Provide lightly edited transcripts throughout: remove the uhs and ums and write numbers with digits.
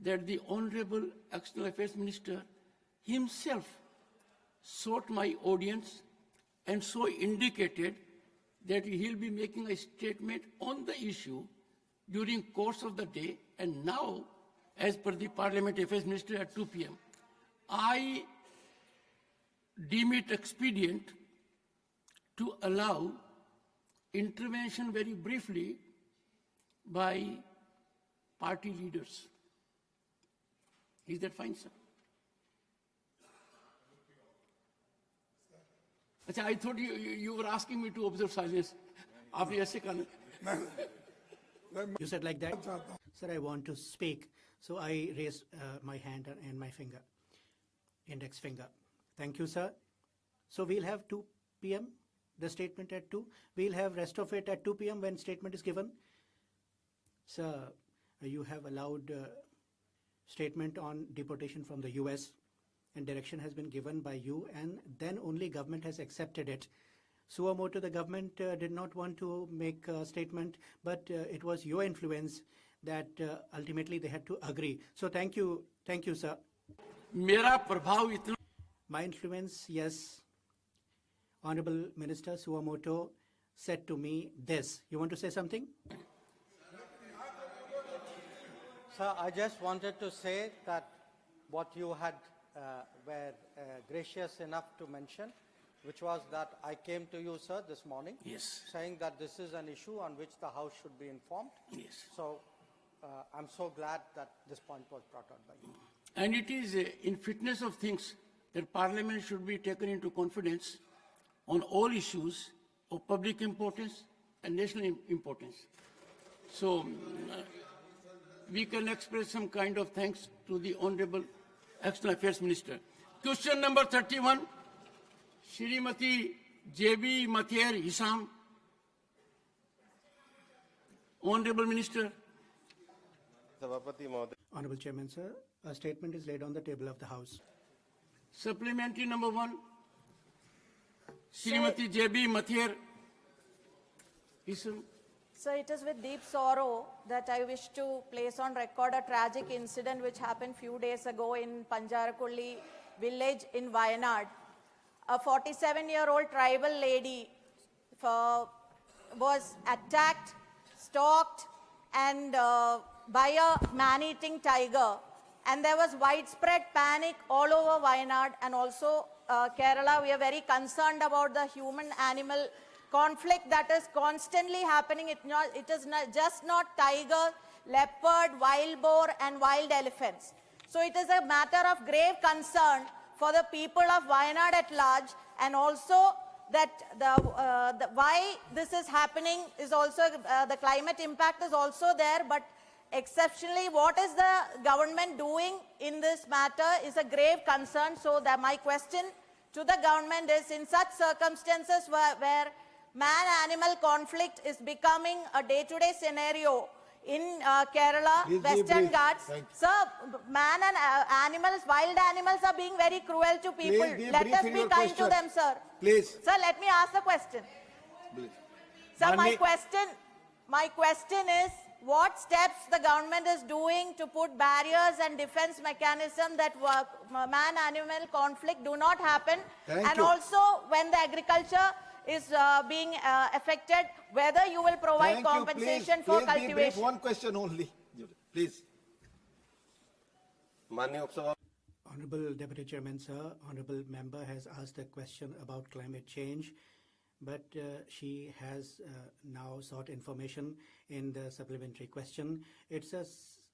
that the Honorable External Affairs Minister himself sought my audience and so indicated that he'll be making a statement on the issue during course of the day. And now, as per the Parliamentary Affairs Minister at 2 p.m., I deem it expedient to allow intervention very briefly by party leaders. Is that fine, sir? I thought you were asking me to observe silence. You said like that? Sir, I want to speak. So I raise my hand and my finger, index finger. Thank you, sir. So we'll have 2 p.m. the statement at 2. We'll have rest of it at 2 p.m. when statement is given. Sir, you have allowed statement on deportation from the US, and direction has been given by you, and then only government has accepted it. Suo motu, the government did not want to make a statement, but it was your influence that ultimately they had to agree. So thank you, sir. My influence, yes. Honorable Minister Suamoto said to me this. You want to say something? Sir, I just wanted to say that what you had were gracious enough to mention, which was that I came to you, sir, this morning, yes, saying that this is an issue on which the House should be informed. Yes. So I'm so glad that this point was brought out by you. And it is in fitness of things that Parliament should be taken into confidence on all issues of public importance and national importance. So we can express some kind of thanks to the Honorable External Affairs Minister. Question number 31, Shrimati J.B. Mathier Hisam. Honorable Minister. Honorable Chairman, sir, a statement is laid on the table of the House. Supplementary number 1, Shrimati J.B. Mathier Hisam. Sir, it is with deep sorrow that I wish to place on record a tragic incident which happened few days ago in Panjarakulli village in Wayanad. A 47-year-old tribal lady was attacked, stalked, and by a man-eating tiger. And there was widespread panic all over Wayanad and also Kerala. We are very concerned about the human-animal conflict that is constantly happening. It is just not tiger, leopard, wild boar and wild elephants. So it is a matter of grave concern for the people of Wayanad at large, and also that why this is happening is also the climate impact is also there, but exceptionally what is the government doing in this matter is a grave concern. So that my question to the government is, in such circumstances where man-animal conflict is becoming a day-to-day scenario in Kerala, Western Ghats. Sir, man and animals, wild animals are being very cruel to people. Let us be kind to them, sir. Please. Sir, let me ask the question. Please. Sir, my question is, what steps the government is doing to put barriers and defense mechanism that man-animal conflict do not happen? Thank you. Also, when the agriculture is being affected, whether you will provide compensation for cultivation. Be brief. One question only, please. Honorable Deputy Chairman, sir, Honorable Member has asked a question about climate change, but she has now sought information in the supplementary question. It's a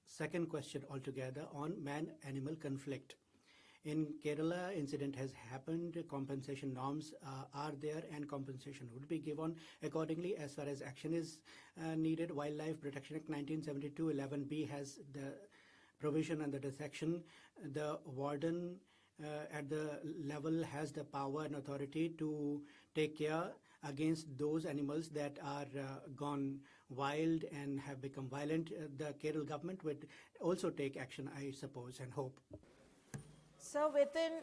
second question altogether on man-animal conflict. In Kerala, incident has happened, compensation norms are there, and compensation would be given accordingly as far as action is needed. Wildlife Protection Act 1972 11B has the provision under the section. The warden at the level has the power and authority to take care against those animals that are gone wild and have become violent. The Kerala government would also take action, I suppose, and hope. So within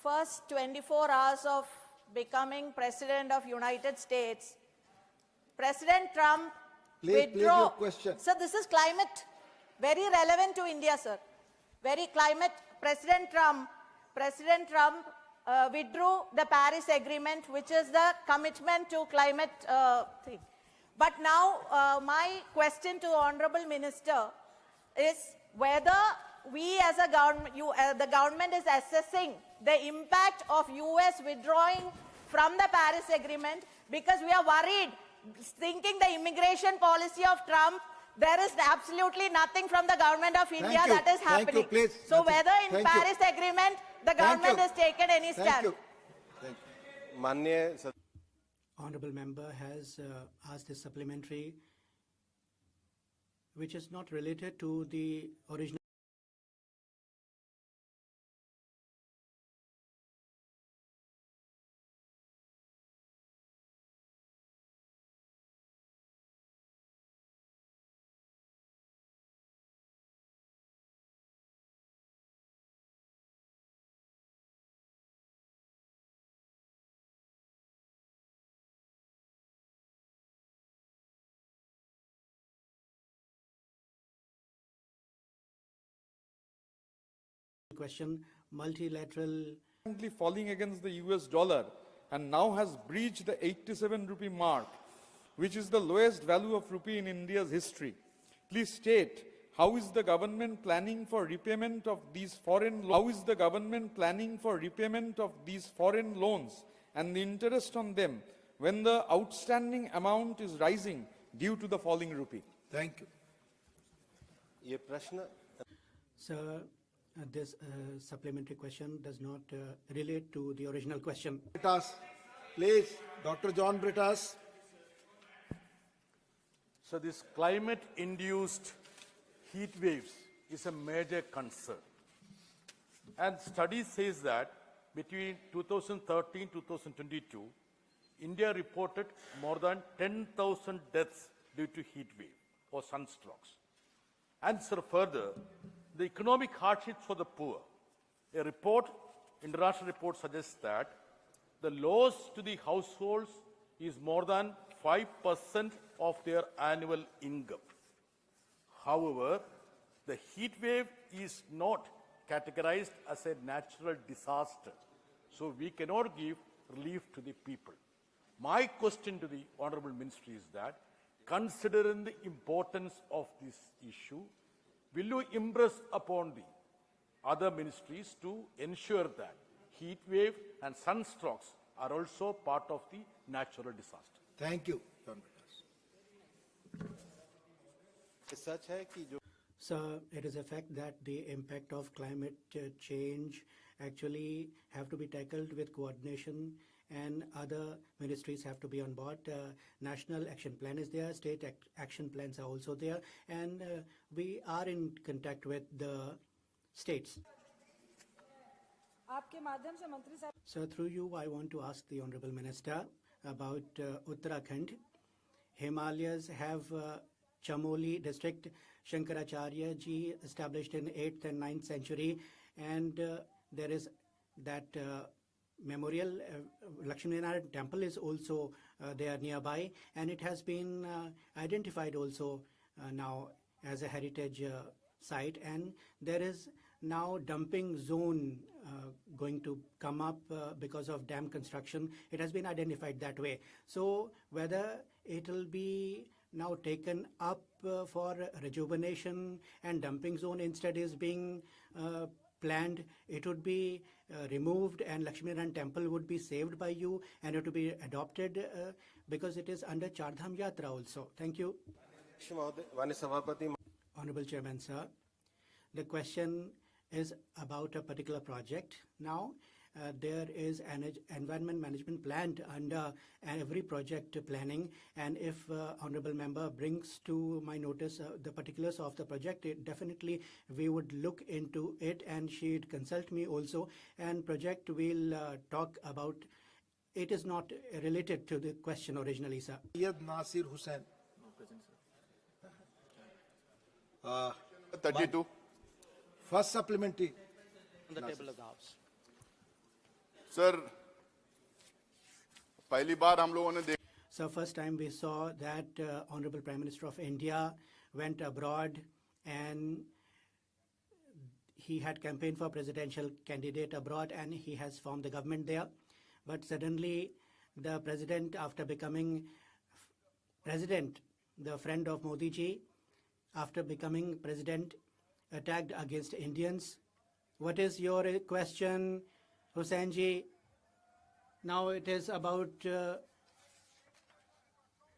first 24 hours of becoming President of United States, President Trump withdrew. Please your question. Sir, this is climate, very relevant to India, sir. President Trump withdrew the Paris Agreement, which is the commitment to climate thing. But now my question to the Honorable Minister is whether we as a government, the government is assessing the impact of US withdrawing from the Paris Agreement, because we are worried, thinking the immigration policy of Trump, there is absolutely nothing from the government of India you. that is Thank you, happening. please. So Nothing. whether in Thank you. Paris Agreement, the Thank government you. has taken any Thank stand. you. Thank you. माननीय Honorable member has asked a supplementary which is not related to the original question, multilateral Currently falling against the US dollar and now has breached the 87 rupee mark, which is the lowest value of rupee in India's history. Please state, how is the government planning for repayment of these foreign loans and the interest on them when the outstanding amount is rising due to the falling rupee? Thank you. ये प्रश्न Sir, this supplementary question does not relate to the original question. Britas, please, Dr. John Britas. So this climate-induced heat waves is a major concern. And study says that between 2013-2022, India reported more than 10,000 deaths due to heat wave or sunstrokes. And sir, further, the economic hardships for the poor. A report, international report suggests that the loss to the households is more than 5% of their annual income. However, the heat wave is not categorized as a natural disaster, so we cannot give relief to the people. My question to the Honorable Ministry is that, considering the importance of this issue, will you impress upon the other ministries to ensure that heat wave and sunstrokes are also part of the natural disaster? Thank you, John Britas. सच है कि जो So it is a fact that the impact of climate change actually have to be tackled with coordination, and other ministries have to be on board. National action plan is there, state action plans are also there, and we are in contact with the states. So through you, I want to ask the Honorable Minister about Uttarakhand. Himalayas have Chamoli district, Shankaracharya ji established in 8th and 9th century, and there is that memorial Lakshminarayan temple is also there nearby, and it has been identified also now as a heritage site, and there is now dumping zone going to come up because of dam construction. It has been identified that way. So whether it will be now taken up for rejuvenation and dumping zone instead is being planned, it would be removed and Lakshminarayan temple would be saved by you, and it would be adopted because it is under Chardham Yatra also. Thank you. माननीय सभापति Honorable Chairman, sir, the question is about a particular project. Now, there is an environment management plan under every project planning, and if honorable member brings to my notice the particulars of the project, definitely we would look into it, and she'd consult me also, and project will talk about. It is not related to the question originally, sir. Syed Nasir Hussain. 32. First supplementary. On the table of the House. Sir पहली बार हम लोगों ने So first time we saw that Honorable Prime Minister of India went abroad, and he had campaigned for presidential candidate abroad and he has formed the government there. But suddenly the president, after becoming president, the friend of Modi ji, after becoming president, attacked against Indians. What is your question, Hussain ji? Now it is about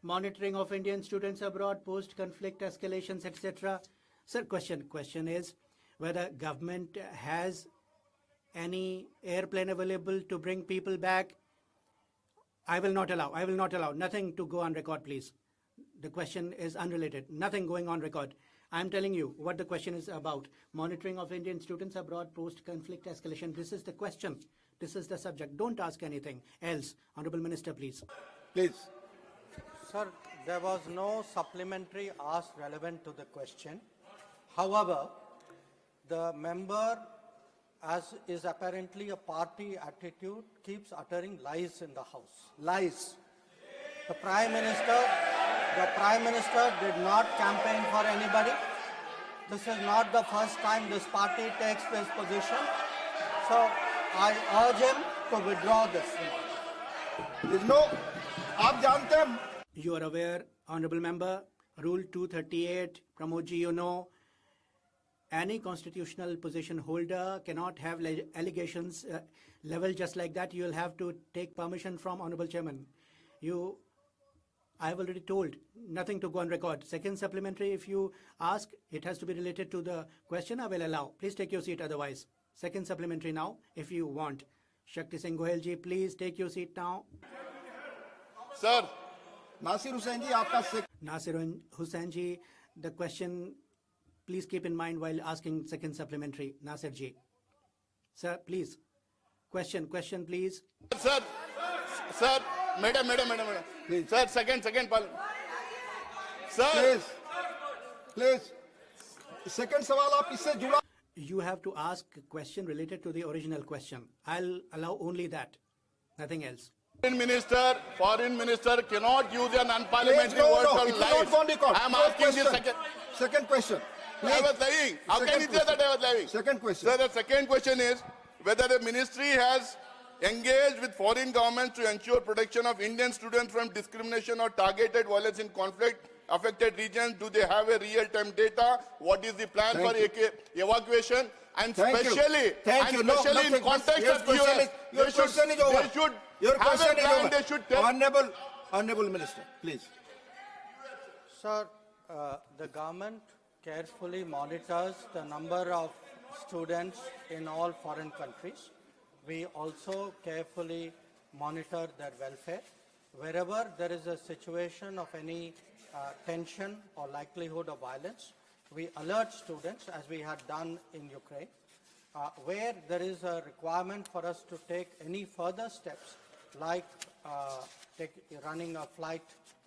monitoring of Indian students abroad, post-conflict escalations, etc. Sir, question is whether government has any airplane available to bring people back. I will not allow, nothing to go on record, please. The question is unrelated, nothing going on record. I'm telling you what the question is about. Monitoring of Indian students abroad, post-conflict escalation. This is the question. This is the subject. Don't ask anything else. Honorable Minister, please. Please. Sir, there was no supplementary asked relevant to the question. However, the member, as is apparently a party attitude, keeps uttering lies in the House. Lies. The Prime Minister did not campaign for anybody. This is not the first time this party takes this position. So I urge him to withdraw this. There's no, आप जानते हैं, You are aware, Honorable Member, Rule 238, Pramod ji, you know, any constitutional position holder cannot have allegations leveled just like that. You will have to take permission from Honorable Chairman. I have already told, nothing to go on record. Second supplementary, if you ask, it has to be related to the question, I will allow. Please take your seat otherwise. Second supplementary now, if you want. Shakti Singh Goyal ji, please take your seat now. Sir, Nasir Hussain जी आपका Nasir Hussain ji, the question, please keep in mind while asking second supplementary. Nasir ji. Sir, please. Question, please. sir, madam. Please. Sir, second, sir. Please. Second सवाल आप इससे जुड़ा. You have to ask a question related to the original question. I'll allow only that. Nothing else. Foreign minister cannot use an unparliamentary No, word for it will not go on lies. record. I am First asking the question. Second question. I was lying. How can you say that I was lying? Second question. Sir, the second question is whether the ministry has engaged with foreign governments to ensure protection of Indian students from discrimination or targeted violence in conflict-affected regions. Do they have a real-time data? What is the plan for evacuation? And especially in context of US, Your question is over. Your have question a is plan. over. They should tell. Honorable Minister, please. Sir, the government carefully monitors the number of students in all foreign countries. We also carefully monitor their welfare. Wherever there is a situation of any tension or likelihood of violence, we alert students, as we had done in Ukraine. Where there is a requirement for us to take any further steps, like running a flight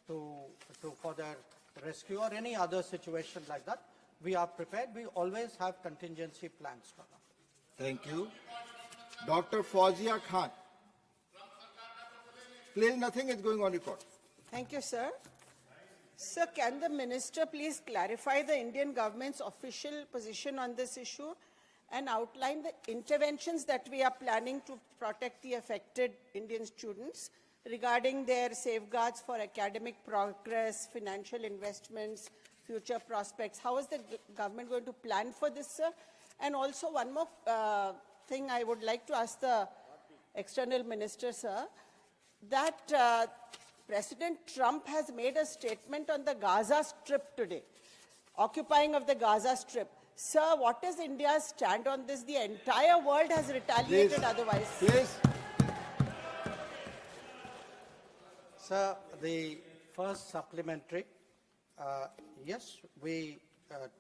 for their rescue or any other situation like that, we are prepared. We always have contingency plans for that. Thank you. Dr. Fauzia Khan. Please, nothing is going on record. Thank you, sir. Sir, can the minister please clarify the Indian government's official position on this issue and outline the interventions that we are planning to protect the affected Indian students regarding their safeguards for academic progress, financial investments, future prospects? How is the government going to plan for this, sir? And also one more thing I would like to ask the external minister, sir, that President Trump has made a statement on the Gaza Strip today, occupying of the Gaza Strip. Sir, what is India's stand on this? The entire world has retaliated otherwise. Please. Sir, the first supplementary, yes, we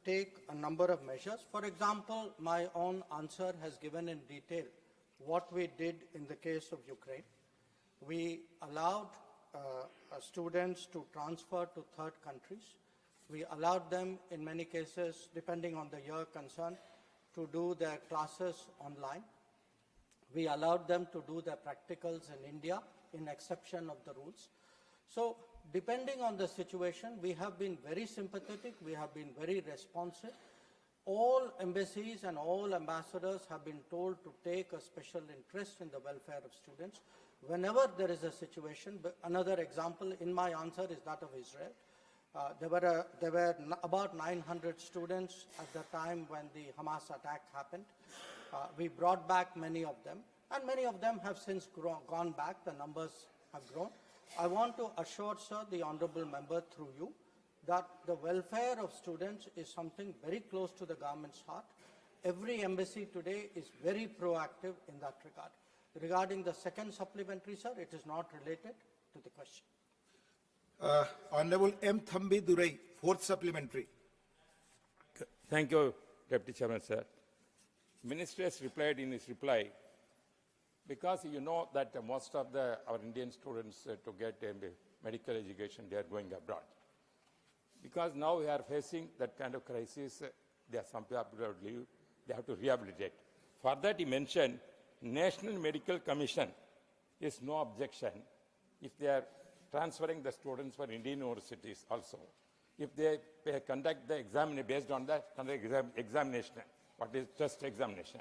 take a number of measures. For example, my own answer has given in detail what we did in the case of Ukraine. We allowed students to transfer to third countries. We allowed them, in many cases, depending on the year concerned, to do their classes online. We allowed them to do their practicals in India, in exception of the rules. So, depending on the situation, we have been very sympathetic, we have been very responsive. all embassies and all ambassadors have been told to take a special interest in the welfare of students. Whenever there is a situation, another example in my answer is that of Israel. There were about 900 students at the time when the Hamas attack happened. We brought back many of them, and many of them have since gone back. The numbers have grown. I want to assure, sir, the honourable member through you, that the welfare of students is something very close to the government's heart. Every embassy today is very proactive in that regard. Regarding the second supplementary, sir, it is not related to the question. Honorable M. Thambi Durai, fourth supplementary. Thank you, Deputy Chairman, sir. Minister has replied in his reply, because you know that most of our Indian students to get a medical education, they are going abroad. Because now we are facing that kind of crisis, there are some people who leave, they have to rehabilitate. For that, he mentioned National Medical Commission is no objection if they are transferring the students for Indian universities also. If they conduct the exam based on the examination, what is test examination.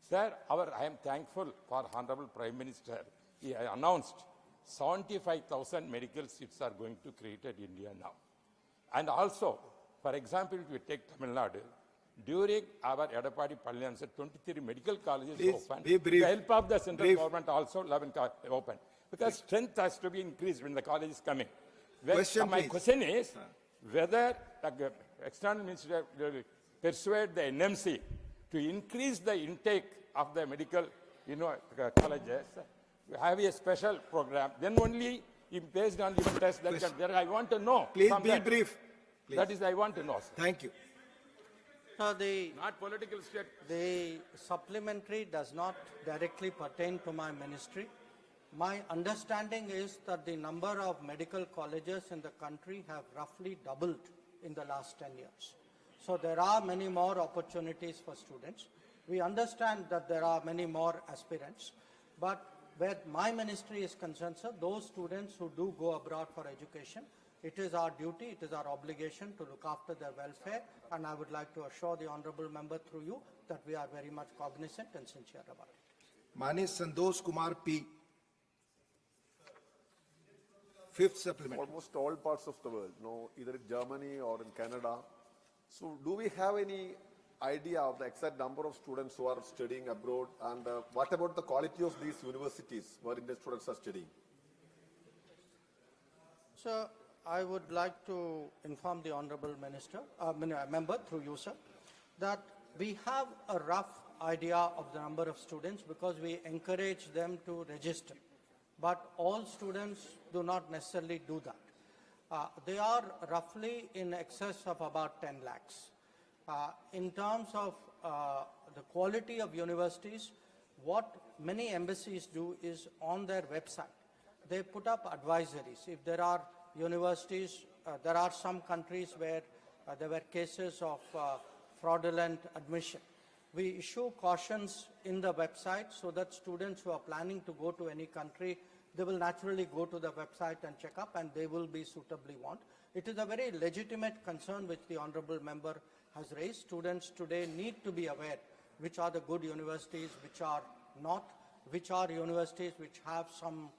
Sir, I am thankful for Honorable Prime Minister. He announced 75,000 medical seats are going to create in India now. And also, for example, if you take Tamil Nadu, during our Edappadi Parliamentary, 23 medical colleges opened. Be brief. With the help of the central government also 11 opened. Because strength has to be increased when the college is coming. My question is whether the external minister will persuade the NMC to increase the intake of the medical colleges, have a special program, then only based on the test that I want to know. Please be brief. Please. That is, I want to know, sir. Thank you. Not political state. The supplementary does not directly pertain to my ministry. My understanding is that the number of medical colleges in the country have roughly doubled in the last 10 years. So there are many more opportunities for students. We understand that there are many more aspirants, but where my ministry is concerned, sir, those students who do go abroad for education, it is our duty, it is our obligation to look after their welfare, and I would like to assure the honourable member through you that we are very much cognizant and sincere about it. Mani Santosh Kumar P. Fifth supplementary. Almost all parts of the world, either in Germany or in Canada. So do we have any idea of the exact number of students who are studying abroad, and what about the quality of these universities where Indian students are studying? Sir, I would like to inform the honourable member through you, sir, that we have a rough idea of the number of students because we encourage them to register. But all students do not necessarily do that. They are roughly in excess of about 10 lakhs. In terms of the quality of universities, what many embassies do is on their website, they put up advisories. If there are universities, there are some countries where there were cases of fraudulent admission. We issue cautions in the website so that students who are planning to go to any country, they will naturally go to the website and check up, and they will be suitably warned. It is a very legitimate concern which the honourable member has raised. Students today need to be aware which are the good universities, which are not, which are universities which have some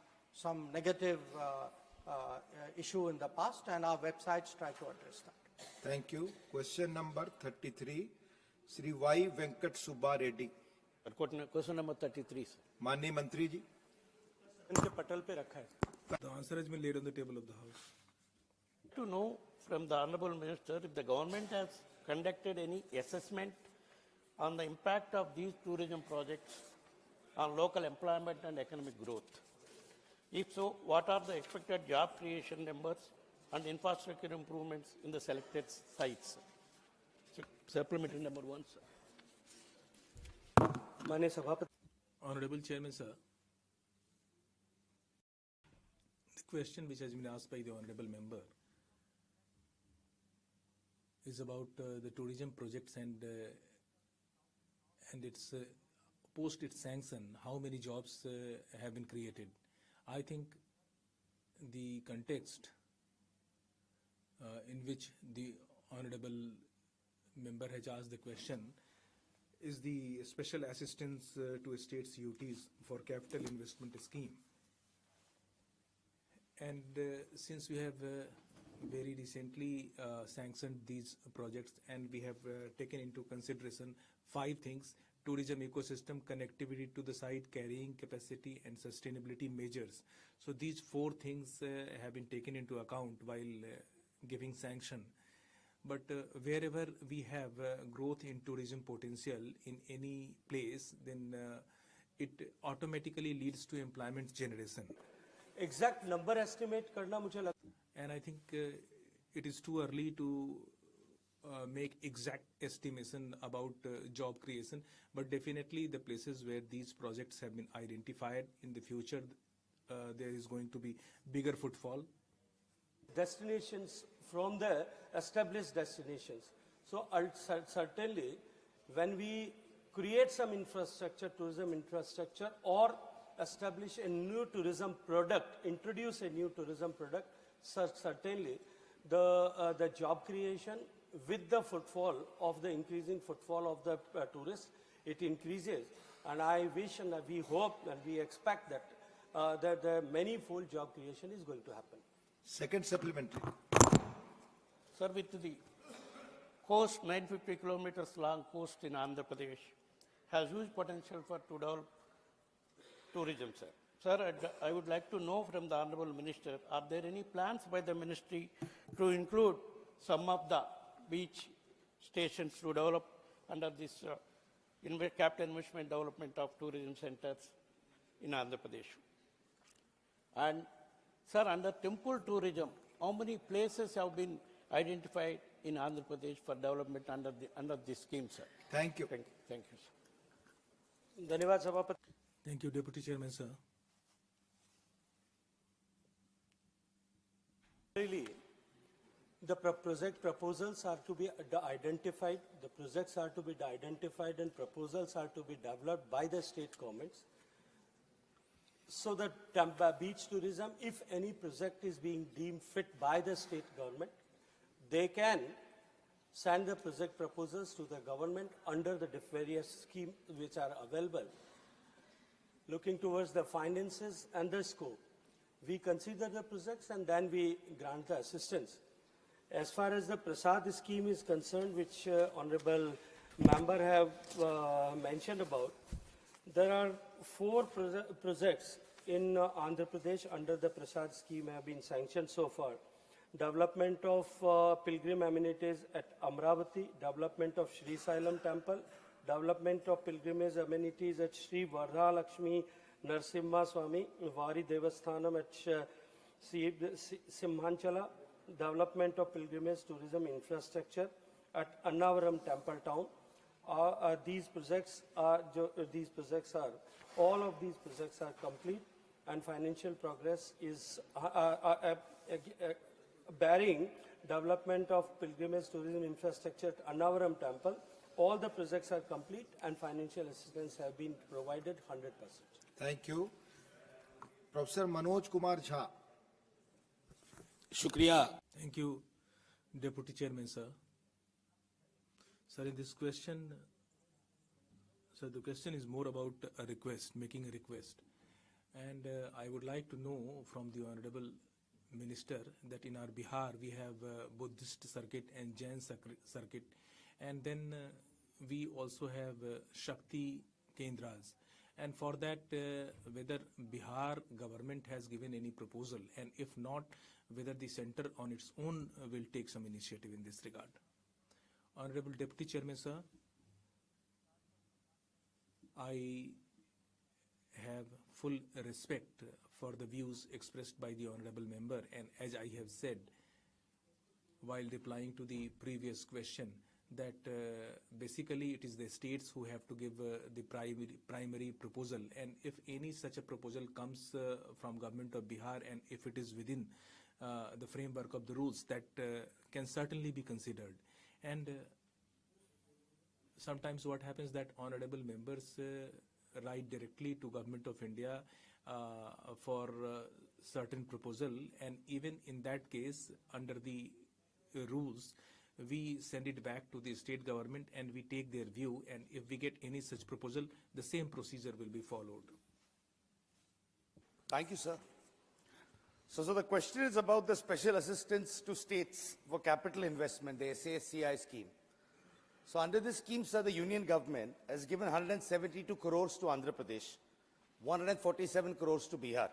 negative issue in the past, and our websites try to address that. Thank you. Question number 33, Sri Y. Venkat Subba Reddy. Question number 33, sir. Mani Mantri ji. The answer has been laid on the table of the House. To know from the Honourable Minister if the government has conducted any assessment on the impact of these tourism projects on local employment and economic growth. If so, what are the expected job creation numbers and infrastructure improvements in the selected sites? Supplementary number 1, sir. Honorable Chairman, sir. The question which has been asked by the Honorable Member is about the tourism projects and its post its sanction, how many jobs have been created. I think the context in which the Honorable member has asked the question is the special assistance to states UTs for capital investment scheme. And since we have very recently sanctioned these projects and we have taken into consideration 5 things: tourism ecosystem, connectivity to the site, carrying capacity and sustainability measures. So these 4 things have been taken into account while giving sanction. But wherever we have growth in tourism potential in any place, then it automatically leads to employment generation. Exact number estimate करना मुझे लगता है. And I think it is too early to make exact estimation about job creation, but definitely the places where these projects have been identified in the future, there is going to be bigger footfall. Destinations from the established destinations. So certainly when we create some infrastructure, tourism infrastructure, or establish a new tourism product, introduce a new tourism product, certainly the job creation with the footfall of the increasing footfall of the tourists, it increases. And I wish and we hope and we expect that that the manifold job creation is going to happen. Second supplementary. Sir, with the coast, 950 kilometers long coast in Andhra Pradesh, has huge potential for to develop tourism, sir. Sir, I would like to know from the Honorable Minister, are there any plans by the Ministry to include some of the beach stations to develop under this capital investment development of tourism centers in Andhra Pradesh? And, sir, under temple tourism, how many places have been identified in Andhra Pradesh for development under this scheme, sir? Thank you. Thank you, sir. धन्यवाद सभापति. Thank you, Deputy Chairman, sir. Really, the project proposals are to be identified, the projects are to be identified and proposals are to be developed by the state governments. So that beach tourism, if any project is being deemed fit by the state government, they can send the project proposals to the government under the various schemes which are available, looking towards the finances and the scope. We consider the projects and then we grant the assistance. As far as the Prasad scheme is concerned, which Honorable Member have mentioned about, there are 4 projects in Andhra Pradesh under the Prasad scheme have been sanctioned so far. Development of pilgrim amenities at Amravati, development of Sri Sailam Temple, development of pilgrimage amenities at Sri Vardha Lakshmi Narsimha Swami Vari Devasthanam at Simhanchala, development of pilgrimage tourism infrastructure at Annavaram Temple Town. All of these projects are complete and financial progress is bearing development of pilgrimage tourism infrastructure at Annavaram Temple. All the projects are complete and financial assistance have been provided 100%. Thank you. Professor Manoj Kumar Jha. Shukriya. Thank you, Deputy Chairman, sir. Sir, in this question, sir, the question is more about a request, making a request. And I would like to know from the Honorable Minister that in our Bihar we have Buddhist circuit and Jain circuit, and then we also have Shakti Kendras. And for that, whether Bihar government has given any proposal, and if not, whether the center on its own will take some initiative in this regard. Honorable Deputy Chairman, sir, I have full respect for the views expressed by the Honorable Member, and as I have said while replying to the previous question, that basically it is the states who have to give the primary proposal, and if any such a proposal comes from government of Bihar and if it is within the framework of the rules, that can certainly be considered. And sometimes what happens that honorable members write directly to Government of India for certain proposal, and even in that case under the rules we send it back to the state government and we take their view, and if we get any such proposal, the same procedure will be followed. Thank you, sir. So the question is about the special assistance to states for capital investment, the SACI scheme. So under this scheme, sir, the union government has given 172 crores to Andhra Pradesh, 147 crores to Bihar,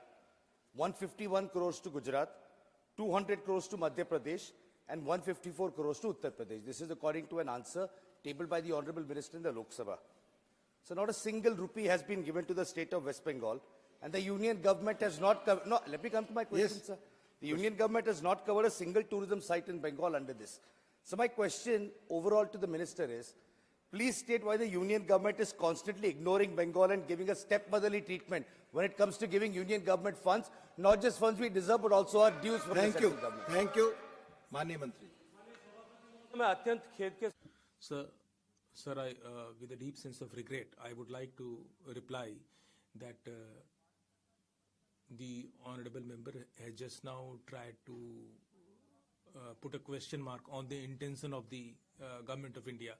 151 crores to Gujarat, 200 crores to Madhya Pradesh, and 154 crores to Uttar Pradesh. This is according to an answer tabled by the Honorable Minister in the Lok Sabha. So not a single rupee has been given to the state of West Bengal, and the union government has not covered. No, let me come to my question, sir. The union government has not covered a single tourism site in Bengal under this. So my question overall to the minister is, please state why the union government is constantly ignoring Bengal and giving a stepmotherly treatment when it comes to giving union government funds, not just funds we deserve, but also our dues from the central government. Thank you. Mani Mantri. Sir, with a deep sense of regret, I would like to reply that the honorable member has just now tried to put a question mark on the intention of the government of India.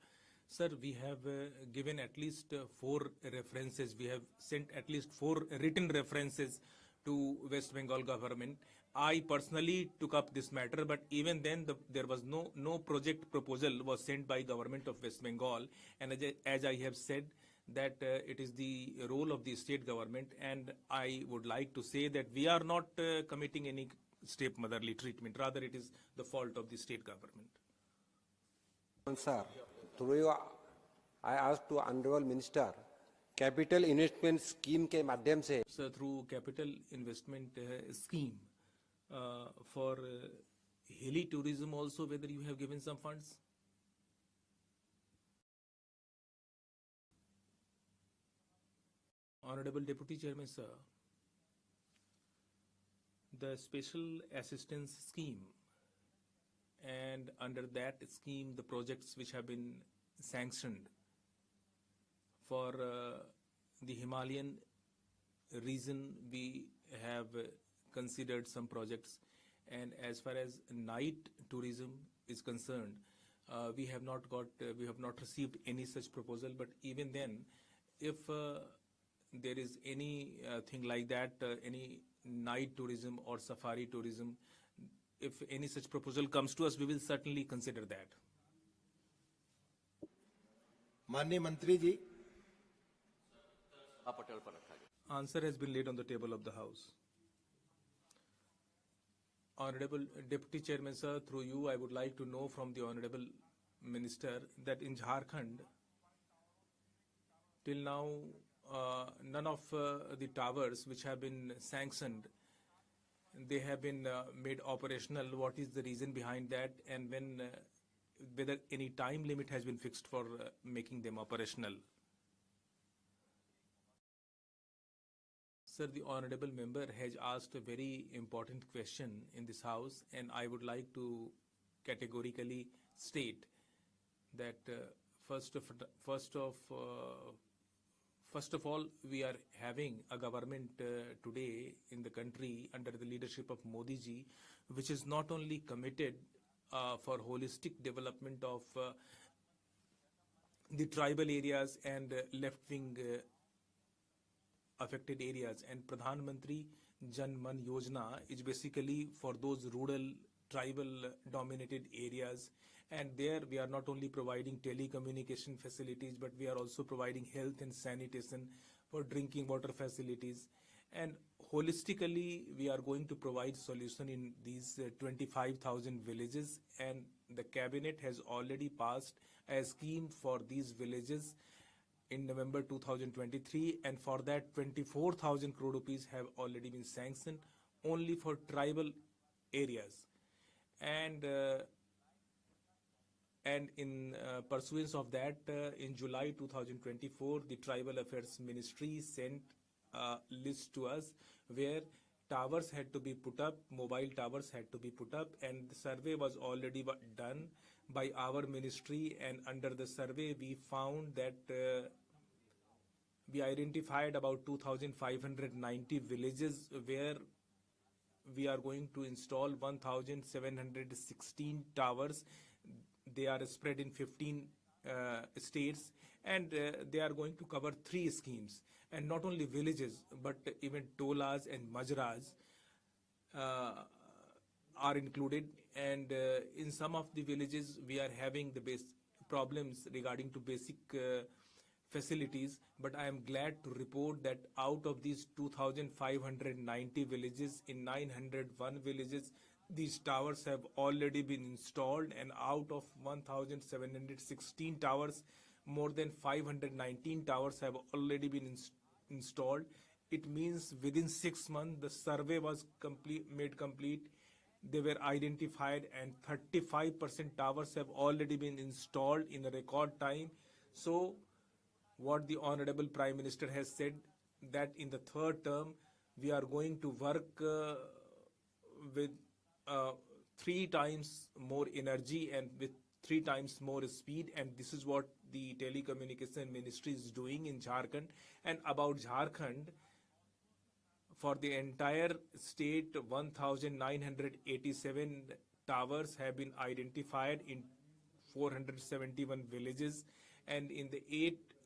Sir, we have given at least 4 references. We have sent at least 4 written references to West Bengal government. I personally took up this matter, but even then there was no project proposal was sent by government of West Bengal. And as I have said, that it is the role of the state government, and I would like to say that we are not committing any stepmotherly treatment. Rather, it is the fault of the state government. Sir, through you, I asked to Honorable Minister, capital investment scheme के माध्यम से. Sir, through capital investment scheme for hilly tourism also, whether you have given some funds? Honorable Deputy Chairman, sir, the special assistance scheme, and under that scheme, the projects which have been sanctioned for the Himalayan region, we have considered some projects, and as far as night tourism is concerned, we have not received any such proposal. But even then, if there is any thing like that, any night tourism or safari tourism, if any such proposal comes to us, we will certainly consider that. Mani Mantri ji. Answer has been laid on the table of the House. Honorable Deputy Chairman, sir, through you, I would like to know from the Honorable Minister that in Jharkhand, till now, none of the towers which have been sanctioned, they have been made operational. What is the reason behind that, and whether any time limit has been fixed for making them operational? Sir, the honorable member has asked a very important question in this House, and I would like to categorically state that first of all, we are having a government today in the country under the leadership of Modi ji, which is not only committed for holistic development of the tribal areas and left-wing affected areas, and Pradhan Mantri Jan Man Yojana is basically for those rural tribal dominated areas, and there we are not only providing telecommunication facilities, but we are also providing health and sanitation for drinking water facilities, and holistically we are going to provide solution in these 25,000 villages, and the cabinet has already passed a scheme for these villages in November 2023, and for that 24,000 crore rupees have already been sanctioned only for tribal areas. And in pursuance of that, in July 2024, the Tribal Affairs Ministry sent a list to us where towers had to be put up, mobile towers had to be put up, and the survey was already done by our ministry, and under the survey we found that we identified about 2,590 villages where we are going to install 1,716 towers. they are spread in 15 states, and they are going to cover 3 schemes, and not only villages but even tolas and majras are included. And in some of the villages we are having the problems regarding to basic facilities, but I am glad to report that out of these 2,590 villages, in 901 villages these towers have already been installed, and out of 1,716 towers, more than 519 towers have already been installed. It means within 6 months the survey was made complete. They were identified, and 35% towers have already been installed in a record time. So what the Honorable Prime Minister has said, that in the 3rd term we are going to work with 3 times more energy and with 3 times more speed, and this is what the Telecommunication Ministry is doing in Jharkhand. And about Jharkhand, for the entire state, 1,987 towers have been identified in 471 villages, and in the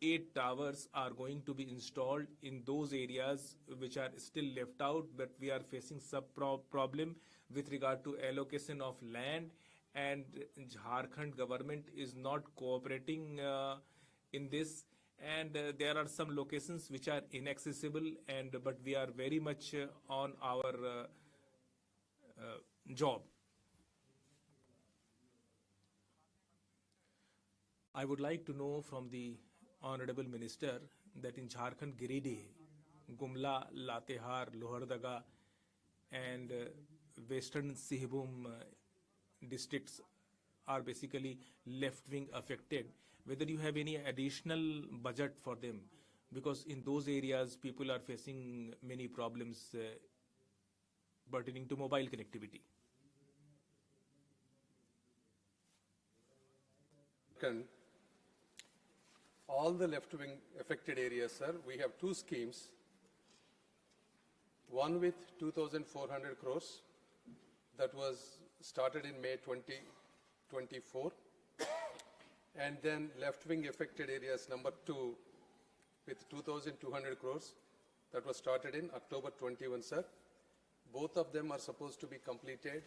8 towers are going to be installed in those areas which are still left out, but we are facing some problem with regard to allocation of land, and Jharkhand government is not cooperating in this, and there are some locations which are inaccessible, and but we are very much on our job. I would like to know from the Honorable Minister that in Jharkhand, Giridih, Gumla, Latehar, Lohardaga and Western Sihbhum districts are basically left-wing affected. Whether you have any additional budget for them, because in those areas people are facing many problems pertaining to mobile connectivity. All the left-wing affected areas, sir, we have 2 schemes. One with 2,400 crores that was started in May 2024. And then left-wing affected areas number 2 with 2,200 crores that was started in October 21, sir. Both of them are supposed to be completed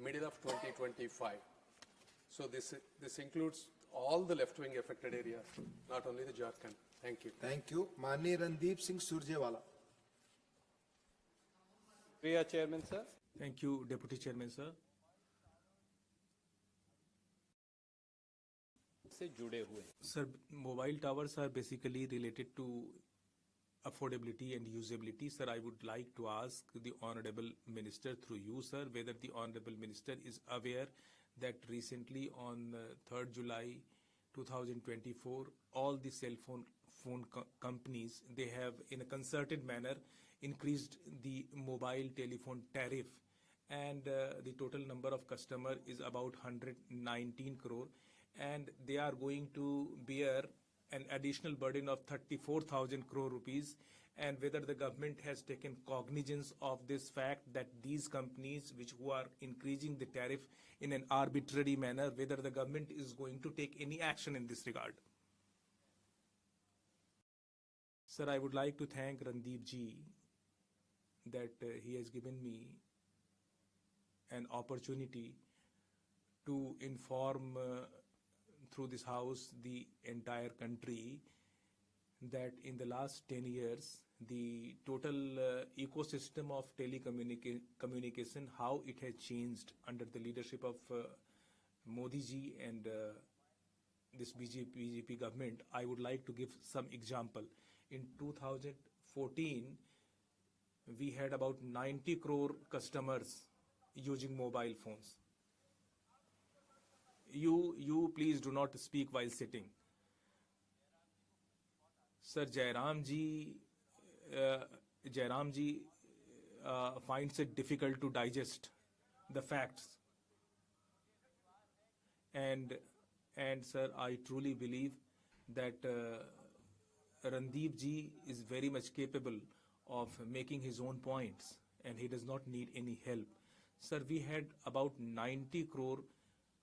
middle of 2025. So this includes all the left-wing affected areas, not only the Jharkhand. Thank you. Thank you. Mani Randeep Singh Surjewala. Chairman, sir. Thank you, Deputy Chairman, sir. Sir, mobile towers are basically related to affordability and usability. Sir, I would like to ask the Honorable Minister through you, sir, whether the Honorable Minister is aware that recently on 3rd July 2024, all the cell phone companies, they have in a concerted manner increased the mobile telephone tariff, and the total number of customers is about 119 crore, and they are going to bear an additional burden of 34,000 crore rupees, and whether the government has taken cognizance of this fact that these companies who are increasing the tariff in an arbitrary manner, whether the government is going to take any action in this regard. Sir, I would like to thank Randeep ji that he has given me an opportunity to inform through this house the entire country that in the last 10 years, the total ecosystem of telecommunication, how it has changed under the leadership of Modi ji and this BJP government. I would like to give some example. In 2014, we had about 90 crore customers using mobile phones. You please do not speak while sitting. Sir, Jairam ji finds it difficult to digest the facts. And sir, I truly believe that Randeep ji is very much capable of making his own points, and he does not need any help. Sir, we had about 90 crore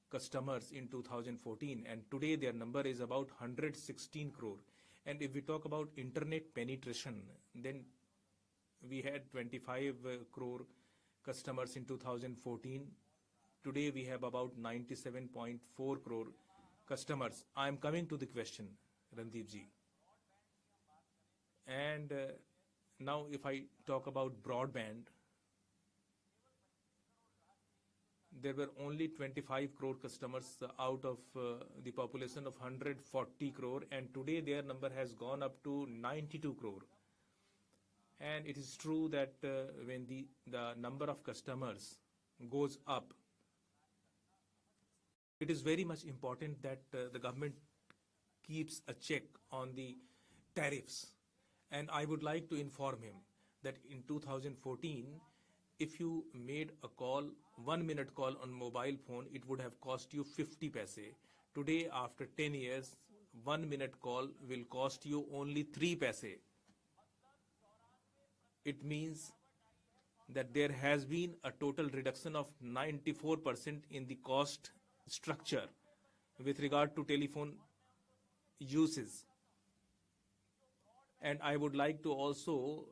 customers in 2014, and today their number is about 116 crore. And if we talk about internet penetration, then we had 25 crore customers in 2014. Today we have about 97.4 crore customers. I am coming to the question, Randeep ji. And now if I talk about broadband, there were only 25 crore customers out of the population of 140 crore, and today their number has gone up to 92 crore. And it is true that when the number of customers goes up, it is very much important that the government keeps a check on the tariffs. And I would like to inform him that in 2014, if you made a call, 1 minute call on mobile phone, it would have cost you 50 paise. Today, after 10 years, 1 minute call will cost you only 3 paise. It means that there has been a total reduction of 94% in the cost structure with regard to telephone uses. And I would like to also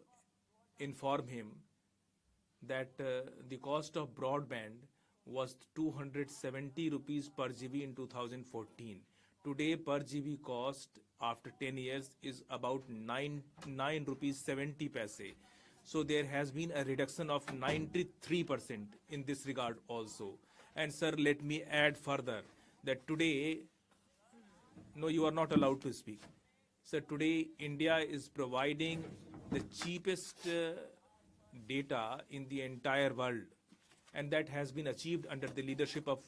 inform him that the cost of broadband was 270 rupees per GB in 2014. Today per GB cost after 10 years is about 9 rupees 70 paise. So there has been a reduction of 93% in this regard also. And sir, let me add further that today, no, you are not allowed to speak. So today India is providing the cheapest data in the entire world, and that has been achieved under the leadership of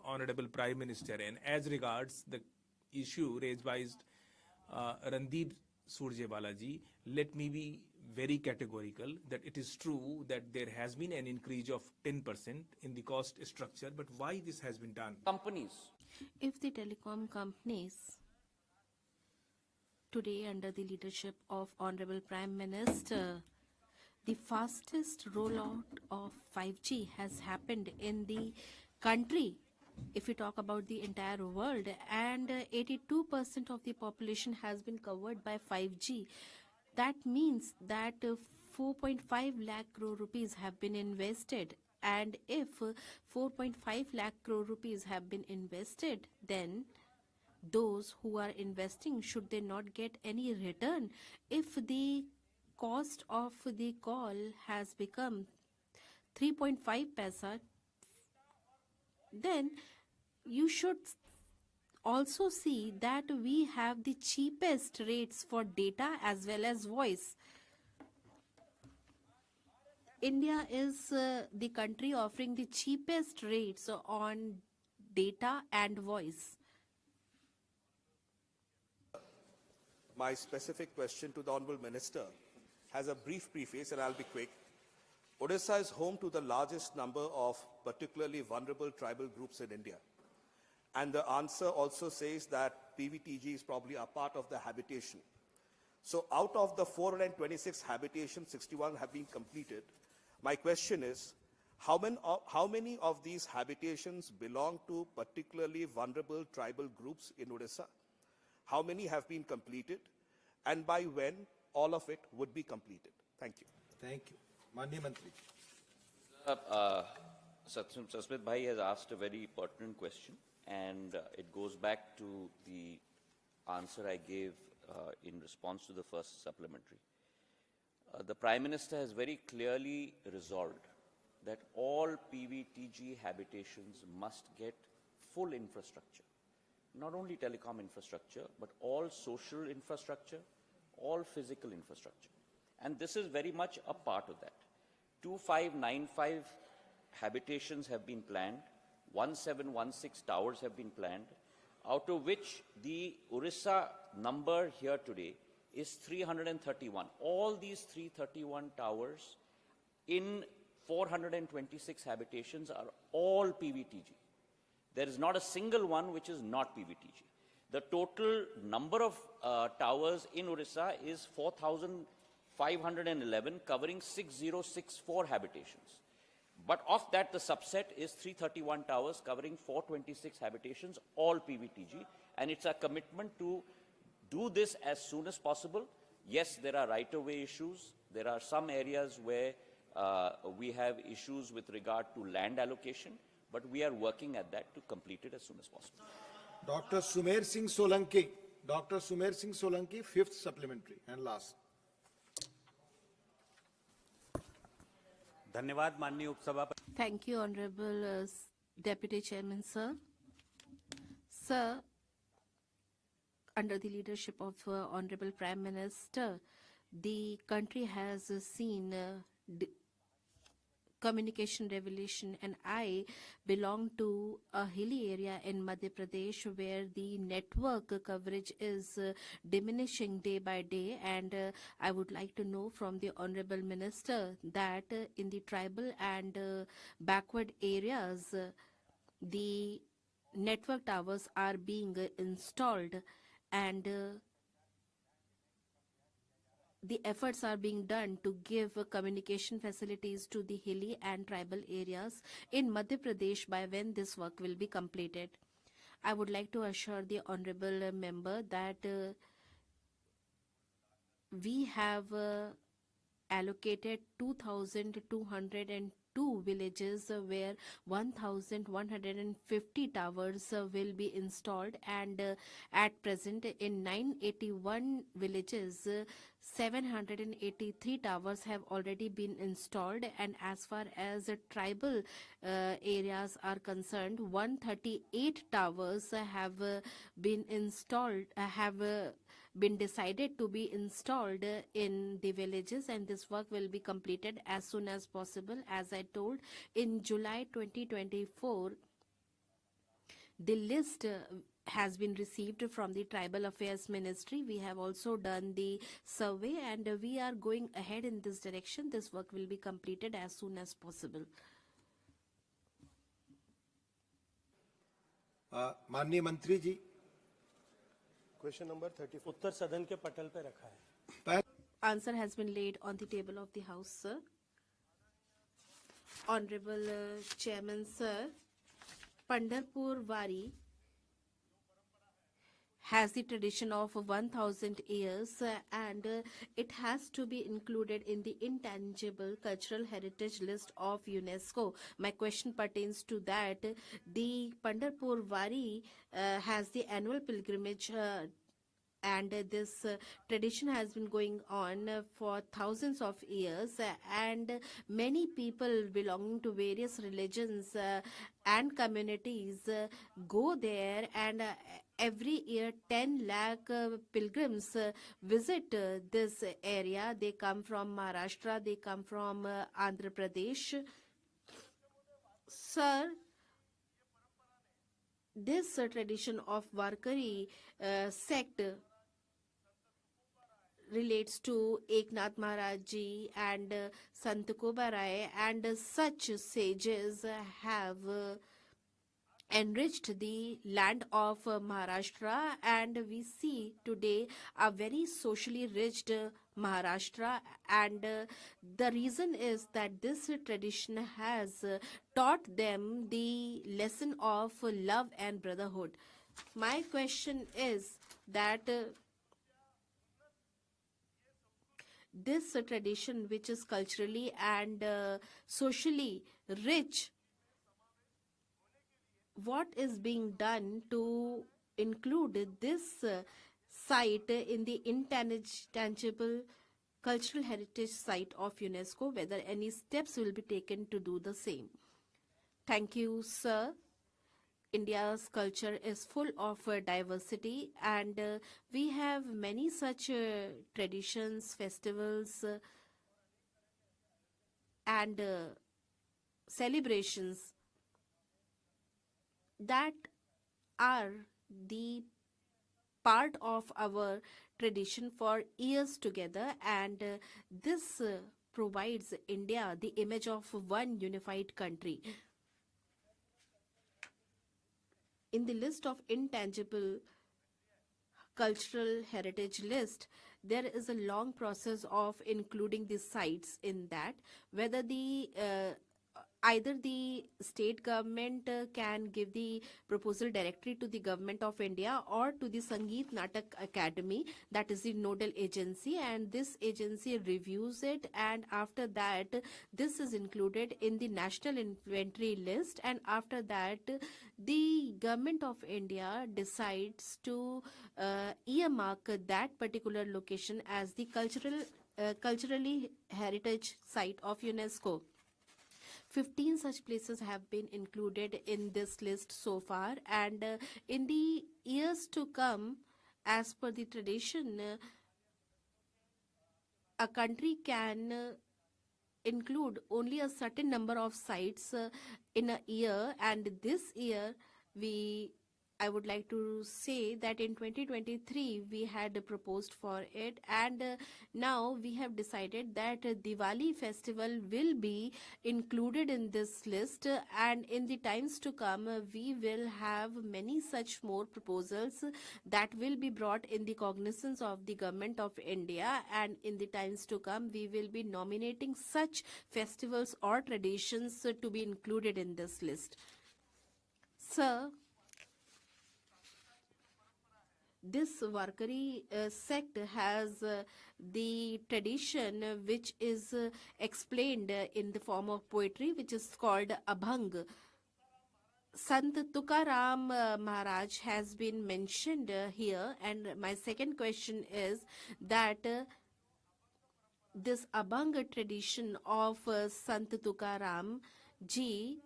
Honorable Prime Minister. And as regards the issue raised by Randeep Surjewala ji, let me be very categorical that it is true that there has been an increase of 10% in the cost structure, but why this has been done? Companies. If the telecom companies today under the leadership of Honorable Prime Minister, the fastest rollout of 5G has happened in the country, if you talk about the entire world, and 82% of the population has been covered by 5G. That means that 4.5 lakh crore rupees have been invested. And if 4.5 lakh crore rupees have been invested, then those who are investing, should they not get any return? If the cost of the call has become 3.5 paisa, then you should also see that we have the cheapest rates for data as well as voice. India is the country offering the cheapest rates on data and voice. My specific question to the Honourable Minister has a brief preface, and I'll be quick. Odisha is home to the largest number of particularly vulnerable tribal groups in India. And the answer also says that PVTG is probably a part of the habitation. So out of the 426 habitations, 61 have been completed. My question is, how many of these habitations belong to particularly vulnerable tribal groups in Odisha? How many have been completed? And by when all of it would be completed? Thank you. Thank you. Mani Mantri. Sasmit Bhai has asked a very pertinent question, and it goes back to the answer I gave in response to the first supplementary. The Prime Minister has very clearly resolved that all PVTG habitations must get full infrastructure. Not only telecom infrastructure, but all social infrastructure, all physical infrastructure. And this is very much a part of that. 2595 habitations have been planned, 1716 towers have been planned, out of which the Orissa number here today is 331. All these 331 towers in 426 habitations are all PVTG. There is not a single one which is not PVTG. The total number of towers in Orissa is 4,511, covering 6064 habitations. But of that, the subset is 331 towers covering 426 habitations, all PVTG. And it's our commitment to do this as soon as possible. Yes, there are right-of-way issues. There are some areas where we have issues with regard to land allocation, but we are working at that to complete it as soon as possible. Dr. Sumer Singh Solanki. Dr. Sumer Singh Solanki, fifth supplementary and last. धन्यवाद माननीय उपसभापति. Thank you, Honorable Deputy Chairman, sir. Sir, under the leadership of Honorable Prime Minister, the country has seen communication revolution, and I belong to a hilly area in Madhya Pradesh where the network coverage is diminishing day by day, and I would like to know from the Honorable Minister that in the tribal and backward areas, the network towers are being installed, and the efforts are being done to give communication facilities to the hilly and tribal areas in Madhya Pradesh. By when this work will be completed? I would like to assure the honorable member that we have allocated 2,202 villages where 1,150 towers will be installed, and at present in 981 villages 783 towers have already been installed, and as far as tribal areas are concerned, 138 towers have been installed, been decided to be installed in the villages, and this work will be completed as soon as possible. As I told, in July 2024, the list has been received from the Tribal Affairs Ministry. We have also done the survey, and we are going ahead in this direction. This work will be completed as soon as possible. माननीय मंत्री जी. Question number 34. उत्तर सदन के पटल पे रखा है. Answer has been laid on the table of the House, sir. Honorable Chairman, sir, Pandharpur Wari has the tradition of 1,000 years, and it has to be included in the intangible cultural heritage list of UNESCO. My question pertains to that. The Pandharpur Wari has the annual pilgrimage, and this tradition has been going on for thousands of years, and many people belonging to various religions and communities go there, and every year 10 lakh pilgrims visit this area. They come from Maharashtra, they come from Andhra Pradesh. Sir, this tradition of Varkari sect relates to Eknath Maharaj Ji and Sant Tukoba Rai, and such sages have enriched the land of Maharashtra, and we see today a very socially rich Maharashtra, and the reason is that this tradition has taught them the lesson of love and brotherhood. My question is that this tradition, which is culturally and socially rich, what is being done to include this site in the intangible cultural heritage site of UNESCO, whether any steps will be taken to do the same? Thank you, sir. India's culture is full of diversity, and we have many such traditions, festivals, and celebrations that are the part of our tradition for years together, and this provides India the image of one unified country. In the list of intangible cultural heritage list, there is a long process of including the sites in that, whether the either the state government can give the proposal directly to the government of India or to the Sangeet Natak Academy, that is the nodal agency, and this agency reviews it, and after that this is included in the national inventory list, and after that the government of India decides to earmark that particular location as the culturally heritage site of UNESCO. 15 such places have been included in this list so far, and in the years to come, as per the tradition, a country can include only a certain number of sites in a year, and this year I would like to say that in 2023 we had proposed for it, and now we have decided that Diwali festival will be included in this list, and in the times to come we will have many such more proposals that will be brought in the cognizance of the government of India, and in the times to come we will be nominating such festivals or traditions to be included in this list. Sir, this Warkari sect has the tradition which is explained in the form of poetry, which is called Abhang. Sant Tukaram Maharaj has been mentioned here, and my second question is that this Abhang tradition of Sant Tukaram ji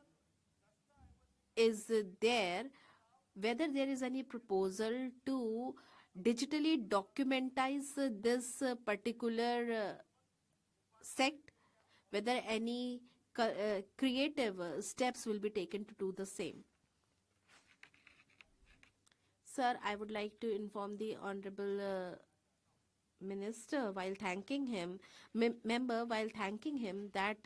is there, whether there is any proposal to digitally documentize this particular sect, whether any creative steps will be taken to do the same. Sir, I would like to inform the Honorable Minister while thanking him, member while thanking him that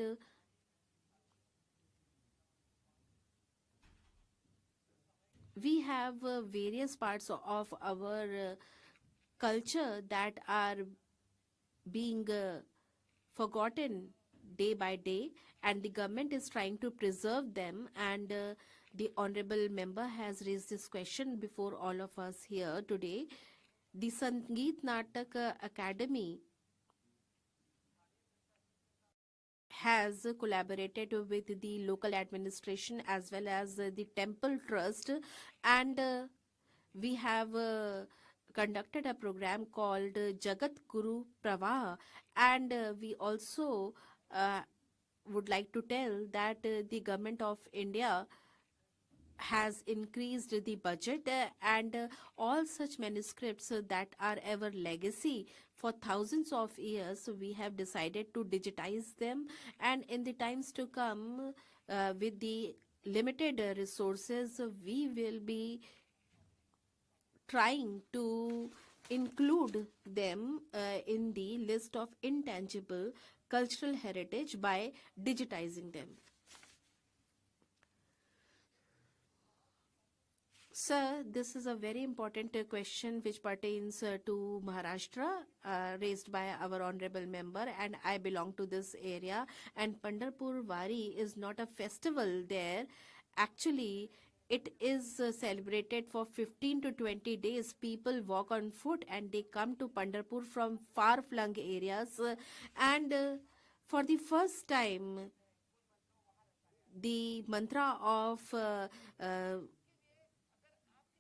we have various parts of our culture that are being forgotten day by day, and the government is trying to preserve them, and the honorable member has raised this question before all of us here today. The Sangeet Natak Academy has collaborated with the local administration as well as the temple trust, and we have conducted a program called Jagat Guru Pravah, and we also would like to tell that the government of India has increased the budget, and all such manuscripts that are our legacy for thousands of years, we have decided to digitize them, and in the times to come, with the limited resources, we will be trying to include them in the list of intangible cultural heritage by digitizing them. Sir, this is a very important question which pertains to Maharashtra, raised by our honorable member, and I belong to this area, and Pandharpur Wari is not a festival there. Actually, it is celebrated for 15 to 20 days. People walk on foot and they come to Pandharpur from far-flung areas, and for the first time, the mantra of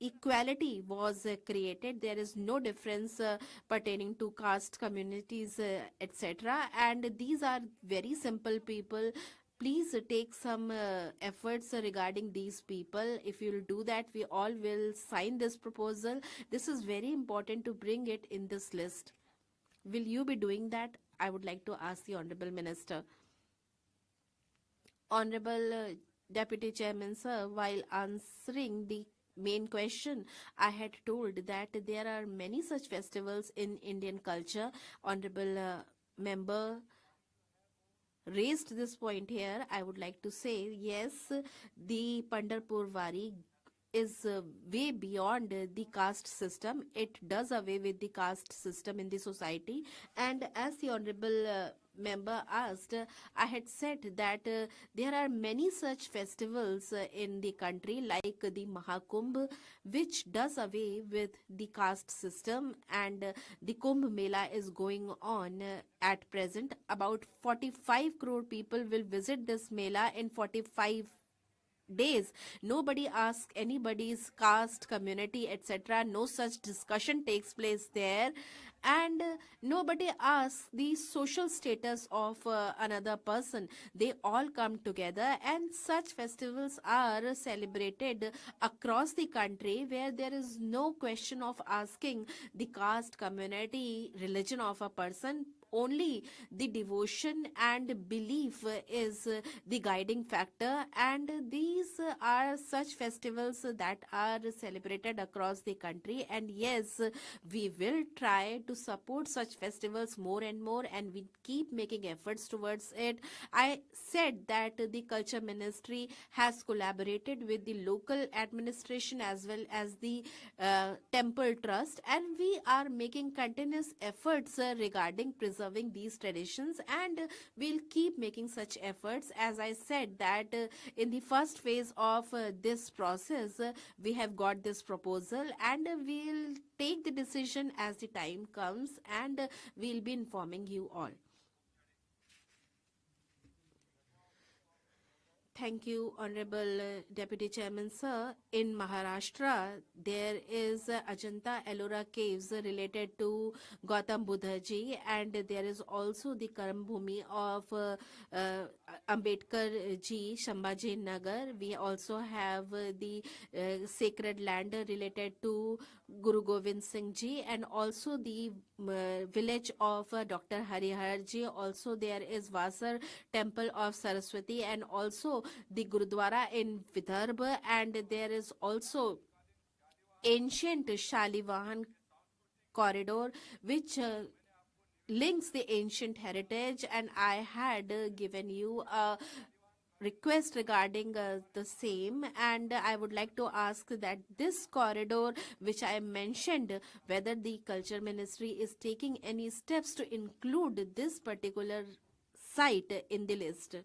equality was created. There is no difference pertaining to caste, communities, etc. And these are very simple people. Please take some efforts regarding these people. If you'll do that, we all will sign this proposal. This is very important to bring it in this list. Will you be doing that? I would like to ask the Honorable Minister. Honorable Deputy Chairman, sir, while answering the main question, I had told that there are many such festivals in Indian culture. Honorable member raised this point here. I would like to say, yes, the Pandharpur Wari is way beyond the caste system. It does away with the caste system in the society. And as the honorable member asked, I had said that there are many such festivals in the country, like the Mahakumbh, which does away with the caste system, and the Kumbh Mela is going on at present. About 45 crore people will visit this Mela in 45 days. Nobody asks anybody's caste, community, etc. No such discussion takes place there. And nobody asks the social status of another person. They all come together, and such festivals are celebrated across the country, where there is no question of asking the caste, community, religion of a person. Only the devotion and belief is the guiding factor, and these are such festivals that are celebrated across the country. And yes, we will try to support such festivals more and more, and we keep making efforts towards it. I said that the Culture Ministry has collaborated with the local administration as well as the temple trust, and we are making continuous efforts regarding preserving these traditions, and we'll keep making such efforts. As I said that in the first phase of this process, we have got this proposal, and we'll take the decision as the time comes, and we'll be informing you all. Thank you, Honorable Deputy Chairman, sir. In Maharashtra, there is Ajanta Ellora caves related to Gautam Buddha ji, and there is also the Karam Bhumi of Ambedkar ji, Shambhaji Nagar. We also have the sacred land related to Guru Gobind Singh ji, and also the village of Dr. Harihar ji. Also, there is Vasar temple of Saraswati, and also the Gurudwara in Vidarbha, and there is also ancient Shalivahan corridor which links the ancient heritage, and I had given you a request regarding the same, and I would like to ask that this corridor which I mentioned, whether the Culture Ministry is taking any steps to include this particular site in the list.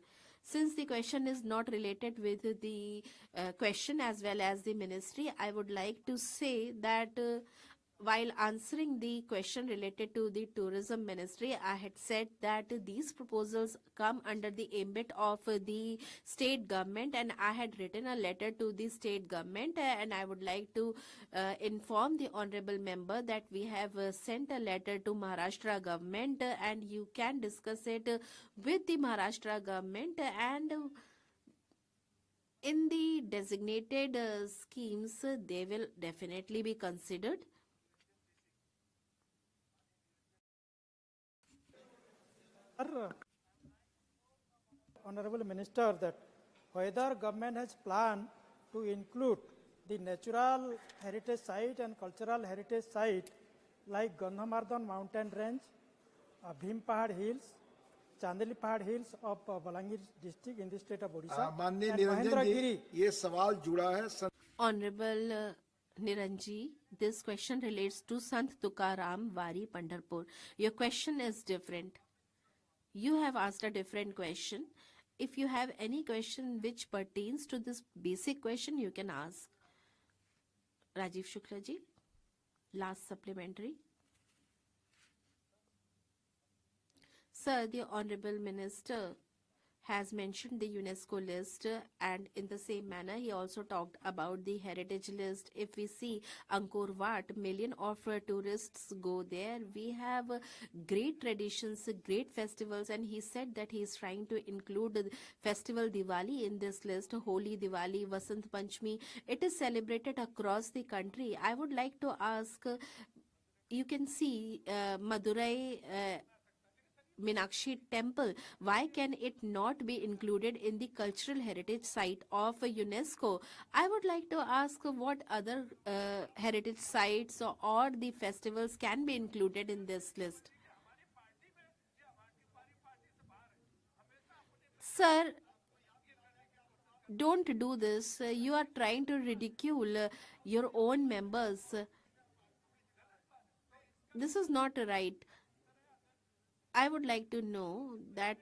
Since the question is not related with the question as well as the ministry, I would like to say that while answering the question related to the tourism ministry, I had said that these proposals come under the ambit of the state government, and I had written a letter to the state government, and I would like to inform the honorable member that we have sent a letter to Maharashtra government, and you can discuss it with the Maharashtra government, and in the designated schemes, they will definitely be considered. Honorable Minister, that whether government has planned to include the natural heritage site and cultural heritage site like Gandhamardhan mountain range, Bhim Pahad Hills, Chandeli Pahad Hills of Balangir district in the state of Odisha. माननीय and Niranjan ji, Mahendragiri. ये सवाल जुड़ा है Honorable Niranji, this question relates to Sant Tukaram Wari Pandharpur. Your question is different. You have asked a different question. If you have any question which pertains to this basic question, you can ask. Rajiv Shukla ji, last supplementary. Sir, the Honorable Minister has mentioned the UNESCO list, and in the same manner he also talked about the heritage list. If we see Angkor Wat, million of tourists go there. We have great traditions, great festivals, and he said that he is trying to include festival Diwali in this list. Holi, Diwali, Vasant Panchami, it is celebrated across the country. I would like to ask, you can see Madurai Meenakshi temple, why can it not be included in the cultural heritage site of UNESCO? I would like to ask what other heritage sites or the festivals can be included in this list. Sir, Don't do this. You are trying to ridicule your own members. This is not right. I would like to know that.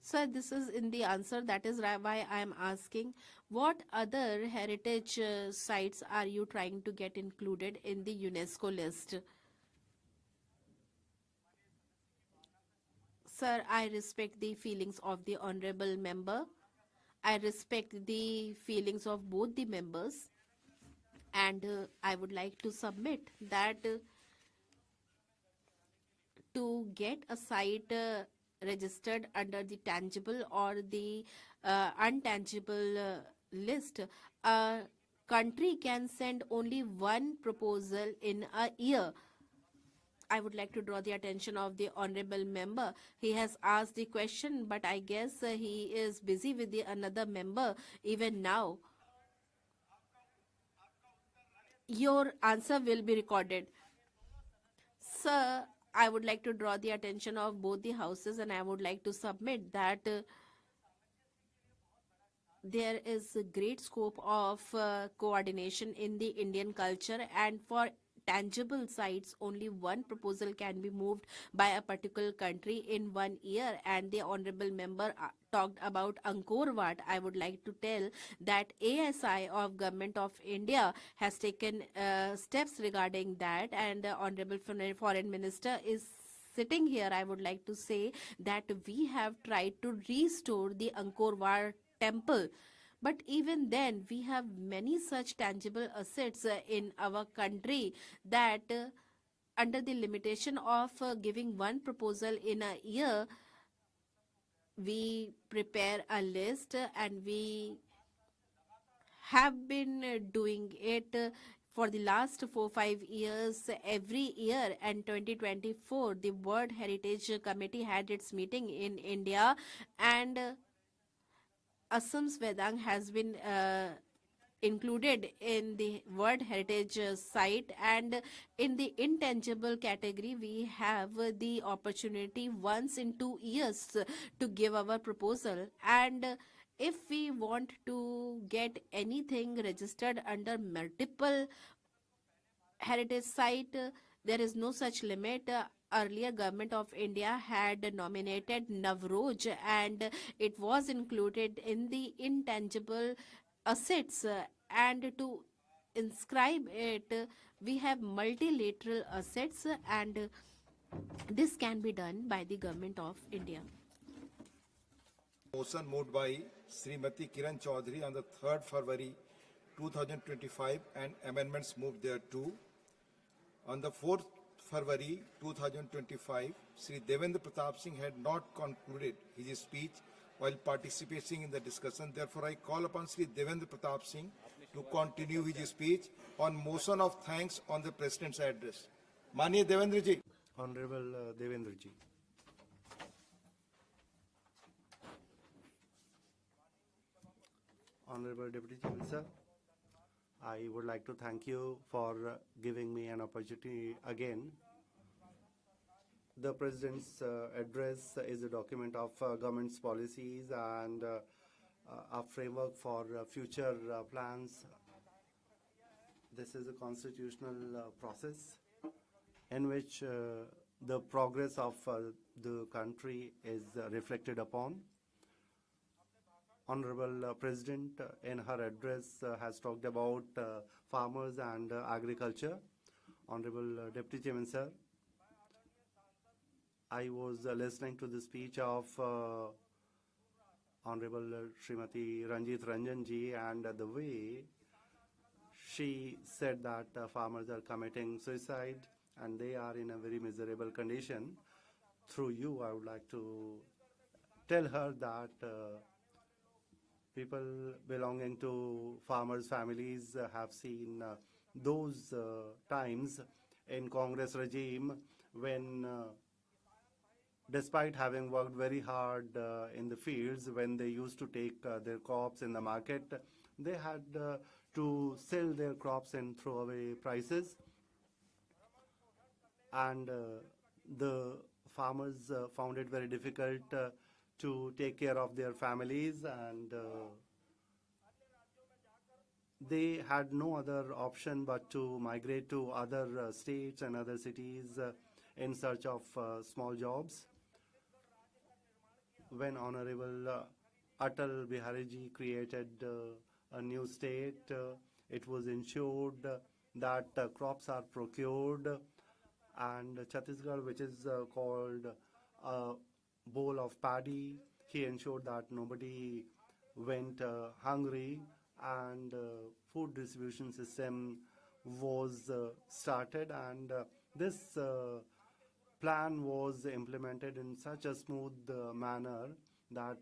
Sir, this is in the answer. That is why I am asking, what other heritage sites are you trying to get included in the UNESCO list? Sir, I respect the feelings of the honorable member. I respect the feelings of both the members. And I would like to submit that to get a site registered under the tangible or the untangible list, a country can send only one proposal in a year. I would like to draw the attention of the honorable member. He has asked the question, but I guess he is busy with the another member even now. Your answer will be recorded. Sir, I would like to draw the attention of both the houses, and I would like to submit that there is a great scope of coordination in the Indian culture, and for tangible sites only one proposal can be moved by a particular country in 1 year. And the honorable member talked about Angkor Wat. I would like to tell that ASI of Government of India has taken steps regarding that, and the honorable foreign minister is sitting here. I would like to say that we have tried to restore the Angkor Wat temple. But even then, we have many such tangible assets in our country that under the limitation of giving one proposal in a year, we prepare a list, and we have been doing it for the last 4-5 years every year. And 2024, the World Heritage Committee had its meeting in India, and Assam's Vedang has been included in the World Heritage Site. And in the intangible category, we have the opportunity once in 2 years to give our proposal. And if we want to get anything registered under multiple heritage site, there is no such limit. Earlier Government of India had nominated Navroj, and it was included in the intangible assets. And to inscribe it, we have multilateral assets, and this can be done by the Government of India. Motion moved by Srimati Kiran Chaudhary on the 3rd February 2025 and amendments moved thereto. On the 4th February 2025, Sri Devendra Pratap Singh had not concluded his speech while participating in the discussion. Therefore, I call upon Sri Devendra Pratap Singh to continue his speech on motion of thanks on the President's address. Maniya Devendra ji. Honorable Devendra ji. Honorable Deputy Chief Minister, I would like to thank you for giving me an opportunity again. The President's address is a document of government's policies and a framework for future plans. This is a constitutional process in which the progress of the country is reflected upon. Honorable President in her address has talked about farmers and agriculture. Honorable Deputy Chairman Sir, I was listening to the speech of Honorable Srimati Ranjit Ranjan ji, and the way she said that farmers are committing suicide and they are in a very miserable condition. Through you, I would like to tell her that people belonging to farmers' families have seen those times in Congress regime when despite having worked very hard in the fields, when they used to take their crops in the market, they had to sell their crops in throwaway prices. And the farmers found it very difficult to take care of their families, and they had no other option but to migrate to other states and other cities in search of small jobs. When Honorable Atal Bihariji created a new state, it was ensured that crops are procured, and Chhattisgarh, which is called a bowl of paddy, he ensured that nobody went hungry, and food distribution system was started, and this plan was implemented in such a smooth manner that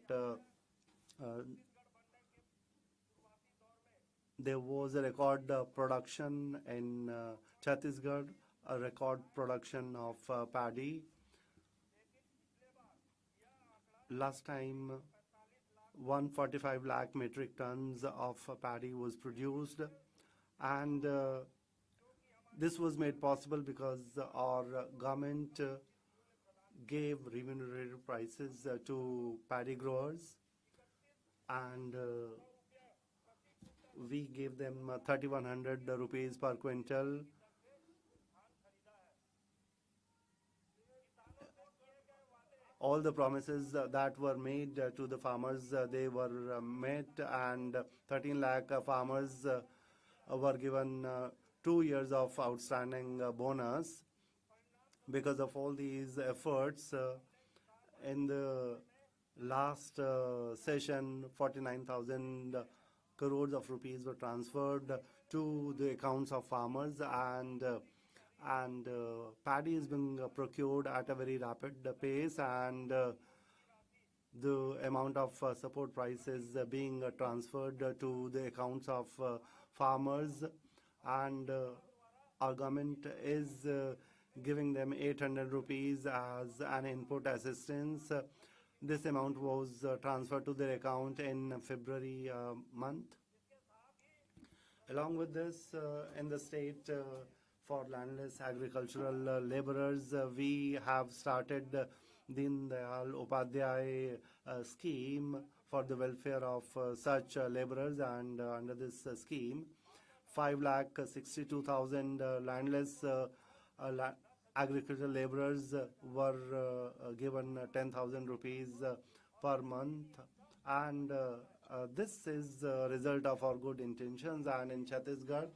there was a record production in Chhattisgarh, a record production of paddy. Last time, 145 lakh metric tons of paddy was produced, and this was made possible because our government gave remunerative prices to paddy growers, and we gave them 3,100 rupees per quintal. All the promises that were made to the farmers, they were met, and 13 lakh farmers were given 2 years of outstanding bonus. Because of all these efforts, in the last session, 49,000 crores of rupees were transferred to the accounts of farmers, and paddy is being procured at a very rapid pace, and the amount of support price is being transferred to the accounts of farmers, and our government is giving them 800 rupees as an input assistance. This amount was transferred to their account in February month. Along with this, in the state, for landless agricultural laborers, we have started the Deen Dayal Upadhyay scheme for the welfare of such laborers, and under this scheme, 5,62,000 landless agricultural laborers were given 10,000 rupees per month, and this is a result of our good intentions. And in Chhattisgarh,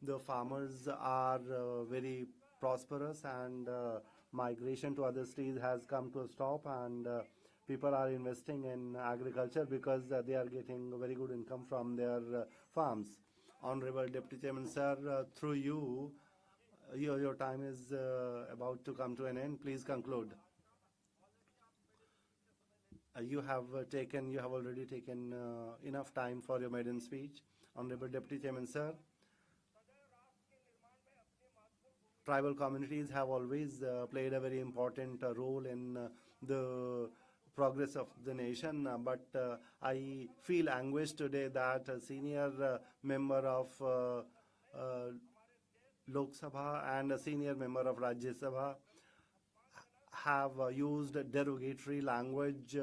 the farmers are very prosperous, and migration to other states has come to a stop, and people are investing in agriculture because they are getting very good income from their farms. Honorable Deputy Chairman, sir, through you, your time is about to come to an end. Please conclude. You have already taken enough time for your maiden speech. Honorable Deputy Chairman, sir, tribal communities have always played a very important role in the progress of the nation, but I feel anguish today that a senior member of Lok Sabha and a senior member of Rajya Sabha have used derogatory language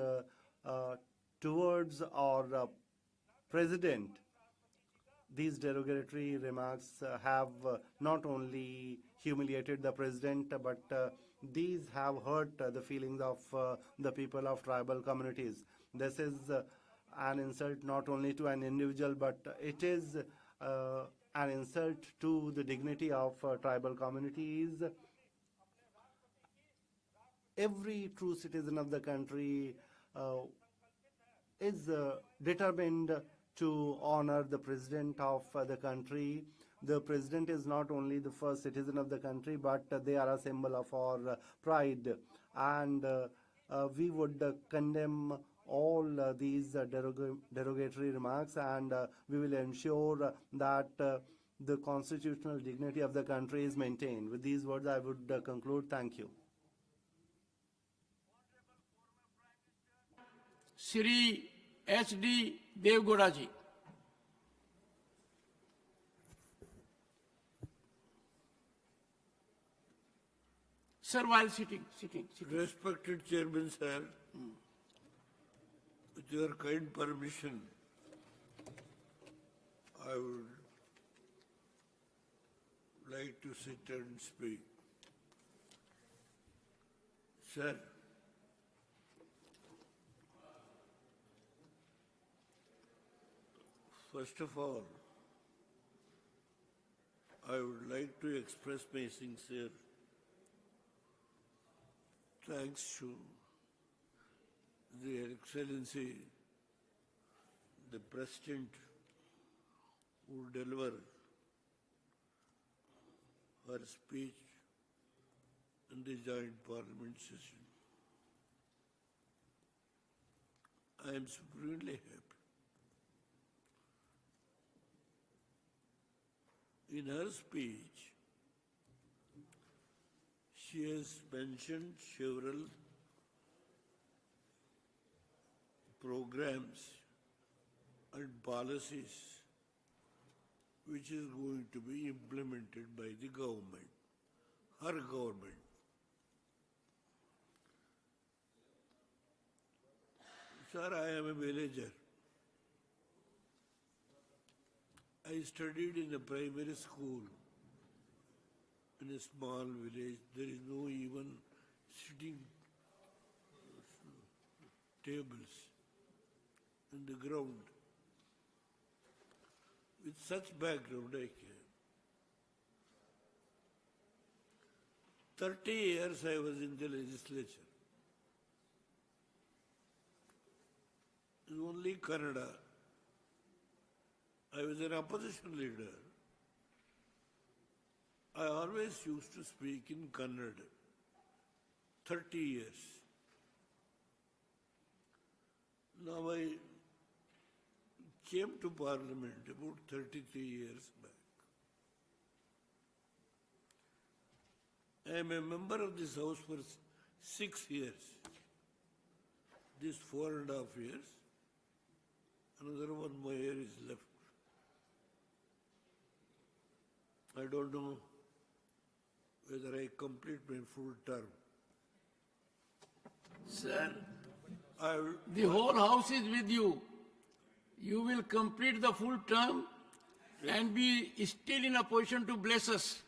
towards our president. These derogatory remarks have not only humiliated the president, but these have hurt the feelings of the people of tribal communities. This is an insult not only to an individual, but it is an insult to the dignity of tribal communities. Every true citizen of the country is determined to honor the president of the country. The president is not only the first citizen of the country, but they are a symbol of our pride. And we would condemn all these derogatory remarks, and we will ensure that the constitutional dignity of the country is maintained. With these words, I would conclude. Thank you. Shri H.D. Devgowda ji. Sir, while sitting. Respected Chairman, sir, With your kind permission, I would like to sit and speak. Sir, first of all, I would like to express my sincere thanks to Their Excellency, the President, who delivered her speech in the joint parliament session. I am supremely happy. In her speech, she has mentioned several programs and policies which is going to be implemented by the government, her government. Sir, I am a villager. I studied in a primary school in a small village. There is no even sitting tables in the ground. With such background I came. 30 years I was in the legislature. Only Kannada. I was an opposition leader. I always used to speak in Kannada. 30 years. Now I came to Parliament about 33 years back. I am a member of this House for 6 years. This 4.5 years. Another 1 more year is left. I don't know whether I complete my full term. Sir, the whole House is with you. You will complete the full term and be still in a position to bless us.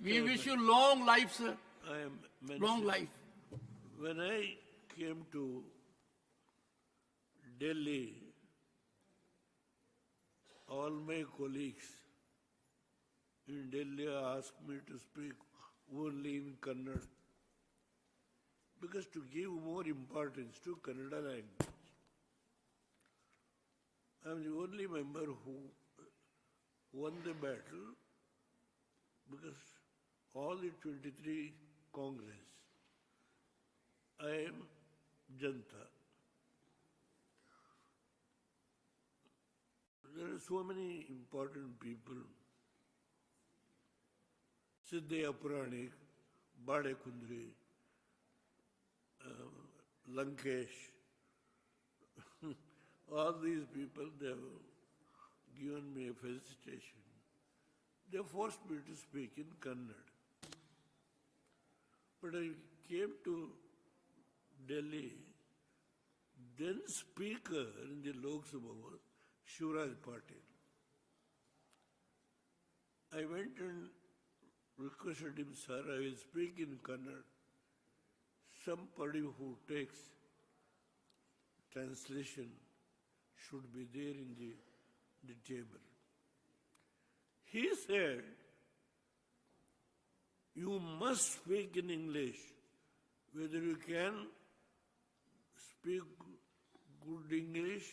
We wish you long life, sir. I am long life. When I came to Delhi, all my colleagues in Delhi asked me to speak only in Kannada because to give more importance to Kannada language. I am the only member who won the battle because all the 23 Congress, I am Janta. There are so many important people. Siddhaya Puranik, Bade Kundri, Lankesh, all these people, they have given me a felicitation. They forced me to speak in Kannada. But I came to Delhi, then Speaker in the Lok Sabha was Shivraj Patil. I went and requested him, sir, I will speak in Kannada. Somebody who takes translation should be there in the table. He said, you must speak in English. Whether you can speak good English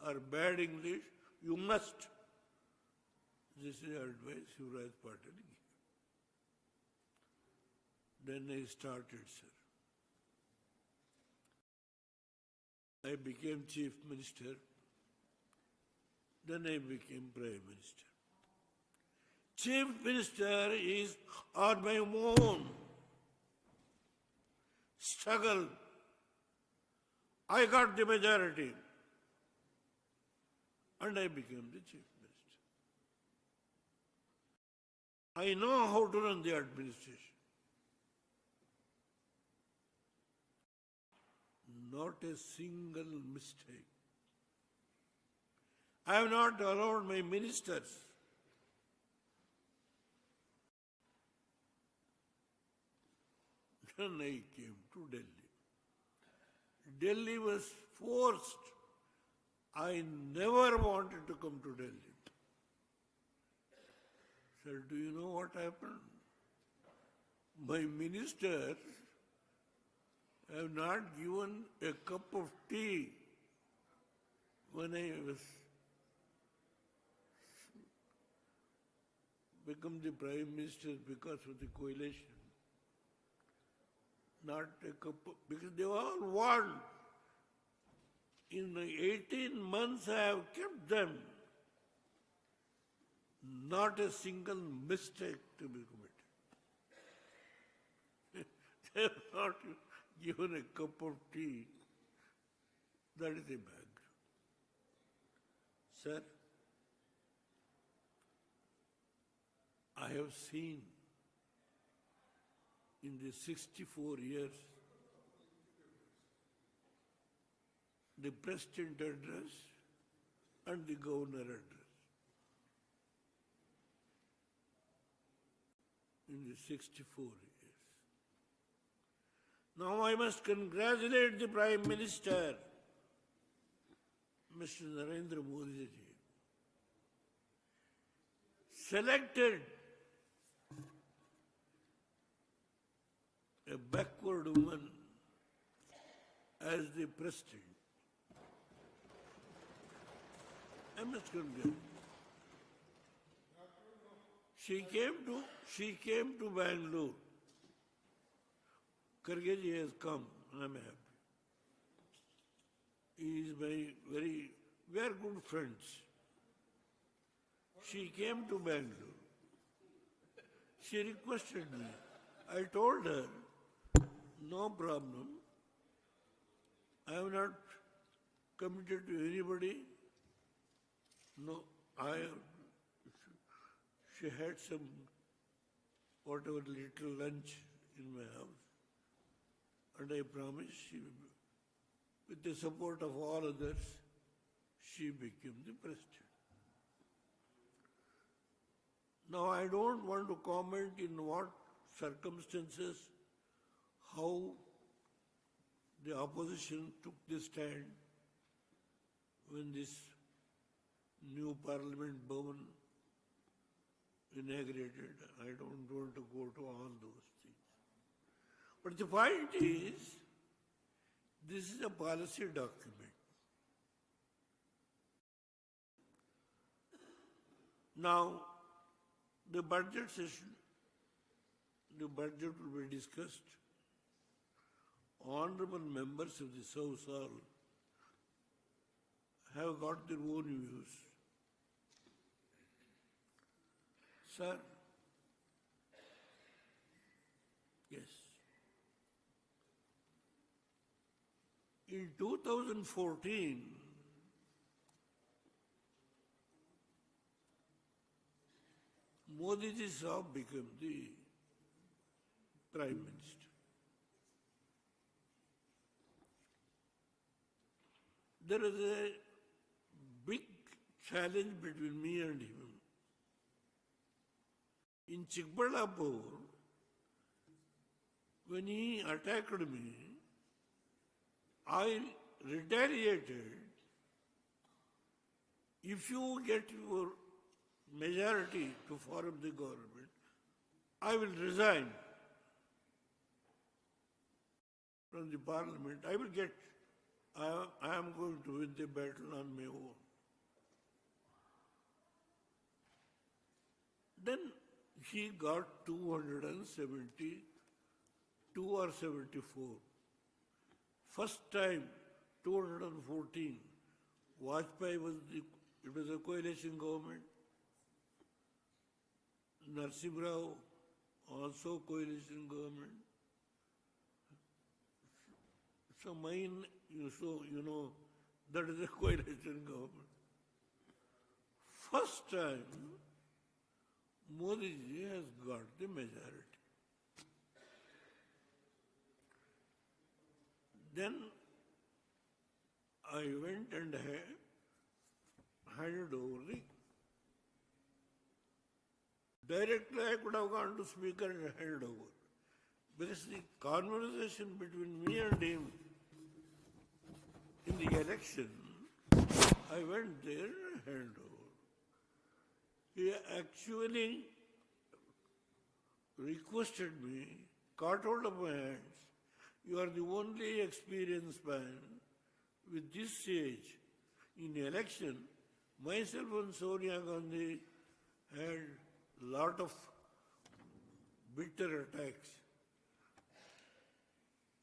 or bad English, you must. This is advice Shivraj Patil gave. Then I started, sir. I became Chief Minister. Then I became Prime Minister. Chief Minister is on my own struggle. I got the majority and I became the Chief Minister. I know how to run the administration. not a single mistake. I have not allowed my ministers when I came to Delhi. Delhi was forced. I never wanted to come to Delhi. Sir, do you know what happened? My ministers have not given a cup of tea when I was become the Prime Minister because of the coalition. Not a cup of, because they all want. In 18 months I have kept them. Not a single mistake to be committed. They have not given a cup of tea. That is the background. Sir, I have seen in the 64 years the President address and the Governor address. In the 64 years. Now I must congratulate the Prime Minister, Mr. Narendra Modi ji, selected a backward woman as the President. I must congratulate. She came to Bangalore. Karge ji has come. I am happy. He is we are good friends. She came to Bangalore. She requested me. I told her, no problem. I have not committed to anybody. No, she had some whatever little lunch in my house. And I promised she, with the support of all others, she became the President. Now I don't want to comment in what circumstances, how the opposition took this stand when this new Parliament Bhavan inaugurated. I don't want to go to all those things. But the point is, this is a policy document. Now, the budget session, the budget will be discussed. Honorable members of this House all have got their own views. Sir, yes. In 2014, Modi ji Sahab became the Prime Minister. There is a big challenge between me and him. In Chikbalapur, when he attacked me, I retaliated. If you get your majority to form the government, I will resign from the Parliament. I am going to win the battle on my own. Then he got 272 or 74. First time, 214. Vajpayee it was a coalition government. Narsimha Rao, also coalition government. So mine, you know, that is a coalition government. First time, Modi ji has got the majority. Then I went and handed over the. Directly I could have gone to speaker and handed over. Because the conversation between me and him in the election, I went there and handed over. He actually requested me, caught hold of my hands, you are the only experienced man with this age in the election. Myself and Sonia Gandhi had lot of bitter attacks.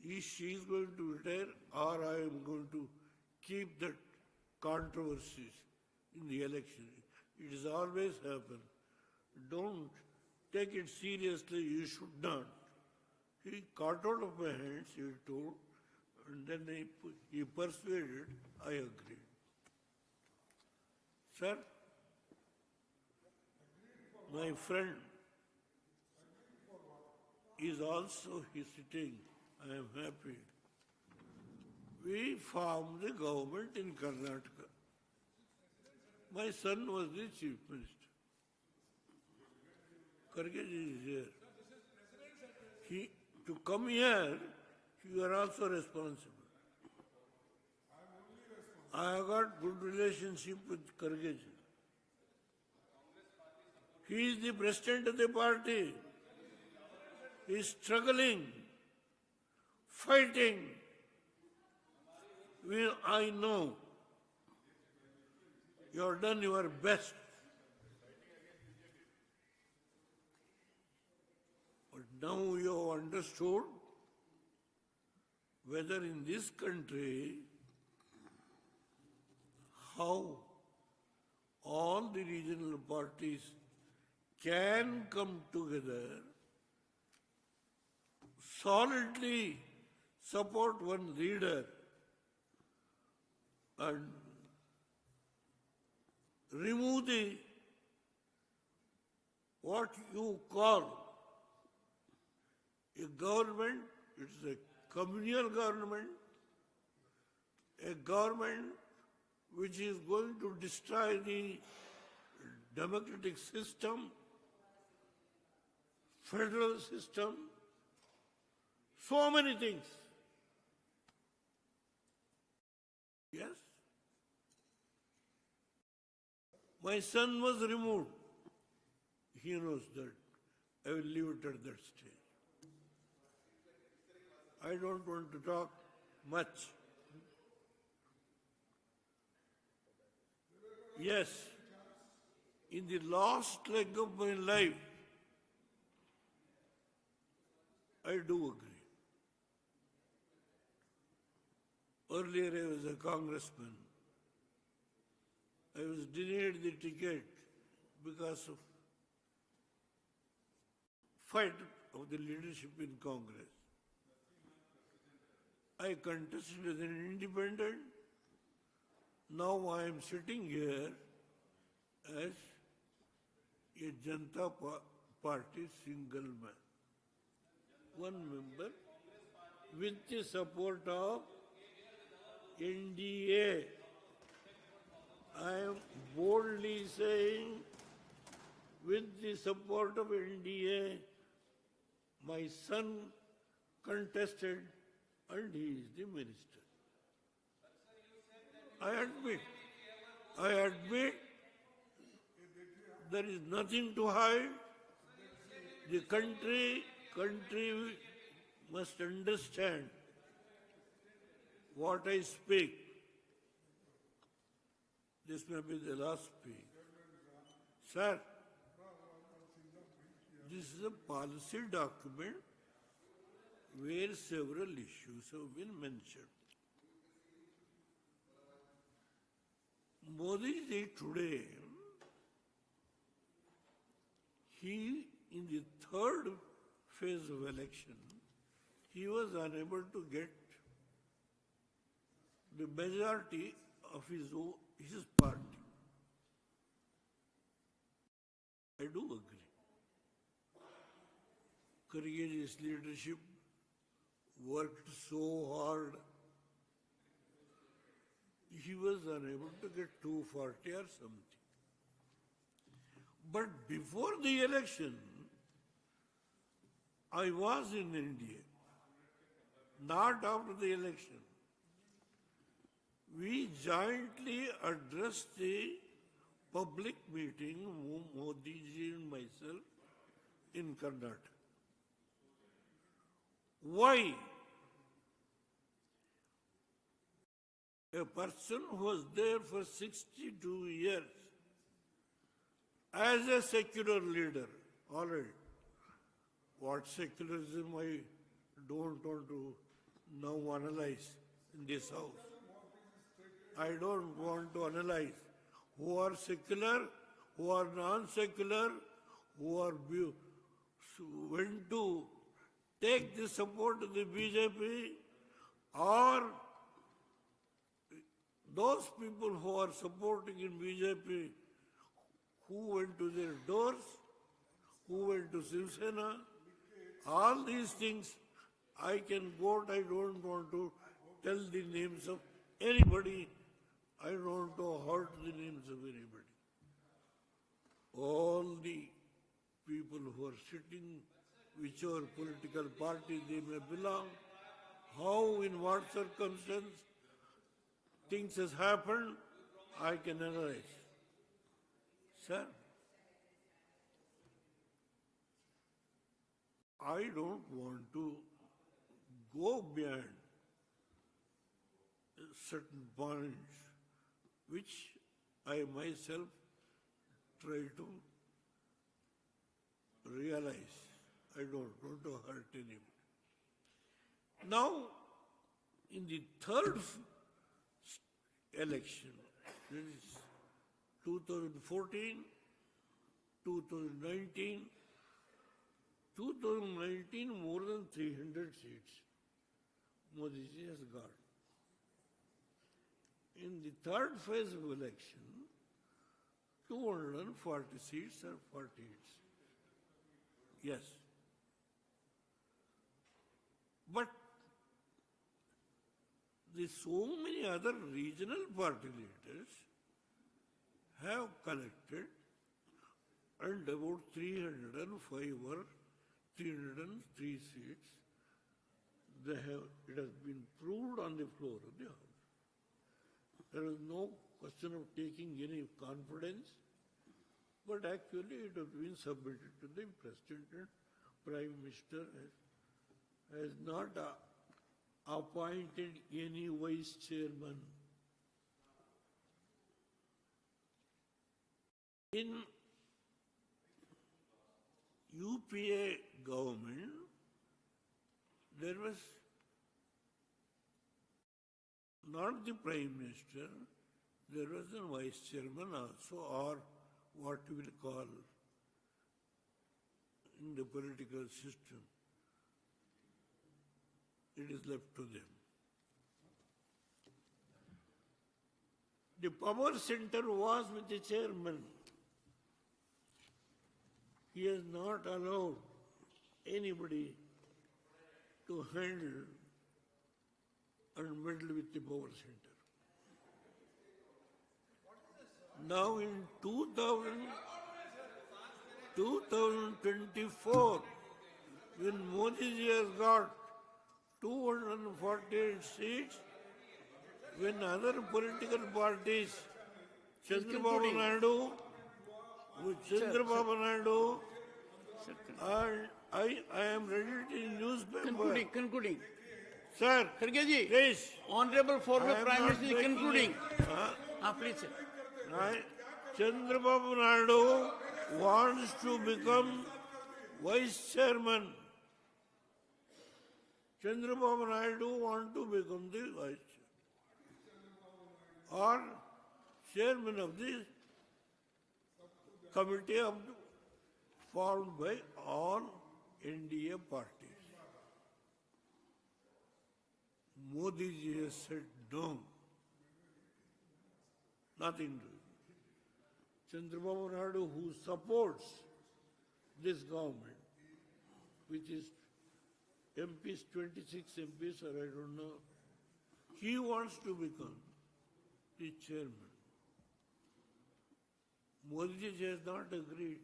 She is going to retire or I am going to keep that controversies in the election. It has always happened. Don't take it seriously, you should not. He caught out of my hands, he told, and then he persuaded, I agreed. Sir, my friend is also sitting. I am happy. We formed the government in Karnataka. My son was the chief minister. Karge is here. To come here, you are also responsible. I have got good relationship with Karge. He is the president of the party. He is struggling, fighting. I know you have done your best. But now you have understood whether in this country how all the regional parties can come together, solidly support one leader and remove the what you call a government. It's a communal government, a government which is going to destroy the democratic system, federal system, so many things. Yes? My son was removed. He knows that. I will leave it at that stage. I don't want to talk much. Yes, in the last leg of my life, I do agree. Earlier I was a congressman. I was denied the ticket because of fight of the leadership in Congress. I contested as an independent. Now I am sitting here as a Janata Party single man. One member with the support of NDA. I am boldly saying, with the support of NDA, my son contested and he is the minister. I admit there is nothing to hide. The country must understand what I speak. This may be the last speech. Sir, this is a policy document where several issues have been mentioned. Modi ji today, he, in the third phase of election, he was unable to get the majority of his party. I do agree. Karge's leadership worked so hard. he was unable to get 240 or something. But before the election, I was in India, not after the election. We jointly addressed the public meeting, Modi ji and myself, in Karnataka. Why? A person who was there for 62 years as a secular leader, all right. What secularism I don't want to now analyze in this house. I don't want to analyze who are secular, who are non-secular, who are went to take the support of the BJP, or those people who are supporting in BJP, who went to their doors, who went to Shiv Sena, all these things I can quote. I don't want to tell the names of anybody. I don't want to hurt the names of anybody. All the people who are sitting, whichever political party they may belong, how, in what circumstance things has happened, I can analyze. Sir, I don't want to go beyond certain points which I myself try to realize. I don't want to hurt anybody. Now, in the third election, that is 2014, 2019, 2019 more than 300 seats Modi ji has got. In the third phase of election, 240 seats or 40 seats. Yes. But so many other regional party leaders have collected, and about 305 or 303 seats, it has been proved on the floor of the House. There is no question of taking any confidence, but actually it has been submitted to the President and Prime Minister has not appointed any vice chairman. In UPA government, there was not the Prime Minister, there was a Vice Chairman also, or what we will call in the political system. It is left to them. The power center was with the chairman. He has not allowed anybody to handle and meddle with the power center. Now in 2024, when Modi ji has got 248 seats, when other political parties, Chandrababu Naidu, and I am ready in newspaper. Concluding. Sir, Kharge ji, please. Honorable former Prime Minister is concluding. Please, sir. Chandrababu Naidu wants to become Vice Chairman. Chandrababu Naidu wants to become the Vice Chairman or Chairman of the committee formed by all NDA parties. Modi ji has said no. Nothing to do. Chandrababu Naidu, who supports this government, which is MPs, 26 MPs, or I don't know, he wants to become Deputy Chairman, Modi has not agreed.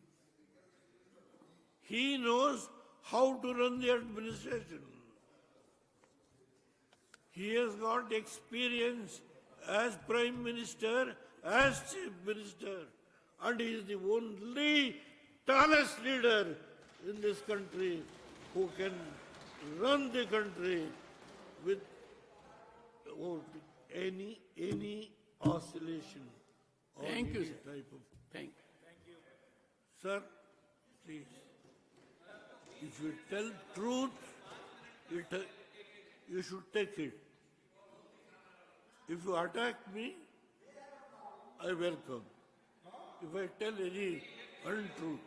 He knows how to run the administration. He has got experience as Prime Minister, as Chief Minister, and he is the only tallest leader in this country who can run the country without any oscillation. or Thank you, any sir. Type of. Thank you. Sir, please. If you tell truth, you should take it. If you attack me, I welcome. If I tell any untruth,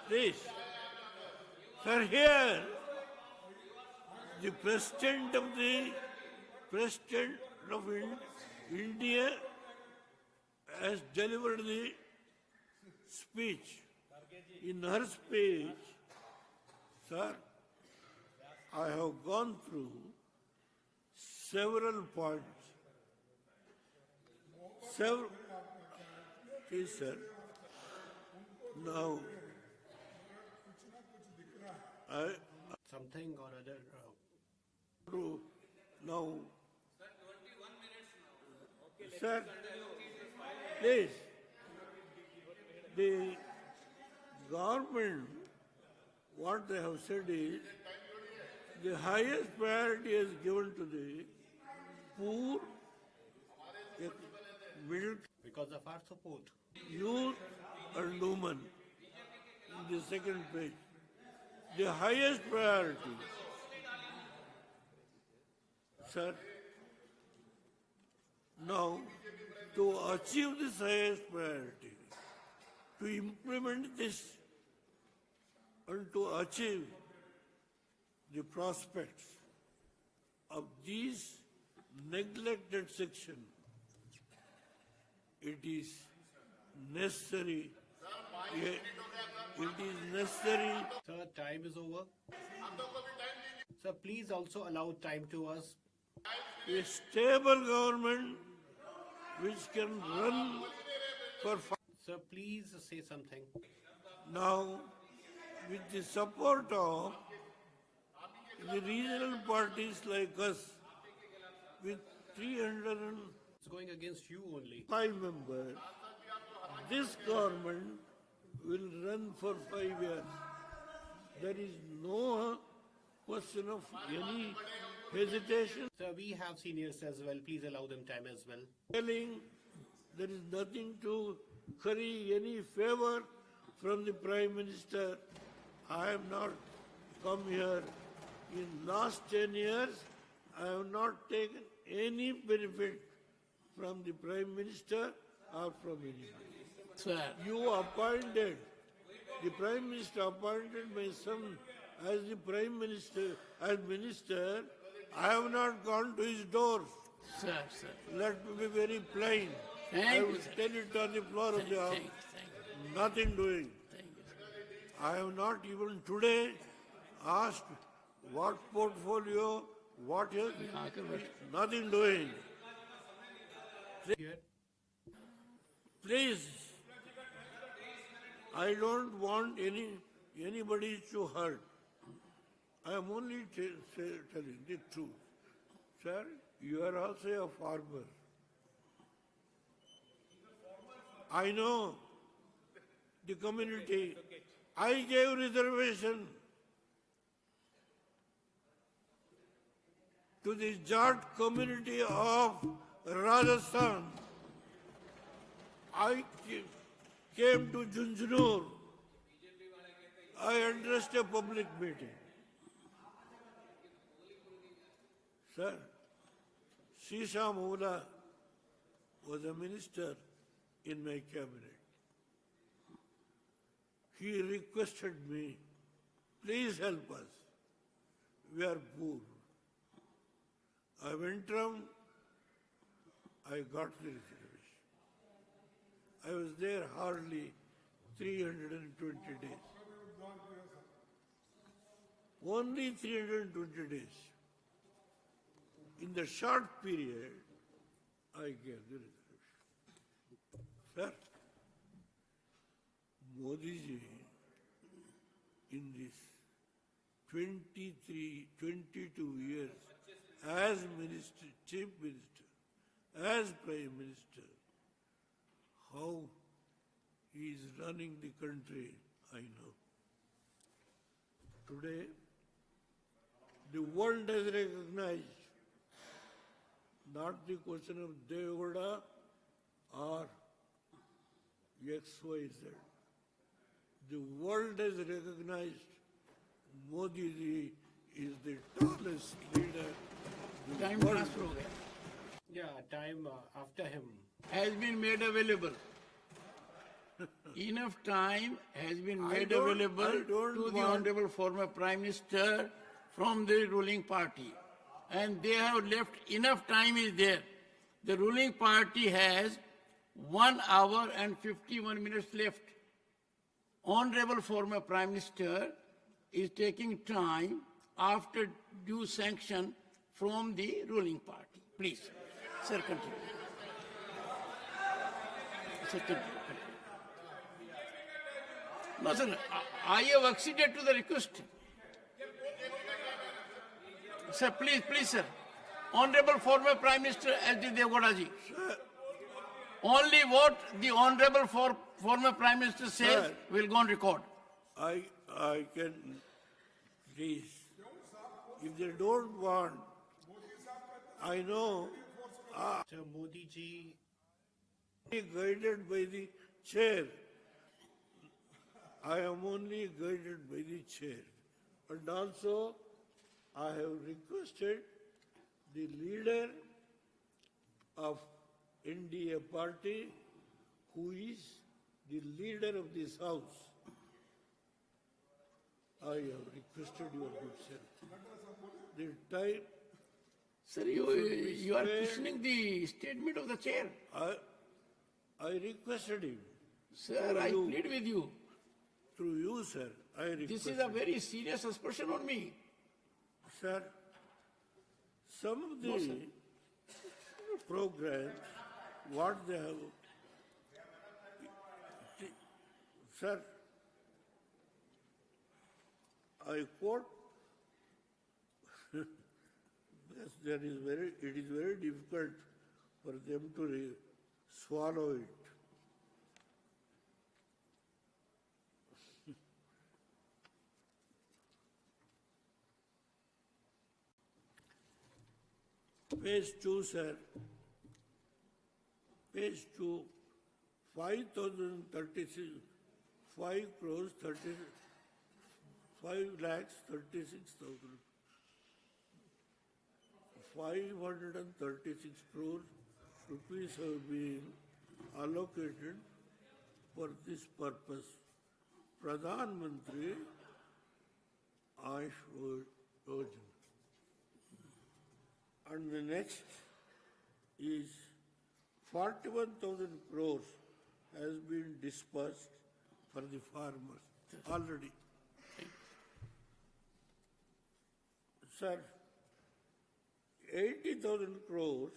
please. Sir, here, the President of India has delivered the speech. In her speech, sir, I have gone through several points. Please, sir. Now, Something or other. Now, sir, please, the government, what they have said is, the highest priority is given to the poor, middle, Because of our support. youth and women in the second page. The highest priority. Sir, now to achieve this highest priority, to implement this and to achieve the prospects of these neglected section, it is necessary. It is necessary. Sir, time is over. Sir, please also allow time to us. A stable government which can run for. Sir, please say something. Now, with the support of the regional parties like us, with 305 It's going against you only. members, this government will run for 5 years. There is no question of any hesitation. Sir, we have seniors as well. Please allow them time as well. Telling there is nothing to curry any favor from the Prime Minister. I have not come here in last 10 years. I have not taken any benefit from the Prime Minister or from anybody. Sir, You appointed, the Prime Minister appointed my son as the Prime Minister, as Minister. I have not gone to his doors. sir. Let me be very plain. Thank I you, will sir. tell it on the floor of the House. Thank you. Nothing doing. Thank you. I have not even today asked what portfolio, what is, nothing doing. Please, I don't want anybody to hurt. I am only telling the truth. Sir, you are also a farmer. I know the community. I gave reservation to the Jat community of Rajasthan. I came to Junjunur. I addressed a public meeting. Sir, Shisha Mola was a minister in my cabinet. He requested me, please help us. We are poor. I went around, I got the reservation. I was there hardly 320 days. Only 320 days. in the short period, I gave the resolution. Sir, Modi ji, in this 22 years, as minister, chief minister, as prime minister, how he is running the country, I know. Today, the world has recognized not the question of Devoda or XYZ. The world has recognized Modi ji is the tallest leader. Time transfer ho gaya. Yeah, time after him. Has been made available. Enough time has been made don't available to the want- Honorable former Prime Minister from the ruling party. And they have left, enough time is there. The ruling party has 1 hour and 51 minutes left. Honorable former Prime Minister is taking time after due sanction from the ruling party. Please, sir, continue. Sir, continue. No, sir, I have acceded to the request. Sir, please, sir. Honorable former Prime Minister S.D. Devoda ji. Only what the Honorable former Prime Minister says Sir. will go on record. I can, please, if they don't want, I know, So Modi ji, guided by the chair. I am only guided by the chair. And also, I have requested the leader of NDA party, who is the leader of this house. I have requested your good self. The time. Sir, you are questioning the statement of the chair. I requested him. Sir, I plead with you. Through you, sir, I requested. This is a very serious aspersion on me. Sir, some of the programs, what they have, sir, I quote, yes, it is very difficult for them to swallow it. Page 2, sir. Page 2, 5,036, 5 crores 5 lakhs 36,000. 536 crores rupees have been allocated for this purpose. Pradhan Mantri Ayush Yojana. And the next is 41,000 crores has been dispersed for the farmers already. Sir, 80,000 crores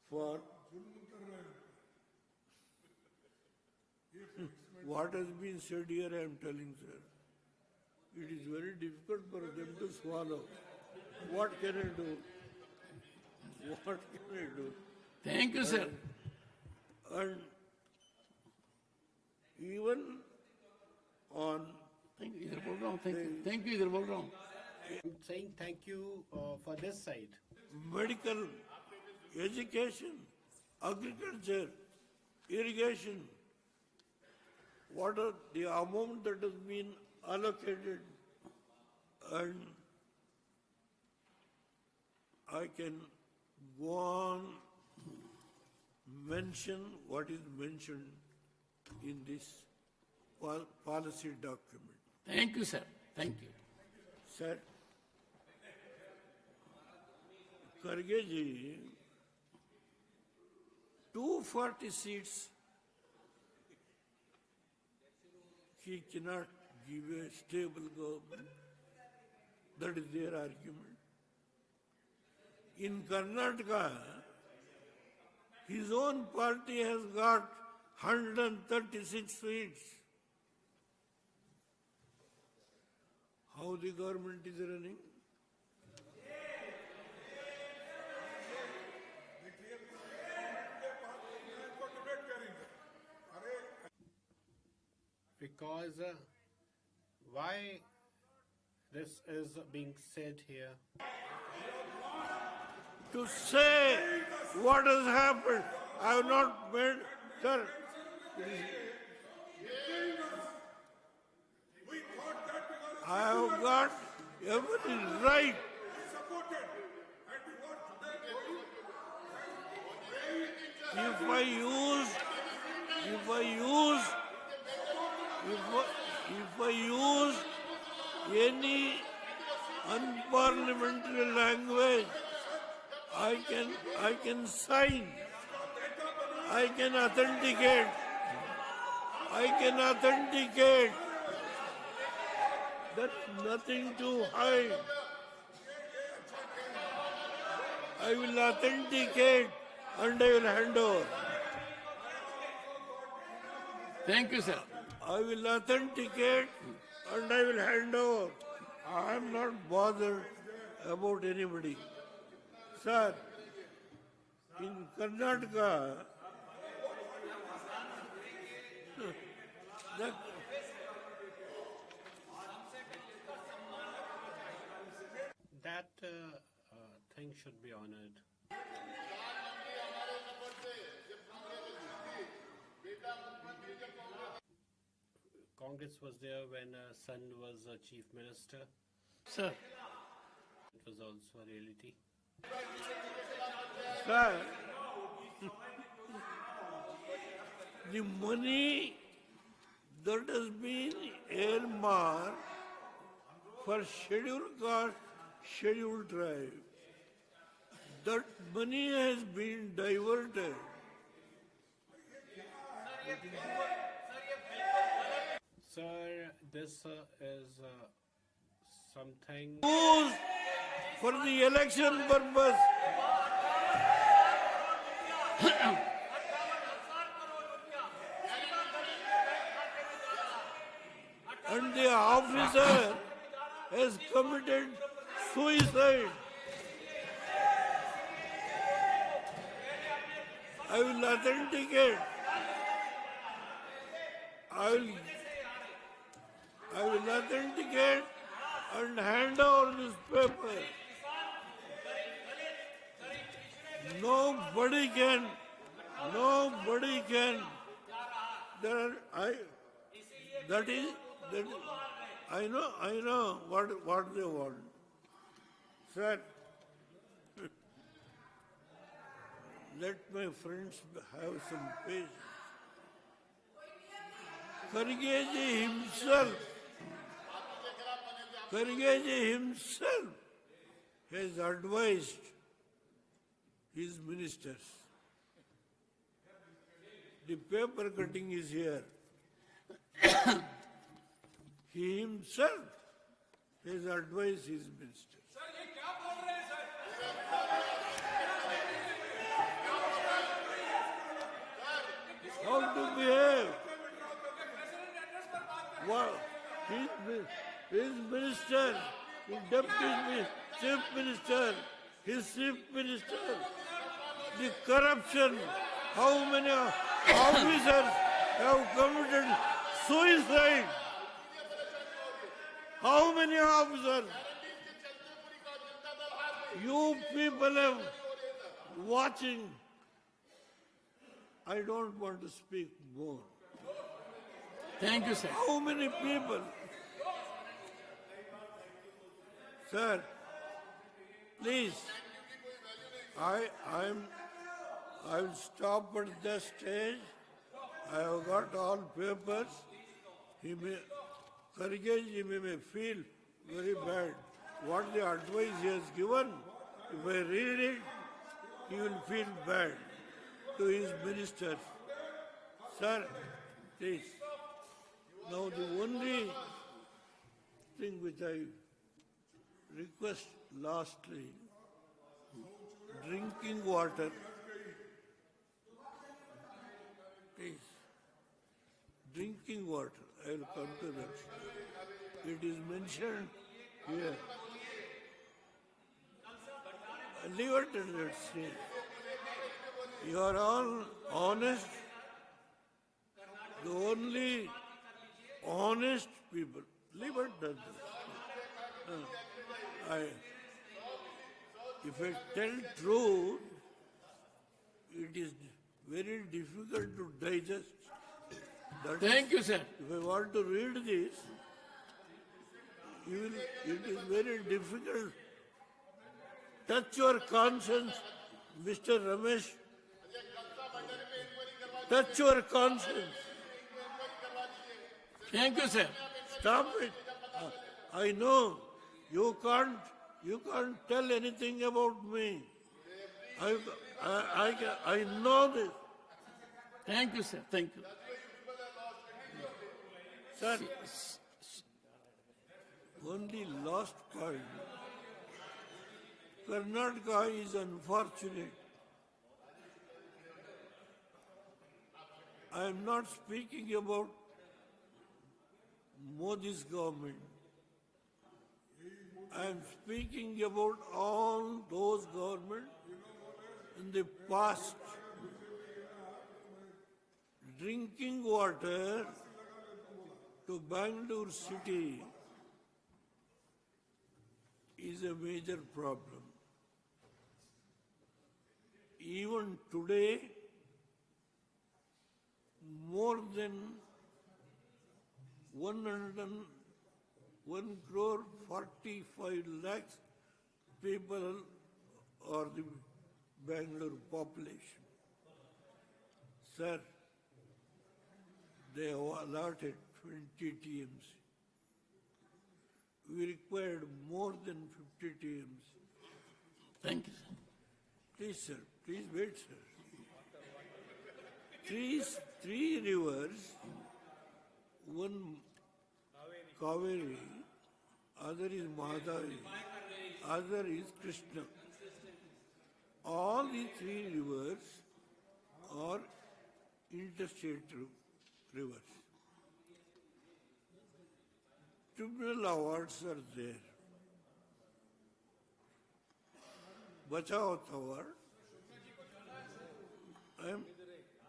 for what has been said here, I am telling, sir. It is very difficult for them to swallow. What can I do? What can I do? Thank you, sir. And even on Thank you, idhar bol raha hu. Thank you, idhar bol raha hu. I'm saying thank you for this side. medical, education, agriculture, irrigation, what are the amount that has been allocated, and I can go on mention what is mentioned in this policy document. Thank you, sir. Thank you. Sir, Karge ji, 240 seats, he cannot give a stable government. That is their argument. In Karnataka, his own party has got 136 seats. How the government is running? Because why this is being said here? To say what has happened. I have not made, sir. I have got every right. If I use any unparliamentary language, I can sign, I can authenticate, That's nothing to hide. I will authenticate and I will hand over. Thank you, sir. I will authenticate and I will hand over. I am not bothered about anybody. Sir, in Karnataka, That thing should be honored. Congress was there when son was chief minister. Sir. It was also a reality. Sir, the money that has been earmarked for scheduled caste, scheduled tribe, that money has been diverted. Sir, this is something... Used for the election purpose. And the officer has committed suicide. I will authenticate. I will authenticate and hand over this paper. Nobody can. I know what they want. Sir, let my friends have some patience. Kargeji himself has advised his ministers. The paper cutting is here. He himself has advised his ministers. How to behave? What? His minister, his deputy chief minister, his chief minister, the corruption, how many officers have committed suicide? How many officers? You people are watching. I don't want to speak more. Thank you, sir. How many people? Sir, please, I'll stop at the stage. I have got all papers. Kargeji may feel very bad. What the advice he has given, if I read it, he will feel bad to his ministers. Sir, please. Now the only thing which I request lastly, drinking water. Please. Drinking water. I will come to that. It is mentioned here. Leave it at that stage. You are all honest. The only honest people. Leave it at that. If I tell truth, it is very difficult to digest. Thank you, sir. If I want to read this, it is very difficult. Touch your conscience, Mr. Ramesh. Touch your conscience. Thank you, sir. Stop it. I know you can't tell anything about me. I know this. Thank you, sir. Thank you. Sir, only last point. Karnataka is unfortunate. I am not speaking about Modi's government. I am speaking about all those governments in the past. Drinking water to Bangalore city is a major problem. Even today, more than 1 crore 45 lakhs people are the Bangalore population. Sir, they have allotted 20 TMC. We required more than 50 TMC. Thank you, sir. Please, sir. Please wait, sir. Three rivers, one Kaveri, other is Mahadavi, other is Krishna. All the three rivers are interstate rivers. Tribunal awards are there. Bachao Award.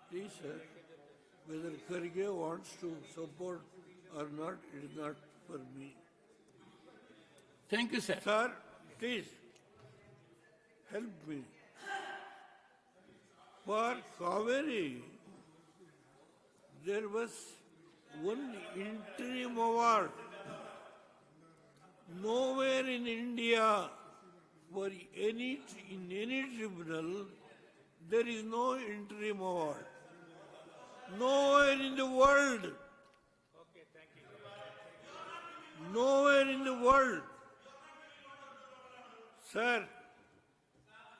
Please, sir, whether Kharge wants to support or not, it is not for me. Thank you, sir. Sir, please, help me. For Kaveri, there was one interim award. Nowhere in India, in any tribunal, there is no interim award. Nowhere in the world. Okay, thank you. Nowhere in the world. Sir,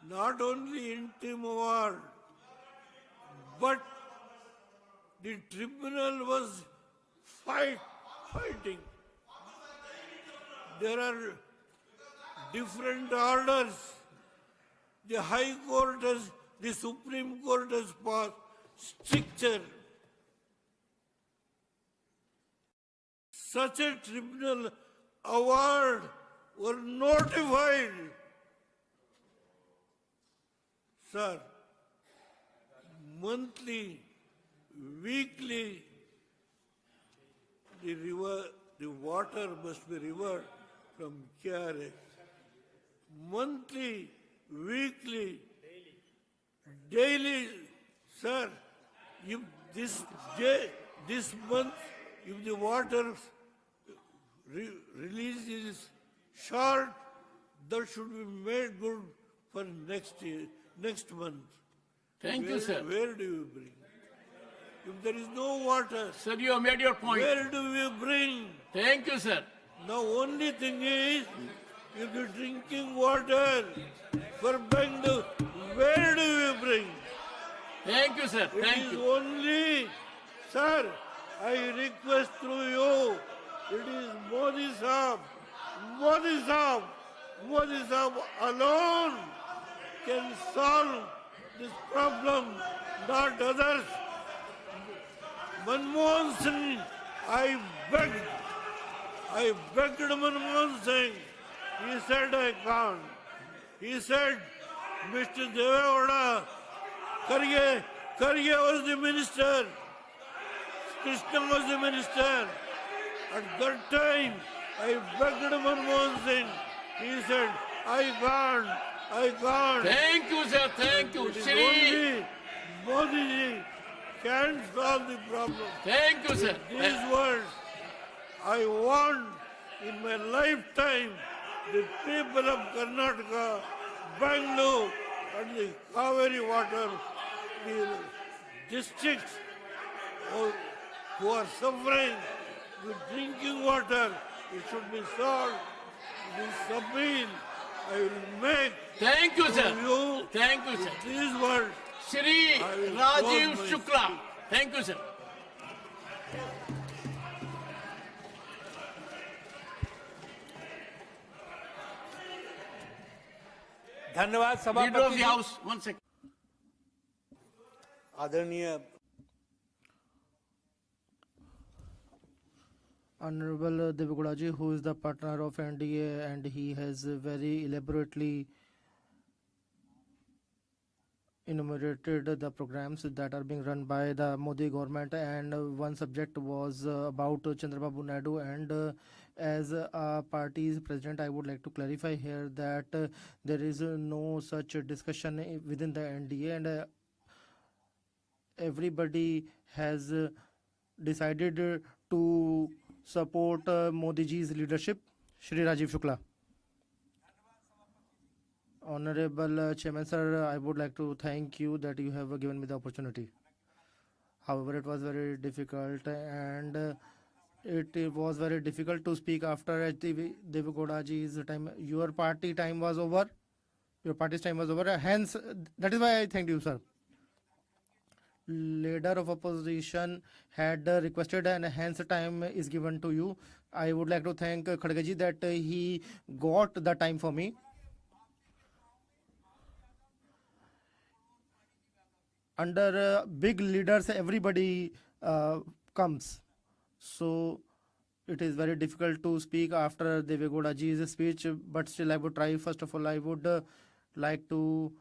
not only interim award, but the tribunal was fighting. There are different orders. The High Court has, the Supreme Court has passed stricter. Such a tribunal award were notified. Sir, monthly, weekly, the water must be reversed from KRA. Monthly, weekly, daily, sir, if this month, if the water release is short, that should be made good for next month. Thank you, sir. Where do you bring? If there is no water, Sir, you have made your point. where do we bring? Thank you, sir. Now only thing is, if the drinking water for Bangalore, where do we bring? Thank you, sir. Thank It is you. only, sir, I request through you, it is Modi Sahab alone can solve this problem, not others. Manmohan Singh, I begged Manmohan Singh. He said, I can't. He said, Mr. Devegowda, Karye was the minister. Krishna was the minister. At that time, I begged Manmohan Singh. He said, I can't. Thank you, sir. Thank you. It is Shri. only Modi ji can solve the problem. Thank you, sir. These words, I want in my lifetime the people of Karnataka, Bangalore, and the Kaveri water, the districts who are suffering with drinking water, it should be solved. This appeal I will make. Thank you, to sir. You Thank you, sir. with these words. Shri I will Rajiv close my Shukla. speech. Thank you, sir. धन्यवाद Leader of सभापति the ji. House, 1 second. आदरणीय Honorable Devegowda ji, who is the partner of NDA, and he has very elaborately enumerated the programs that are being run by the Modi government, and one subject was about Chandrababu Naidu, and as a party's president, I would like to clarify here that there is no such discussion within the NDA, and everybody has decided to support Modi ji's leadership. Shri Rajiv Shukla. Honorable Chairman sir, I would like to thank you that you have given me the opportunity. However, it was very difficult, and it was very difficult to speak after ETV Devegowda ji's time. Your party time was over. Your party's time was over. Hence, that is why I thanked you, sir. Leader of opposition had requested, and hence time is given to you. I would like to thank Khadge ji that he got the time for me. Under big leaders, everybody comes. So it is very difficult to speak after Devegowda ji's speech, but still I would try. First of all, I would like to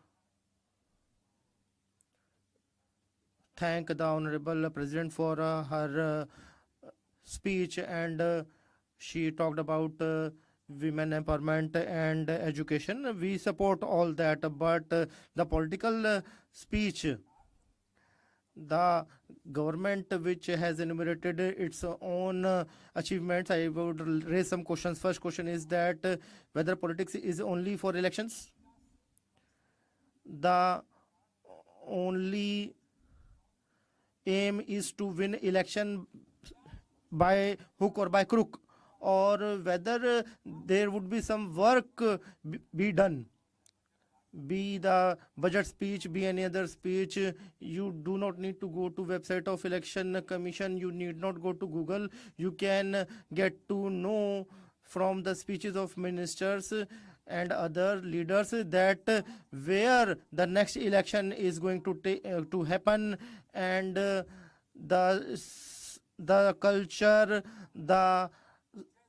thank the Honorable President for her speech, and she talked about women empowerment and education. We support all that, but the political speech, the government which has enumerated its own achievements, I would raise some questions. First question is that whether politics is only for elections. The only aim is to win election by hook or by crook, or whether there would be some work be done, be the budget speech, be any other speech. You do not need to go to website of election commission. You need not go to Google. You can get to know from the speeches of ministers and other leaders that where the next election is going to happen, and the culture, the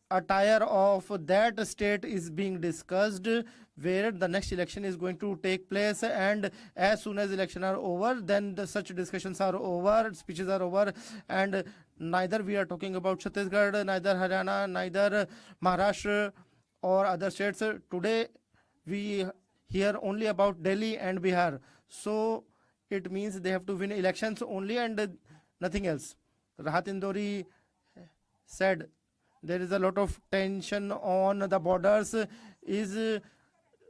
attire of that state is being discussed, where the next election is going to take place, and as soon as elections are over, then such discussions are over, speeches are over, and neither we are talking about Chhattisgarh, neither Haryana, neither Maharashtra or other states. Today we hear only about Delhi and Bihar. So it means they have to win elections only and nothing else. Rahat Indori said there is a lot of tension on the borders. Is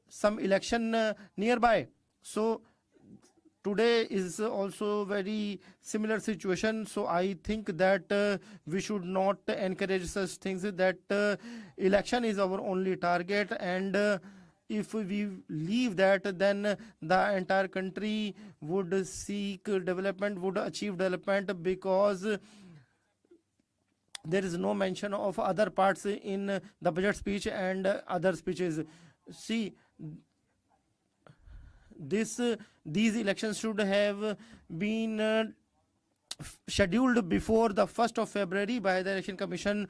some election nearby? So today is also very similar situation. So I think that we should not encourage such things, that election is our only target, and if we leave that, then the entire country would seek development, would achieve development, because there is no mention of other parts in the budget speech and other speeches. See, these elections should have been scheduled before the 1st of February by the Election Commission,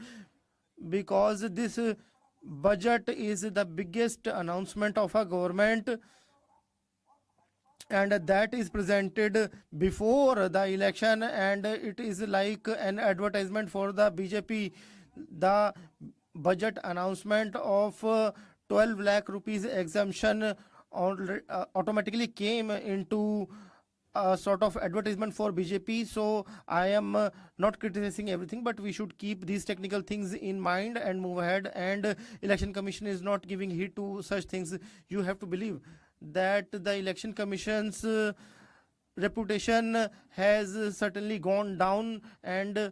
because this budget is the biggest announcement of a government, and that is presented before the election, and it is like an advertisement for the BJP. The budget announcement of 12 lakh rupees exemption automatically came into a sort of advertisement for BJP. So I am not criticizing everything, but we should keep these technical things in mind and move ahead. And Election Commission is not giving heed to such things. You have to believe that the Election Commission's reputation has certainly gone down, and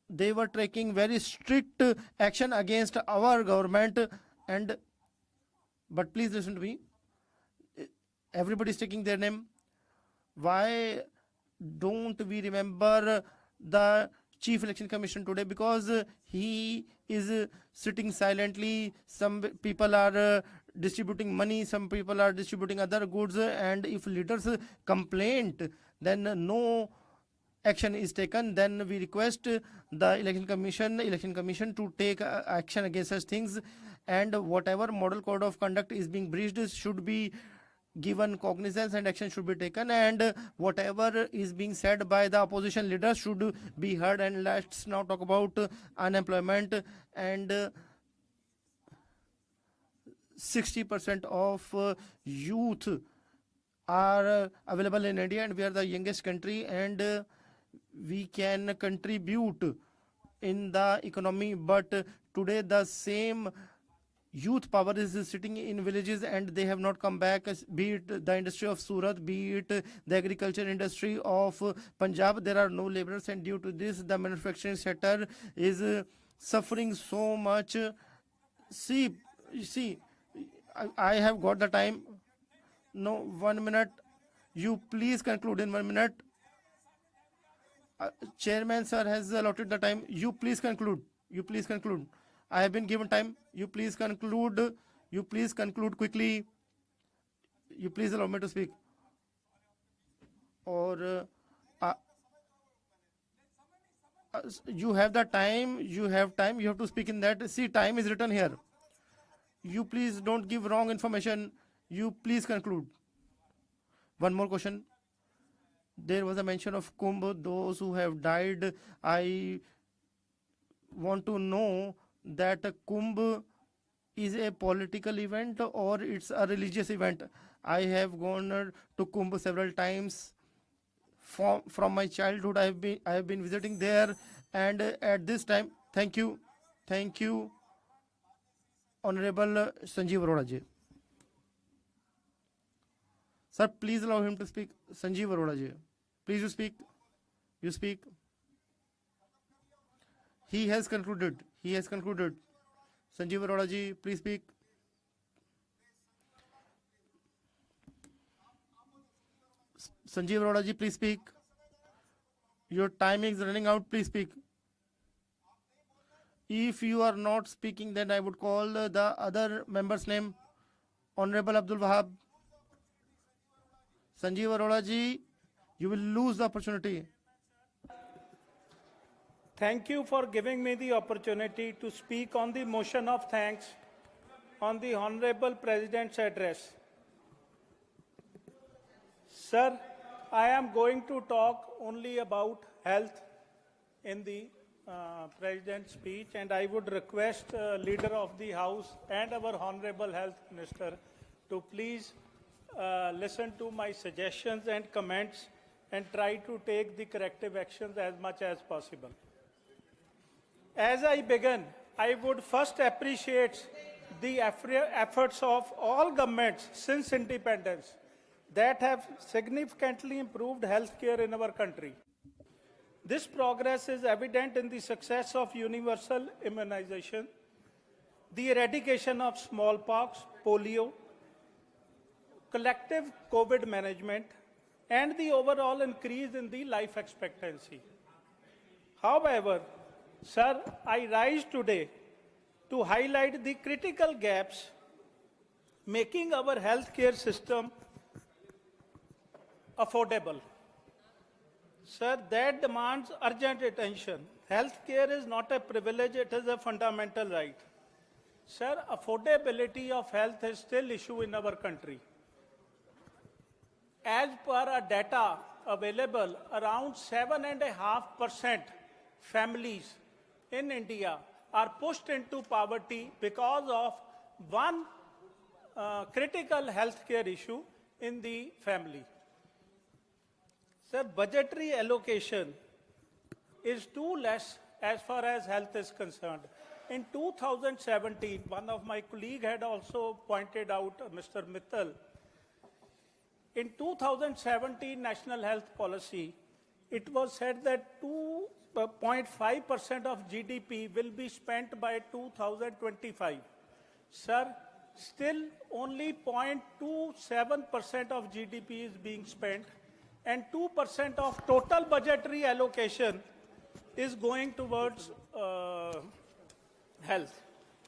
they were taking very strict action against our government. And but please listen to me, everybody is taking their name. Why don't we remember the Chief Election Commission today? Because he is sitting silently. Some people are distributing money, some people are distributing other goods, and if leaders complain, then no action is taken. Then we request the Election Commission to take action against such things, and whatever model code of conduct is being breached should be given cognizance and action should be taken, and whatever is being said by the opposition leaders should be heard. And let's now talk about unemployment. And 60% of youth are available in India, and we are the youngest country, and we can contribute in the economy. But today the same youth power is sitting in villages and they have not come back, be it the industry of Surat, be it the agriculture industry of Punjab. There are no laborers, and due to this the manufacturing sector is suffering so much. See, I have got the time. No, 1 minute. You please conclude in 1 minute. Chairman sir has allotted the time. You please conclude. You please conclude. I have been given time. You please conclude. You please conclude quickly. You please allow me to speak. Or you have the time. You have time. You have to speak in that. See, time is written here. You please don't give wrong information. You please conclude. One more question. There was a mention of Kumbh, those who have died. I want to know that Kumbh is a political event or it's a religious event. I have gone to Kumbh several times. From my childhood, I have been visiting there, and at this time, thank you, Honorable Sanjeev Arora ji. Sir, please allow him to speak. Sanjeev Arora ji, please you speak. You speak. He has concluded. Sanjeev Arora ji, please speak. Sanjeev Arora ji, please speak. Your time is running out. Please speak. If you are not speaking, then I would call the other member's name. Honorable Abdul Wahab. Sanjeev Arora ji, you will lose the opportunity. Thank you for giving me the opportunity to speak on the motion of thanks on the Honorable President's address. Sir, I am going to talk only about health in the President's speech, and I would request Leader of the House and our Honorable Health Minister to please listen to my suggestions and comments and try to take the corrective actions as much as possible. As I begin, I would first appreciate the efforts of all governments since independence that have significantly improved healthcare in our country. This progress is evident in the success of universal immunization, the eradication of smallpox, polio, collective COVID management, and the overall increase in the life expectancy. However, sir, I rise today to highlight the critical gaps making our healthcare system affordable. Sir, that demands urgent attention. Healthcare is not a privilege, it is a fundamental right. Sir, affordability of health is still issue in our country. As per our data available, around 7.5% families in India are pushed into poverty because of one critical healthcare issue in the family. Sir, budgetary allocation is too less as far as health is concerned. In 2017, one of my colleagues had also pointed out, Mr. Mittal, in 2017 National Health Policy, it was said that 2.5% of GDP will be spent by 2025. Sir, still only 0.27% of GDP is being spent, and 2% of total budgetary allocation is going towards health.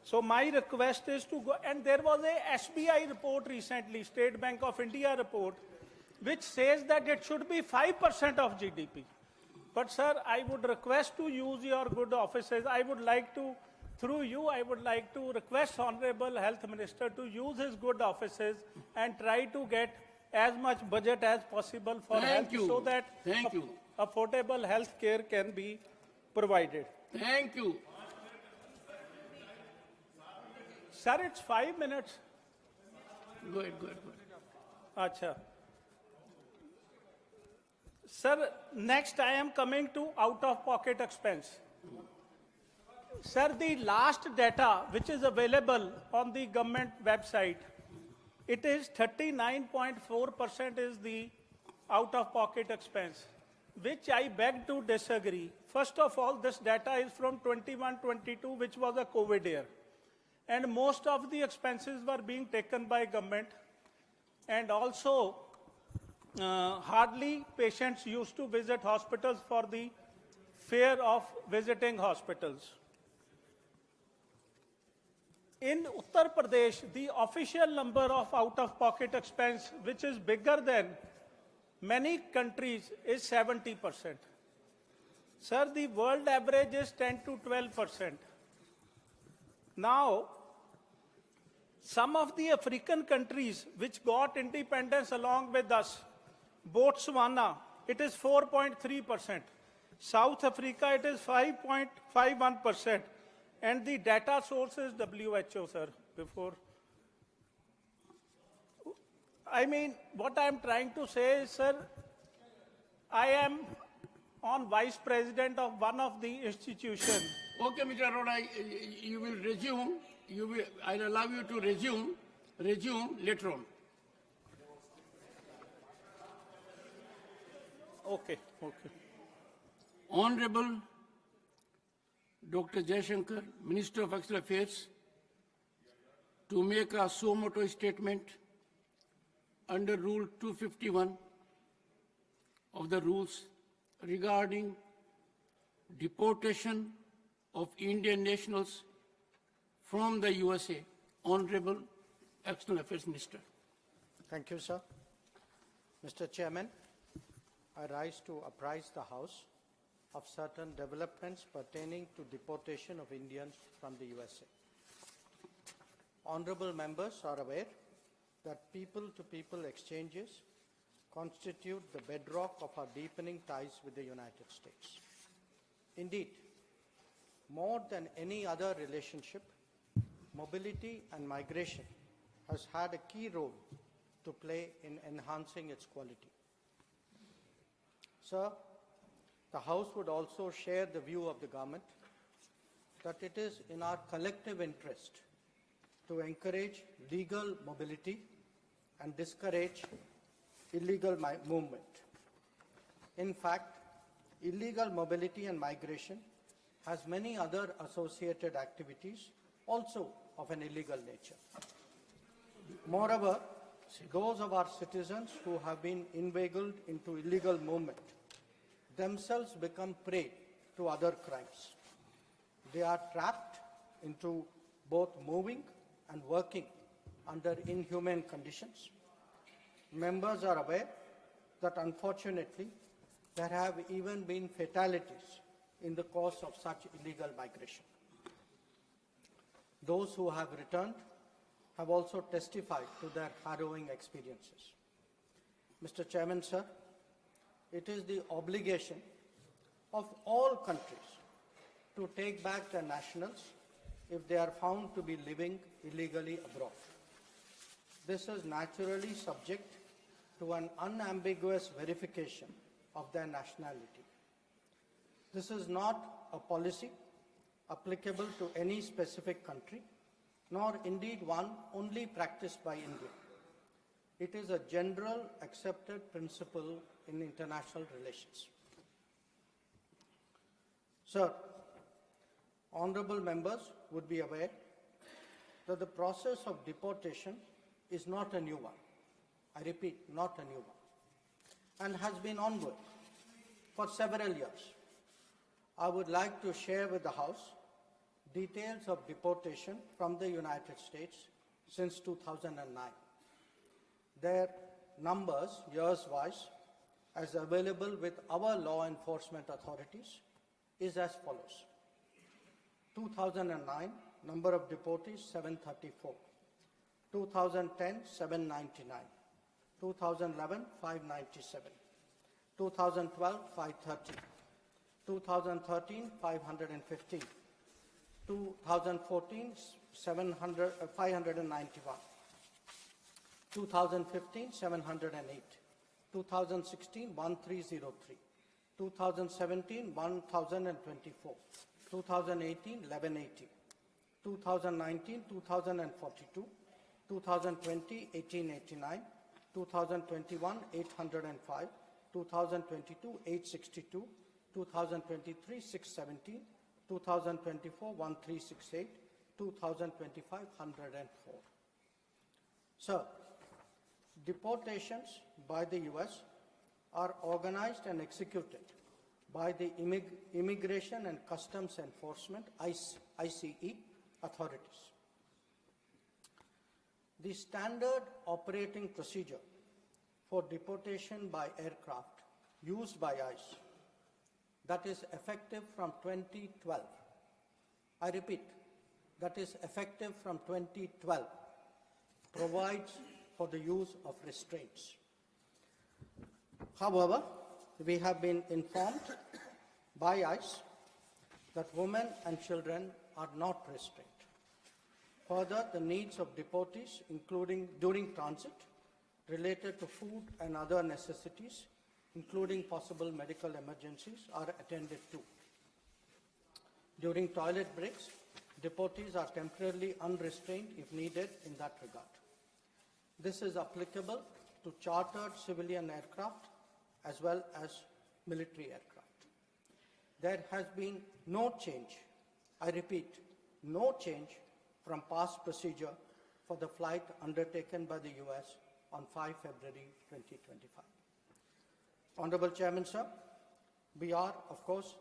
So my request is to go, and there was a SBI report recently, State Bank of India report, which says that it should be 5% of GDP. But sir, I would request to use your good offices. I would like to, through you, I would like to request Honorable Health Minister to use his good offices and try to get as much budget as possible for health so that affordable health care can be provided. Thank you. Sir, it's 5 minutes. Go ahead. Acha. Sir, next I am coming to out-of-pocket expense. Sir, the last data which is available on the government website, it is 39.4% is the out-of-pocket expense, which I beg to disagree. First of all, this data is from 21-22, which was a COVID year. And most of the expenses were being taken by government. And also, hardly patients used to visit hospitals for the fear of visiting hospitals. In Uttar Pradesh, the official number of out-of-pocket expense, which is bigger than many countries, is 70%. Sir, the world average is 10 to 12%. Now, some of the African countries which got independence along with us, Botswana, it is 4.3%. South Africa, it is 5.51%. And the data source is WHO, sir, before. I mean, what I am trying to say is, sir, I am on vice president of one of the institutions. Okay, Mr. Arora, you will resume. I'll allow you to resume later on. Okay. Honorable Dr. Jaishankar, Minister of External Affairs, to make a suo motu statement under Rule 251 of the rules regarding deportation of Indian nationals from the USA. Honorable External Affairs Minister. Thank you, sir. Mr. Chairman, I rise to apprise the House of certain developments pertaining to deportation of Indians from the USA. Honorable members are aware that people-to-people exchanges constitute the bedrock of our deepening ties with the United States. Indeed, more than any other relationship, mobility and migration has had a key role to play in enhancing its quality. Sir, the House would also share the view of the government that it is in our collective interest to encourage legal mobility and discourage illegal movement. In fact, illegal mobility and migration has many other associated activities also of an illegal nature. Moreover, those of our citizens who have been inveigled into illegal movement themselves become prey to other crimes. They are trapped into both moving and working under inhumane conditions. Members are aware that unfortunately there have even been fatalities in the course of such illegal migration. Those who have returned have also testified to their harrowing experiences. Mr. Chairman, sir, it is the obligation of all countries to take back their nationals if they are found to be living illegally abroad. This is naturally subject to an unambiguous verification of their nationality. This is not a policy applicable to any specific country, nor indeed one only practiced by India. It is a general accepted principle in international relations. Sir, honorable members would be aware that the process of deportation is not a new one. I repeat, not a new one, and has been ongoing for several years. I would like to share with the House details of deportation from the United States since 2009. Their numbers, years-wise, as available with our law enforcement authorities, is as follows. 2009, number of deportees, 734. 2010, 799. 2011, 597. 2012, 530. 2013, 515. 2014, 591. 2015, 708. 2016, 1303. 2017, 1024. 2018, 1180. 2019, 2042. 2020, 1889. 2021, 805. 2022, 862. 2023, 617. 2024, 1368. 2025, 104. Sir, deportations by the US are organized and executed by the Immigration and Customs Enforcement, ICE, authorities. The standard operating procedure for deportation by aircraft used by ICE, that is effective from 2012. I repeat, that is effective from 2012, provides for the use of restraints. However, we have been informed by ICE that women and children are not restrained. Further, the needs of deportees, including during transit, related to food and other necessities, including possible medical emergencies, are attended to. During toilet breaks, deportees are temporarily unrestrained if needed in that regard. This is applicable to chartered civilian aircraft as well as military aircraft. There has been no change, I repeat, no change from past procedure for the flight undertaken by the US on 5 February 2025. Honorable Chairman, sir, we are, of course,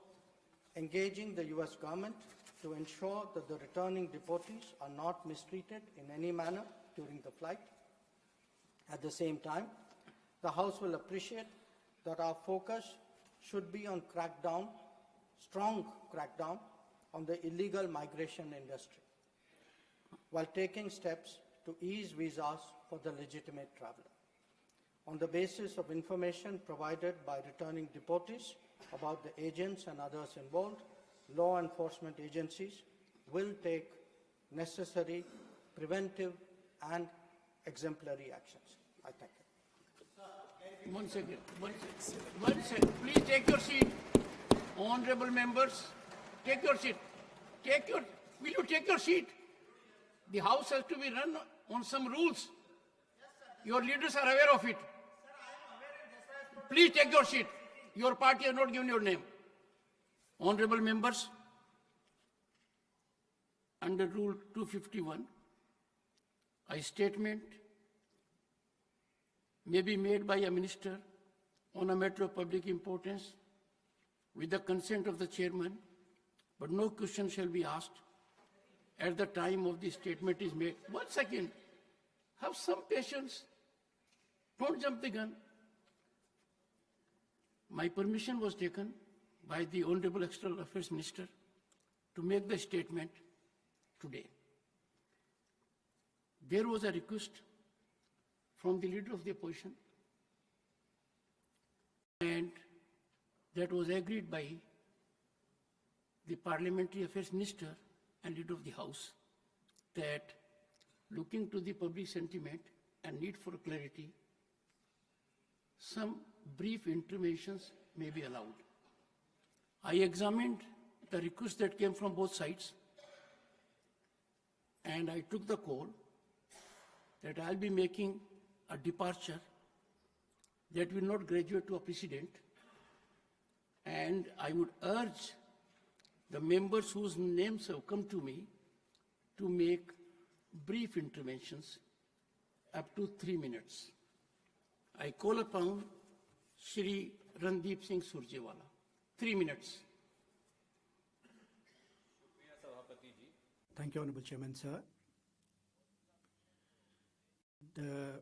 engaging the US government to ensure that the returning deportees are not mistreated in any manner during the flight. At the same time, the House will appreciate that our focus should be on crackdown, strong crackdown on the illegal migration industry, while taking steps to ease visas for the legitimate traveler. On the basis of information provided by returning deportees about the agents and others involved, law enforcement agencies will take necessary preventive and exemplary actions. I thank you. One second. Please take your seat. Honorable members, take your seat. Will you take your seat? The House has to be run on some rules. Your leaders are aware of it. Please take your seat. Your party has not given your name. Honorable members, under Rule 251, a statement may be made by a minister on a matter of public importance with the consent of the chairman, but no question shall be asked at the time of the statement is made. 1 second. Have some patience. Don't jump the gun. My permission was taken by the Honorable External Affairs Minister to make the statement today. There was a request from the leader of the opposition, and that was agreed by the Parliamentary Affairs Minister and leader of the House, that looking to the public sentiment and need for clarity, some brief interventions may be allowed. I examined the request that came from both sides, and I took the call that I'll be making a departure that will not graduate to a precedent, and I would urge the members whose names have come to me to make brief interventions up to 3 minutes. I call upon Shri Randeep Singh Surjewala. 3 minutes. Thank you, Honorable Chairman, sir. The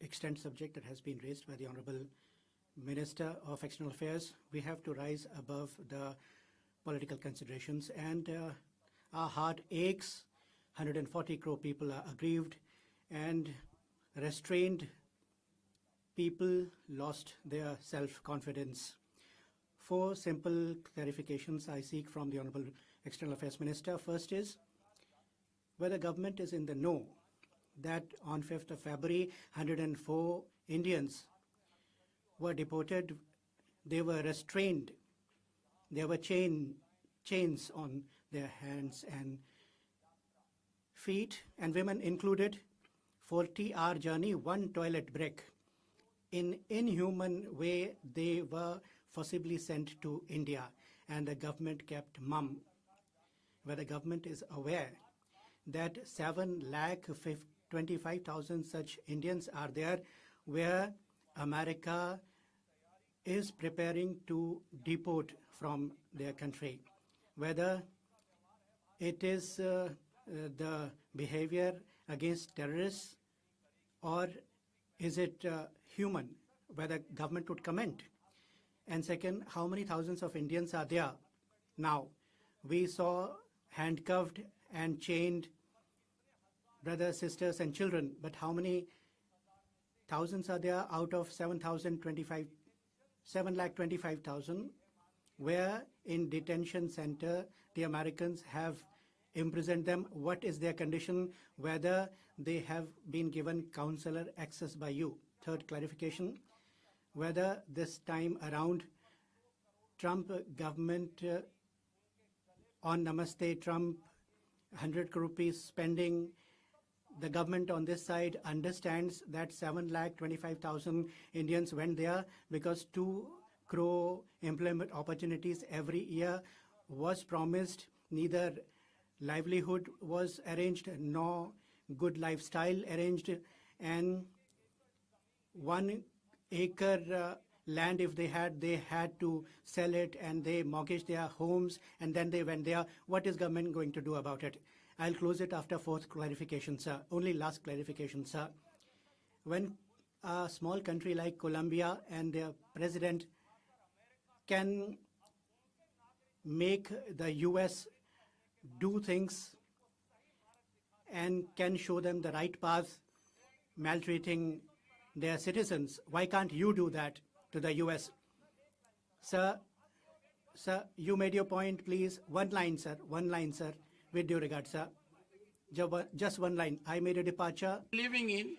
extent subject that has been raised by the Honorable Minister of External Affairs, we have to rise above the political considerations, and our heart aches. 140 crore people are aggrieved, and restrained people lost their self-confidence. 4 simple clarifications I seek from the Honorable External Affairs Minister. First is whether government is in the know that on 5th of February, 104 Indians were deported. They were restrained. There were chains on their hands and feet, and women included. 40-hour journey, 1 toilet break. In inhuman way, they were forcibly sent to India, and the government kept mum. Where the government is aware that 7,25,000 such Indians are there, where America is preparing to deport from their country. Whether it is the behavior against terrorists, or is it human, whether government would comment. And second, how many thousands of Indians are there now? We saw handcuffed and chained brothers, sisters, and children, but how many thousands are there out of 7,25,000, where in detention center the Americans have imprisoned them? What is their condition? Whether they have been given counselor access by you? Third clarification, whether this time around Trump government on Namaste Trump, 100 crore rupees spending, the government on this side understands that 7,25,000 Indians went there because 2 crore employment opportunities every year was promised. Neither livelihood was arranged nor good lifestyle arranged, and 1 acre land if they had to sell it, and they mortgaged their homes, and then they went there. What is government going to do about it? I'll close it after 4th clarification, sir. Only last clarification, sir. When a small country like Colombia and their president can make the US do things and can show them the right path, maltreating their citizens, why can't you do that to the US? Sir, you made your point, please. 1 line, sir. 1 line, sir. With due regard, sir. Just 1 line. I made a departure. Living in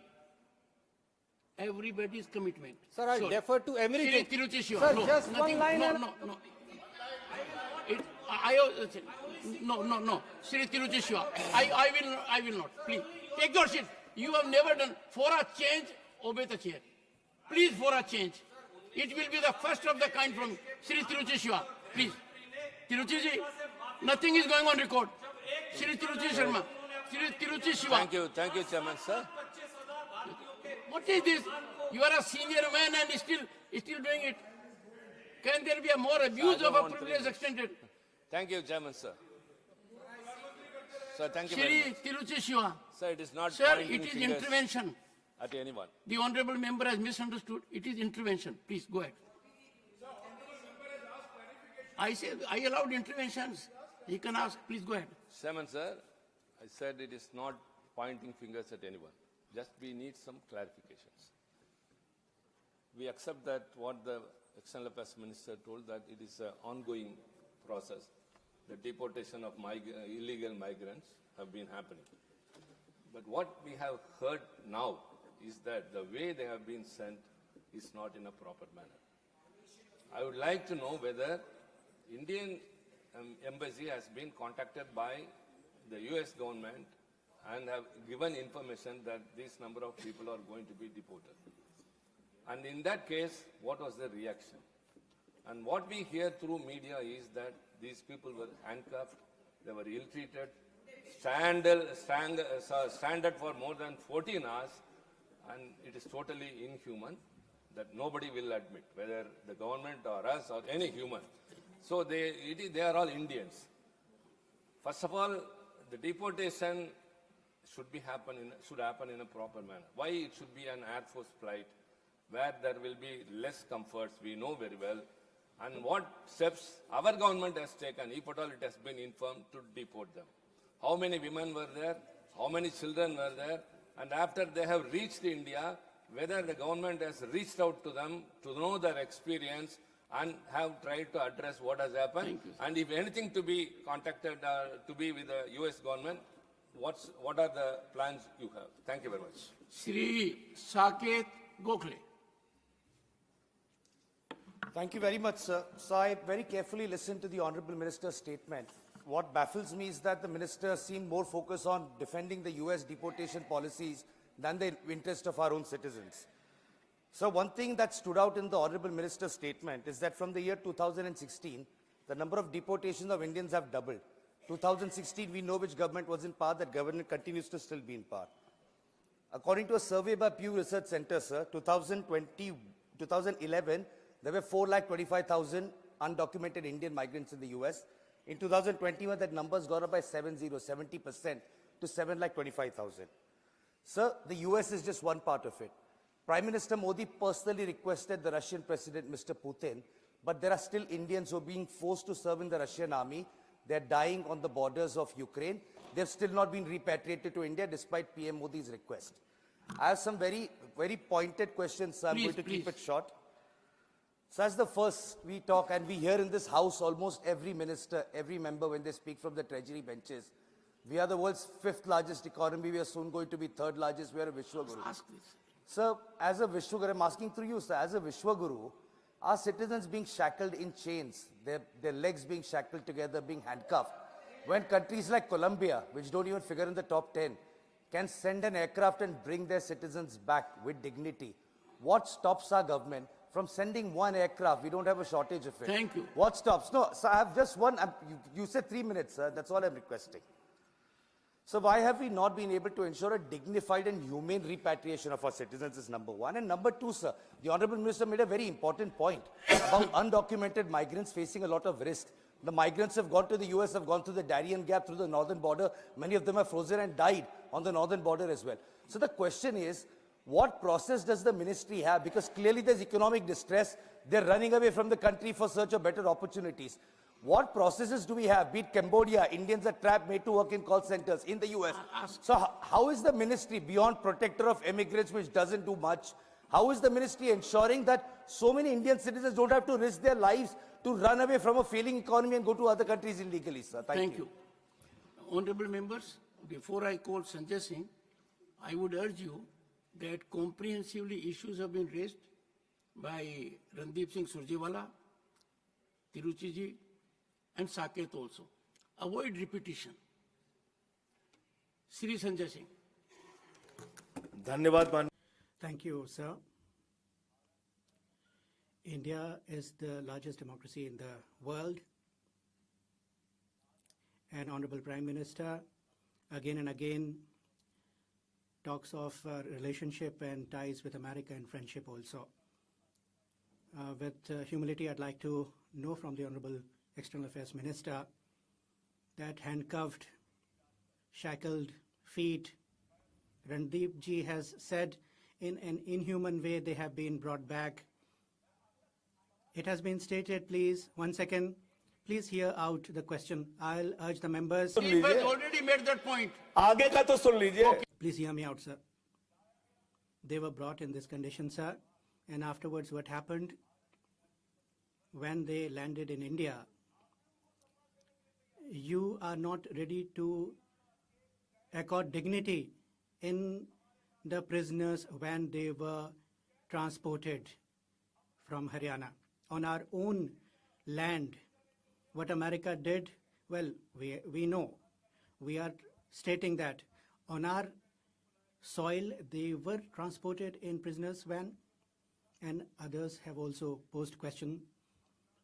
everybody's commitment. Sir, I defer to everything. Sir, no, just nothing, 1 line. No. No. Shri Tiruchishwa, I will not. Please, take your seat. You have never done. For a change, obey the chair. Please, for a change. It will be the first of the kind from Shri Tiruchishwa. Please. Tiruchiji, nothing is going on record. Shri Tiruchi Sharma. Shri Tiruchi Shiva. Thank you, Chairman, sir. What is this? You are a senior man and still doing it. Can there be a more abuse of a privilege extended? Thank you, Chairman, sir. Sir, thank you Shri very much. Tiruchi Shiva. Sir, it is not Sir, pointing it is fingers intervention. at anyone. The honorable member has misunderstood. It is intervention. Please go ahead. I said I allowed interventions. He can ask. Please go ahead. Chairman, sir, I said it is not pointing fingers at anyone. Just we need some clarifications. We accept that what the External Affairs Minister told, that it is an ongoing process. The deportation of illegal migrants have been happening. But what we have heard now is that the way they have been sent is not in a proper manner. I would like to know whether Indian embassy has been contacted by the US government and have given information that this number of people are going to be deported. And in that case, what was the reaction? And what we hear through media is that these people were handcuffed, they were ill-treated, stranded for more than 14 hours, and it is totally inhuman that nobody will admit, whether the government or us or any human. So they are all Indians. First of all, the deportation should happen in a proper manner. Why it should be an Air Force flight where there will be less comforts, we know very well. And what steps our government has taken, if at all it has been informed, to deport them. How many women were there? How many children were there? And after they have reached India, whether the government has reached out to them to know their experience and have tried to address what has happened. And if anything to be contacted to be with the US government, what are the plans you have? Thank you very much. Shri Saket Gokhale. Thank you very much, sir. So I very carefully listened to the Honorable Minister's statement. What baffles me is that the Minister seemed more focused on defending the US deportation policies than the interest of our own citizens. So one thing that stood out in the Honorable Minister's statement is that from the year 2016, the number of deportations of Indians have doubled. 2016, we know which government was in power, that government continues to still be in power. According to a survey by Pew Research Center, sir, 2011, there were 425,000 undocumented Indian migrants in the US. In 2021, that number's gone up by 70% to 725,000. Sir, the US is just one part of it. Prime Minister Modi personally requested the Russian President, Mr. Putin, but there are still Indians who are being forced to serve in the Russian army. They're dying on the borders of Ukraine. They've still not been repatriated to India despite PM Modi's request. I have some very, very pointed questions, so I'm going to keep it short. So as the first, we talk and we hear in this house almost every minister, every member when they speak from the treasury benches. We are the world's 5th largest economy. We are soon going to be 3rd largest. We are a Vishwaguru. Ask this. Sir, as a Vishwaguru, I'm asking through you, sir, as a Vishwaguru, are citizens being shackled in chains, their legs being shackled together, being handcuffed, when countries like Colombia, which don't even figure in the top 10, can send an aircraft and bring their citizens back with dignity? What stops our government from sending one aircraft? We don't have a shortage of it. Thank you. What stops? No, sir, I have just one. You said 3 minutes, sir. That's all I'm requesting. So why have we not been able to ensure a dignified and humane repatriation of our citizens is number one. And number two, sir, the Honorable Minister made a very important point about undocumented migrants facing a lot of risk. The migrants have gone to the US, have gone through the Darien Gap, through the northern border. Many of them have frozen and died on the northern border as well. So the question is, what process does the ministry have? Because clearly there's economic distress. They're running away from the country for search of better opportunities. What processes do we have? Be it Cambodia, Indians are trapped, made to work in call centers in the US. So how is the ministry, beyond protector of immigrants, which doesn't do much, how is the ministry ensuring that so many Indian citizens don't have to risk their lives to run away from a failing economy and go to other countries illegally, sir? Thank you. Honorable members, before I call Sanjay Singh, I would urge you that comprehensively issues have been raised by Randeep Singh Surjewala, Tiruchi ji, and Saket also. Avoid repetition. Shri Sanjay Singh. Thank you, sir. India is the largest democracy in the world. And Honorable Prime Minister, again and again, talks of relationship and ties with America and friendship also. With humility, I'd like to know from the Honorable External Affairs Minister that handcuffed, shackled feet Randeep ji has said in an inhuman way they have been brought back. It has been stated, please, 1 second, please hear out the question. I'll urge the members. He has already made that point. आगे का तो सुन लीजिए. Please hear me out, sir. They were brought in this condition, sir. And afterwards, what happened? When they landed in India, you are not ready to accord dignity in the prisoners when they were transported from Haryana. On our own land, what America did, well, we know. We are stating that on our soil, they were transported in prisoners van, and others have also posed question.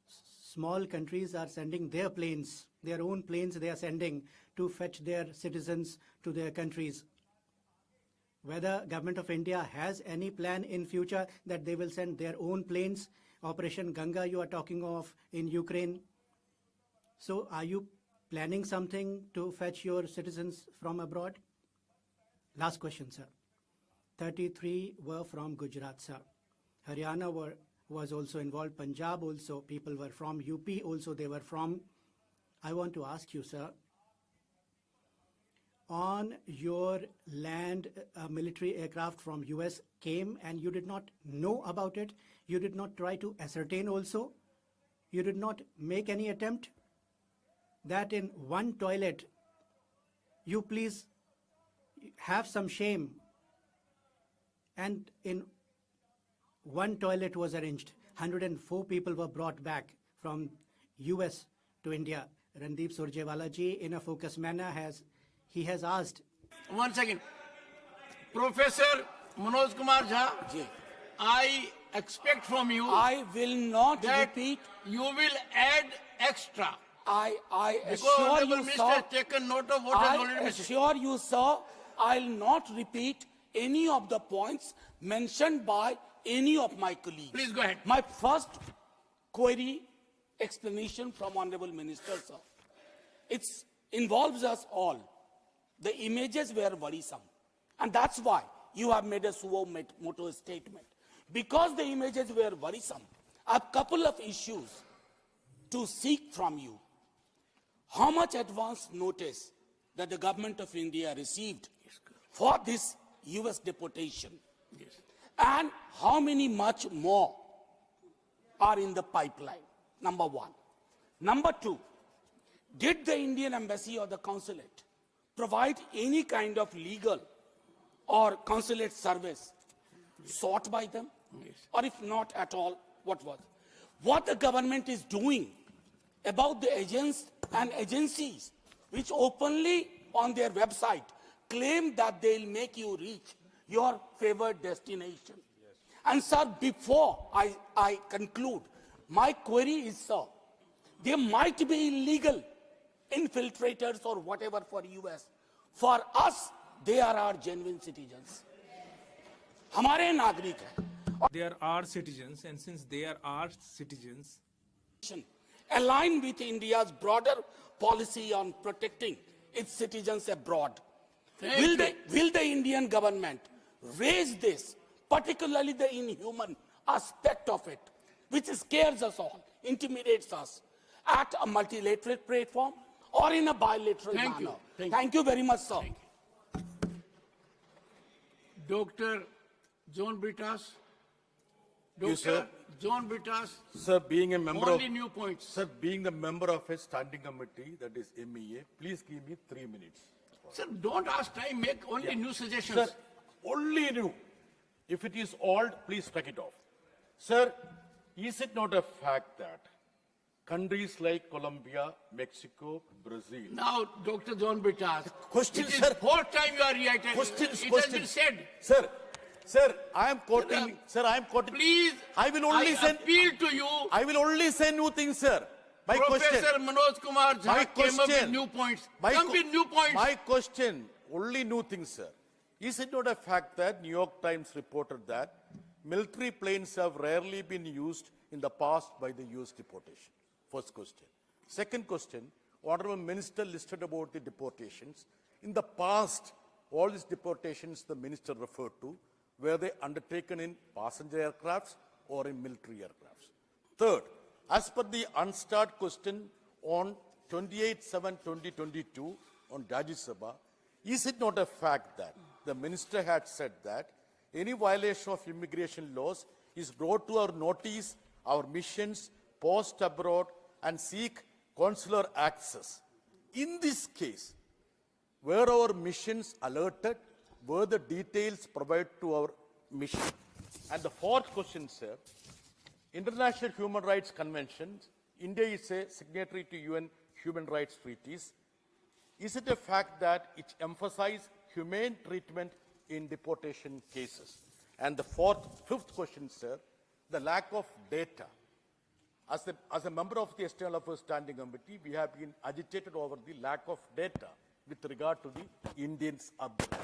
Small countries are sending their planes, their own planes they are sending to fetch their citizens to their countries. Whether Government of India has any plan in future that they will send their own planes, Operation Ganga you are talking of in Ukraine. So are you planning something to fetch your citizens from abroad? Last question, sir. 33 were from Gujarat, sir. Haryana was also involved, Punjab also, people were from UP also, they were from. I want to ask you, sir, on your land, a military aircraft from US came and you did not know about it, you did not try to ascertain also, you did not make any attempt that in one toilet, you please have some shame, and in one toilet was arranged. 104 people were brought back from US to India. Randeep Surjewala ji, in a focused manner, has asked. 1 second. Professor Manoj Kumar Jha, I expect from you. I will not repeat. You will add extra. I Because assure Honorable you, Minister sir. has taken note of what has already I been assure you, sir. I'll not repeat any of the points mentioned by any of my colleagues. Please go ahead. My first query, explanation from Honorable Minister, sir. It involves us all. The images were worrisome. And that's why you have made a suo moto statement. Because the images were worrisome, I have a couple of issues to seek from you. How much advance notice that the government of India received for this US deportation? Yes. And how many much more are in the pipeline? Number one. Number two, did the Indian embassy or the consulate provide any kind of legal or consulate service sought by them? Yes. Or if not at all, what was? What the government is doing about the agents and agencies which openly on their website claim that they'll make you reach your favored destination. Yes. And sir, before I conclude, my query is, sir, there might be illegal infiltrators or whatever for US. For us, they are our genuine citizens. हमारे नागरिक हैं. They are our citizens, and since they are our citizens, Align with India's broader policy on protecting its citizens abroad. Will the Indian government raise this, particularly the inhuman aspect of it, which scares us all, intimidates us, at a multilateral platform or in a bilateral manner? Thank you very much, sir. Dr. John Britas. You, sir. John Britas. Sir, being a member only new points. Sir, being the member of a standing committee, that is MEA, please give me 3 minutes. Sir, don't ask time, make only new suggestions. Sir, only new. If it is old, please take it off. Sir, is it not a fact that countries like Colombia, Mexico, Brazil... Now, Dr. John Britas, question, it is sir. fourth time you are reiterating. Questions, it has been said. Sir, I am quoting. Sir, I am quoting. Please, I will only send. Appeal to you. I will only send new things, sir. My Professor question. Manoj Kumar Jha came up with new points. Come with new points. My question, only new things, sir. Is it not a fact that New York Times reported that military planes have rarely been used in the past by the US deportation? First question. Second question, Honorable Minister listed about the deportations. In the past, all these deportations the minister referred to, were they undertaken in passenger aircrafts or in military aircrafts? Third, as per the unstarred question on 28/7/2022 on Rajya Sabha, is it not a fact that the minister had said that any violation of immigration laws is brought to our notice, our missions, post abroad, and seek consular access? In this case, were our missions alerted? Were the details provided to our mission? And the fourth question, sir, International Human Rights Convention, India is a signatory to UN human rights treaties. Is it a fact that it emphasizes humane treatment in deportation cases? And the fifth question, sir, the lack of data. As a member of the External Affairs Standing Committee, we have been agitated over the lack of data with regard to the Indians abroad.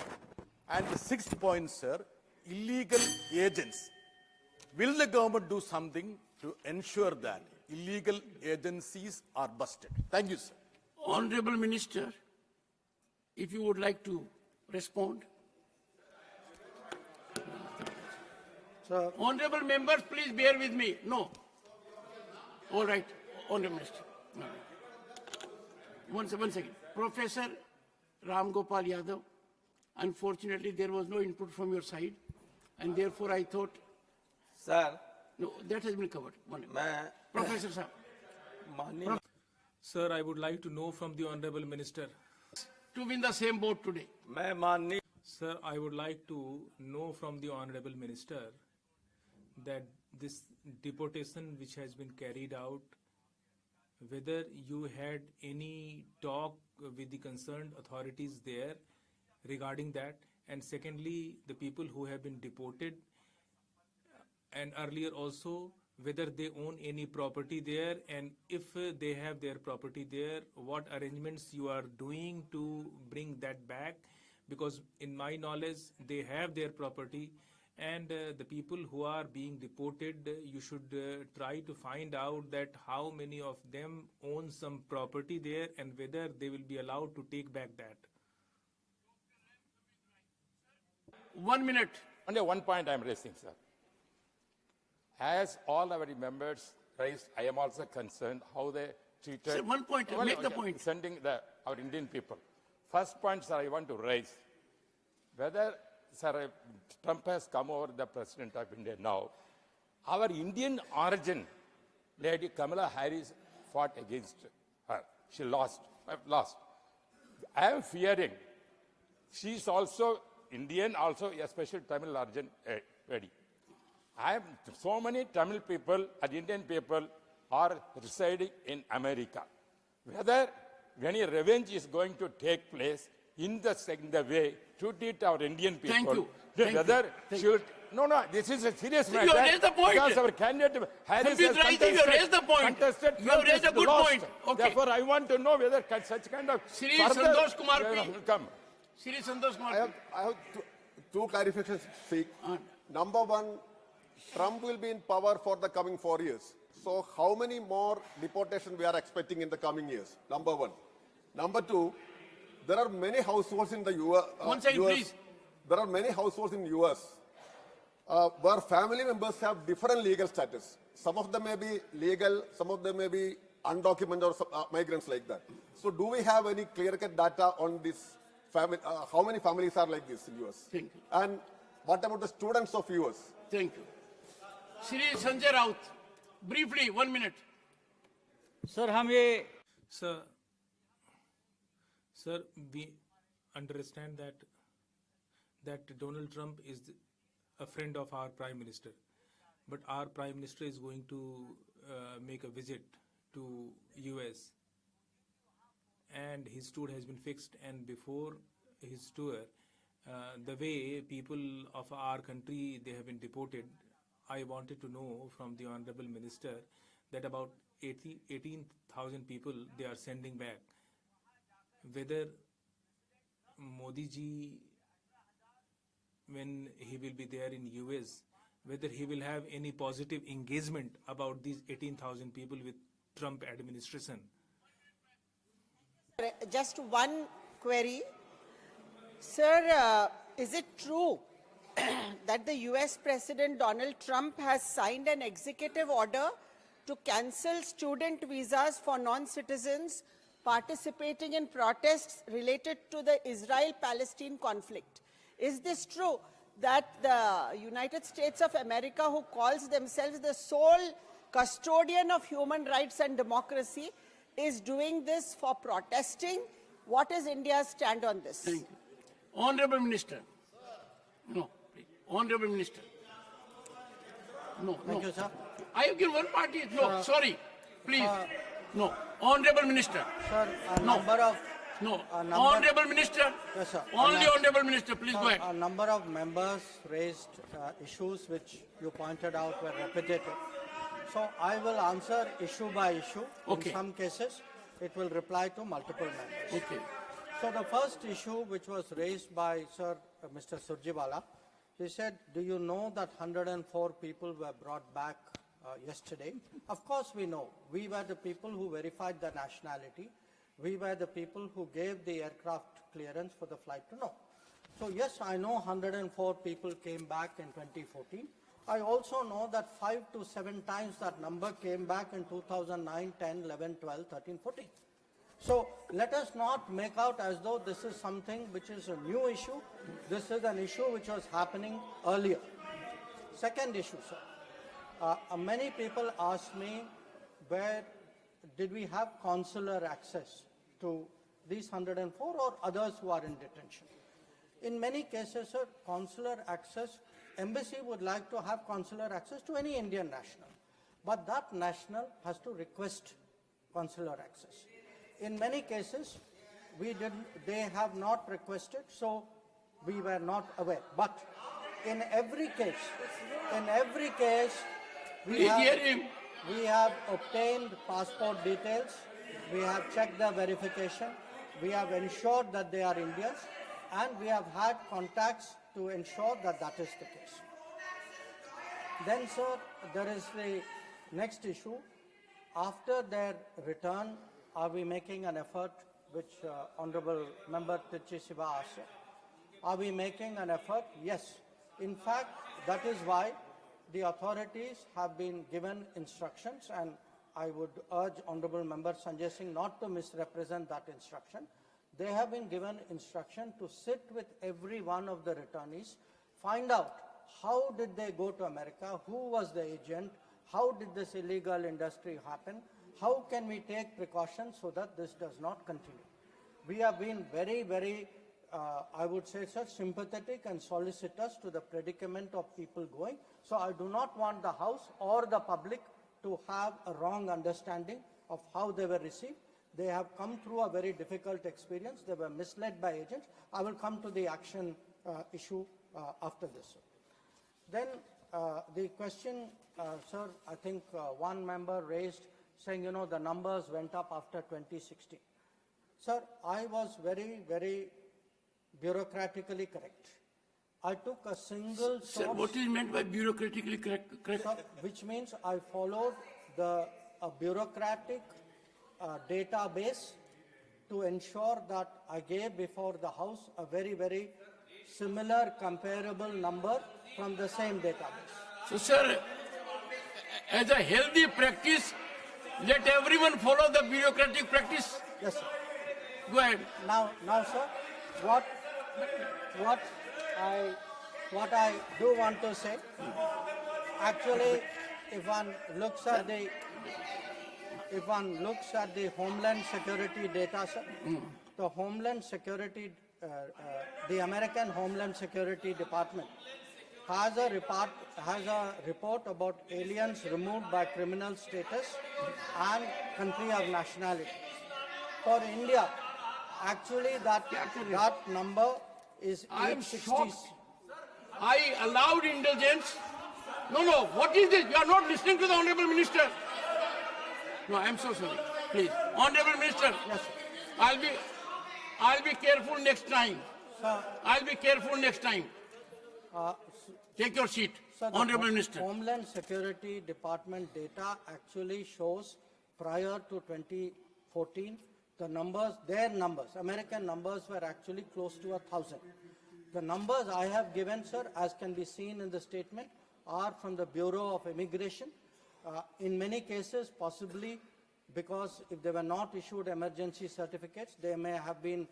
And the sixth point, sir, illegal agents. Will the government do something to ensure that illegal agencies are busted? Thank you, sir. Honorable Minister, if you would like to respond. Sir, Honorable members, please bear with me. No. All right, Honorable Minister. No. One second. Professor Ram Gopal Yadav, unfortunately there was no input from your side, and therefore I thought. Sir, No, that has been covered. Professor sir. Sir, I would like to know from the Honorable Minister. To win the same boat today. Sir, I would like to know from the Honorable Minister that this deportation which has been carried out, whether you had any talk with the concerned authorities there regarding that, and secondly, the people who have been deported, and earlier also, whether they own any property there, and if they have their property there, what arrangements you are doing to bring that back, because in my knowledge, they have their property, and the people who are being deported, you should try to find out that how many of them own some property there and whether they will be allowed to take back that. 1 minute. Only one point I am raising, sir. As all our members raised, I am also concerned how they treated. Sir, one point, make the point. Sending our Indian people. First point, sir, I want to raise whether, sir, Trump has come over the president of India now. Our Indian origin, Lady Kamala Harris, fought against her. She lost. I am fearing she is also Indian, also a special Tamil origin lady. So many Tamil people and Indian people are residing in America. Whether any revenge is going to take place in the way to treat our Indian people. Thank you. No, this is a serious matter. You have raised the point. Because our candidate Harris has you have raised the point. You have raised a good point. Okay. Therefore, I want to know whether such kind of Shri Santosh Kumar, please. Come. Shri Santosh Kumar. I have two clarifications to seek. Number one, Trump will be in power for the coming 4 years. So how many more deportations we are expecting in the coming years? Number one. Number two, there are many households in the US. One second, please. There are many households in US where family members have different legal status. Some of them may be legal, some of them may be undocumented or migrants like that. So do we have any clear-cut data on this family? How many families are like this in US? Thank you. And what about the students of US? Thank you. Shri Sanjay Raut, briefly, 1 minute. Sir, we understand that Donald Trump is a friend of our Prime Minister, but our Prime Minister is going to make a visit to US, and his tour has been fixed, and before his tour, the way people of our country, they have been deported, I wanted to know from the Honorable Minister that about 18,000 people they are sending back. Whether Modi ji, when he will be there in US, whether he will have any positive engagement about these 18,000 people with Trump administration. Just one query. Sir, is it true that the US President Donald Trump has signed an executive order to cancel student visas for non-citizens participating in protests related to the Israel-Palestine conflict? Is this true that the United States of America, who calls themselves the sole custodian of human rights and democracy, is doing this for protesting? What is India's stand on this? Thank you. Honorable Minister. No, please. Honorable Minister. No, Thank you, sir. I have given one party. No, Sir, sorry. Please. No. Honorable Minister. Sir, a No. number of... No. a number- Honorable Minister. Yes, sir. Only Honorable Minister. Please Sir, go ahead. a number of members raised issues which you pointed out were repetitive. So I will answer issue by issue. Okay. In some cases, it will reply to multiple members. Okay. So the first issue which was raised by Sir Mr. Surjewala, he said, do you know that 104 people were brought back yesterday? Of course we know. We were the people who verified the nationality. We were the people who gave the aircraft clearance for the flight to know. So yes, I know 104 people came back in 2014. I also know that 5 to 7 times that number came back in 2009, 10, 11, 12, 13, 14. So let us not make out as though this is something which is a new issue. This is an issue which was happening earlier. Second issue, sir. Many people ask me, where did we have consular access to these 104 or others who are in detention? In many cases, sir, consular access, embassy would like to have consular access to any Indian national. But that national has to request consular access. In many cases, they have not requested, so we were not aware. But in every case, we have obtained passport details, we have checked the verification, we have ensured that they are Indians, and we have had contacts to ensure that that is the case. Then, sir, there is the next issue. After their return, are we making an effort, which Honorable Member Tirchi Siva asked? Are we making an effort? Yes. In fact, that is why the authorities have been given instructions, and I would urge Honorable Member Sanjay Singh not to misrepresent that instruction. They have been given instruction to sit with every one of the returnees, find out how did they go to America, who was the agent, how did this illegal industry happen, how can we take precautions so that this does not continue. We have been very, very, I would say, sir, sympathetic and solicitous to the predicament of people going. So I do not want the House or the public to have a wrong understanding of how they were received. They have come through a very difficult experience. They were misled by agents. I will come to the action issue after this, sir. Then the question, sir, I think one member raised saying, you know, the numbers went up after 2016. Sir, I was very, very bureaucratically correct. I took a single source. Sir, what is meant by bureaucratically correct? Sir, which means I followed a bureaucratic database to ensure that I gave before the House a very, very similar comparable number from the same database. So, sir, as a healthy practice, let everyone follow the bureaucratic practice. Yes, sir. Go ahead. Now, sir, what I do want to say, actually, if one looks at the Homeland Security data, sir, the Homeland Security, the American Homeland Security Department has a report about aliens removed by criminal status and country of nationality. For India, actually that number is 860. I allowed indulgence. No, what is this? You are not listening to the Honorable Minister. No, I am so sorry. Please. Honorable Minister. Yes, sir. I'll be careful next time. Sir, I'll be careful next time. Take your seat. Sir, Honorable the Minister. Homeland Security Department data actually shows prior to 2014, the numbers, their numbers, American numbers were actually close to 1,000. The numbers I have given, sir, as can be seen in the statement, are from the Bureau of Immigration. In many cases, possibly because if they were not issued emergency certificates, they may have been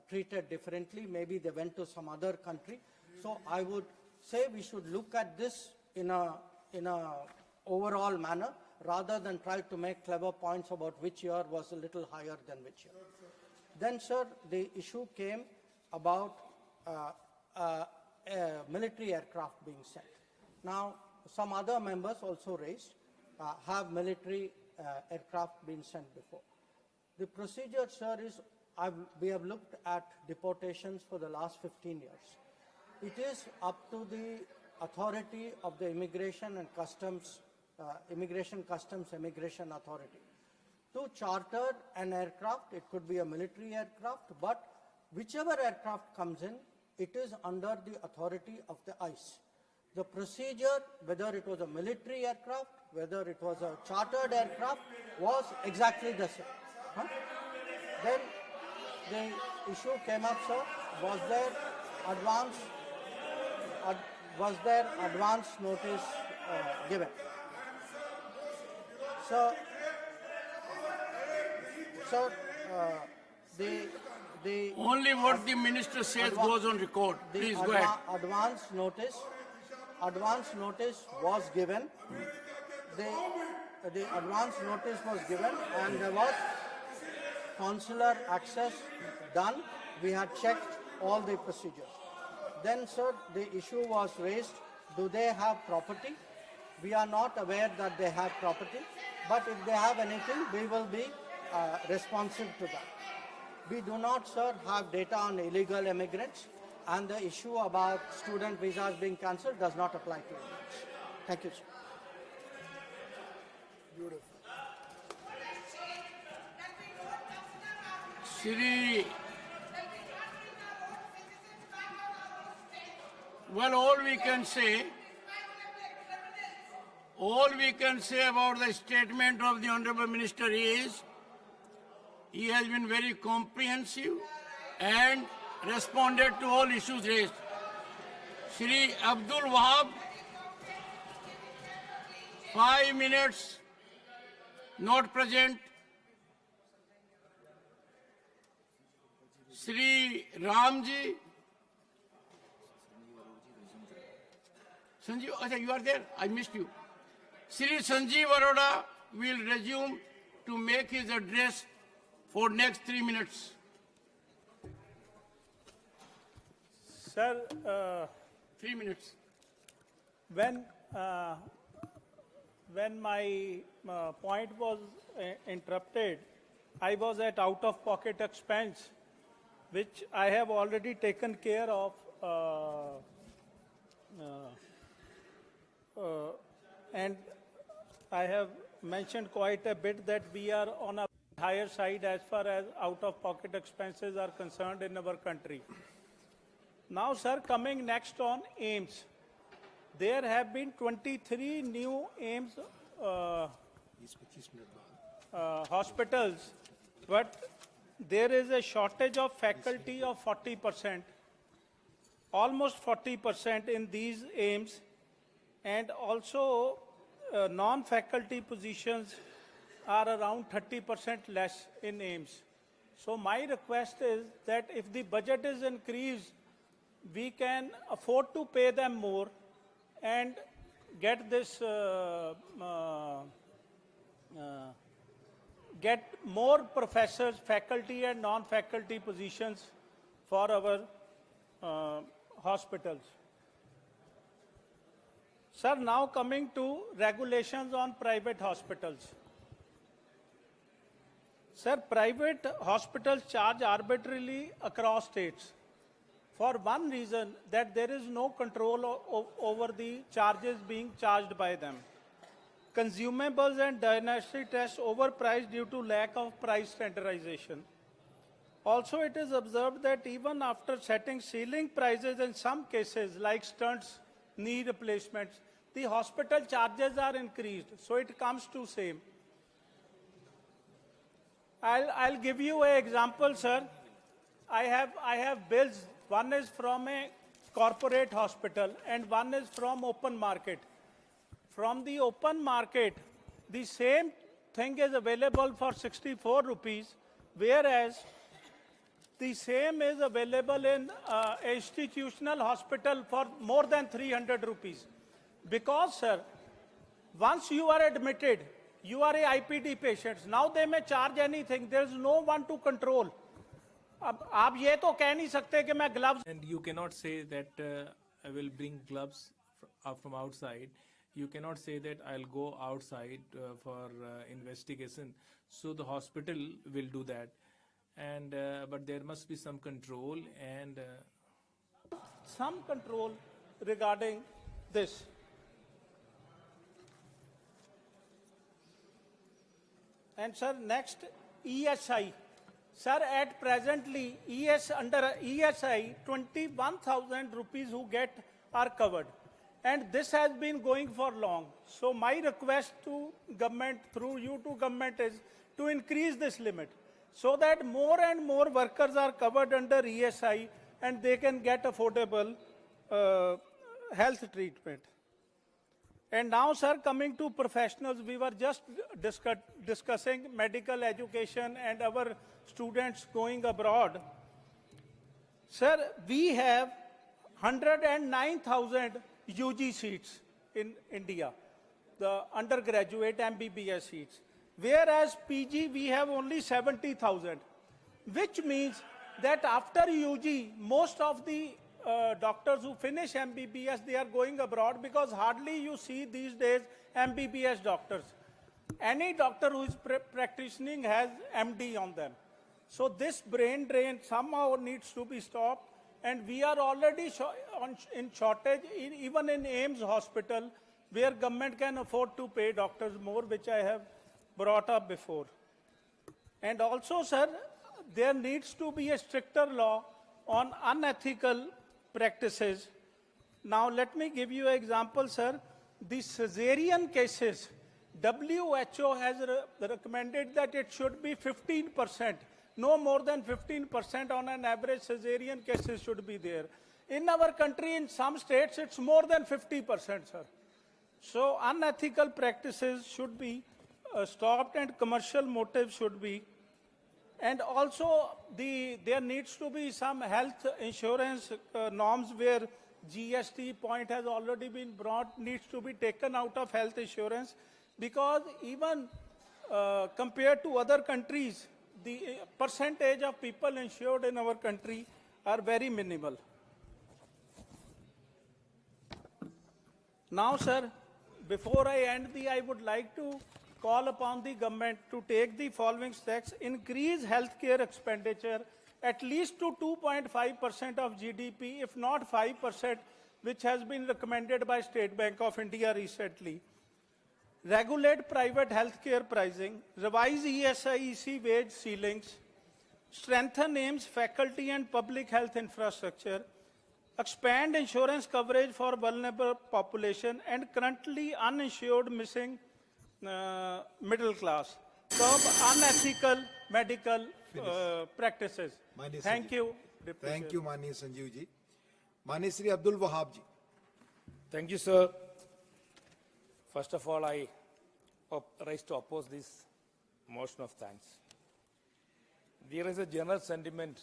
treated differently. Maybe they went to some other country. So I would say we should look at this in a overall manner, rather than try to make clever points about which year was a little higher than which year. Then, sir, the issue came about military aircraft being sent. Now, some other members also raised, have military aircraft been sent before? The procedure, sir, is we have looked at deportations for the last 15 years. It is up to the authority of the Immigration Customs Authority to charter an aircraft. It could be a military aircraft, but whichever aircraft comes in, it is under the authority of the ICE. The procedure, whether it was a military aircraft, whether it was a chartered aircraft, was exactly the same. Then the issue came up, sir, was there advance notice given? So, the only what the minister says goes on record. Please go ahead. Advance notice was given. The advance notice was given, and there was consular access done. We had checked all the procedures. Then, sir, the issue was raised, do they have property? We are not aware that they have property, but if they have anything, we will be responsive to that. We do not, sir, have data on illegal immigrants, and the issue about student visas being cancelled does not apply to immigrants. Thank you, sir. Beautiful. Shri, well, all we can say about the statement of the Honorable Minister is he has been very comprehensive and responded to all issues raised. Shri Abdul Wahab, 5 minutes, not present. Shri Ramji, Sanjeev, okay, you are there, I missed you. Shri Sanjeev Arora will resume to make his address for next 3 minutes. Sir, 3 minutes. When my point was interrupted, I was at out-of-pocket expense, which I have already taken care of, and I have mentioned quite a bit that we are on a higher side as far as out-of-pocket expenses are concerned in our country. Now, sir, coming next on AIMS, there have been 23 new AIMS hospitals, but there is a shortage of faculty of 40%, almost 40% in these AIMS, and also non-faculty positions are around 30% less in AIMS. So my request is that if the budget is increased, we can afford to pay them more and get this, get more professors, faculty and non-faculty positions for our hospitals. Sir, now coming to regulations on private hospitals. Sir, private hospitals charge arbitrarily across states for one reason, that there is no control over the charges being charged by them. Consumables and diagnostic tests overpriced due to lack of price standardization. Also, it is observed that even after setting ceiling prices in some cases, like stunts, knee replacements, the hospital charges are increased, so it comes to same. I'll give you an example, sir. I have bills. One is from a corporate hospital and one is from open market. From the open market, the same thing is available for 64 rupees, whereas the same is available in institutional hospital for more than 300 rupees. Because, sir, once you are admitted, you are a IPD patient. Now they may charge anything. There is no one to control. अब आप ये तो कह नहीं सकते कि मैं gloves. And you cannot say that I will bring gloves from outside. You cannot say that I'll go outside for investigation. So the hospital will do that. And but there must be some control and Some control regarding this. And sir, next ESI. Sir, at presently, under ESI, 21,000 rupees who get are covered. And this has been going for long. So my request to government, through you to government, is to increase this limit so that more and more workers are covered under ESI and they can get affordable health treatment. And now, sir, coming to professionals, we were just discussing medical education and our students going abroad. Sir, we have 109,000 UG seats in India, the undergraduate MBBS seats. Whereas PG, we have only 70,000, which means that after UG, most of the doctors who finish MBBS, they are going abroad because hardly you see these days MBBS doctors. Any doctor who is practicing has MD on them. So this brain drain somehow needs to be stopped, and we are already in shortage, even in AIMS hospital, where government can afford to pay doctors more, which I have brought up before. And also, sir, there needs to be a stricter law on unethical practices. Now, let me give you an example, sir. The cesarean cases, WHO has recommended that it should be 15%. No more than 15% on an average cesarean cases should be there. In our country, in some states, it's more than 50%, sir. So unethical practices should be stopped and commercial motives should be. And also, there needs to be some health insurance norms where GST point has already been brought, needs to be taken out of health insurance, because even compared to other countries, the percentage of people insured in our country are very minimal. Now, sir, before I end I would like to call upon the government to take the following steps: increase healthcare expenditure at least to 2.5% of GDP, if not 5%, which has been recommended by State Bank of India recently. Regulate private healthcare pricing, revise ESI wage ceilings, strengthen AIMS faculty and public health infrastructure, expand insurance coverage for vulnerable population and currently uninsured missing middle class, curb unethical medical practices. Thank you. Thank you, Mani Sanjeev ji. Mani Sri Abdul Wahab ji. Thank you, sir. First of all, I rise to oppose this motion of thanks. There is a general sentiment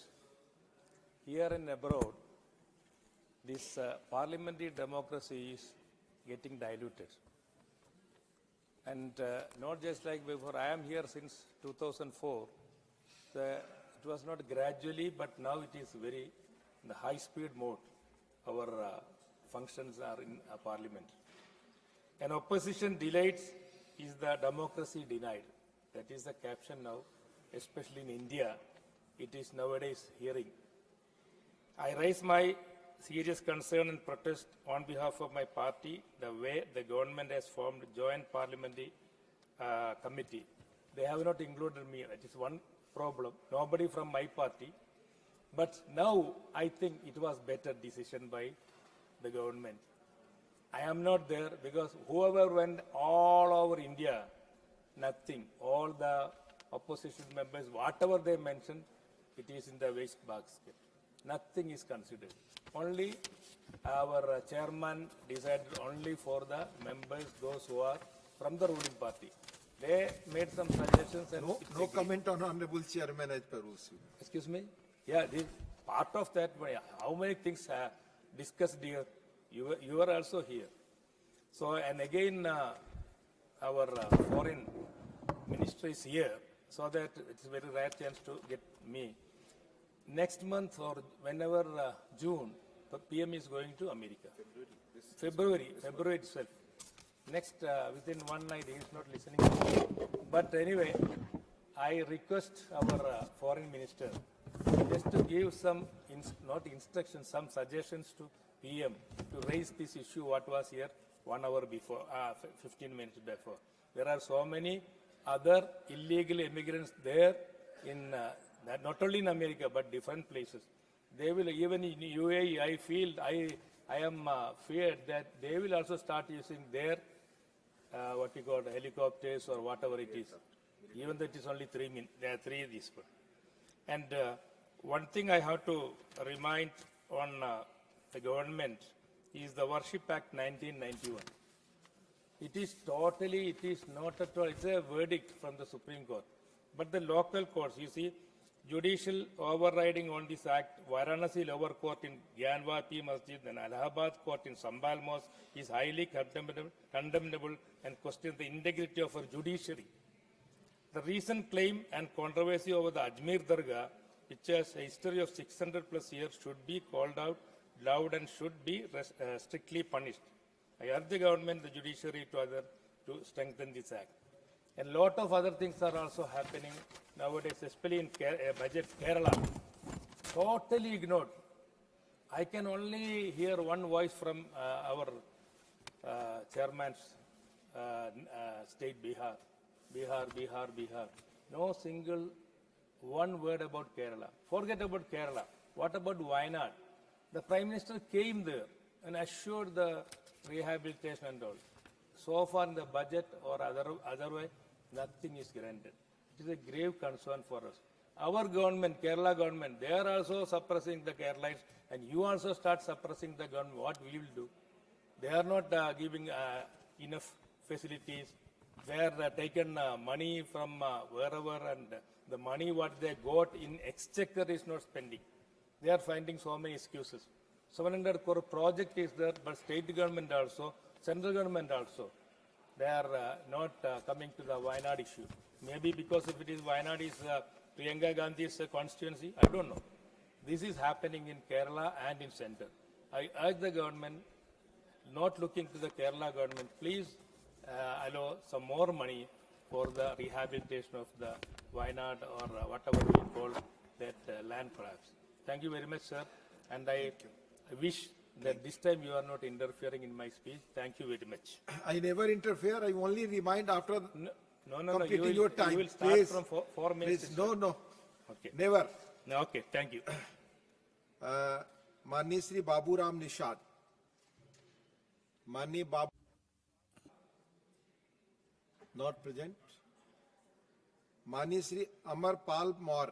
here and abroad. This parliamentary democracy is getting diluted. And not just like before, I am here since 2004. It was not gradually, but now it is very in the high-speed mode. Our functions are in parliament. An opposition delayed is the democracy denied. That is the caption now, especially in India. It is nowadays hearing. I raise my serious concern and protest on behalf of my party the way the government has formed a joint parliamentary committee. They have not included me. That is one problem. Nobody from my party. But now I think it was better decision by the government. I am not there because whoever went all over India, nothing. All the opposition members, whatever they mention, it is in the waste basket. Nothing is considered. Only our chairman decided only for the members, those who are from the ruling party. They made some suggestions and No comment on Honorable Chairman as per rules. excuse me? Yeah, this part of that. How many things are discussed here? You are also here. So, and again, our foreign minister is here, so that it's a very rare chance to get me. Next month or whenever June, the PM is going to America. February itself. Next, within one night, he is not listening to me. But anyway, I request our foreign minister just to give some, not instructions, some suggestions to PM to raise this issue what was here 1 hour before, 15 minutes before. There are so many other illegal immigrants there in, not only in America, but different places. They will, even in UAE, I feel, I am feared that they will also start using their, what we call helicopters or whatever it is. Even though it is only 3 minutes, there are 3 this one. And one thing I have to remind on the government is the Worship Act 1991. It is totally, it is not at all, it's a verdict from the Supreme Court. But the local courts, you see, judicial overriding on this act, Varanasi lower court in Gyanvapi Masjid and Allahabad court in Sambal Mosque is highly condemnable and questions the integrity of our judiciary. The recent claim and controversy over the Ajmer Dargah, which has a history of 600 plus years, should be called out loud and should be strictly punished. I urge the government, the judiciary to strengthen this act. And a lot of other things are also happening nowadays, especially in budget Kerala. Totally ignored. I can only hear one voice from our chairman's state, Bihar. No single one word about Kerala. Forget about Kerala. What about Wayanad? The Prime Minister came there and assured the rehabilitation and all. So far in the budget or otherwise, nothing is granted. It is a grave concern for us. Our government, Kerala government, they are also suppressing the Keralites, and you also start suppressing the government. What we will do? They are not giving enough facilities. They are taken money from wherever, and the money what they got in exchequer is not spending. They are finding so many excuses. 700 crore project is there, but state government also, central government also, they are not coming to the Wayanad issue. Maybe because if it is Wayanad is Priyanka Gandhi's constituency, I don't know. This is happening in Kerala and in center. I urge the government, not looking to the Kerala government, please allow some more money for the rehabilitation of the Wayanad or whatever we call that land perhaps. Thank you very much, sir. And I wish that this time you are not interfering in my speech. Thank you very much. I never interfere. I only remind after completing you your time. You will start Please. from 4 minutes. Please. No. Okay. Never. No, okay, thank you. Mani Sri Babu Ram Nishad. Mani Babu. Not present. Mani Sri Amar Pal Maur.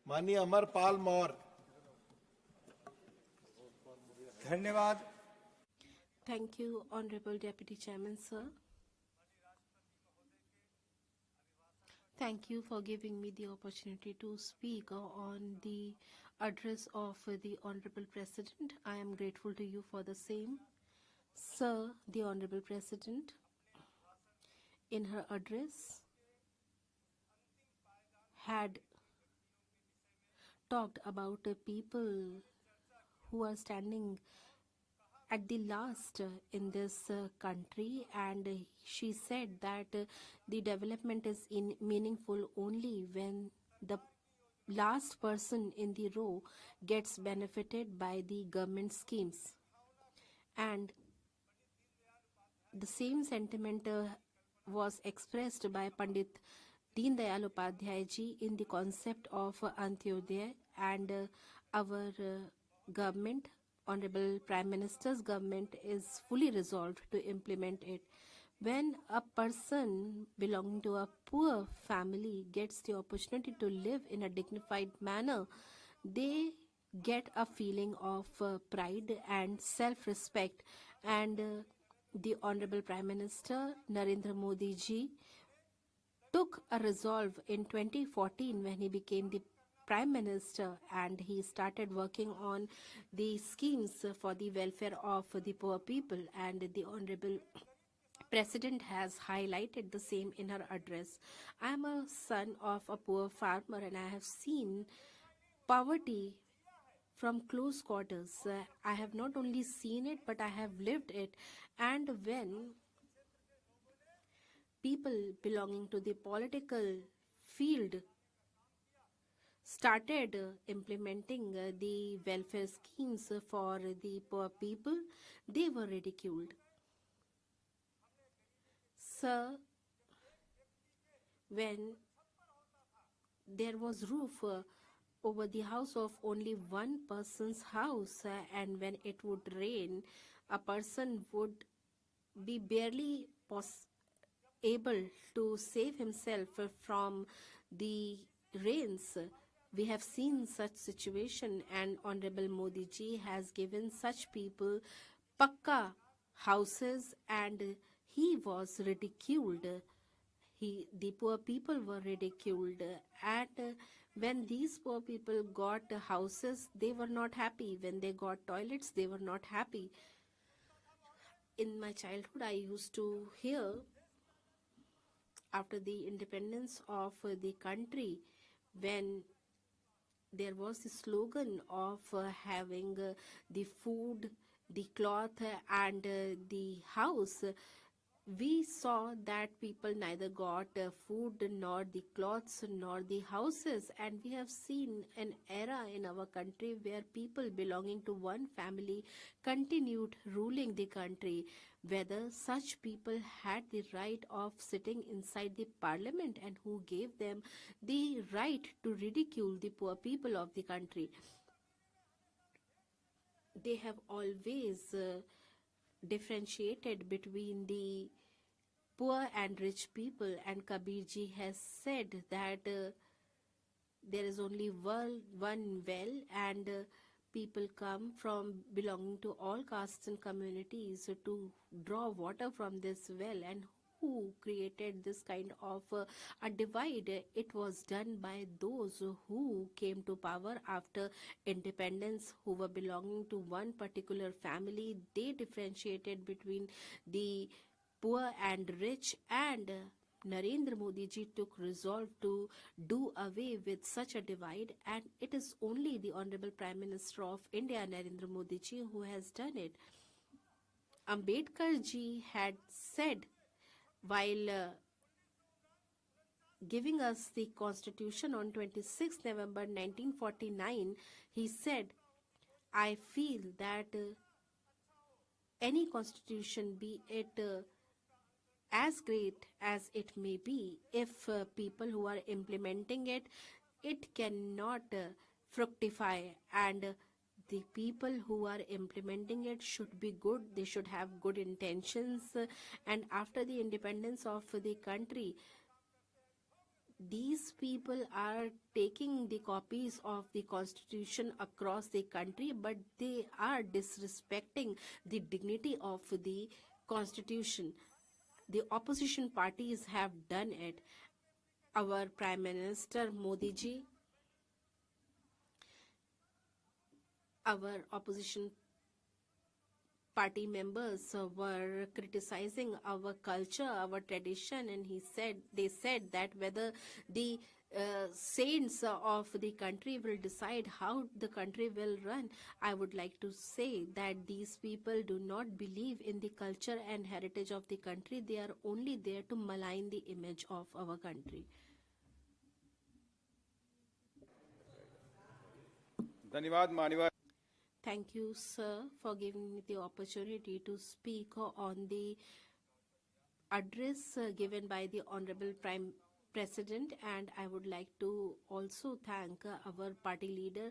Mani Amar Pal Maur. धन्यवाद. Thank you, Honorable Deputy Chairman, sir. Thank you for giving me the opportunity to speak on the address of the Honorable President. I am grateful to you for the same. Sir, the Honorable President, in her address, had talked about people who are standing at the last in this country, and she said that the development is meaningful only when the last person in the row gets benefited by the government schemes. And the same sentiment was expressed by Pandit Deen Dayal Upadhyay ji in the concept of Antyodaya, and our government, Honorable Prime Minister's government, is fully resolved to implement it. When a person belonging to a poor family gets the opportunity to live in a dignified manner, they get a feeling of pride and self-respect. And the Honorable Prime Minister Narendra Modi ji took a resolve in 2014 when he became the Prime Minister, and he started working on the schemes for the welfare of the poor people, and the Honorable President has highlighted the same in her address. I am a son of a poor farmer, and I have seen poverty from close quarters. I have not only seen it, but I have lived it. And when people belonging to the political field started implementing the welfare schemes for the poor people, they were ridiculed. Sir, when there was roof over the house of only one person's house, and when it would rain, a person would be barely able to save himself from the rains. We have seen such situation, and Honorable Modi ji has given such people pakka houses, and he was ridiculed. The poor people were ridiculed, and when these poor people got houses, they were not happy. When they got toilets, they were not happy. In my childhood, I used to hear, after the independence of the country, when there was the slogan of having the food, the cloth, and the house, we saw that people neither got food, nor the clothes, nor the houses. And we have seen an era in our country where people belonging to one family continued ruling the country. Whether such people had the right of sitting inside the parliament, and who gave them the right to ridicule the poor people of the country. They have always differentiated between the poor and rich people, and Kabirji has said that there is only one well, and people come from belonging to all castes and communities to draw water from this well. And who created this kind of a divide? It was done by those who came to power after independence, who were belonging to one particular family. They differentiated between the poor and rich, and Narendra Modi ji took resolve to do away with such a divide, and it is only the Honorable Prime Minister of India, Narendra Modi ji, who has done it. Ambedkar ji had said, while giving us the constitution on 26 November 1949, he said, I feel that any constitution, be it as great as it may be, if people who are implementing it, it cannot fructify, and the people who are implementing it should be good, they should have good intentions. And after the independence of the country, these people are taking the copies of the constitution across the country, but they are disrespecting the dignity of the constitution. The opposition parties have done it. Our Prime Minister Modi ji, our opposition party members were criticizing our culture, our tradition, and they said that whether the saints of the country will decide how the country will run. I would like to say that these people do not believe in the culture and heritage of the country. They are only there to malign the image of our country. Thank you, sir, for giving me the opportunity to speak on the address given by the Honorable Prime President, and I would like to also thank our party leader,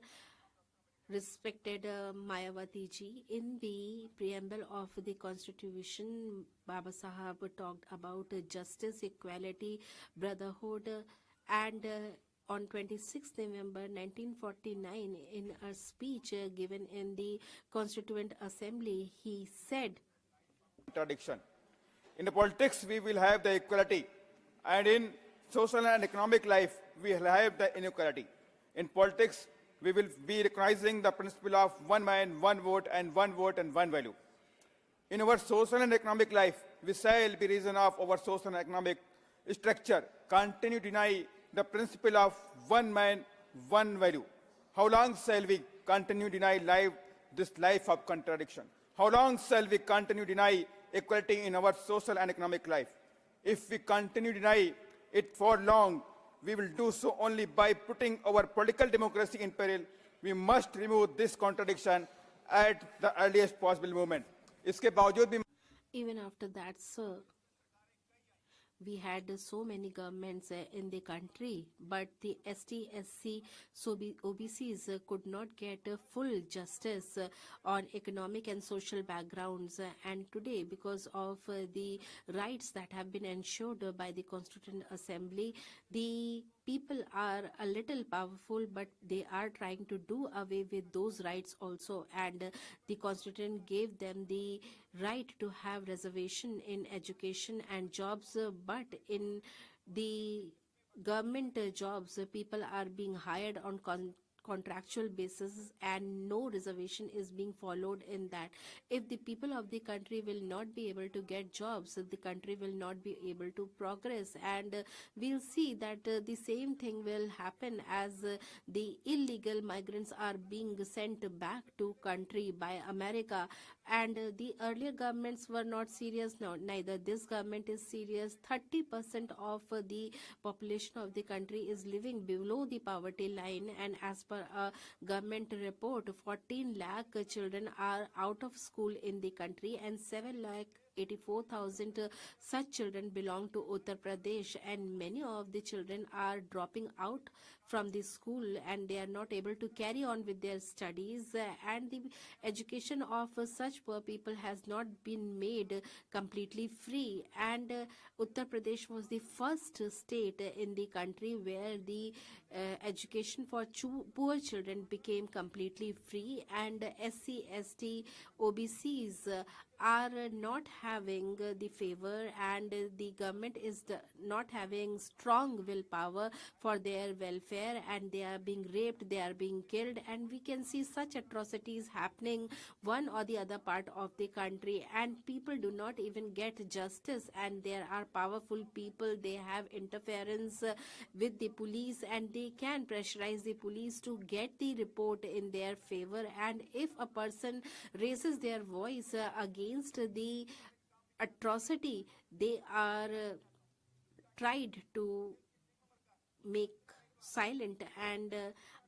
Respected Mayawati ji, in the preamble of the Constitution, Baba Sahab talked about justice, equality, brotherhood, and on 26 November 1949, in a speech given in the Constituent Assembly, he said, contradiction. In politics, we will have the equality, and in social and economic life, we will have the inequality. In politics, we will be recognizing the principle of one man, one vote, and one value. In our social and economic life, we shall, by reason of our social and economic structure, continue to deny the principle of one man, one value. How long shall we continue to deny this life of contradiction? How long shall we continue to deny equality in our social and economic life? If we continue to deny it for long, we will do so only by putting our political democracy in peril. We must remove this contradiction at the earliest possible moment. इसके बावजूद भी even after that, sir, we had so many governments in the country, but the ST, SC, OBCs could not get full justice on economic and social backgrounds. And today, because of the rights that have been ensured by the Constituent Assembly, the people are a little powerful, but they are trying to do away with those rights also. And the Constitution gave them the right to have reservation in education and jobs, but in the government jobs, people are being hired on contractual basis and no reservation is being followed in that. If the people of the country will not be able to get jobs, the country will not be able to progress, and we'll see that the same thing will happen as the illegal migrants are being sent back to country by America. And the earlier governments were not serious. Now neither this government is serious. 30% of the population of the country is living below the poverty line, and as per a government report, 14 lakh children are out of school in the country, and 7,84,000 such children belong to Uttar Pradesh, and many of the children are dropping out from the school and they are not able to carry on with their studies, and the education of such poor people has not been made completely free. And Uttar Pradesh was the first state in the country where the education for poor children became completely free, and SC, ST, OBCs are not having the favor, and the government is not having strong willpower for their welfare, and they are being raped, they are being killed, and we can see such atrocities happening one or the other part of the country, and people do not even get justice. And there are powerful people, they have interference with the police, and they can pressurize the police to get the report in their favor. And if a person raises their voice against the atrocity, they are tried to make silent. And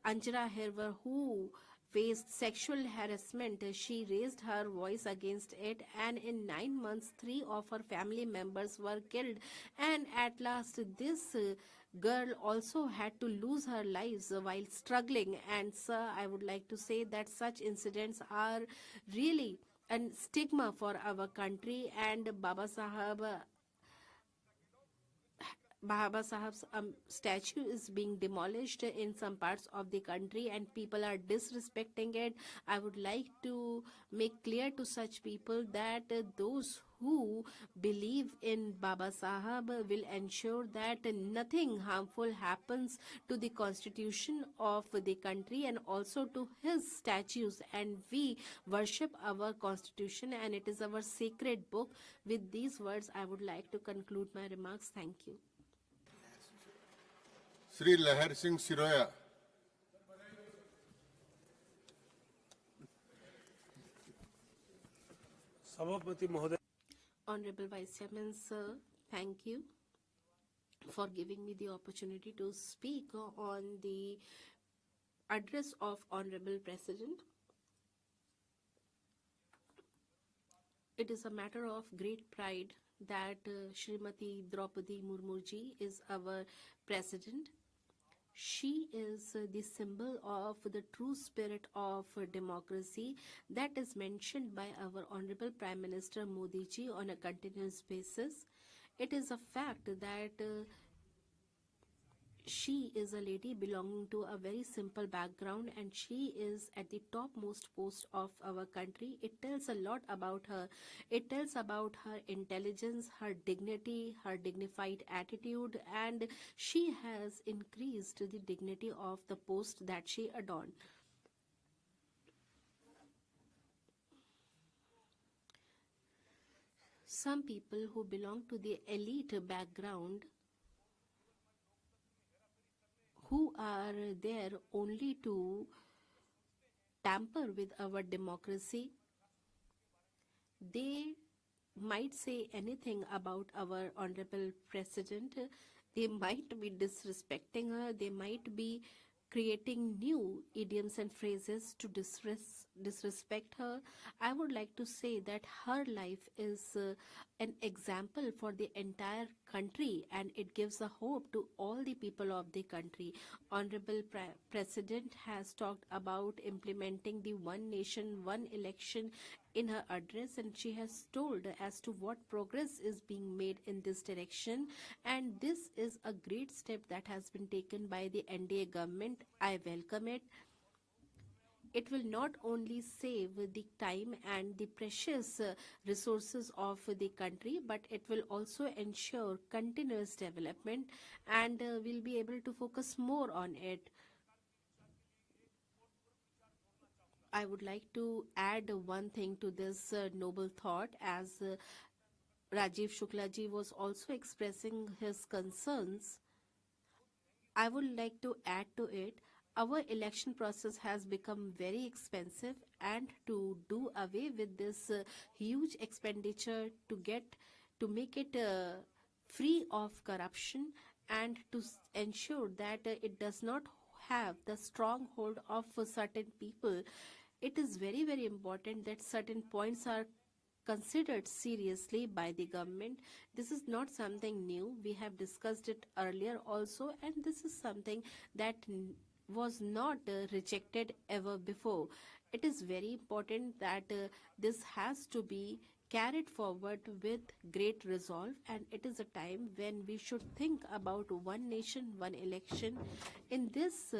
Anjana Herver, who faced sexual harassment, she raised her voice against it, and in 9 months 3 of her family members were killed, and at last this girl also had to lose her lives while struggling. And sir, I would like to say that such incidents are really a stigma for our country, and Baba Saheb's statue is being demolished in some parts of the country, and people are disrespecting it. I would like to make clear to such people that those who believe in Baba Saheb will ensure that nothing harmful happens to the constitution of the country and also to his statues. And we worship our constitution, and it is our sacred book. With these words, I would like to conclude my remarks. Thank you. Sri Lahar Singh Siroya. Honorable Vice Chairman, sir, thank you for giving me the opportunity to speak on the address of Honorable President. It is a matter of great pride that Srimati Draupadi Murmu ji is our President. She is the symbol of the true spirit of democracy that is mentioned by our Honorable Prime Minister Modi ji on a continuous basis. It is a fact that she is a lady belonging to a very simple background and she is at the topmost post of our country. It tells a lot about her. It tells about her intelligence, her dignity, her dignified attitude, and she has increased the dignity of the post that she adorned. Some people who belong to the elite background who are there only to tamper with our democracy, they might say anything about our honorable president. They might be disrespecting her. They might be creating new idioms and phrases to disrespect her. I would like to say that her life is an example for the entire country and it gives a hope to all the people of the country. Honorable President has talked about implementing the one nation, one election in her address and she has told as to what progress is being made in this direction, and this is a great step that has been taken by the NDA government. I welcome it. It will not only save the time and the precious resources of the country, but it will also ensure continuous development and we'll be able to focus more on it. I would like to add one thing to this noble thought, as Rajiv Shukla ji was also expressing his concerns. I would like to add to it, our election process has become very expensive, and to do away with this huge expenditure to make it free of corruption and to ensure that it does not have the stronghold of certain people, it is very, very important that certain points are considered seriously by the government. This is not something new. We have discussed it earlier also, and this is something that was not rejected ever before. It is very important that this has to be carried forward with great resolve, and it is a time when we should think about one nation, one election in this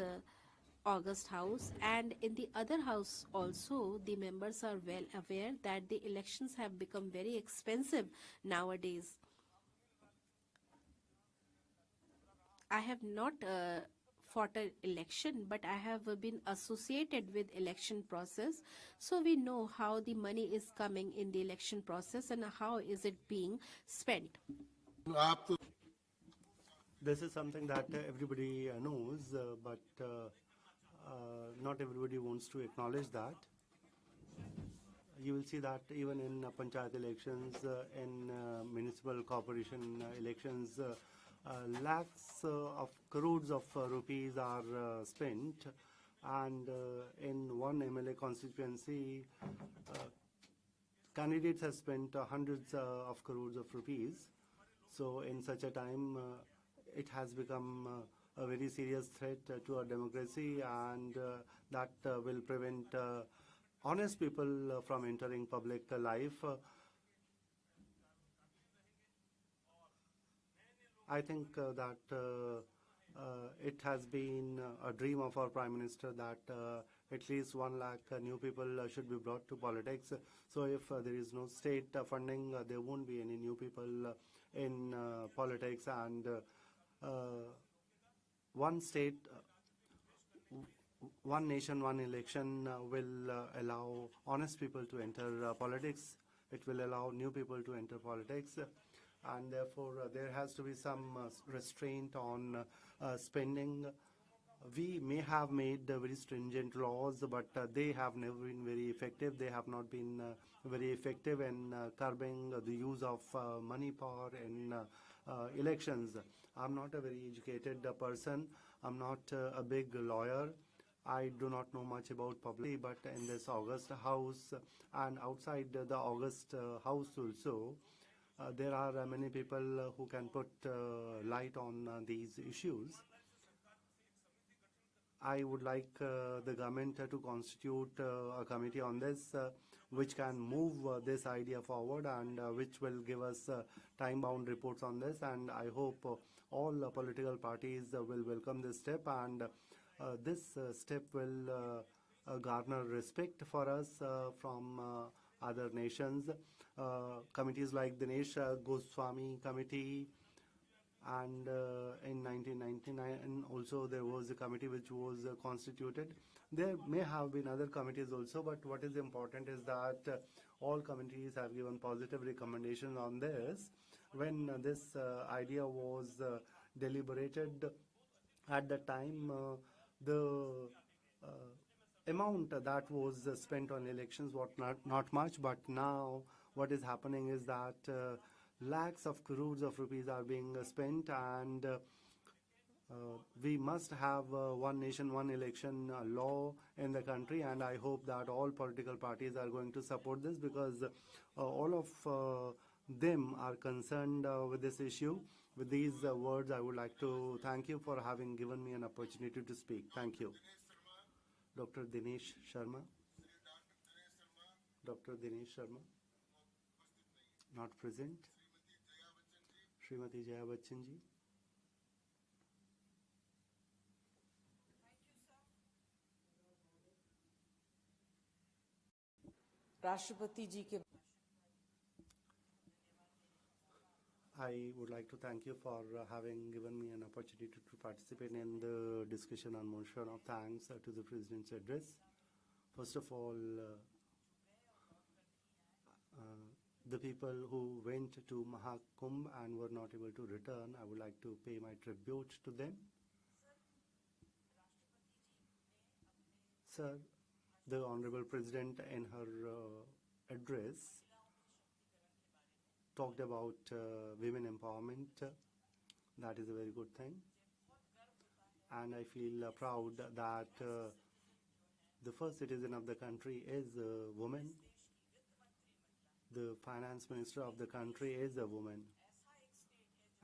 August House, and in the other house also the members are well aware that the elections have become very expensive nowadays. I have not fought an election, but I have been associated with election process, so we know how the money is coming in the election process and how is it being spent. This is something that everybody knows, but not everybody wants to acknowledge that. You will see that even in panchayat elections, in municipal corporation elections, lakhs of crores of rupees are spent, and in one MLA constituency, candidates have spent hundreds of crores of rupees. So in such a time, it has become a very serious threat to our democracy, and that will prevent honest people from entering public life. I think that it has been a dream of our Prime Minister that at least 1 lakh new people should be brought to politics. So if there is no state funding, there won't be any new people in politics, and one state, one nation, one election will allow honest people to enter politics. It will allow new people to enter politics, and therefore there has to be some restraint on spending. We may have made very stringent laws, but they have never been very effective. They have not been very effective in curbing the use of money power in elections. I'm not a very educated person. I'm not a big lawyer. I do not know much about public, but in this August House and outside the August House also, there are many people who can put light on these issues. I would like the government to constitute a committee on this which can move this idea forward and which will give us time-bound reports on this. And I hope all political parties will welcome this step, and this step will garner respect for us from other nations. Committees like Dinesh Goswami Committee, and in 1999 also there was a committee which was constituted. There may have been other committees also, but what is important is that all committees have given positive recommendations on this. When this idea was deliberated at the time, the amount that was spent on elections was not much, but now what is happening is that lakhs of crores of rupees are being spent, and we must have one nation, one election law in the country, and I hope that all political parties are going to support this, because all of them are concerned with this issue. With these words, I would like to thank you for having given me an opportunity to speak. Thank you. Dr. Dinesh Sharma. Dr. Dinesh Sharma. Not present. Srimati Jaya Bachchan ji. राष्ट्रपति जी के I would like to thank you for having given me an opportunity to participate in the discussion on motion of thanks to the President's address. First of all, the people who went to Mahakumbh and were not able to return, I would like to pay my tribute to them. Sir, the Honorable President in her address talked about women empowerment. That is a very good thing. And I feel proud that the first citizen of the country is a woman. The finance minister of the country is a woman.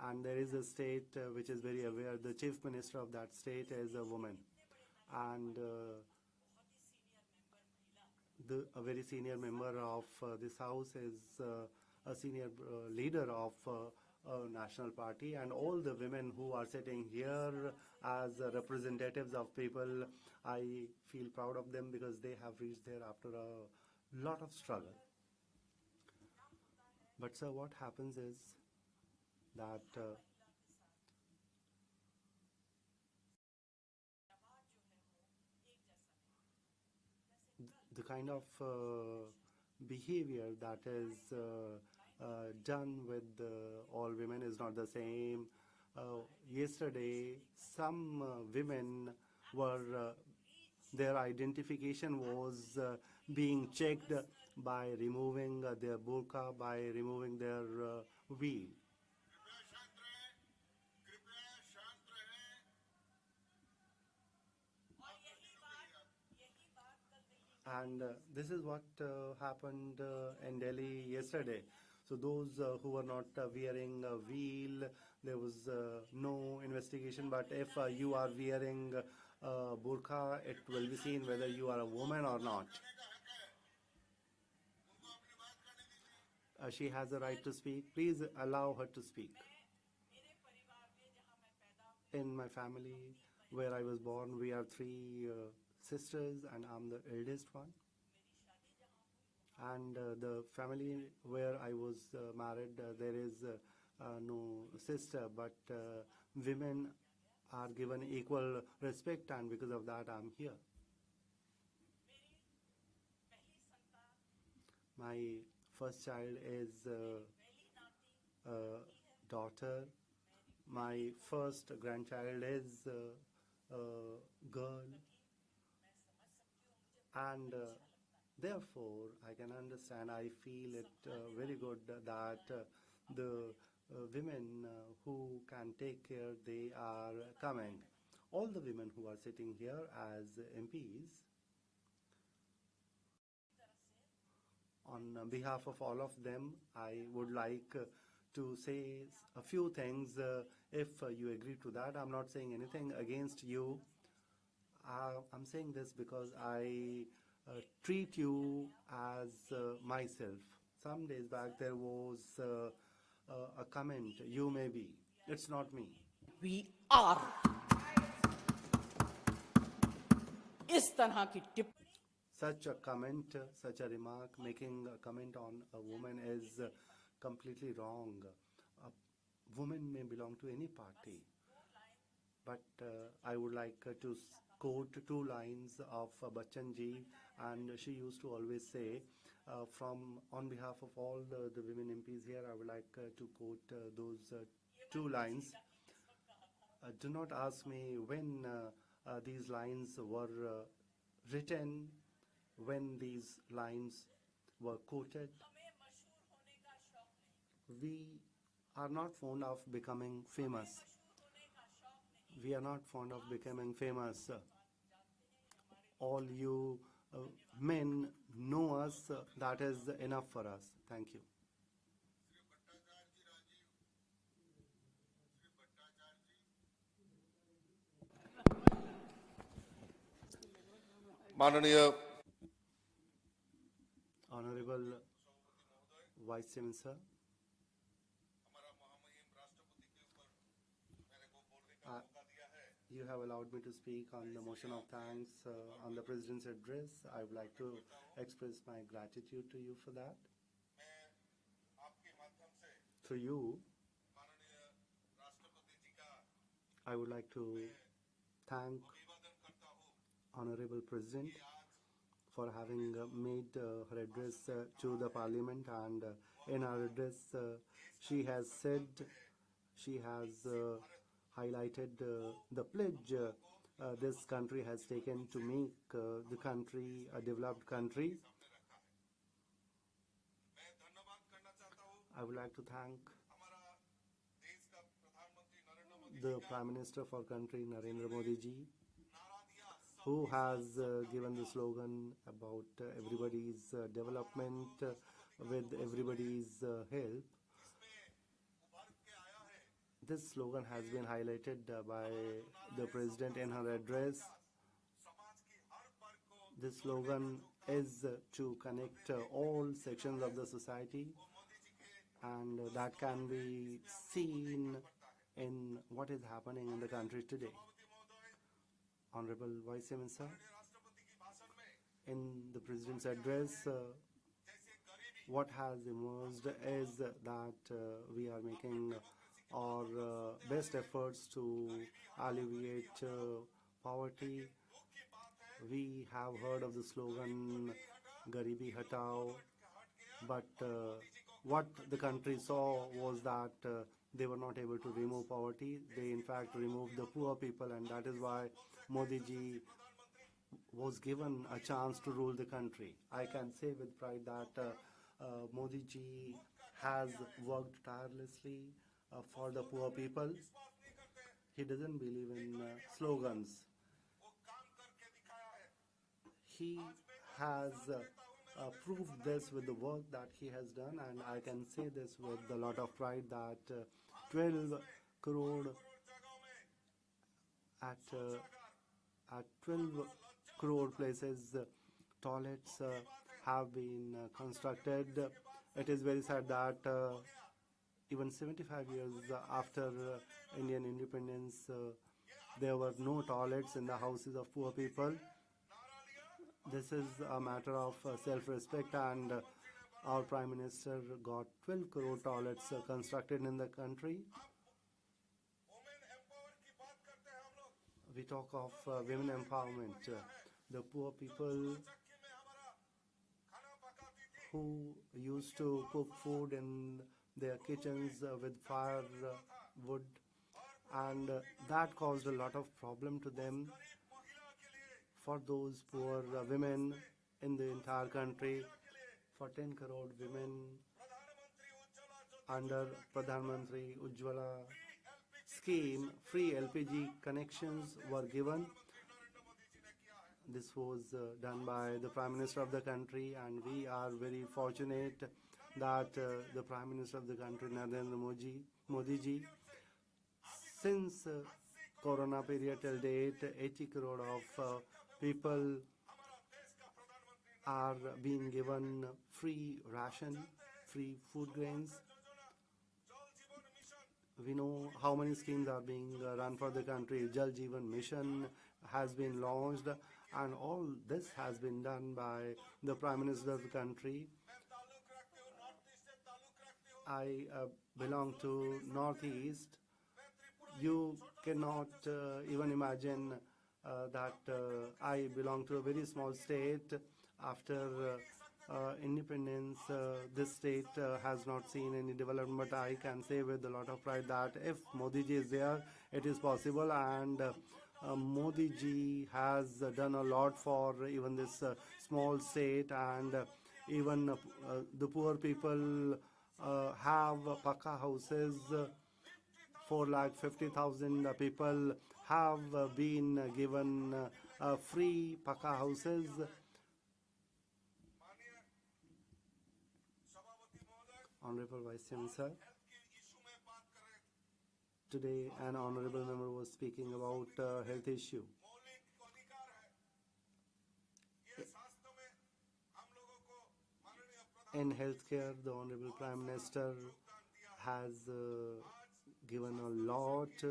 And there is a state which is very aware. The chief minister of that state is a woman. And a very senior member of this house is a senior leader of a national party, and all the women who are sitting here as representatives of people, I feel proud of them because they have reached there after a lot of struggle. But sir, what happens is that the kind of behavior that is done with all women is not the same. Yesterday, some women were, their identification was being checked by removing their burqa, by removing their veil. And this is what happened in Delhi yesterday. So those who were not wearing a veil, there was no investigation. But if you are wearing burqa, it will be seen whether you are a woman or not. She has a right to speak. Please allow her to speak. In my family, where I was born, we are three sisters, and I'm the eldest one. And the family where I was married, there is no sister, but women are given equal respect, and because of that, I'm here. My first child is a daughter. My first grandchild is a girl. And therefore, I can understand, I feel it very good that the women who can take care, they are coming. All the women who are sitting here as MPs, on behalf of all of them, I would like to say a few things if you agree to that. I'm not saying anything against you. I'm saying this because I treat you as myself. Some days back there was a comment, you may be. It's not me. We are. इस तरह की tip Such a comment, such a remark, making a comment on a woman is completely wrong. A woman may belong to any party. But I would like to quote two lines of Bachchan ji, and she used to always say, on behalf of all the women MPs here, I would like to quote those two lines. Do not ask me when these lines were written, when these lines were quoted. We are not fond of becoming famous. We are not fond of becoming famous. All you men know us, that is enough for us. Thank you. माननीय Honorable Vice Chairman, sir. You have allowed me to speak on the motion of thanks on the President's address. I would like to express my gratitude to you for that. Through you, I would like to thank Honorable President for having made her address to the Parliament, and in her address she has said, she has highlighted the pledge this country has taken to make the country a developed country. I would like to thank the Prime Minister for country, Narendra Modi ji, who has given the slogan about everybody's development with everybody's help. This slogan has been highlighted by the President in her address. This slogan is to connect all sections of the society, and that can be seen in what is happening in the country today. Honorable Vice Chairman, sir, in the President's address, what has emerged is that we are making our best efforts to alleviate poverty. We have heard of the slogan Garibi Hatao, but what the country saw was that they were not able to remove poverty. They in fact removed the poor people, and that is why Modi ji was given a chance to rule the country. I can say with pride that Modi ji has worked tirelessly for the poor people. He doesn't believe in slogans. He has proved this with the work that he has done, and I can say this with a lot of pride that 12 crore at 12 crore places toilets have been constructed. It is very sad that even 75 years after Indian independence, there were no toilets in the houses of poor people. This is a matter of self-respect, and our Prime Minister got 12 crore toilets constructed in the country. We talk of women empowerment. The poor people who used to cook food in their kitchens with firewood, and that caused a lot of problem to them. For those poor women in the entire country, for 10 crore women under Parliamentary Ujjwala scheme, free LPG connections were given. This was done by the Prime Minister of the country, and we are very fortunate that the Prime Minister of the country, Narendra Modi ji, since Corona period till date, 80 crore of people are being given free ration, free food grains. We know how many schemes are being run for the country. Jal Jeevan Mission has been launched, and all this has been done by the Prime Minister of the country. I belong to Northeast. You cannot even imagine that I belong to a very small state. After independence, this state has not seen any development, but I can say with a lot of pride that if Modi ji is there, it is possible, and Modi ji has done a lot for even this small state, and even the poor people have Pakka houses. 450,000 people have been given free Pakka houses. Honorable Vice Chairman, sir. Today, an honorable member was speaking about health issue. In healthcare, the Honorable Prime Minister has given a lot.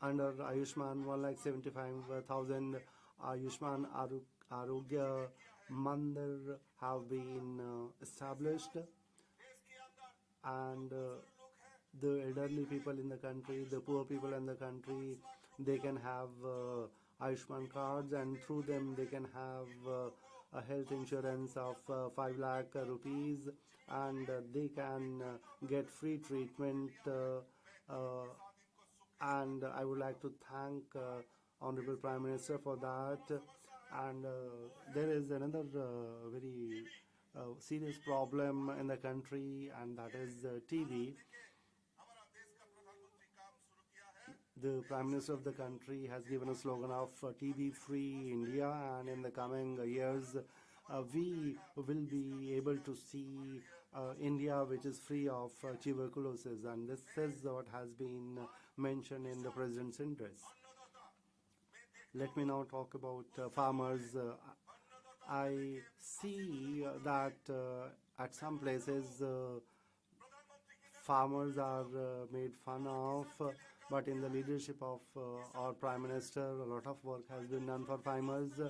Under Ayushman, 1,75,000 Ayushman Arogya Mandir have been established, and the elderly people in the country, the poor people in the country, they can have Ayushman cards, and through them they can have a health insurance of 5 lakh rupees, and they can get free treatment. And I would like to thank Honorable Prime Minister for that. And there is another very serious problem in the country, and that is TV. The Prime Minister of the country has given a slogan of TV-free India, and in the coming years, we will be able to see India which is free of tuberculosis, and this is what has been mentioned in the President's interest. Let me now talk about farmers. I see that at some places farmers are made fun of, but in the leadership of our Prime Minister, a lot of work has been done for farmers.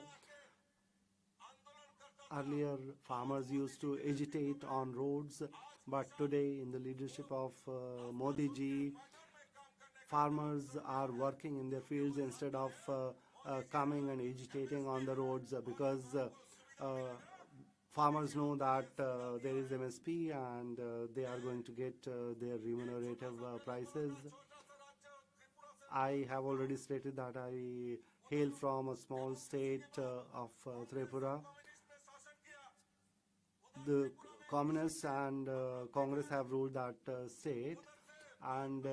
Earlier, farmers used to agitate on roads, but today, in the leadership of Modi ji, farmers are working in their fields instead of coming and agitating on the roads, because farmers know that there is MSP and they are going to get their remunerative prices. I have already stated that I hail from a small state of Tripura. The Communists and Congress have ruled that state, and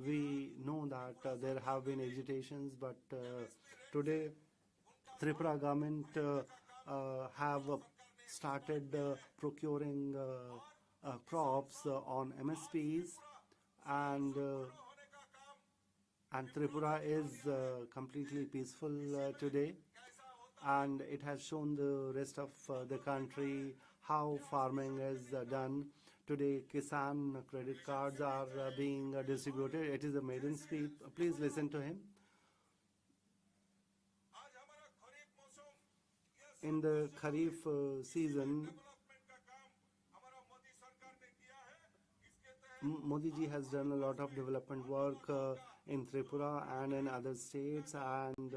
we know that there have been agitations, but today Tripura government have started procuring crops on MSPs, and Tripura is completely peaceful today, and it has shown the rest of the country how farming is done. Today, Kisan credit cards are being distributed. It is a maiden speech. Please listen to him. In the Kharif season, Modi ji has done a lot of development work in Tripura and in other states, and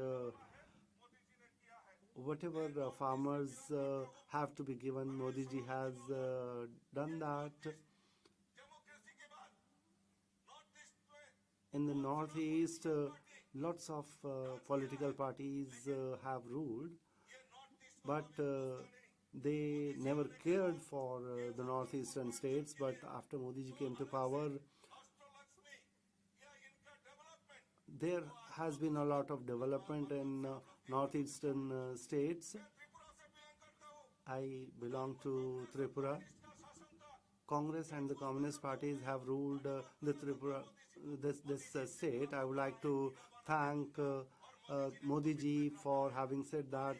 whatever farmers have to be given, Modi ji has done that. In the Northeast, lots of political parties have ruled, but they never cared for the northeastern states. But after Modi ji came to power, there has been a lot of development in northeastern states. I belong to Tripura. Congress and the Communist parties have ruled the Tripura, this state. I would like to thank Modi ji for having said that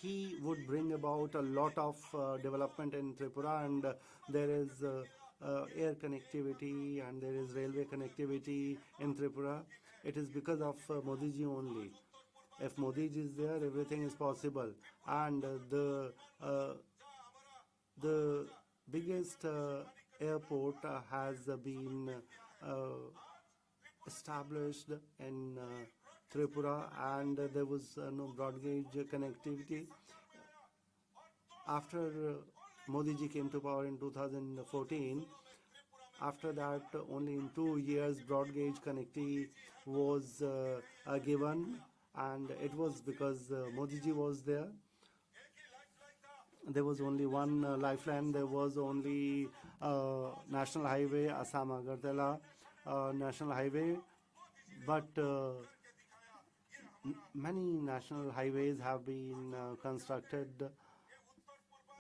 he would bring about a lot of development in Tripura, and there is air connectivity and there is railway connectivity in Tripura. It is because of Modi ji only. If Modi ji is there, everything is possible. And the biggest airport has been established in Tripura, and there was no broad gauge connectivity. After Modi ji came to power in 2014, after that only in 2 years broad gauge connectivity was given, and it was because Modi ji was there. There was only one lifeline. There was only National Highway, Assam-Agartala National Highway, but many national highways have been constructed.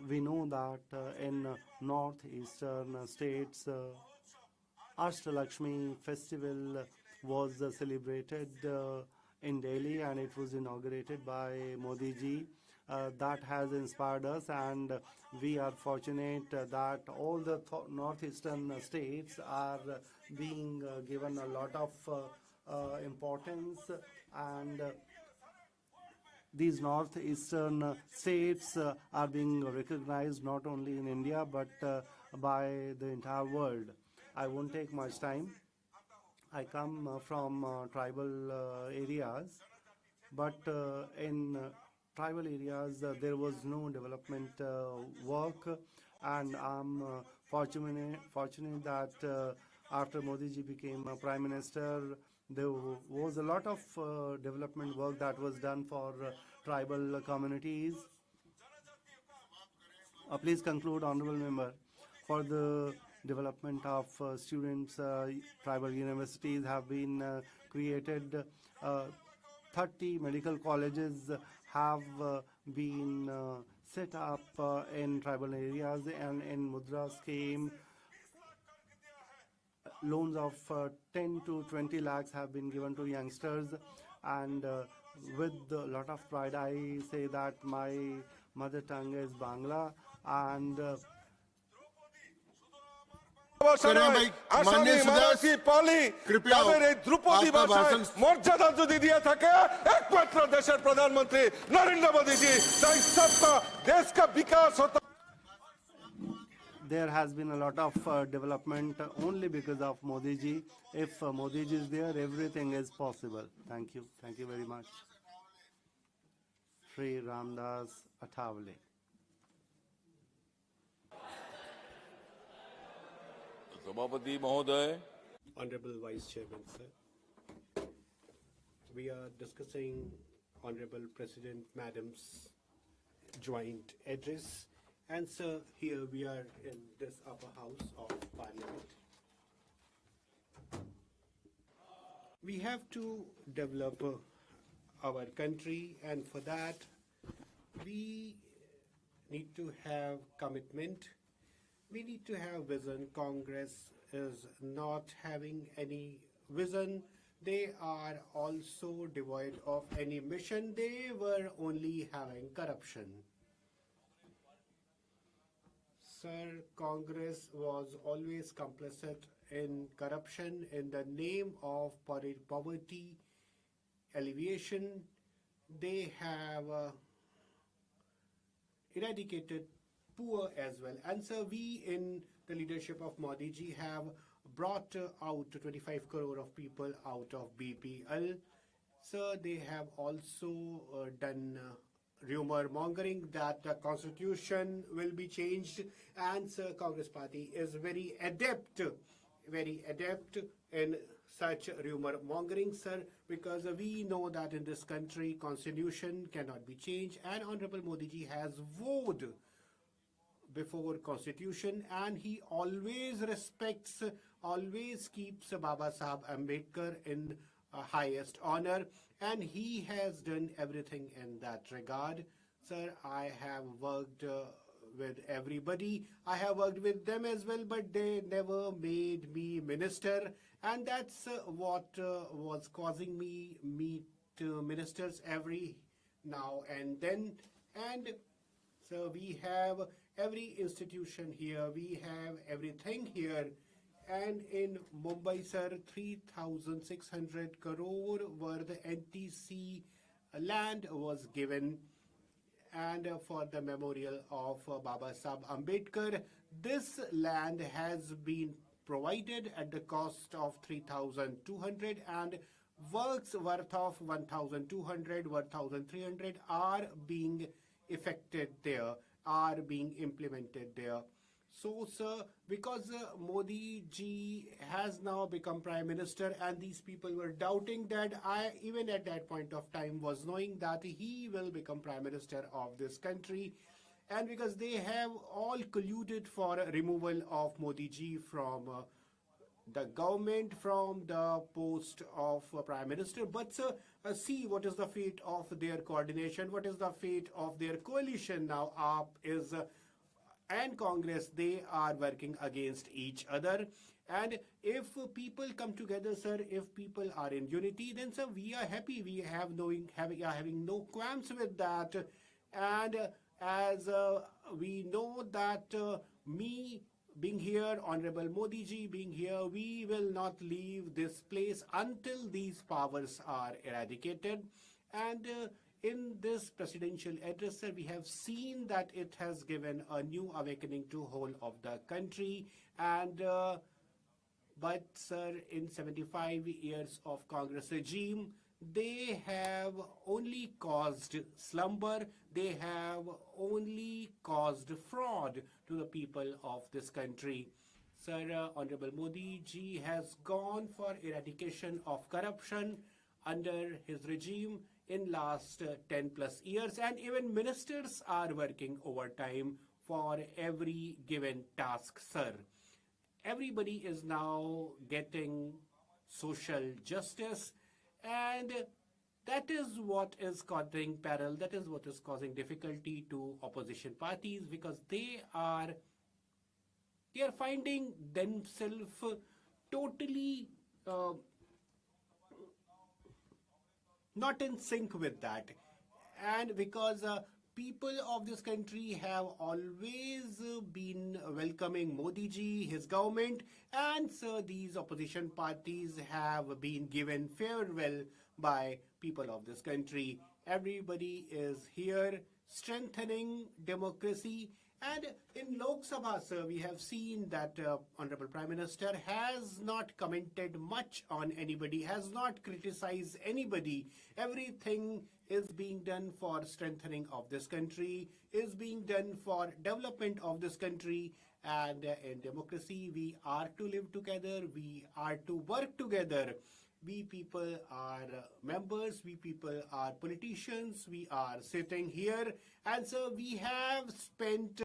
We know that in northeastern states, Ashtalakshmi festival was celebrated in Delhi, and it was inaugurated by Modi ji. That has inspired us, and we are fortunate that all the northeastern states are being given a lot of importance, and these northeastern states are being recognized not only in India but by the entire world. I won't take much time. I come from tribal areas, but in tribal areas there was no development work, and I'm fortunate that after Modi ji became Prime Minister, there was a lot of development work that was done for tribal communities. Please conclude, Honorable Member. For the development of students, tribal universities have been created. 30 medical colleges have been set up in tribal areas, and in Mudra scheme, loans of 10 to 20 lakhs have been given to youngsters, and with a lot of pride I say that my mother tongue is Bangla, and মর্যাদা যদি দিয়ে থাকে একমাত্র দেশের প্রধানমন্ত্রী নরেন্দ্র মোদী জি তাই সবকা দেশ কা বিকাশ হতা there has been a lot of development only because of Modi ji. If Modi ji is there, everything is possible. Thank you. Thank you very much. Shri Ramdas Athavale. Sabhapati Mahoday. Honorable Vice Chairman, sir. We are discussing Honorable President Madam's joint address. And sir, here we are in this upper house of Parliament. We have to develop our country, and for that we need to have commitment. We need to have vision. Congress is not having any vision. They are also devoid of any mission. They were only having corruption. Sir, Congress was always complicit in corruption in the name of poverty alleviation. They have eradicated poor as well. And so we in the leadership of Modi ji have brought out 25 crore of people out of BPL. So they have also done rumor mongering that the constitution will be changed, and sir, Congress party is very adept in such rumor mongering, sir, because we know that in this country constitution cannot be changed, and Honorable Modi ji has vowed before constitution, and he always respects, always keeps Baba Saheb Ambedkar in highest honor, and he has done everything in that regard. Sir, I have worked with everybody. I have worked with them as well, but they never made me minister. And that's what was causing me meet ministers every now and then. And so we have every institution here, we have everything here. And in Mumbai, sir, 3,600 crore worth NTC land was given, and for the memorial of Baba Sahib Ambedkar. This land has been provided at the cost of 3,200, and works worth of 1,200, 1,300 are being effected there, are being implemented there. So, sir, because Modi ji has now become Prime Minister, and these people were doubting that, I, even at that point of time, was knowing that he will become Prime Minister of this country. And because they have all colluded for removal of Modi ji from the government, from the post of Prime Minister. But sir, see what is the fate of their coordination, what is the fate of their coalition now. AAP is and Congress, they are working against each other. And if people come together, sir, if people are in unity, then sir, we are happy. We have having no qualms with that. And as we know that me being here, Honorable Modi ji being here, we will not leave this place until these powers are eradicated. And in this presidential address, sir, we have seen that it has given a new awakening to whole of the country. And but sir, in 75 years of Congress regime, they have only caused slumber, they have only caused fraud to the people of this country. Sir, Honorable Modi ji has gone for eradication of corruption under his regime in last 10 plus years, and even ministers are working overtime for every given task, sir. Everybody is now getting social justice, and that is what is causing peril, that is what is causing difficulty to opposition parties, because they are finding themselves totally not in sync with that. And because people of this country have always been welcoming Modi ji, his government, and so these opposition parties have been given farewell by people of this country. Everybody is here strengthening democracy. And in Lok Sabha, sir, we have seen that Honorable Prime Minister has not commented much on anybody, has not criticized anybody. Everything is being done for strengthening of this country, is being done for development of this country. And in democracy, we are to live together, we are to work together. We people are members, we people are politicians, we are sitting here, and so we have spent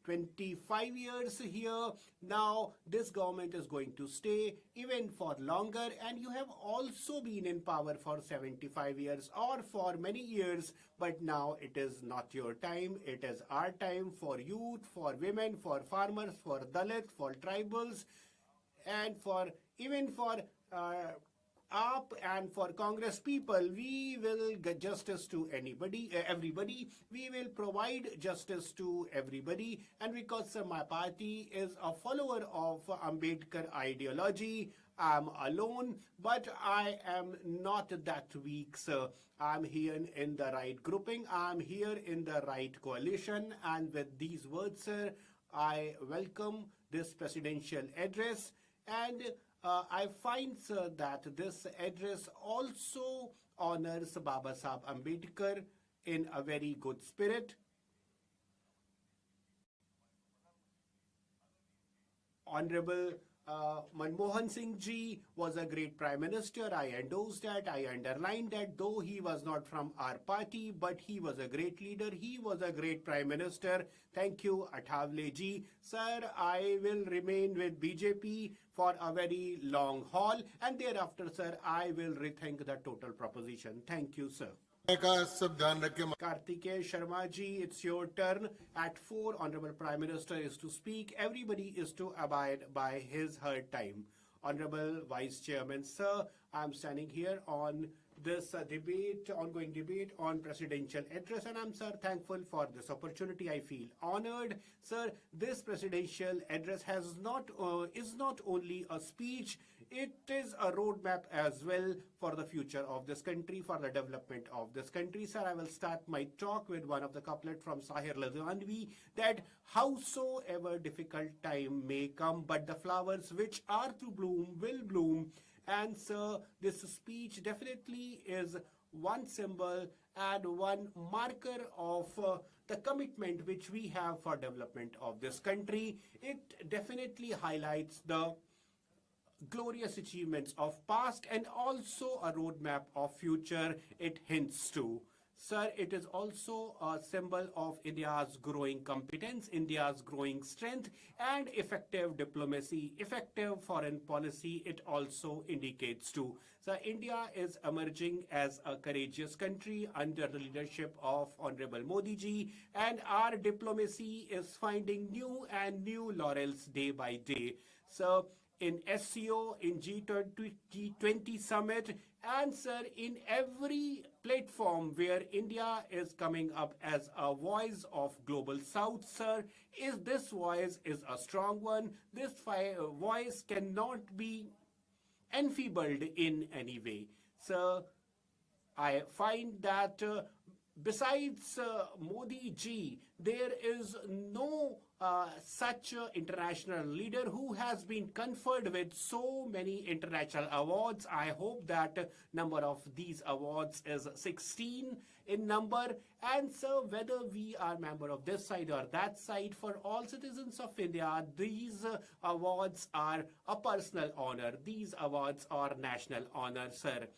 25 years here. Now this government is going to stay even for longer, and you have also been in power for 75 years or for many years, but now it is not your time, it is our time, for youth, for women, for farmers, for Dalit, for tribals, and for even for AAP and for Congress people. We will get justice to everybody. We will provide justice to everybody. And because my party is a follower of Ambedkar ideology, I'm alone, but I am not that weak, sir. I'm here in the right grouping. I'm here in the right coalition. And with these words, sir, I welcome this presidential address. And I find, sir, that this address also honors Baba Sahib Ambedkar in a very good spirit. Honorable Manmohan Singh ji was a great Prime Minister. I endorse that, I underline that, though he was not from our party, but he was a great leader, he was a great Prime Minister. Thank you, Athawale ji. Sir, I will remain with BJP for a very long haul, and thereafter, sir, I will rethink the total proposition. Thank you, sir. का सब ध्यान रखें. Kartikeya Sharma ji, it's your turn. At 4, Honorable Prime Minister is to speak. Everybody is to abide by her time. Honorable Vice Chairman, sir, I'm standing here on this ongoing debate on presidential address, and I'm, sir, thankful for this opportunity. I feel honored. Sir, this presidential address is not only a speech, it is a roadmap as well for the future of this country, for the development of this country. Sir, I will start my talk with one of the couplet from Sahir Ladwanvi, that howsoever difficult time may come, but the flowers which are to bloom will bloom. And sir, this speech definitely is one symbol and one marker of the commitment which we have for development of this country. It definitely highlights the glorious achievements of past and also a roadmap of future it hints to. Sir, it is also a symbol of India's growing competence, India's growing strength, and effective diplomacy, effective foreign policy, it also indicates too. So India is emerging as a courageous country under the leadership of Honorable Modi ji, and our diplomacy is finding new and new laurels day by day. So in SCO, in G20 summit, and sir, in every platform where India is coming up as a voice of global south, sir, this voice is a strong one. This voice cannot be enfeebled in any way. Sir, I find that besides Modi ji, there is no such international leader who has been conferred with so many international awards. I hope that number of these awards is 16 in number. And so whether we are member of this side or that side, for all citizens of India, these awards are a personal honor. These awards are national honor, sir.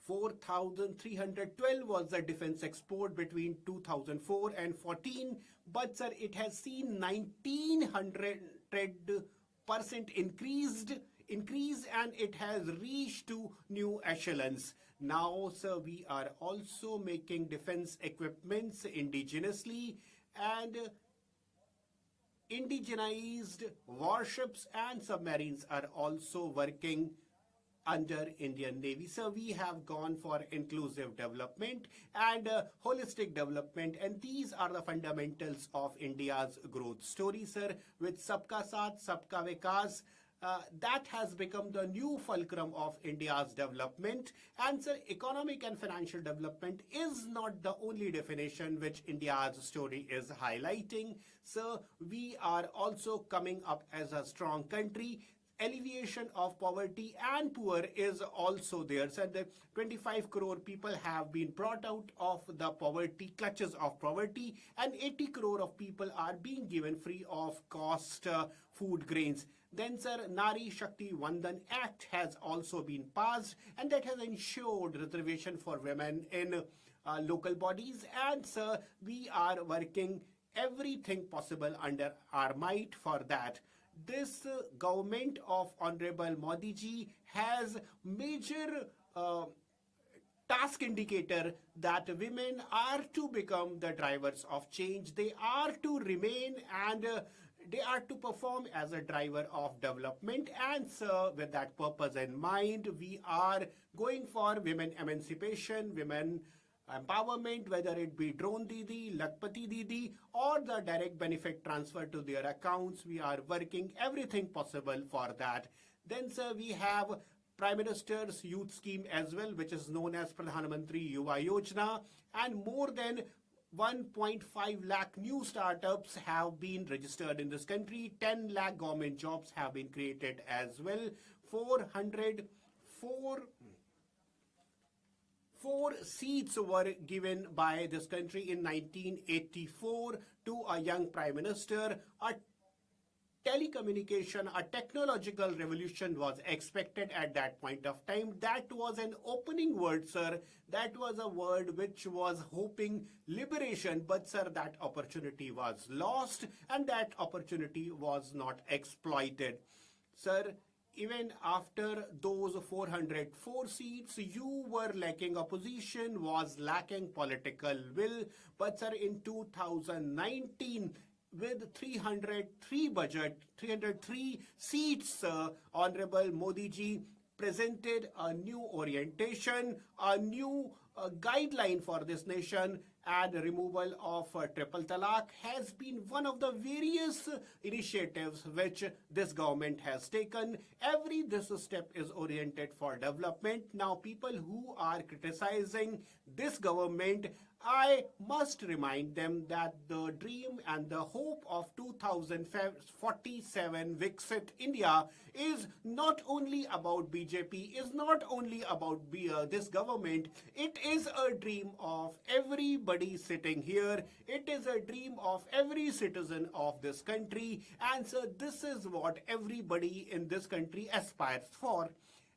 4,312 was the defense export between 2004 and 14, but sir, it has seen 1,900% increase, and it has reached to new echelons. Now, sir, we are also making defense equipments indigenously, and indigenized warships and submarines are also working under Indian Navy. So we have gone for inclusive development and holistic development, and these are the fundamentals of India's growth story, sir. With Sabka Saath, Sabka Vikas, that has become the new fulcrum of India's development. And sir, economic and financial development is not the only definition which India's story is highlighting. So we are also coming up as a strong country. Alleviation of poverty and poor is also there. So the 25 crore people have been brought out of the poverty clutches of poverty, and 80 crore of people are being given free of cost food grains. Then, sir, Nari Shakti Vandan Act has also been passed, and that has ensured reservation for women in local bodies. And, sir, we are working everything possible under our might for that. This government of Honorable Modi ji has major task indicator that women are to become the drivers of change. They are to remain and they are to perform as a driver of development. And so with that purpose in mind, we are going for women emancipation, women empowerment, whether it be Drone Didi, Lakpati Didi, or the direct benefit transfer to their accounts. We are working everything possible for that. Then, sir, we have Prime Minister's Youth Scheme as well, which is known as Pradhanmantri Yuva Yojana, and more than 1.5 lakh new startups have been registered in this country. 10 lakh government jobs have been created as well. 4 seats were given by this country in 1984 to a young prime minister. A telecommunication, a technological revolution was expected at that point of time. That was an opening word, sir. That was a word which was hoping liberation, but sir, that opportunity was lost and that opportunity was not exploited. Sir, even after those 404 seats, you were lacking opposition, was lacking political will. But sir, in 2019, with 303 budget, 303 seats, Honorable Modi ji presented a new orientation, a new guideline for this nation, and removal of triple talaq has been one of the various initiatives which this government has taken. This step is oriented for development. Now, people who are criticizing this government, I must remind them that the dream and the hope of 2047 Viksit India is not only about BJP, is not only about this government. It is a dream of everybody sitting here. It is a dream of every citizen of this country. And so this is what everybody in this country aspires for.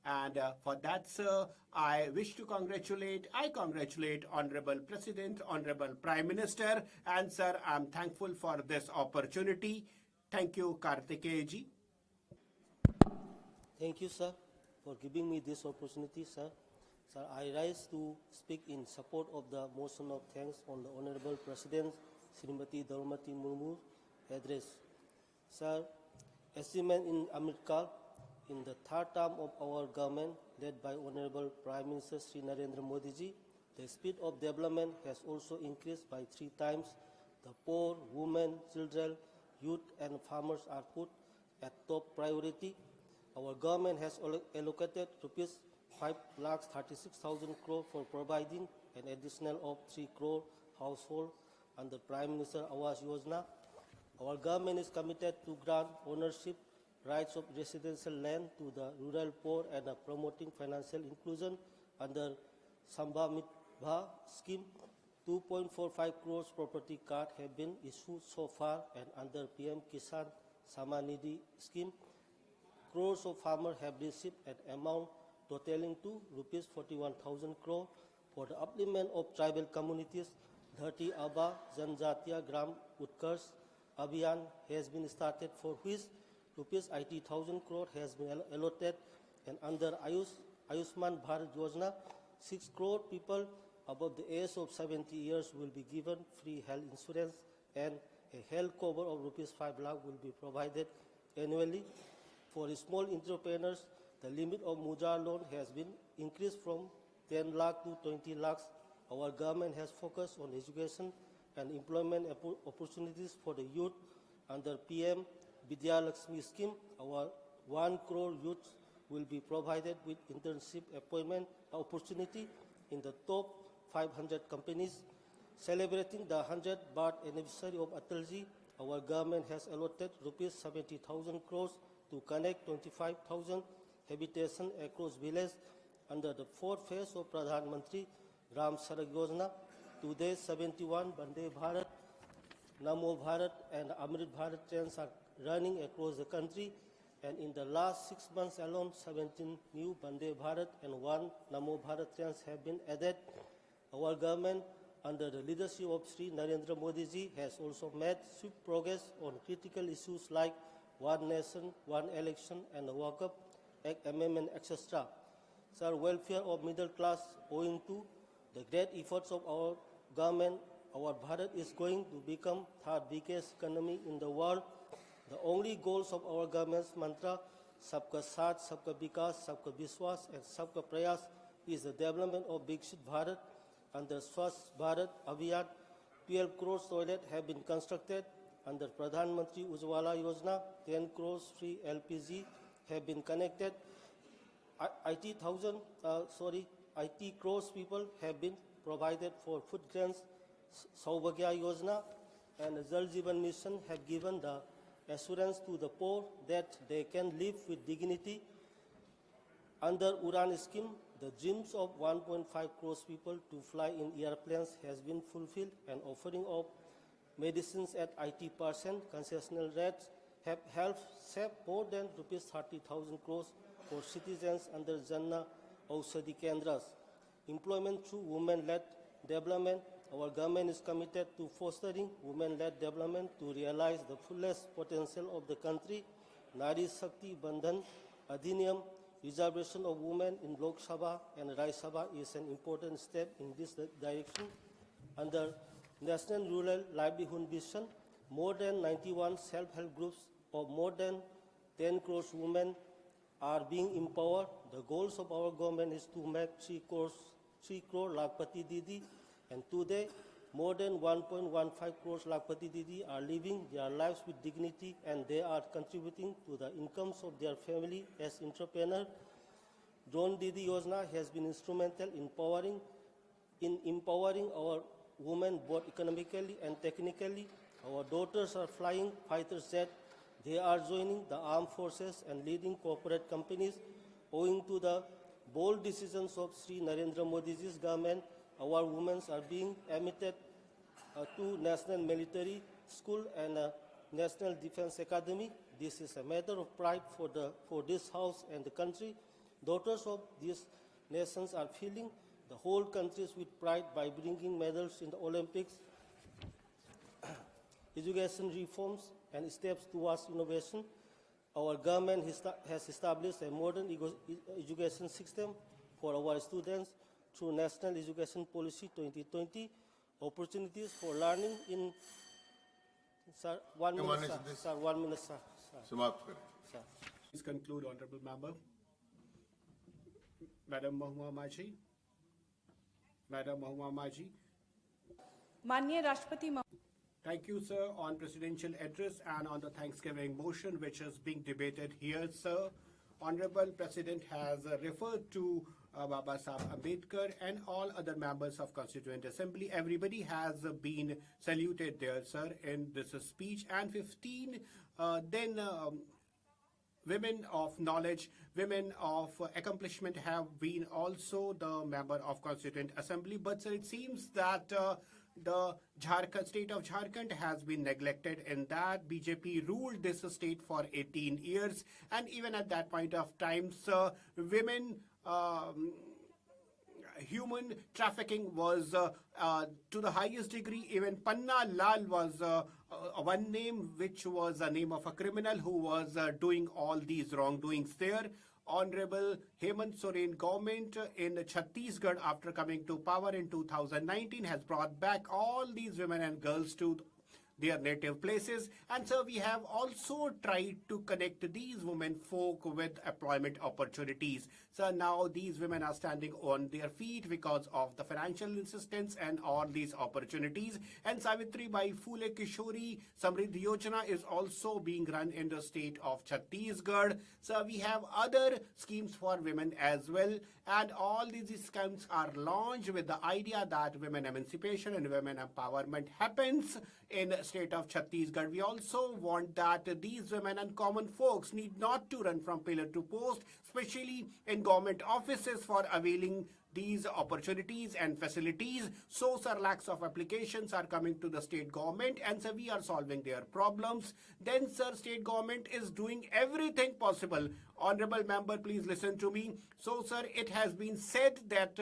And for that, sir, I congratulate Honorable President, Honorable Prime Minister, and sir, I'm thankful for this opportunity. Thank you, Kartikeya ji. Thank you, sir, for giving me this opportunity, sir. Sir, I rise to speak in support of the motion of thanks on the Honorable President, Srimati Draupadi Murmu address. Sir, achievement in America. In the third term of our government, led by Honorable Prime Minister Sri Narendra Modi ji, the speed of development has also increased by 3 times. The poor, women, children, youth and farmers are put at top priority. Our government has allocated rupees 5,36,000 crore for providing an additional of 3 crore household under Prime Minister Awas Yojana. Our government is committed to grant ownership rights of residential land to the rural poor and promoting financial inclusion under Sabha scheme. 2.45 crores property cards have been issued so far, and under PM Kisan Samman Nidhi scheme, crores of farmers have received an amount totaling to rupees 41,000 crore for the upliftment of tribal communities. Dhati Aba Janjatiya Gram Utkarsh Abhiyan has been started, for which rupees 80,000 crore has been allotted, and under Ayushman Bharat Yojana, 6 crore people above the age of 70 years will be given free health insurance, and a health cover of rupees 5 lakh will be provided annually. For small entrepreneurs, the limit of Mudra loan has been increased from 10 lakh to 20 lakhs. Our government has focused on education and employment opportunities for the youth under PM Vidya Lakshmi scheme. Our 1 crore youths will be provided with internship appointment opportunity in the top 500 companies. Celebrating the 100th birth anniversary of Atalji, our government has allotted rupees 70,000 crores to connect 25,000 habitation across villages under the 4th phase of Parliamentary Gram Sadak Yojana. Today, 71 Vande Bharat, Namo Bharat and Amrit Bharat trains are running across the country, and in the last 6 months alone, 17 new Vande Bharat and 1 Namo Bharat trains have been added. Our government, under the leadership of Sri Narendra Modi ji, has also made swift progress on critical issues like One Nation, One Election and the Waqf Act Amendment, etc. Sir, welfare of middle class, owing to the great efforts of our government, our Bharat is going to become third biggest economy in the world. The only goals of our government's mantra, Sabka Saath, Sabka Vikas, Sabka Vishwas and Sabka Prayas, is the development of Viksit Bharat. Under Swachh Bharat Abhiyan, 12 crores toilets have been constructed. Under Pradhanmantri Ujjwala Yojana, 10 crores free LPG have been connected. 80 crores people have been provided for food grants. Saubhagya Yojana and the Jal Jeevan Mission have given the assurance to the poor that they can live with dignity. Under Udan scheme, the dreams of 1.5 crores people to fly in airplanes has been fulfilled, and offering of medicines at 80% concessional rates have helped save more than rupees 30,000 crores for citizens under Janna Aushadhi Kendras. Employment through women-led development. Our government is committed to fostering women-led development to realize the fullest potential of the country. Nari Shakti Bandhan Adhiniyam, reservation of women in Lok Sabha and Rajya Sabha is an important step in this direction. Under National Rural Livelihood Mission, more than 91 self-help groups of more than 10 crore women are being empowered. The goals of our government is to make 3 crore Lakpati Didi, and today more than 1.15 crore Lakpati Didi are living their lives with dignity, and they are contributing to the incomes of their family as entrepreneurs. Drone Didi Yojana has been instrumental in empowering our women both economically and technically. Our daughters are flying fighter jets. They are joining the armed forces and leading corporate companies. Owing to the bold decisions of Sri Narendra Modi's government, our women are being admitted to National Military School and National Defense Academy. This is a matter of pride for this house and the country. Daughters of these nations are filling the whole countries with pride by bringing medals in the Olympics. Education reforms and steps towards innovation. Our government has established a modern education system for our students through National Education Policy 2020. Opportunities for learning in... Sir, 1 minute, sir. Sir, 1 minute, sir. Sir. Please conclude, Honorable Member. Madam Mahua Maji. Madam Mahua Maji. माननीय राष्ट्रपति Thank you, sir, on presidential address and on the Thanksgiving motion which is being debated here, sir. Honorable President has referred to Baba Sahib Ambedkar and all other members of Constituent Assembly. Everybody has been saluted there, sir, in this speech. And 15 women of knowledge, women of accomplishment have been also the member of Constituent Assembly. But sir, it seems that the state of Jharkhand has been neglected in that BJP ruled this state for 18 years. And even at that point of time, sir, women human trafficking was to the highest degree. Even Panna Lal was one name which was a name of a criminal who was doing all these wrongdoings there. Honorable Hemant Soren government in Chhattisgarh, after coming to power in 2019, has brought back all these women and girls to their native places. And so we have also tried to connect these women folk with employment opportunities. So now these women are standing on their feet because of the financial assistance and all these opportunities. And Savitri Bai Phule Kishori Samriddhi Yojana is also being run in the state of Chhattisgarh. So we have other schemes for women as well. And all these schemes are launched with the idea that women emancipation and women empowerment happens in the state of Chhattisgarh. We also want that these women and common folks need not to run from pillar to post, especially in government offices, for availing these opportunities and facilities. So, sir, lakhs of applications are coming to the state government, and so we are solving their problems. Then, sir, state government is doing everything possible. Honorable member, please listen to me. So, sir, it has been said that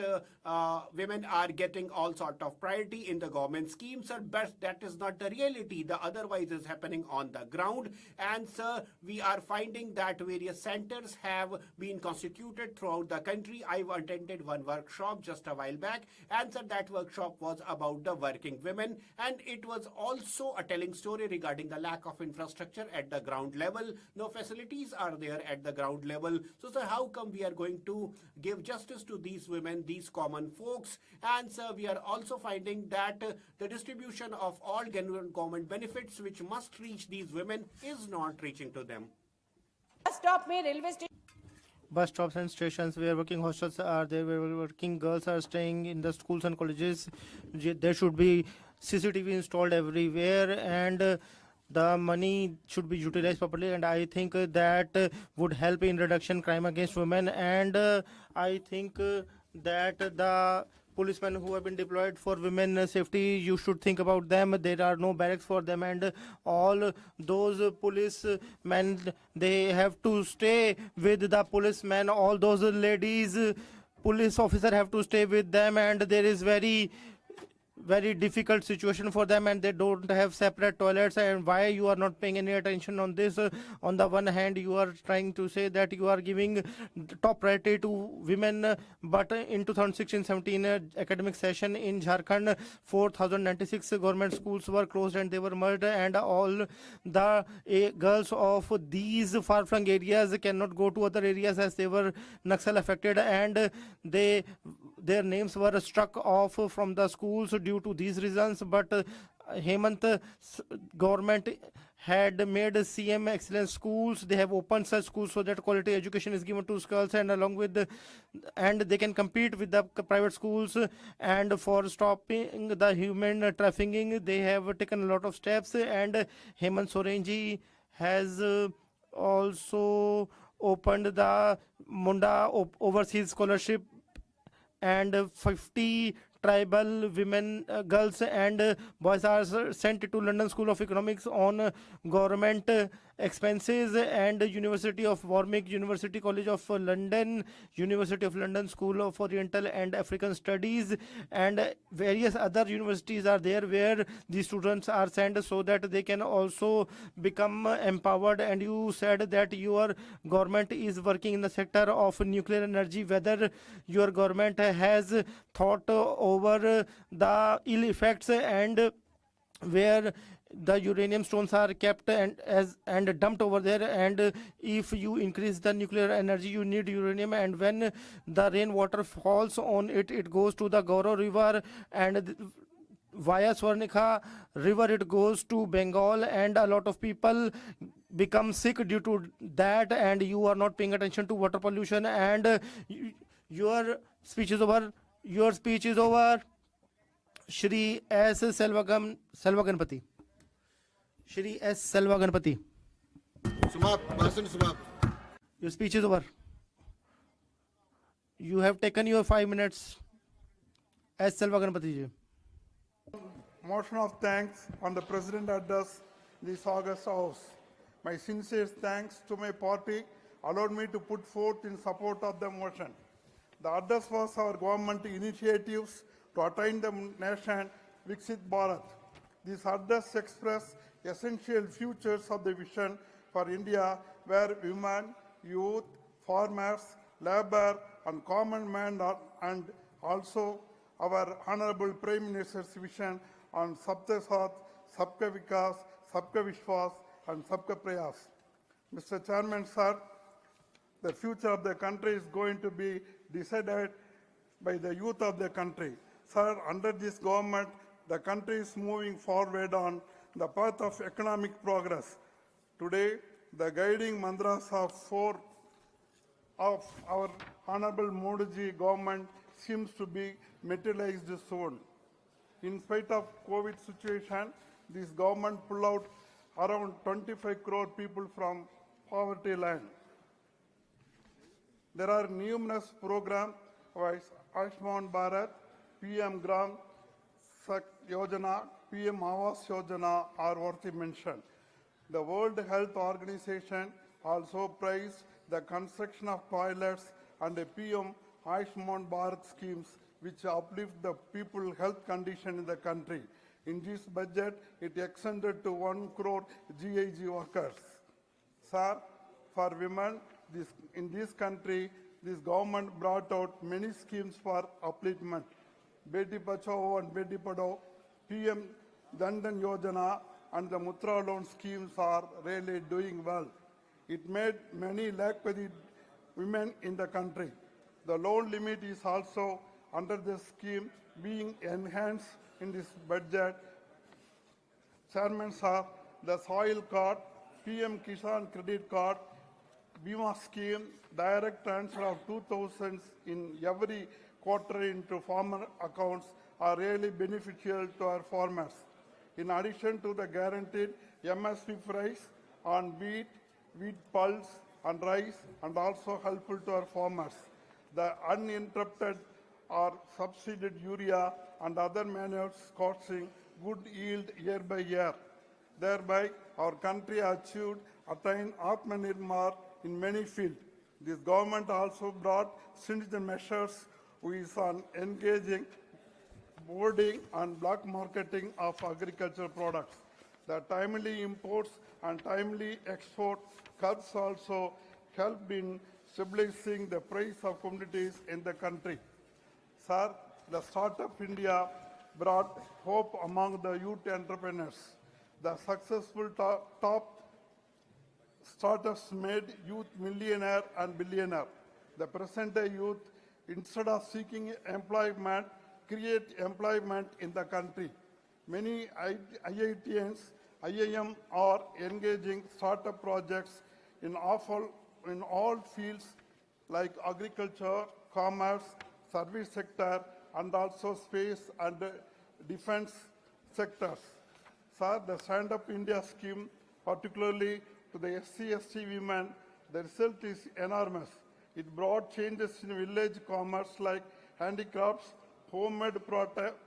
women are getting all sort of priority in the government schemes, sir, but that is not the reality. The otherwise is happening on the ground. And, sir, we are finding that various centers have been constituted throughout the country. I attended one workshop just a while back, and, sir, that workshop was about the working women, and it was also a telling story regarding the lack of infrastructure at the ground level. No facilities are there at the ground level. So, sir, how come we are going to give justice to these women, these common folks? And, sir, we are also finding that the distribution of all government benefits which must reach these women is not reaching to them. Stop me, railway station. Bus stops and stations where working hostels are there, where working girls are staying in the schools and colleges. There should be CCTV installed everywhere, and the money should be utilized properly, and I think that would help in reduction crime against women. And I think that the policemen who have been deployed for women safety, you should think about them. There are no barracks for them, and all those policemen, they have to stay with the policemen. All those ladies police officer have to stay with them, and there is very very difficult situation for them, and they don't have separate toilets. And why you are not paying any attention on this? On the one hand, you are trying to say that you are giving top priority to women, but in 2016-17 academic session in Jharkhand, 4,096 government schools were closed and they were merged, and all the girls of these far-flung areas cannot go to other areas as they were Naxal affected, and their names were struck off from the schools due to these reasons. But Hemant government had made CM excellence schools. They have opened such schools so that quality education is given to girls, and along with and they can compete with the private schools. And for stopping the human trafficking, they have taken a lot of steps. And Hemant Sorenji has also opened the Munda Overseas Scholarship, and 50 tribal women, girls and boys are sent to London School of Economics on government expenses. And University of Warwick, University College of London, University of London School of Oriental and African Studies, and various other universities are there where these students are sent so that they can also become empowered. And you said that your government is working in the sector of nuclear energy. Whether your government has thought over the ill effects and where the uranium stones are kept and dumped over there, and if you increase the nuclear energy, you need uranium, and when the rainwater falls on it, it goes to the Gaurav river, and via Swarnika river it goes to Bengal, and a lot of people become sick due to that. And you are not paying attention to water pollution. And your speech is over. Your speech is over. Shri S. Selvaganpati. Shri S. Selvaganpati. Your speech is over. You have taken your 5 minutes. S. Selvaganpati ji. Motion of thanks on the President address this August House. My sincere thanks to my party allowed me to put forth in support of the motion. The address was our government initiatives to attain the nation Viksit Bharat. This address expressed essential futures of the vision for India, where women, youth, farmers, labor, and common man are, and also our Honorable Prime Minister's vision on Sabka Saath, Sabka Vikas, Sabka Vishwas, and Sabka Prayas. Mr. Chairman, sir, the future of the country is going to be decided by the youth of the country. Sir, under this government, the country is moving forward on the path of economic progress. Today, the guiding mantras of our Honorable Modi government seems to be materialized soon. In spite of COVID situation, this government pulled out around 25 crore people from poverty line. There are numerous programs like Ayushman Bharat, PM Gram Yojana, PM Awas Yojana are worthy mention. The World Health Organization also praised the construction of toilets and the PM Ayushman Bharat schemes which uplift the people's health condition in the country. In this budget, it extended to 1 crore GIG workers. Sir, for women in this country, this government brought out many schemes for upliftment. Beti Bachao and Beti Padhao, PM Dandan Yojana and the Mutra loan schemes are really doing well. It made many lakh-padi women in the country. The loan limit is also under the scheme being enhanced in this budget. Chairman sir, the soil card, PM Kisan credit card, Bima scheme, direct transfer of 2,000 in every quarter into farmer accounts are really beneficial to our farmers. In addition to the guaranteed MSP price on wheat, wheat pulse and rice, and also helpful to our farmers. The uninterrupted or subsidized urea and other manures causing good yield year by year. Thereby, our country attained Atmanirbhar in many fields. This government also brought stringent measures which on engaging hoarding and black marketing of agricultural products. The timely imports and timely export curbs also helped in stabilizing the price of commodities in the country. Sir, the Startup India brought hope among the youth entrepreneurs. The successful top startups made youth millionaire and billionaire. The present-day youth, instead of seeking employment, create employment in the country. Many IITians, IIM are engaging startup projects in all fields like agriculture, commerce, service sector, and also space and defense sectors. Sir, the Stand Up India scheme, particularly to the SC/ST women, the result is enormous. It brought changes in village commerce like handicrafts, homemade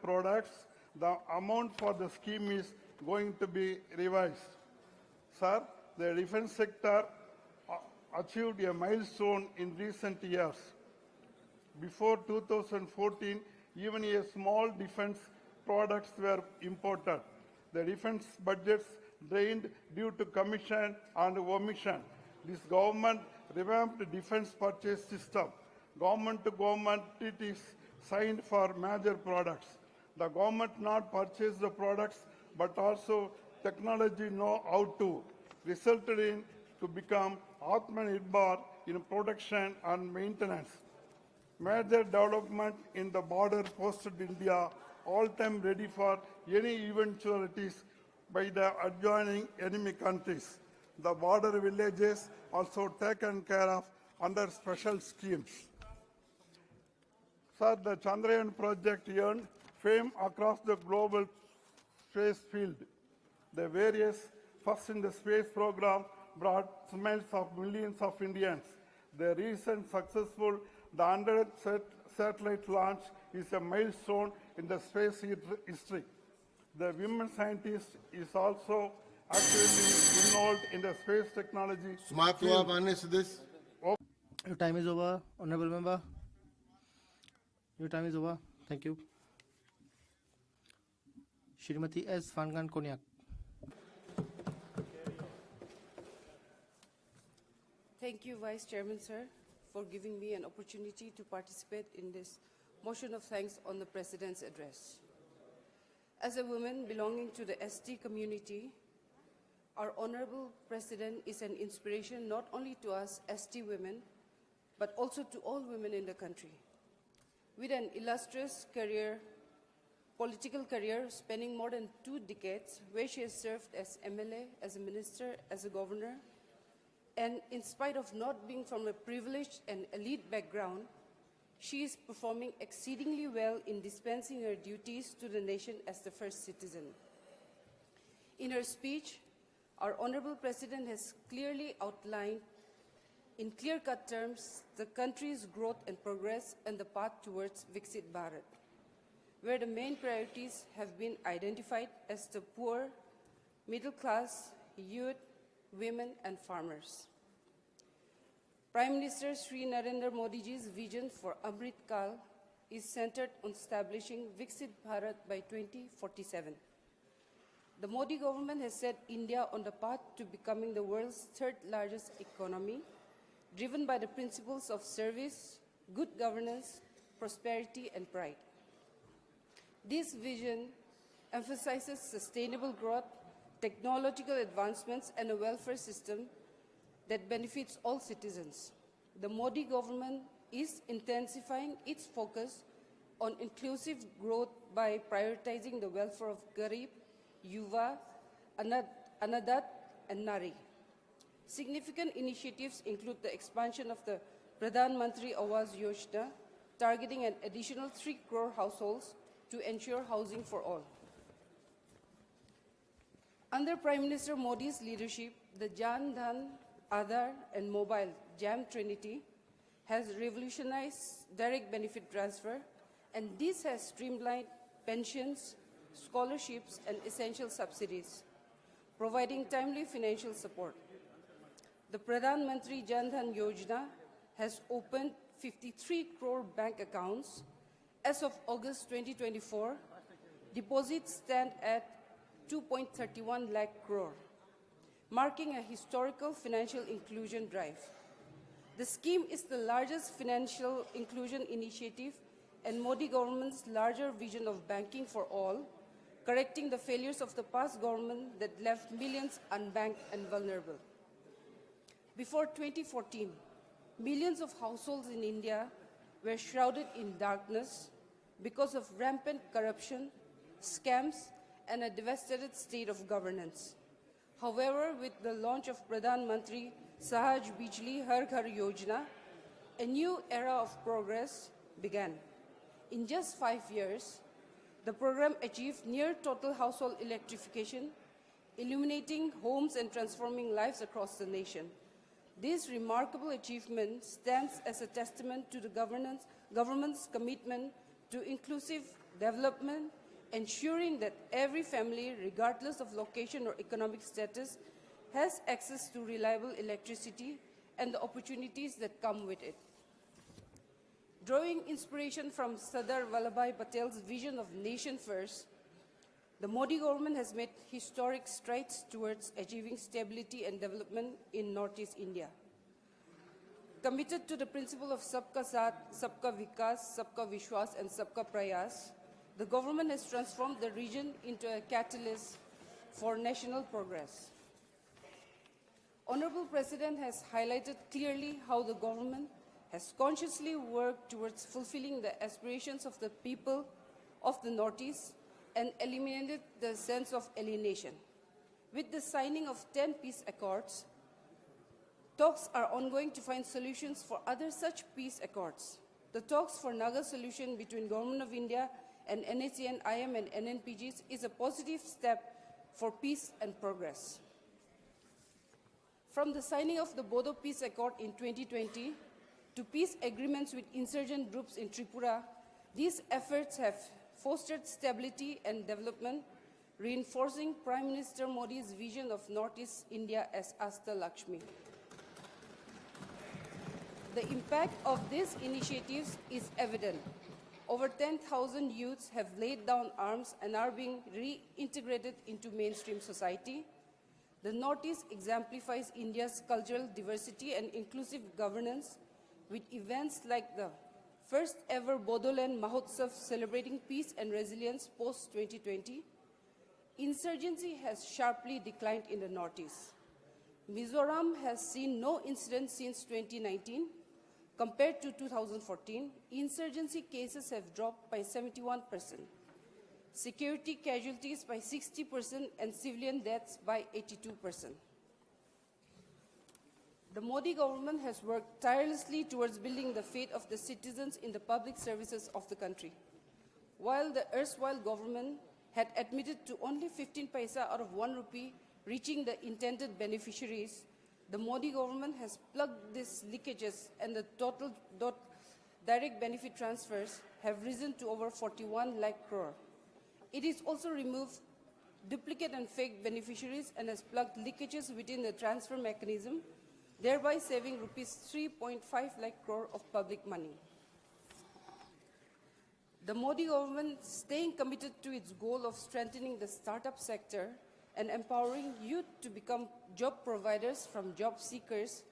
products. The amount for the scheme is going to be revised. Sir, the defense sector achieved a milestone in recent years. Before 2014, even a small defense products were imported. The defense budgets drained due to commission and omission. This government revamped the defense purchase system. Government-to-government treaties signed for major products. The government not purchase the products, but also technology know-how to, resulted in to become Atmanirbhar in production and maintenance. Major development in the border posted India all-time ready for any eventualities by the adjoining enemy countries. The border villages also taken care of under special schemes. Sir, the Chandrayaan project earned fame across the global space field. The various first in the space program brought smiles of millions of Indians. The recent successful 100th satellite launch is a milestone in the space history. The women scientist is also actively involved in the space technology. Your time is over, honorable member. Your time is over. Thank you. Shrimati S. Fangan Konyak. Thank you, Vice Chairman, sir, for giving me an opportunity to participate in this motion of thanks on the President's address. As a woman belonging to the ST community, our Honorable President is an inspiration not only to us ST women, but also to all women in the country. With an illustrious career, political career spanning more than 2 decades, where she has served as MLA, as a minister, as a governor, and in spite of not being from a privileged and elite background, she is performing exceedingly well in dispensing her duties to the nation as the first citizen. In her speech, our Honorable President has clearly outlined in clear-cut terms the country's growth and progress and the path towards Viksit Bharat, where the main priorities have been identified as the poor, middle class, youth, women and farmers. Prime Minister Sri Narendra Modi ji's vision for Amrit Kal is centered on establishing Viksit Bharat by 2047. The Modi government has set India on the path to becoming the world's 3rd largest economy, driven by the principles of service, good governance, prosperity and pride. This vision emphasizes sustainable growth, technological advancements and a welfare system that benefits all citizens. The Modi government is intensifying its focus on inclusive growth by prioritizing the welfare of Garib, Yuva, Anadat and Nari. Significant initiatives include the expansion of the Parliamentary Awas Yojana, targeting an additional 3 crore households to ensure housing for all. Under Prime Minister Modi's leadership, the Jan Dhan, Aadhaar and Mobile JAM Trinity has revolutionized direct benefit transfer, and this has streamlined pensions, scholarships and essential subsidies, providing timely financial support. The Parliamentary Jan Dhan Yojana has opened 53 crore bank accounts As of August 2024, deposits stand at 2.31 lakh crore, marking a historical financial inclusion drive. The scheme is the largest financial inclusion initiative and Modi government's larger vision of banking for all, correcting the failures of the past government that left millions unbanked and vulnerable. Before 2014, millions of households in India were shrouded in darkness because of rampant corruption, scams, and a devastated state of governance. However, with the launch of Parliamentary Sahaj Bijli Har Ghar Yojana, a new era of progress began. In just 5 years, the program achieved near total household electrification, illuminating homes and transforming lives across the nation. This remarkable achievement stands as a testament to the government's commitment to inclusive development, ensuring that every family, regardless of location or economic status, has access to reliable electricity and the opportunities that come with it. Drawing inspiration from Sardar Vallabhbhai Patel's vision of nation first, the Modi government has made historic strides towards achieving stability and development in Northeast India. Committed to the principle of Sabka Saath, Sabka Vikas, Sabka Vishwas, and Sabka Prayas, the government has transformed the region into a catalyst for national progress. Honorable President has highlighted clearly how the government has consciously worked towards fulfilling the aspirations of the people of the Northeast and eliminated the sense of alienation. With the signing of 10 peace accords, talks are ongoing to find solutions for other such peace accords. The talks for Naga solution between Government of India and NACN, IM and NNPGs is a positive step for peace and progress. From the signing of the Bodo Peace Accord in 2020 to peace agreements with insurgent groups in Tripura, these efforts have fostered stability and development, reinforcing Prime Minister Modi's vision of Northeast India as Asta Lakshmi. The impact of these initiatives is evident. Over 10,000 youths have laid down arms and are being reintegrated into mainstream society. The Northeast exemplifies India's cultural diversity and inclusive governance with events like the first ever Bodoland Mahotsav celebrating peace and resilience post-2020. Insurgency has sharply declined in the Northeast. Mizoram has seen no incidents since 2019. Compared to 2014, insurgency cases have dropped by 71%. Security casualties by 60% and civilian deaths by 82%. The Modi government has worked tirelessly towards building the faith of the citizens in the public services of the country. While the erstwhile government had admitted to only 15 paisa out of 1 rupee reaching the intended beneficiaries, the Modi government has plugged these leakages and the total direct benefit transfers have risen to over 41 lakh crore. It is also removed duplicate and fake beneficiaries and has plugged leakages within the transfer mechanism, thereby saving rupees 3.5 lakh crore of public money. The Modi government, staying committed to its goal of strengthening the startup sector and empowering youth to become job providers from job seekers,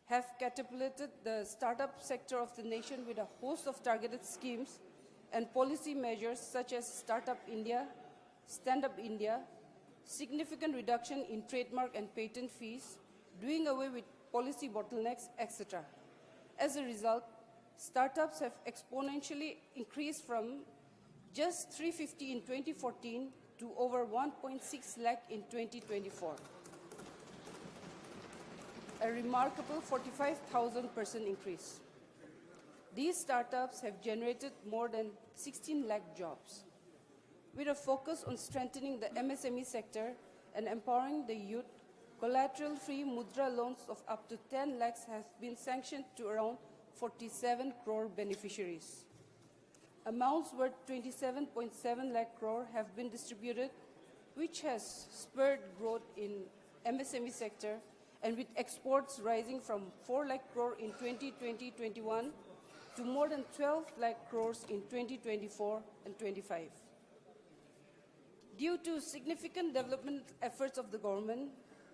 have catapulted the startup sector of the nation with a host of targeted schemes and policy measures such as Startup India, Stand Up India, significant reduction in trademark and patent fees, doing away with policy bottlenecks, etc. As a result, startups have exponentially increased from just 350 in 2014 to over 1.6 lakh in 2024. A remarkable 45,000% increase. These startups have generated more than 16 lakh jobs. With a focus on strengthening the MSME sector and empowering the youth, collateral-free mudra loans of up to 10 lakhs have been sanctioned to around 47 crore beneficiaries. Amounts worth 27.7 lakh crore have been distributed, which has spurred growth in MSME sector, and with exports rising from 4 lakh crore in 2020-21 to more than 12 lakh crores in 2024 and 25. Due to significant development efforts of the government,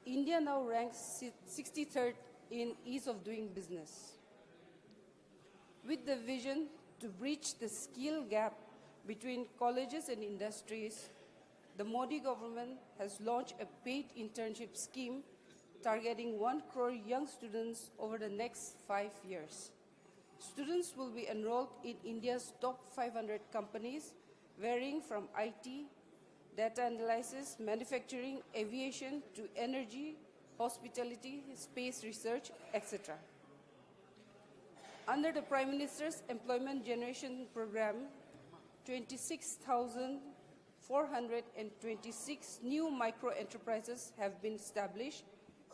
India now ranks 63rd in ease of doing business. With the vision to bridge the skill gap between colleges and industries, the Modi government has launched a paid internship scheme targeting 1 crore young students over the next 5 years. Students will be enrolled in India's top 500 companies, varying from IT, data analysis, manufacturing, aviation to energy, hospitality, space research, etc. Under the Prime Minister's Employment Generation Program, 26,426 new micro-enterprises have been established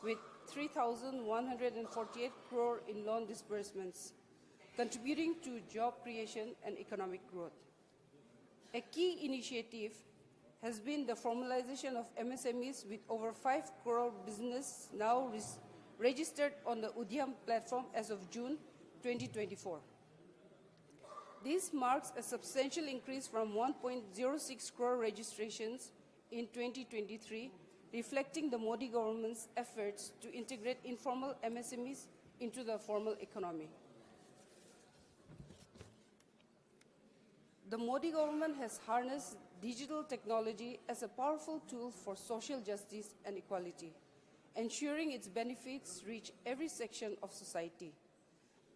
with 3,148 crore in loan disbursements, contributing to job creation and economic growth. A key initiative has been the formalization of MSMEs with over 5 crore business now registered on the Udyam platform as of June 2024. This marks a substantial increase from 1.06 crore registrations in 2023, reflecting the Modi government's efforts to integrate informal MSMEs into the formal economy. The Modi government has harnessed digital technology as a powerful tool for social justice and equality, ensuring its benefits reach every section of society.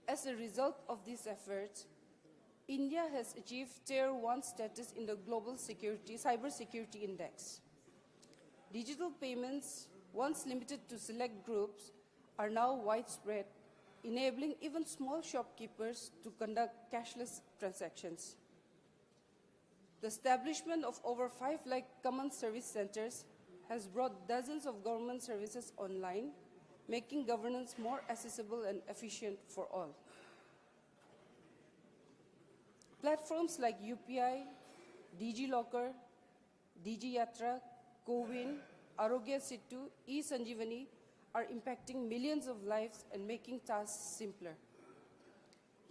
As a result of these efforts, India has achieved Tier 1 status in the Global Cybersecurity Index. Digital payments, once limited to select groups, are now widespread, enabling even small shopkeepers to conduct cashless transactions. The establishment of over 5 lakh common service centers has brought dozens of government services online, making governance more accessible and efficient for all. Platforms like UPI, DigiLocker, DigiYatra, CoWIN, Arogya Setu, eSanjeevani are impacting millions of lives and making tasks simpler.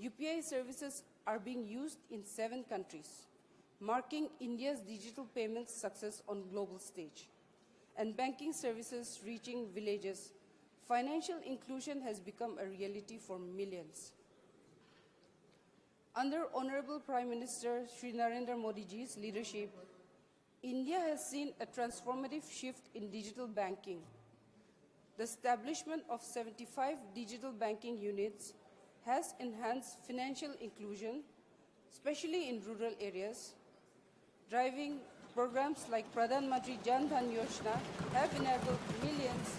UPI services are being used in 7 countries, marking India's digital payments success on global stage. And banking services reaching villages, financial inclusion has become a reality for millions. Under Honorable Prime Minister Shri Narendra Modi ji's leadership, India has seen a transformative shift in digital banking. The establishment of 75 digital banking units has enhanced financial inclusion, especially in rural areas. Driving programs like Pradhan Mantri Jan Dhan Yojana have enabled millions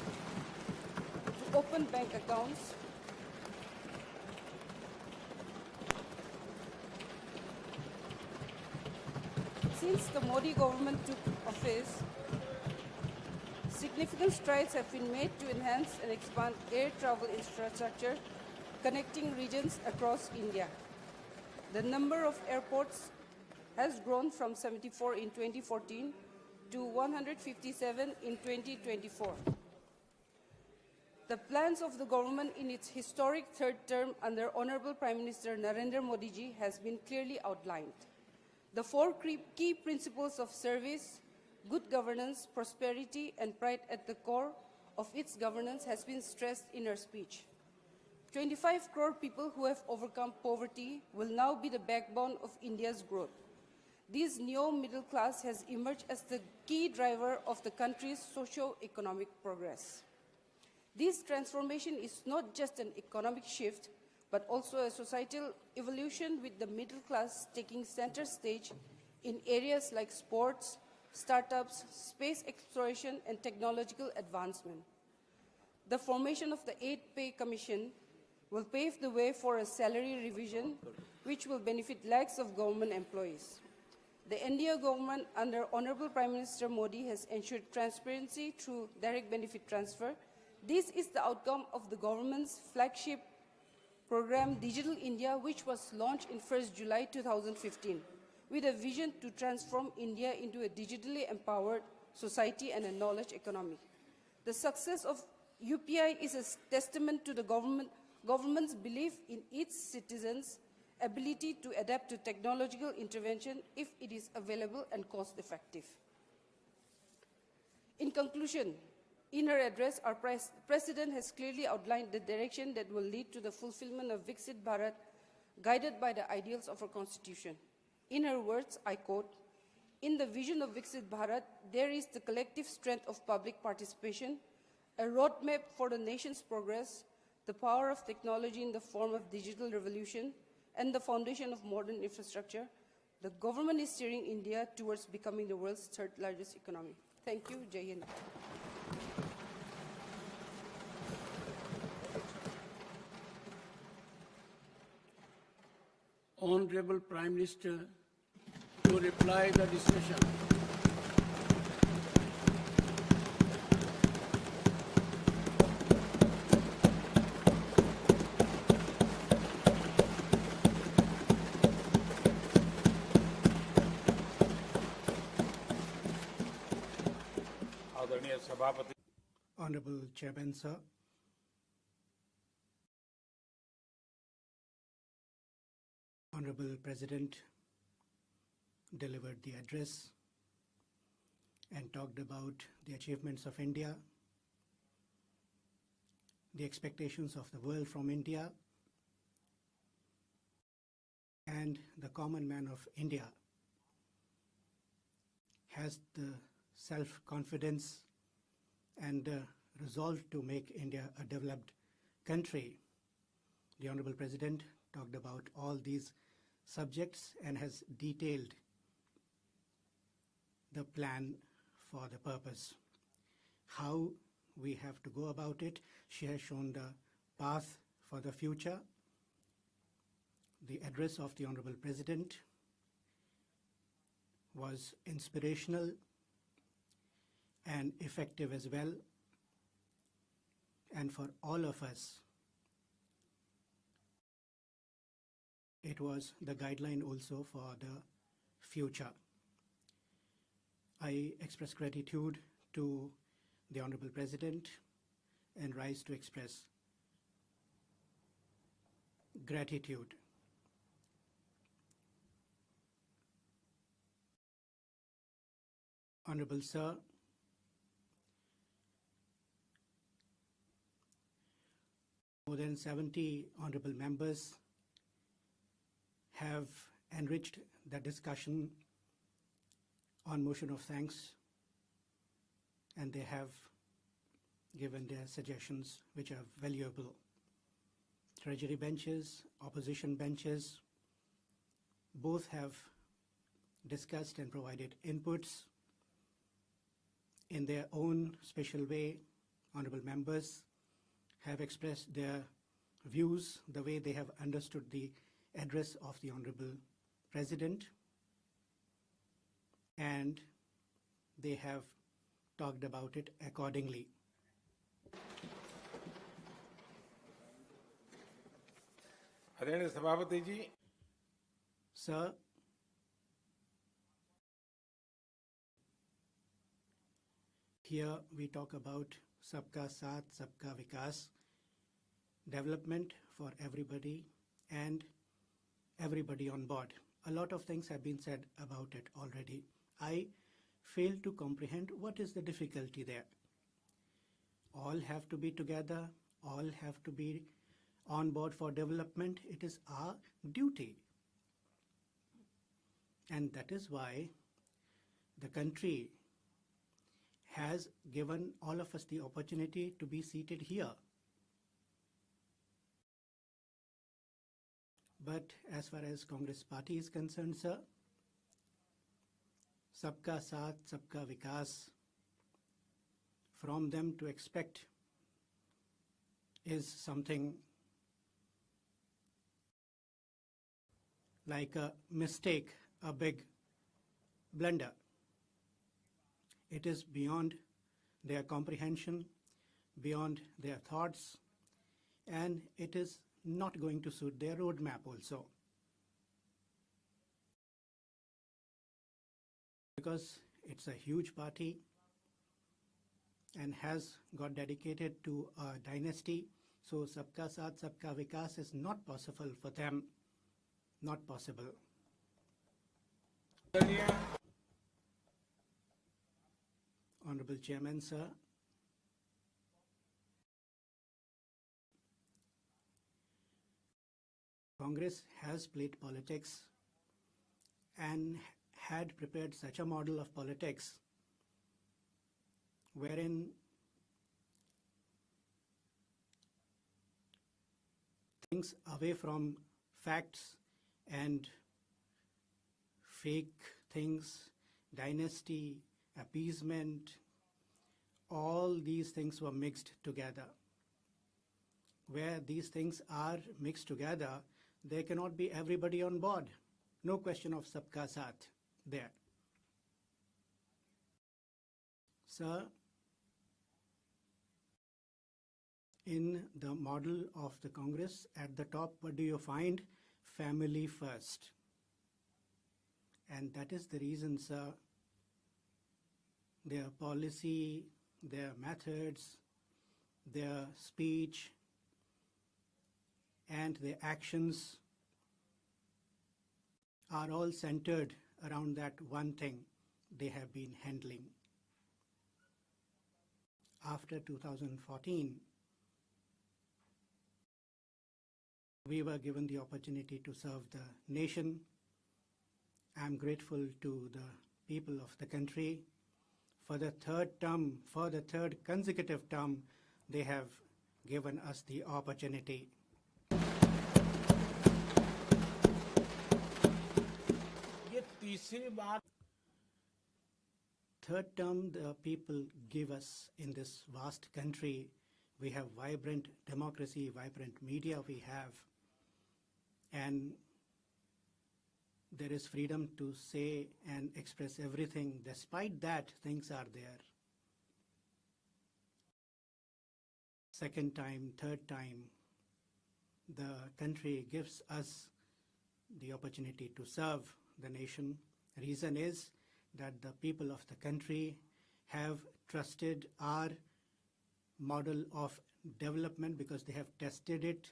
to open bank accounts. Since the Modi government took office, significant strides have been made to enhance and expand air travel infrastructure connecting regions across India. The number of airports has grown from 74 in 2014 to 157 in 2024. The plans of the government in its historic third term under Honorable Prime Minister Narendra Modi ji has been clearly outlined. The 4 key principles of service, good governance, prosperity, and pride at the core of its governance has been stressed in her speech. 25 crore people who have overcome poverty will now be the backbone of India's growth. This new middle class has emerged as the key driver of the country's socio-economic progress. This transformation is not just an economic shift, but also a societal evolution with the middle class taking center stage in areas like sports, startups, space exploration, and technological advancement. The formation of the 8th Pay Commission will pave the way for a salary revision, which will benefit lakhs of government employees. The NDA government under Honorable Prime Minister Modi has ensured transparency through direct benefit transfer. This is the outcome of the government's flagship program Digital India, which was launched in 1st July 2015, with a vision to transform India into a digitally empowered society and a knowledge economy. The success of UPI is a testament to the government's belief in its citizens ability to adapt to technological intervention if it is available and cost-effective. In conclusion, in her address, our President has clearly outlined the direction that will lead to the fulfillment of Viksit Bharat, guided by the ideals of our Constitution. In her words, I quote, "In the vision of Viksit Bharat, there is the collective strength of public participation, a roadmap for the nation's progress, the power of technology in the form of digital revolution, and the foundation of modern infrastructure. The government is steering India towards becoming the world's third largest economy." Thank you. Jai Hind. Honorable Prime Minister to reply the discussion. Honorable Chairman, sir. Honorable President delivered the address and talked about the achievements of India, the expectations of the world from India, and the common man of India has the self-confidence and resolve to make India a developed country. The Honorable President talked about all these subjects and has detailed the plan for the purpose. How we have to go about it, she has shown the path for the future. The address of the Honorable President was inspirational and effective as well. And for all of us, it was the guideline also for the future. I express gratitude to the Honorable President and rise to express gratitude. Honorable Sir, more than 70 honorable members have enriched the discussion on motion of thanks, and they have given their suggestions which are valuable. Treasury benches, opposition benches, both have discussed and provided inputs in their own special way. Honorable members have expressed their views the way they have understood the address of the Honorable President, and they have talked about it accordingly. Sir, here we talk about Sabka Saath, Sabka Vikas, development for everybody and everybody on board. A lot of things have been said about it already. I fail to comprehend what is the difficulty there. All have to be together, all have to be on board for development. It is our duty. And that is why the country has given all of us the opportunity to be seated here. But as far as Congress party is concerned, sir, Sabka Saath, Sabka Vikas, from them to expect is something like a mistake, a big blunder. It is beyond their comprehension, beyond their thoughts, and it is not going to suit their roadmap also. Because it's a huge party and has got dedicated to a dynasty, so Sabka Saath, Sabka Vikas is not possible for them, not possible. Honorable Chairman, sir, Congress has played politics and had prepared such a model of politics wherein things away from facts and fake things, dynasty, appeasement, all these things were mixed together. Where these things are mixed together, there cannot be everybody on board. No question of sabka saath there. Sir, in the model of the Congress, at the top, what do you find? Family first. And that is the reason, sir, their policy, their methods, their speech, and their actions are all centered around that one thing they have been handling. After 2014, we were given the opportunity to serve the nation. I'm grateful to the people of the country. For the third consecutive term, they have given us the opportunity. Third term, the people give us in this vast country. We have vibrant democracy, vibrant media we have, and there is freedom to say and express everything. Despite that, things are there. Second time, third time, the country gives us the opportunity to serve the nation. Reason is that the people of the country have trusted our model of development because they have tested it,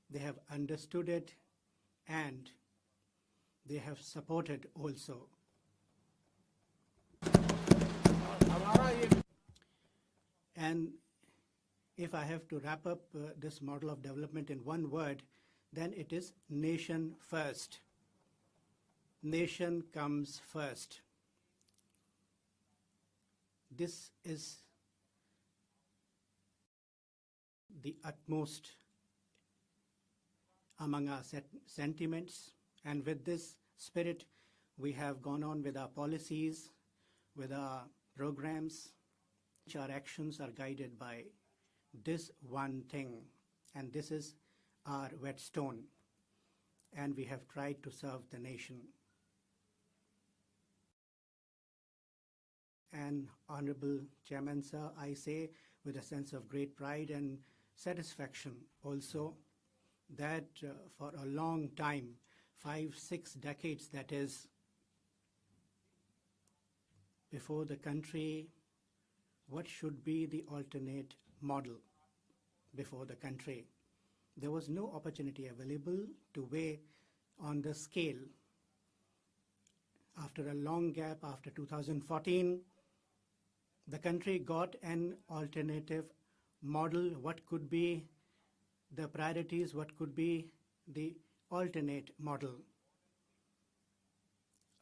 they have understood it, and they have supported also. And if I have to wrap up this model of development in one word, then it is nation first. Nation comes first. This is the utmost among our sentiments, and with this spirit, we have gone on with our policies, with our programs. Our actions are guided by this one thing, and this is our whetstone, and we have tried to serve the nation. And Honorable Chairman, sir, I say with a sense of great pride and satisfaction also that for a long time, 5-6 decades that is, before the country, what should be the alternate model before the country? There was no opportunity available to weigh on the scale. After a long gap, after 2014, the country got an alternative model. What could be the priorities? What could be the alternate model?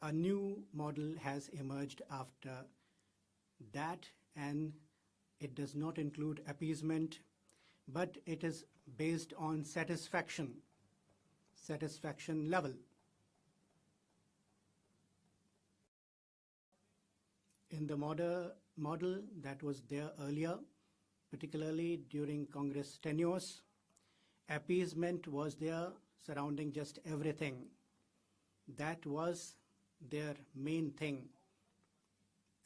A new model has emerged after that, and it does not include appeasement, but it is based on satisfaction level. In the model that was there earlier, particularly during Congress tenures, appeasement was there surrounding just everything. That was their main thing,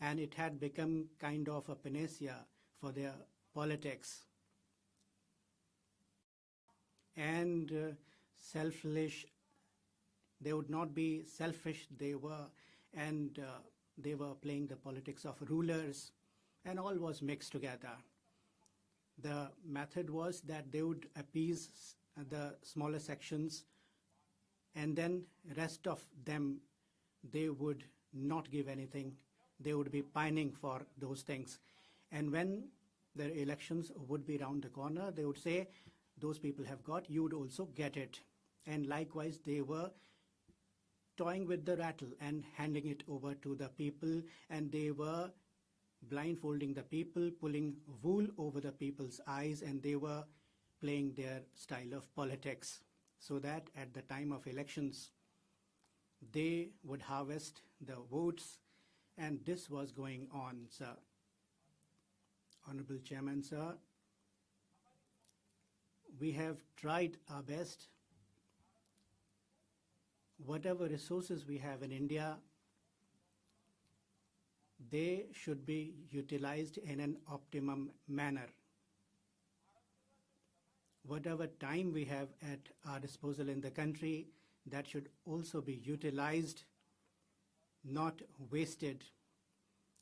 and it had become kind of a panacea for their politics. And selfish, they would not be selfish, they were, and they were playing the politics of rulers, and all was mixed together. The method was that they would appease the smaller sections and then rest of them, they would not give anything. They would be pining for those things. And when the elections would be round the corner, they would say, those people have got, you would also get it. And likewise, they were toying with the rattle and handing it over to the people, and they were blindfolding the people, pulling wool over the people's eyes, and they were playing their style of politics, so that at the time of elections, they would harvest the votes, and this was going on, sir. Honorable Chairman, sir, we have tried our best. Whatever resources we have in India, they should be utilized in an optimum manner. Whatever time we have at our disposal in the country, that should also be utilized, not wasted.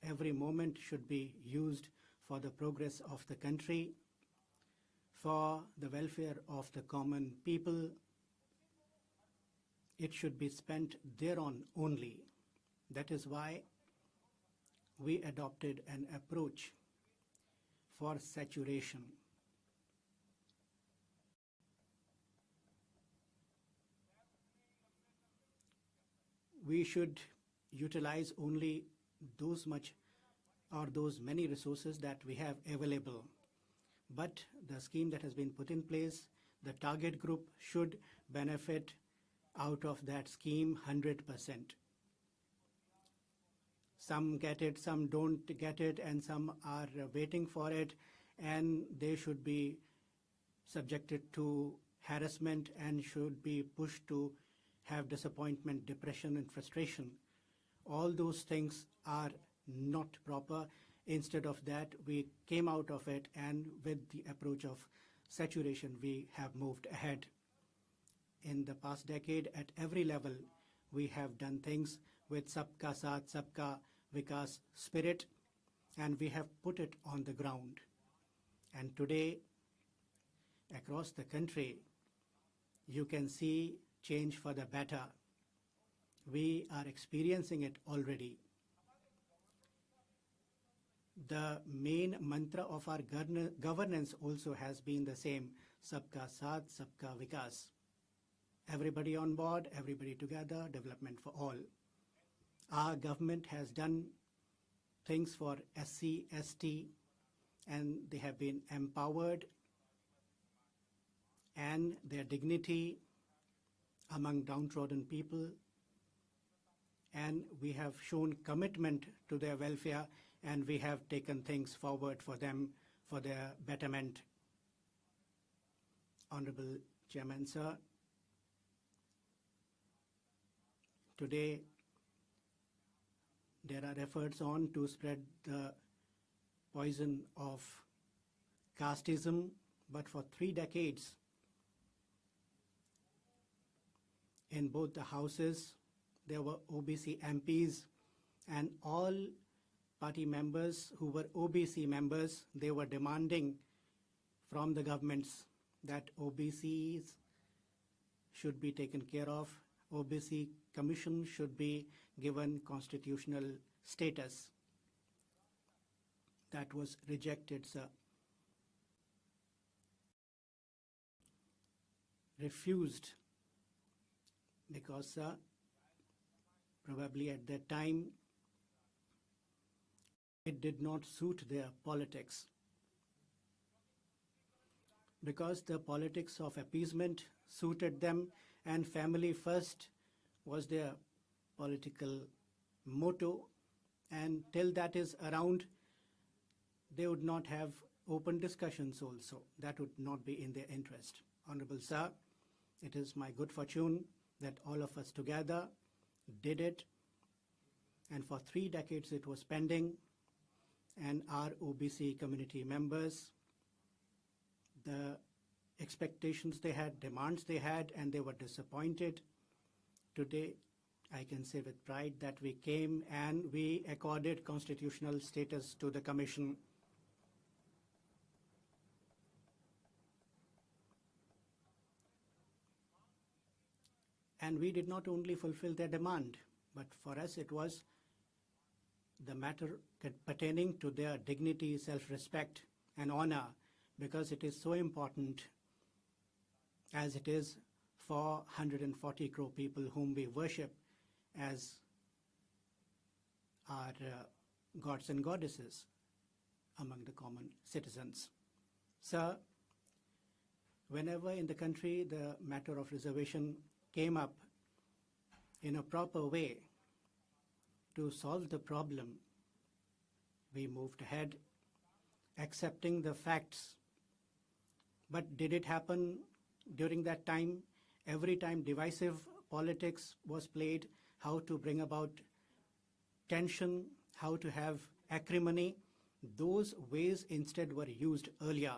Every moment should be used for the progress of the country, for the welfare of the common people. It should be spent thereon only. That is why we adopted an approach for saturation. We should utilize only those much or those many resources that we have available. But the scheme that has been put in place, the target group should benefit out of that scheme 100%. Some get it, some don't get it, and some are waiting for it, and they should be subjected to harassment and should be pushed to have disappointment, depression, and frustration. All those things are not proper. Instead of that, we came out of it, and with the approach of saturation, we have moved ahead. In the past decade, at every level, we have done things with Sabka Saath, Sabka Vikas spirit, and we have put it on the ground. And today, across the country, you can see change for the better. We are experiencing it already. The main mantra of our governance also has been the same, Sabka Saath, Sabka Vikas. Everybody on board, everybody together, development for all. Our government has done things for SC, ST, and they have been empowered, and their dignity among downtrodden people, and we have shown commitment to their welfare, and we have taken things forward for them, for their betterment. Honorable Chairman, sir, today there are efforts on to spread the poison of casteism, but for 3 decades, in both the houses, there were OBC MPs, and all party members who were OBC members, they were demanding from the governments that OBCs should be taken care of. OBC Commission should be given constitutional status. That was rejected, sir. Refused, because probably at that time it did not suit their politics. Because the politics of appeasement suited them, and family first was their political motto, and till that is around, they would not have open discussions also. That would not be in their interest. Honorable Sir, it is my good fortune that all of us together did it, and for 3 decades it was pending, and our OBC community members, the expectations they had, demands they had, and they were disappointed. Today, I can say with pride that we came and we accorded constitutional status to the Commission. And we did not only fulfill their demand, but for us it was the matter pertaining to their dignity, self-respect, and honor, because it is so important as it is for 140 crore people whom we worship as our gods and goddesses among the common citizens. Sir, whenever in the country the matter of reservation came up in a proper way to solve the problem, we moved ahead, accepting the facts. But did it happen during that time? Every time divisive politics was played, how to bring about tension, how to have acrimony, those ways instead were used earlier.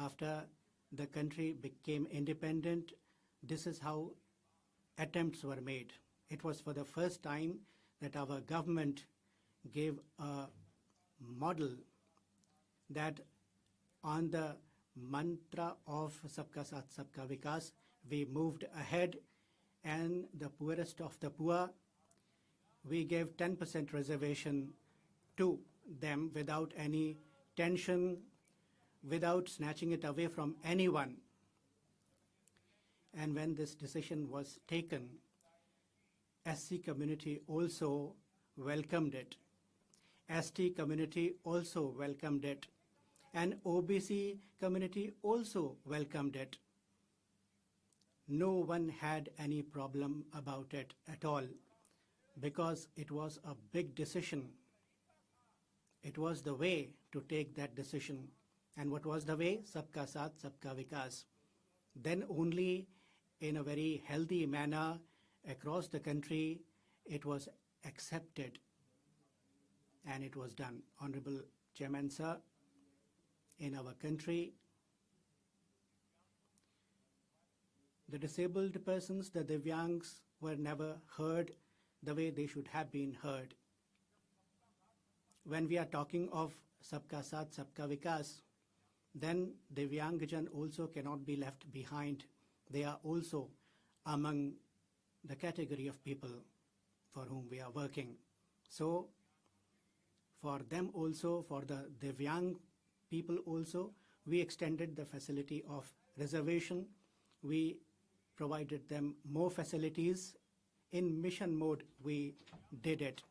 After the country became independent, this is how attempts were made. It was for the first time that our government gave a model that on the mantra of Sabka Saath Sabka Vikas, we moved ahead, and the poorest of the poor, we gave 10% reservation to them without any tension, without snatching it away from anyone. And when this decision was taken, SC community also welcomed it. ST community also welcomed it. And OBC community also welcomed it. No one had any problem about it at all, because it was a big decision. It was the way to take that decision. And what was the way? Sabka Saath, Sabka Vikas. Then only in a very healthy manner across the country it was accepted and it was done. Honorable Chairman, sir, in our country, the disabled persons, the Divyangs, were never heard the way they should have been heard. When we are talking of Sabka Saath, Sabka Vikas, then Divyangjan also cannot be left behind. They are also among the category of people for whom we are working. So for them also, for the Divyang people also, we extended the facility of reservation. We provided them more facilities. In mission mode, we did it.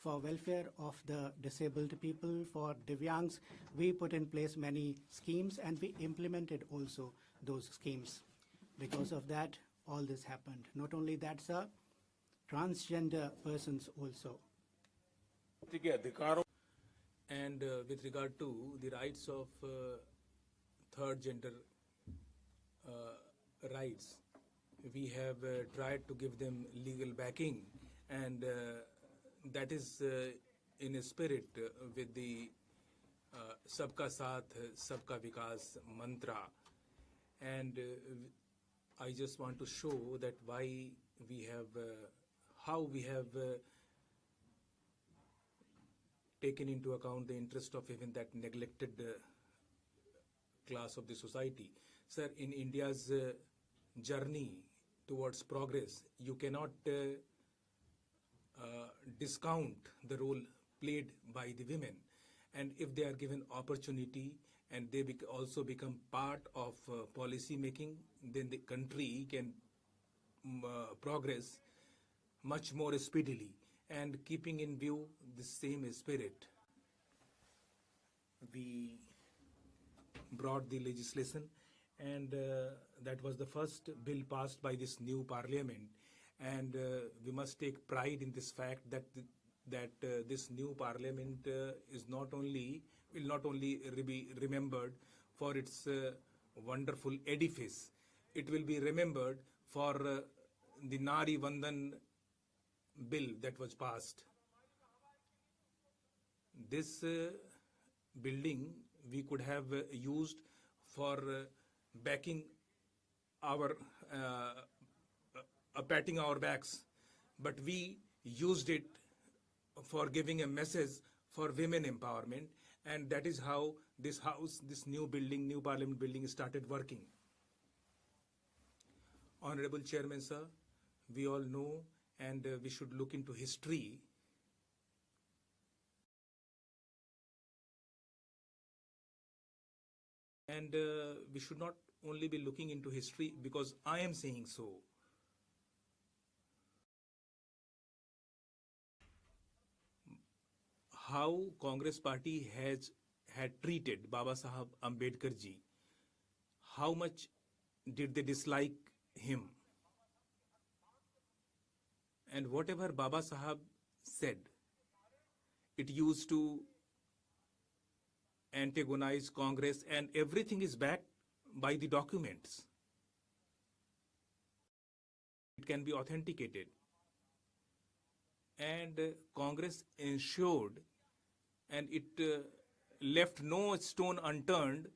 For welfare of the disabled people, for Divyangs, we put in place many schemes and we implemented also those schemes. Because of that, all this happened. Not only that, sir, transgender persons also. And with regard to the rights of third gender rights, we have tried to give them legal backing, and that is in a spirit with the Sabka Saath, Sabka Vikas mantra. And I just want to show that why we have, how we have taken into account the interest of even that neglected class of the society. Sir, in India's journey towards progress, you cannot discount the role played by the women. And if they are given opportunity and they also become part of policy making, then the country can progress much more speedily. And keeping in view the same spirit, we brought the legislation, and that was the first bill passed by this new parliament. And we must take pride in this fact that this new parliament will not only be remembered for its wonderful edifice, it will be remembered for the Nari Vandan bill that was passed. This building we could have used for backing our patting our backs, but we used it for giving a message for women empowerment, and that is how this house, this new building, new parliament building started working. Honorable Chairman, sir, we all know and we should look into history. And we should not only be looking into history because I am saying so. How Congress party had treated Baba Sahab Ambedkar ji. How much did they dislike him? And whatever Baba Sahab said, it used to antagonize Congress, and everything is backed by the documents. It can be authenticated. And Congress ensured, and it left no stone unturned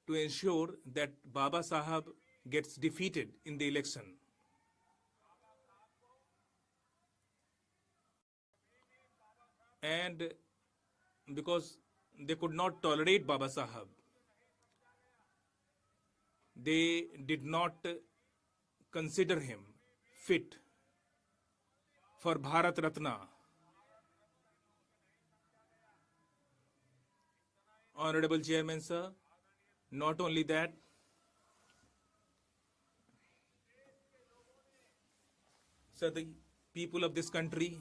to ensure that Baba Sahab gets defeated in the election. And because they could not tolerate Baba Sahab, they did not consider him fit for Bharat Ratna. Honorable Chairman, sir, not only that, sir, the people of this country,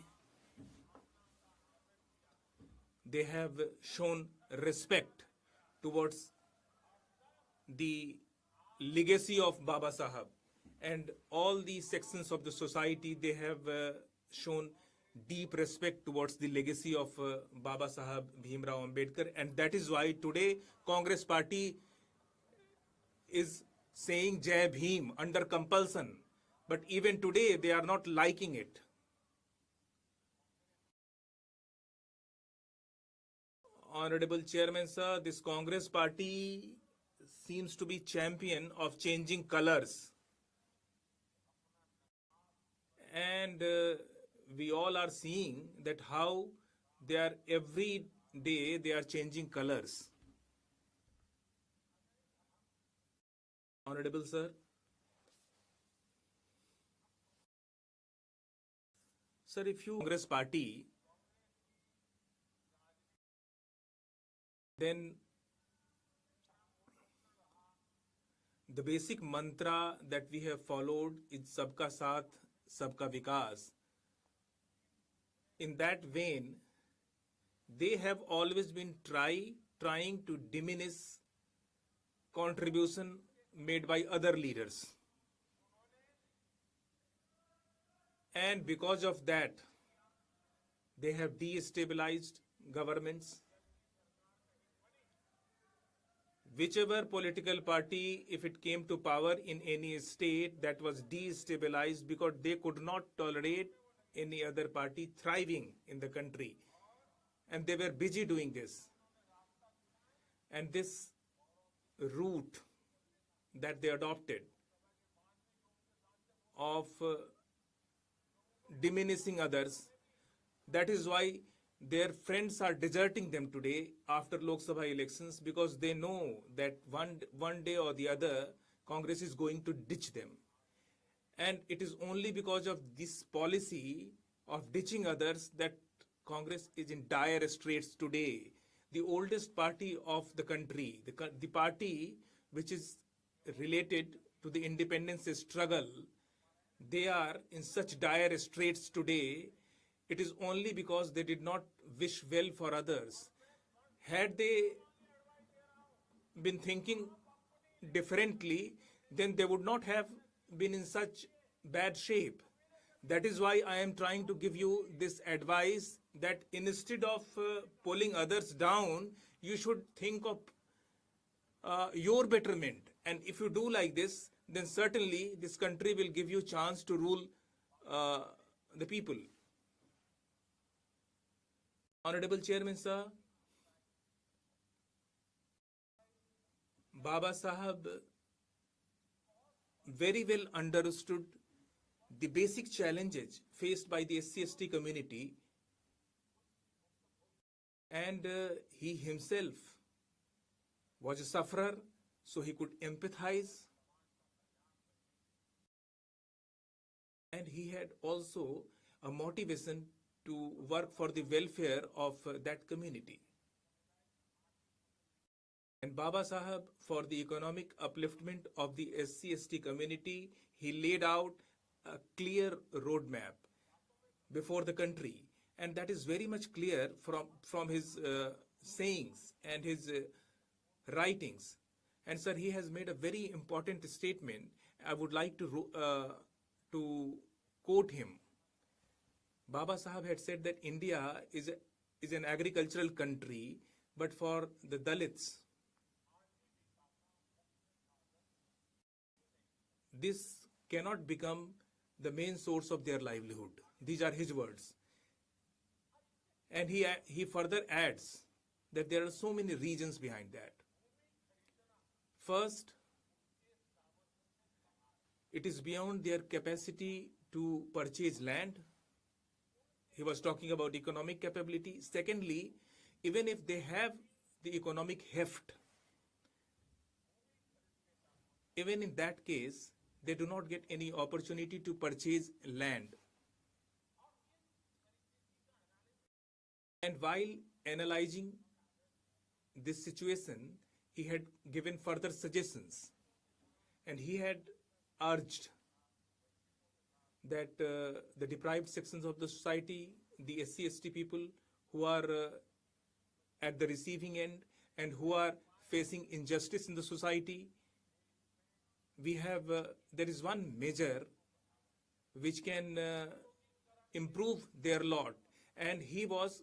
they have shown respect towards the legacy of Baba Sahab, and all these sections of the society, they have shown deep respect towards the legacy of Baba Sahab Bhimrao Ambedkar, and that is why today Congress party is saying Jai Bhim under compulsion, but even today they are not liking it. Honorable Chairman, sir, this Congress party seems to be champion of changing colors. And we all are seeing that how they are every day they are changing colors. Honorable sir, sir, if you Congress party, then the basic mantra that we have followed is Sabka Saath, Sabka Vikas. In that vein, they have always been trying to diminish contribution made by other leaders. And because of that, they have destabilized governments. Whichever political party, if it came to power in any state, that was destabilized because they could not tolerate any other party thriving in the country. And they were busy doing this. And this route that they adopted of diminishing others, that is why their friends are deserting them today after Lok Sabha elections, because they know that one day or the other Congress is going to ditch them. And it is only because of this policy of ditching others that Congress is in dire straits today. The oldest party of the country, the party which is related to the independence struggle, they are in such dire straits today. It is only because they did not wish well for others. Had they been thinking differently, then they would not have been in such bad shape. That is why I am trying to give you this advice that instead of pulling others down, you should think of your betterment. And if you do like this, then certainly this country will give you chance to rule the people. Honorable Chairman, sir, Baba Sahab very well understood the basic challenges faced by the SC/ST community, and he himself was a sufferer, so he could empathize and he had also a motivation to work for the welfare of that community. And Baba Sahib, for the economic upliftment of the SC/ST community, he laid out a clear roadmap before the country, and that is very much clear from his sayings and his writings. And sir, he has made a very important statement. I would like to quote him. Baba Sahib had said that India is an agricultural country, but for the Dalits, this cannot become the main source of their livelihood. These are his words. And he further adds that there are so many reasons behind that. First, it is beyond their capacity to purchase land. He was talking about economic capability. Secondly, even if they have the economic heft, even in that case, they do not get any opportunity to purchase land. And while analyzing this situation, he had given further suggestions, and he had urged that the deprived sections of the society, the SC/ST people who are at the receiving end and who are facing injustice in the society, there is one measure which can improve their lot, and he was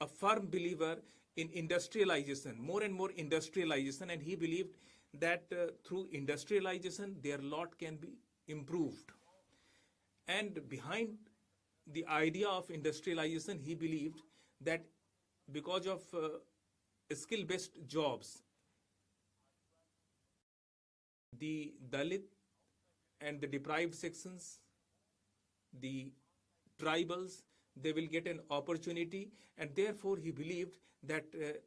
a firm believer in industrialization, more and more industrialization, and he believed that through industrialization their lot can be improved. And behind the idea of industrialization, he believed that because of skill-based jobs, the Dalit and the deprived sections, the tribals, they will get an opportunity, and therefore he believed that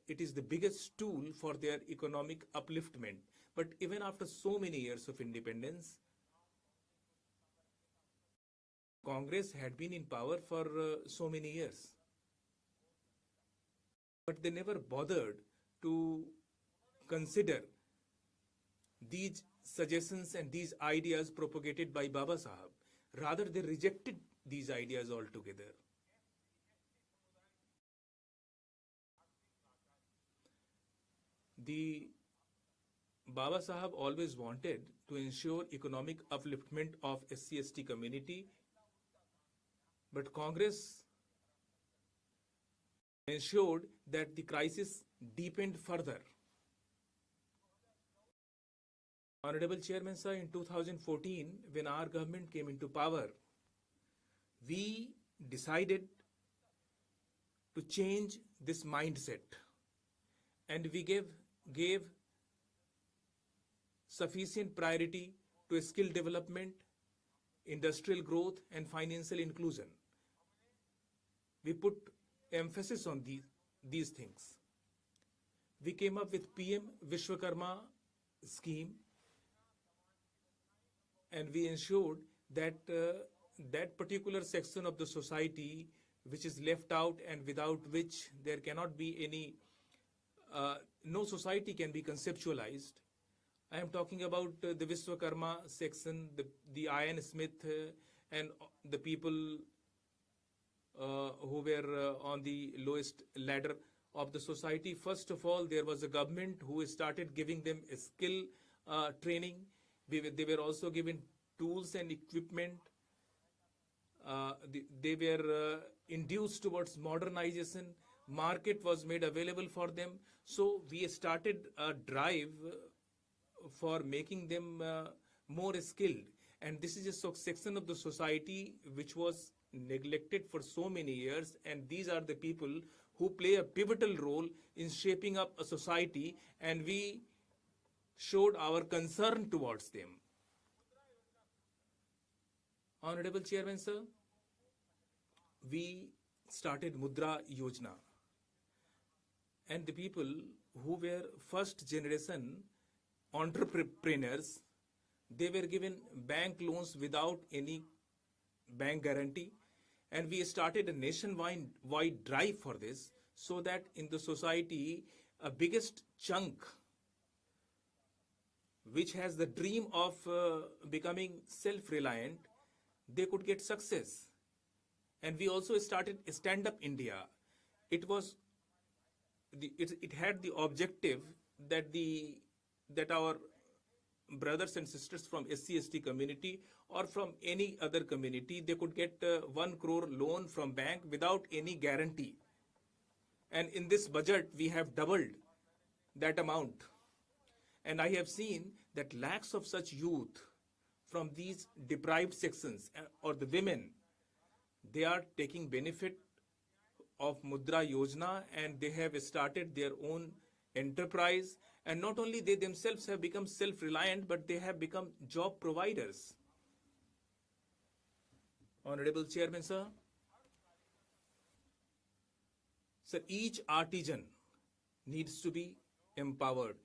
it is the biggest tool for their economic upliftment. But even after so many years of independence, Congress had been in power for so many years, but they never bothered to consider these suggestions and these ideas propagated by Baba Sahib. Rather, they rejected these ideas altogether. The Baba Sahib always wanted to ensure economic upliftment of SC/ST community, but Congress ensured that the crisis deepened further. Honorable Chairman sir, in 2014, when our government came into power, we decided to change this mindset, and we gave sufficient priority to skill development, industrial growth, and financial inclusion. We put emphasis on these things. We came up with PM Vishwakarma scheme, and we ensured that that particular section of the society which is left out and without which there cannot be any, no society can be conceptualized. I am talking about the Vishwakarma section, the ironsmith, and the people who were on the lowest ladder of the society. First of all, there was a government who started giving them a skill training. They were also given tools and equipment. They were induced towards modernization. Market was made available for them. So we started a drive for making them more skilled. And this is a section of the society which was neglected for so many years, and these are the people who play a pivotal role in shaping up a society, and we showed our concern towards them. Honorable Chairman sir, we started Mudra Yojana, and the people who were first generation entrepreneurs, they were given bank loans without any bank guarantee. And we started a nationwide drive for this, so that in the society, a biggest chunk which has the dream of becoming self-reliant, they could get success. And we also started Stand Up India. It was it had the objective that our brothers and sisters from SC/ST community or from any other community, they could get 1 crore loan from bank without any guarantee. And in this budget, we have doubled that amount. And I have seen that lakhs of such youth from these deprived sections or the women, they are taking benefit of Mudra Yojana, and they have started their own enterprise. And not only they themselves have become self-reliant, but they have become job providers. Honorable Chairman, sir. Sir, each artisan needs to be empowered.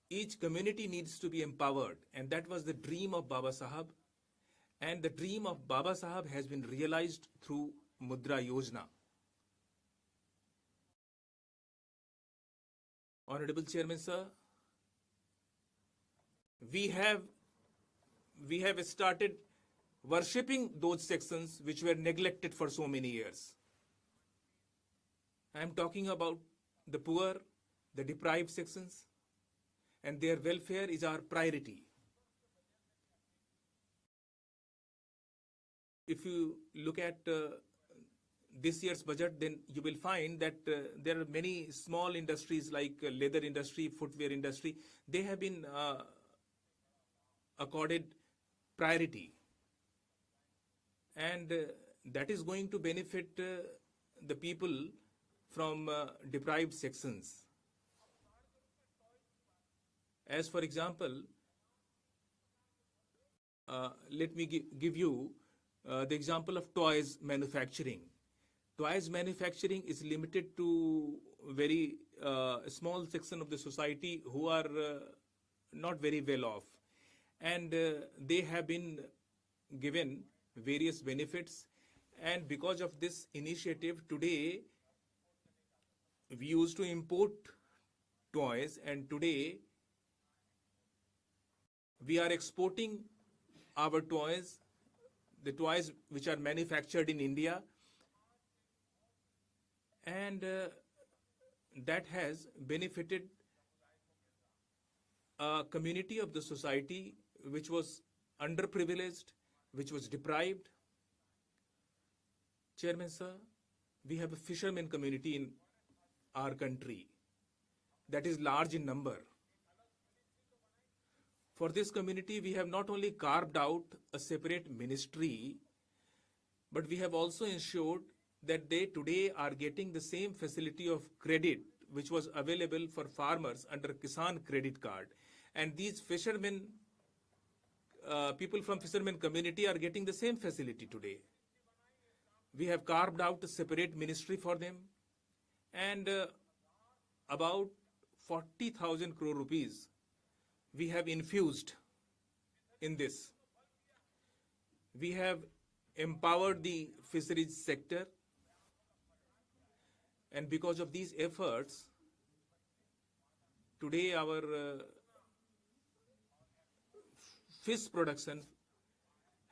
Each community needs to be empowered. And that was the dream of Baba Sahab. And the dream of Baba Sahab has been realized through Mudra Yojana. Honorable Chairman, sir, we have started worshipping those sections which were neglected for so many years. I am talking about the poor, the deprived sections, and their welfare is our priority. If you look at this year's budget, then you will find that there are many small industries like leather industry, footwear industry. They have been accorded priority. And that is going to benefit the people from deprived sections. As for example, let me give you the example of toys manufacturing. Toys manufacturing is limited to very small section of the society who are not very well off. And they have been given various benefits. And because of this initiative, today we used to import toys, and today we are exporting our toys, the toys which are manufactured in India. And that has benefited a community of the society which was underprivileged, which was deprived. Chairman, sir, we have a fisherman community in our country that is large in number. For this community, we have not only carved out a separate ministry, but we have also ensured that they today are getting the same facility of credit which was available for farmers under Kisan credit card. And these fishermen, people from fishermen community are getting the same facility today. We have carved out a separate ministry for them, and about 40,000 crore rupees we have infused in this. We have empowered the fisheries sector, and because of these efforts, today our fish production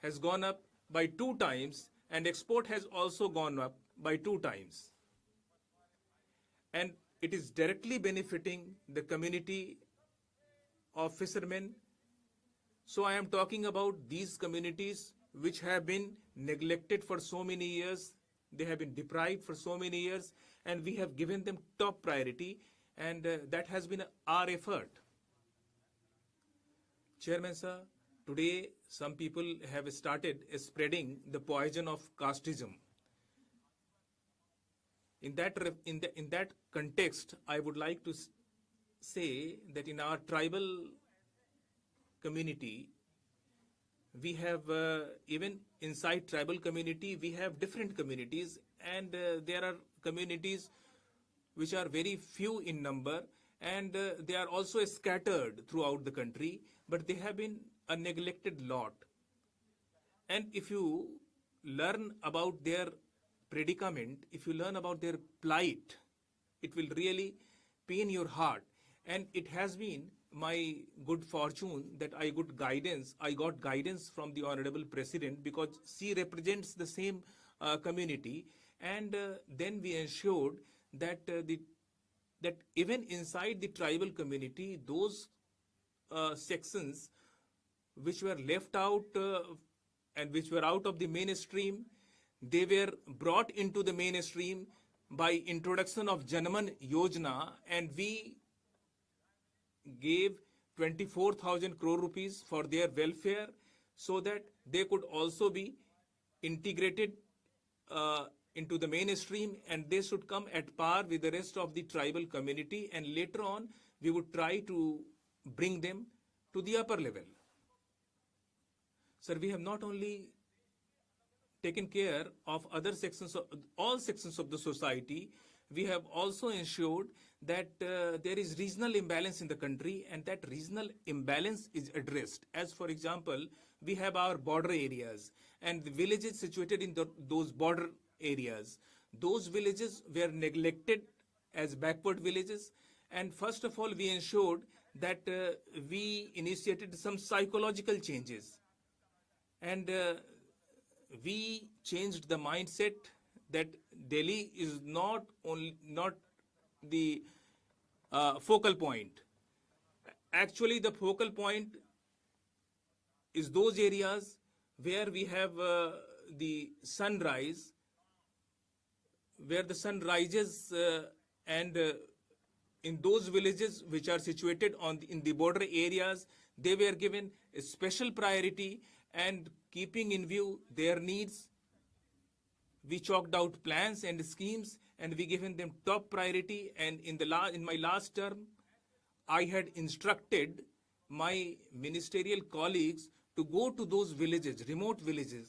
has gone up by 2 times, and export has also gone up by 2 times. And it is directly benefiting the community of fishermen. So I am talking about these communities which have been neglected for so many years. They have been deprived for so many years, and we have given them top priority, and that has been our effort. Chairman, sir, today some people have started spreading the poison of casteism. In that context, I would like to say that in our tribal community, we have even inside tribal community, we have different communities, and there are communities which are very few in number, and they are also scattered throughout the country, but they have been a neglected lot. And if you learn about their predicament, if you learn about their plight, it will really pain your heart. And it has been my good fortune that I got guidance from the Honorable President, because she represents the same community. And then we ensured that that even inside the tribal community, those sections which were left out and which were out of the mainstream, they were brought into the mainstream by introduction of Janaman Yojana, and we gave 24,000 crore rupees for their welfare, so that they could also be integrated into the mainstream, and they should come at par with the rest of the tribal community, and later on we would try to bring them to the upper level. Sir, we have not only taken care of other sections of all sections of the society, we have also ensured that there is regional imbalance in the country, and that regional imbalance is addressed. As for example, we have our border areas and the villages situated in those border areas. Those villages were neglected as backward villages, and first of all we ensured that we initiated some psychological changes, and we changed the mindset that Delhi is not the focal point. Actually, the focal point is those areas where we have the sunrise, where the sun rises, and in those villages which are situated in the border areas, they were given a special priority, and keeping in view their needs, we chalked out plans and schemes, and we given them top priority. And in my last term, I had instructed my ministerial colleagues to go to those villages, remote villages.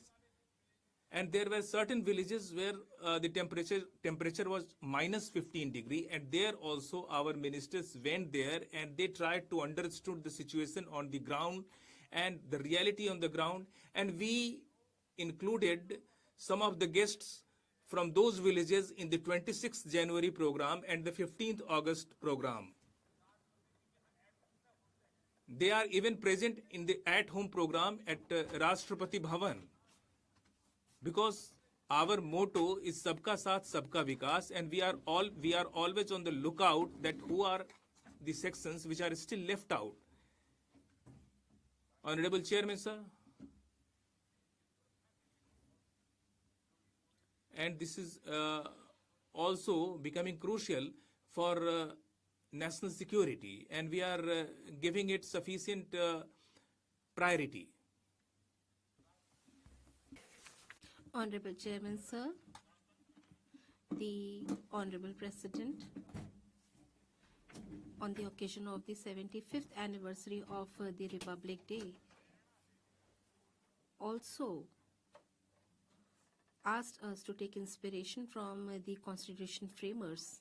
And there were certain villages where the temperature was minus 15 degrees, and there also our ministers went there, and they tried to understand the situation on the ground and the reality on the ground. And we included some of the guests from those villages in the 26th January program and the 15th August program. They are even present in the at-home program at Rashtrapati Bhavan, because our motto is Sabka Saath Sabka Vikas, and we are always on the lookout that who are the sections which are still left out. Honorable Chairman, sir. And this is also becoming crucial for national security, and we are giving it sufficient priority. Honorable Chairman, sir, the Honorable President, on the occasion of the 75th anniversary of the Republic Day, also asked us to take inspiration from the Constitution framers.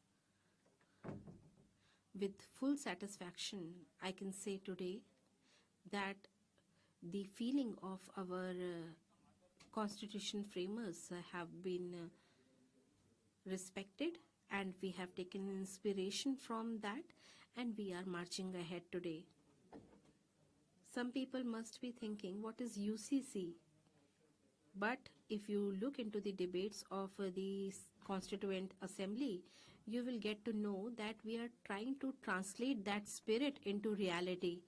With full satisfaction, I can say today that the feeling of our Constitution framers have been respected, and we have taken inspiration from that, and we are marching ahead today. Some people must be thinking, what is UCC? But if you look into the debates of the Constituent Assembly, you will get to know that we are trying to translate that spirit into reality.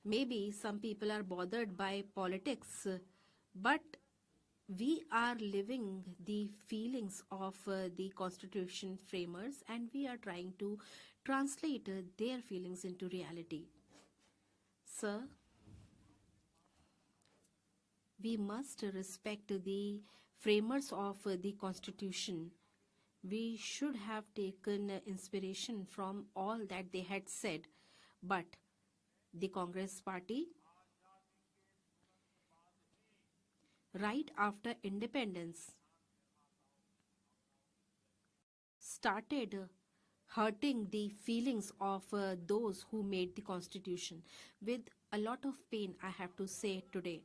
Maybe some people are bothered by politics, but we are living the feelings of the Constitution framers, and we are trying to translate their feelings into reality. Sir, we must respect the framers of the Constitution. We should have taken inspiration from all that they had said, but the Congress Party, right after independence, started hurting the feelings of those who made the Constitution with a lot of pain, I have to say today.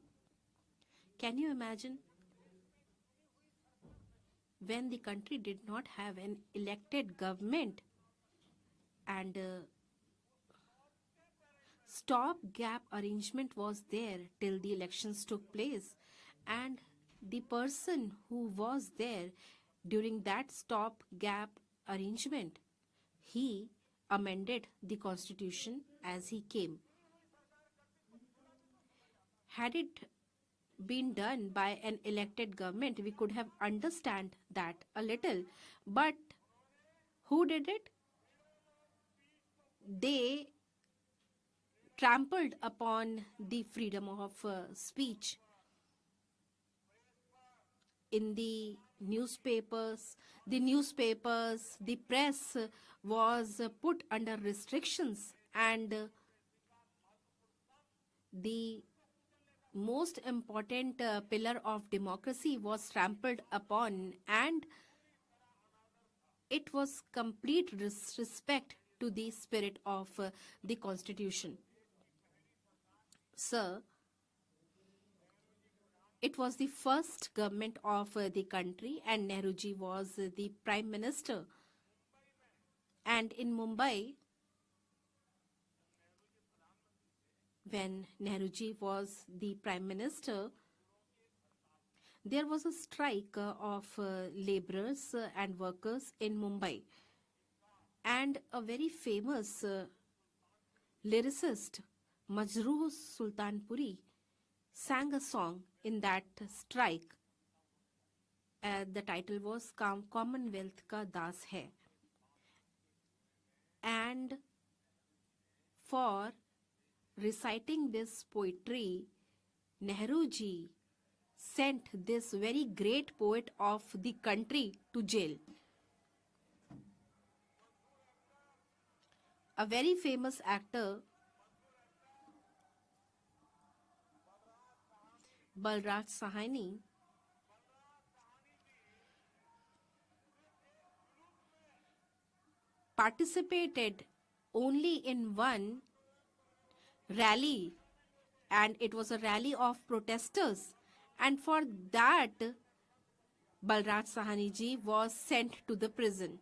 Can you imagine when the country did not have an elected government, and stop-gap arrangement was there till the elections took place, and the person who was there during that stop-gap arrangement, he amended the constitution as he came. Had it been done by an elected government, we could have understand that a little. But who did it? They trampled upon the freedom of speech. In the newspapers, the press was put under restrictions, and the most important pillar of democracy was trampled upon, and it was complete disrespect to the spirit of the constitution. Sir, it was the first government of the country, and Nehruji was the prime minister. And in Mumbai, when Nehruji was the prime minister, there was a strike of laborers and workers in Mumbai. And a very famous lyricist, Majruh Sultanpuri, sang a song in that strike. The title was Commonwealth Ka Das Hai. And for reciting this poetry, Nehruji sent this very great poet of the country to jail. A very famous actor, Balraj Sahani, participated only in one rally, and it was a rally of protesters, and for that Balraj Sahani ji was sent to the prison.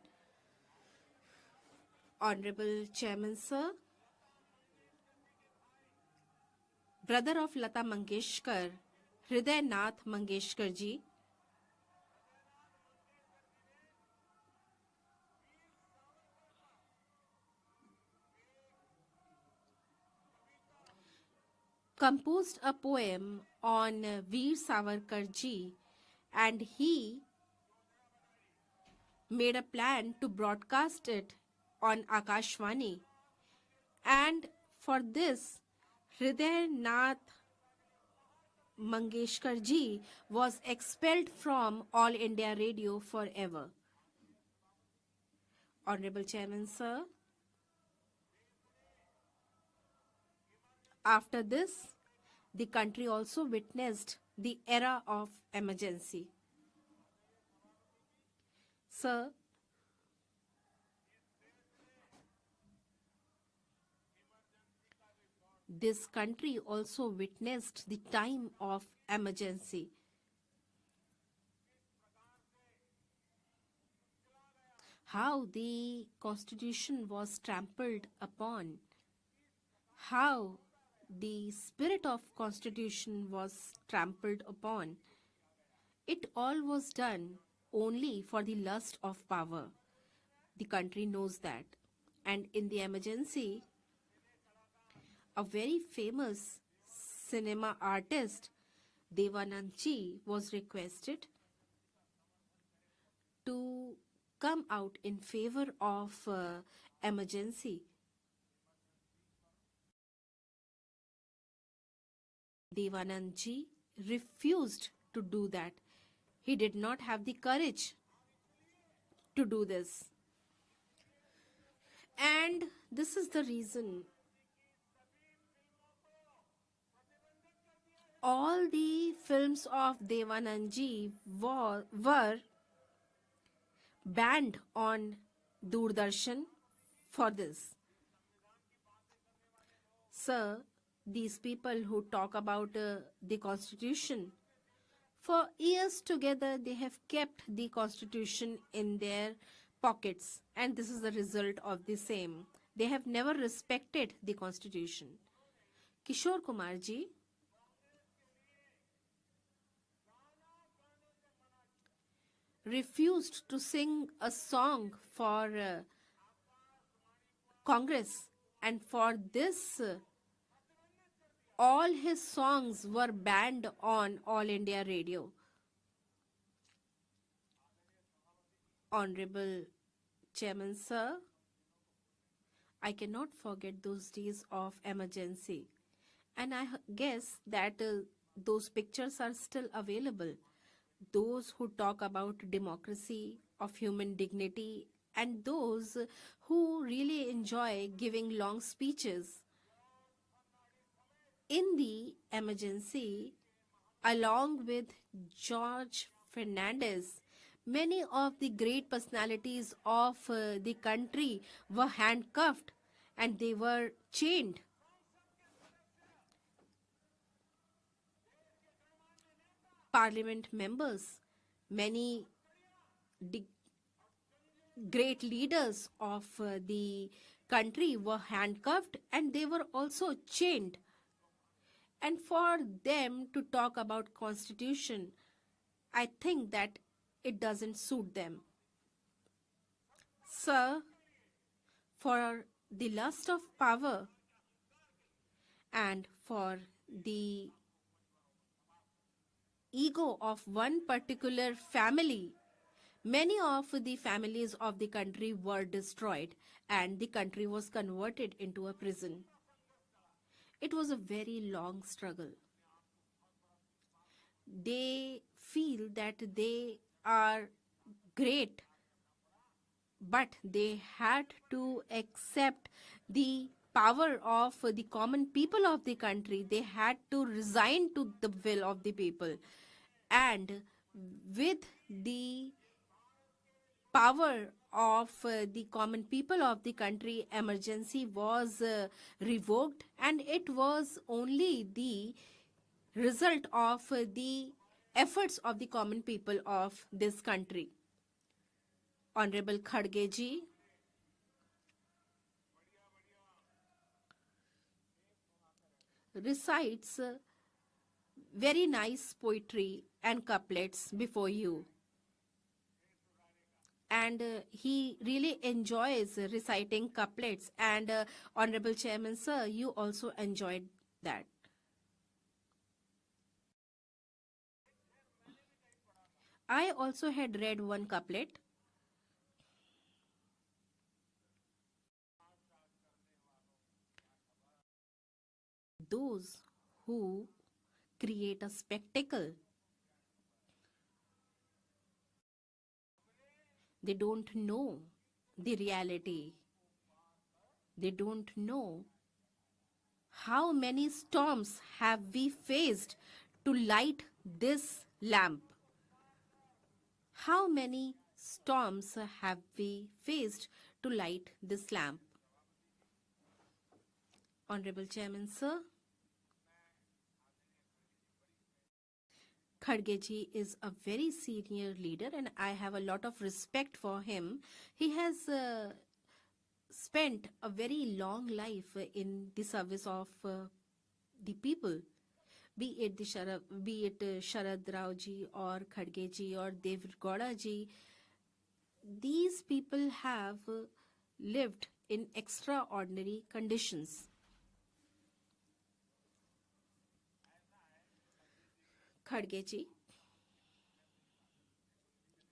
Honorable Chairman Sir, brother of Lata Mangeshkar, Hriday Nath Mangeshkar ji, composed a poem on Veer Savarkar ji, and he made a plan to broadcast it on Akashvani. And for this, Hriday Nath Mangeshkar ji was expelled from All India Radio forever. Honorable Chairman Sir, after this, the country also witnessed the era of emergency. Sir, this country also witnessed the time of emergency. How the constitution was trampled upon, how the spirit of constitution was trampled upon. It all was done only for the lust of power. The country knows that. And in the emergency, a very famous cinema artist, Devanand ji, was requested to come out in favor of emergency. Devanand ji refused to do that. He did not have the courage to do this. And this is the reason all the films of Devanand ji were banned on Doordarshan for this. Sir, these people who talk about the constitution, For years together, they have kept the constitution in their pockets, and this is the result of the same. They have never respected the constitution. Kishore Kumar ji refused to sing a song for Congress, and for this, all his songs were banned on All India Radio. Honorable Chairman, sir, I cannot forget those days of emergency, and I guess that those pictures are still available. Those who talk about democracy, of human dignity, and those who really enjoy giving long speeches. In the emergency, along with George Fernandez, many of the great personalities of the country were handcuffed and they were chained. Parliament members, many great leaders of the country were handcuffed and they were also chained. And for them to talk about constitution, I think that it doesn't suit them. Sir, for the lust of power and for the ego of one particular family, many of the families of the country were destroyed and the country was converted into a prison. It was a very long struggle. They feel that they are great, but they had to accept the power of the common people of the country. They had to resign to the will of the people. And with the power of the common people of the country, emergency was revoked, and it was only the result of the efforts of the common people of this country. Honorable Khadge ji, recites very nice poetry and couplets before you. And he really enjoys reciting couplets. And Honorable Chairman, sir, you also enjoyed that. I also had read one couplet. Those who create a spectacle, they don't know the reality. They don't know how many storms have we faced to light this lamp. How many storms have we faced to light this lamp? Honorable Chairman, sir, Khadge ji is a very senior leader and I have a lot of respect for him. He has spent a very long life in the service of the people. Be it Sharad Rao ji or Khadge ji or Dev Gowda ji, these people have lived in extraordinary conditions. Khadge ji,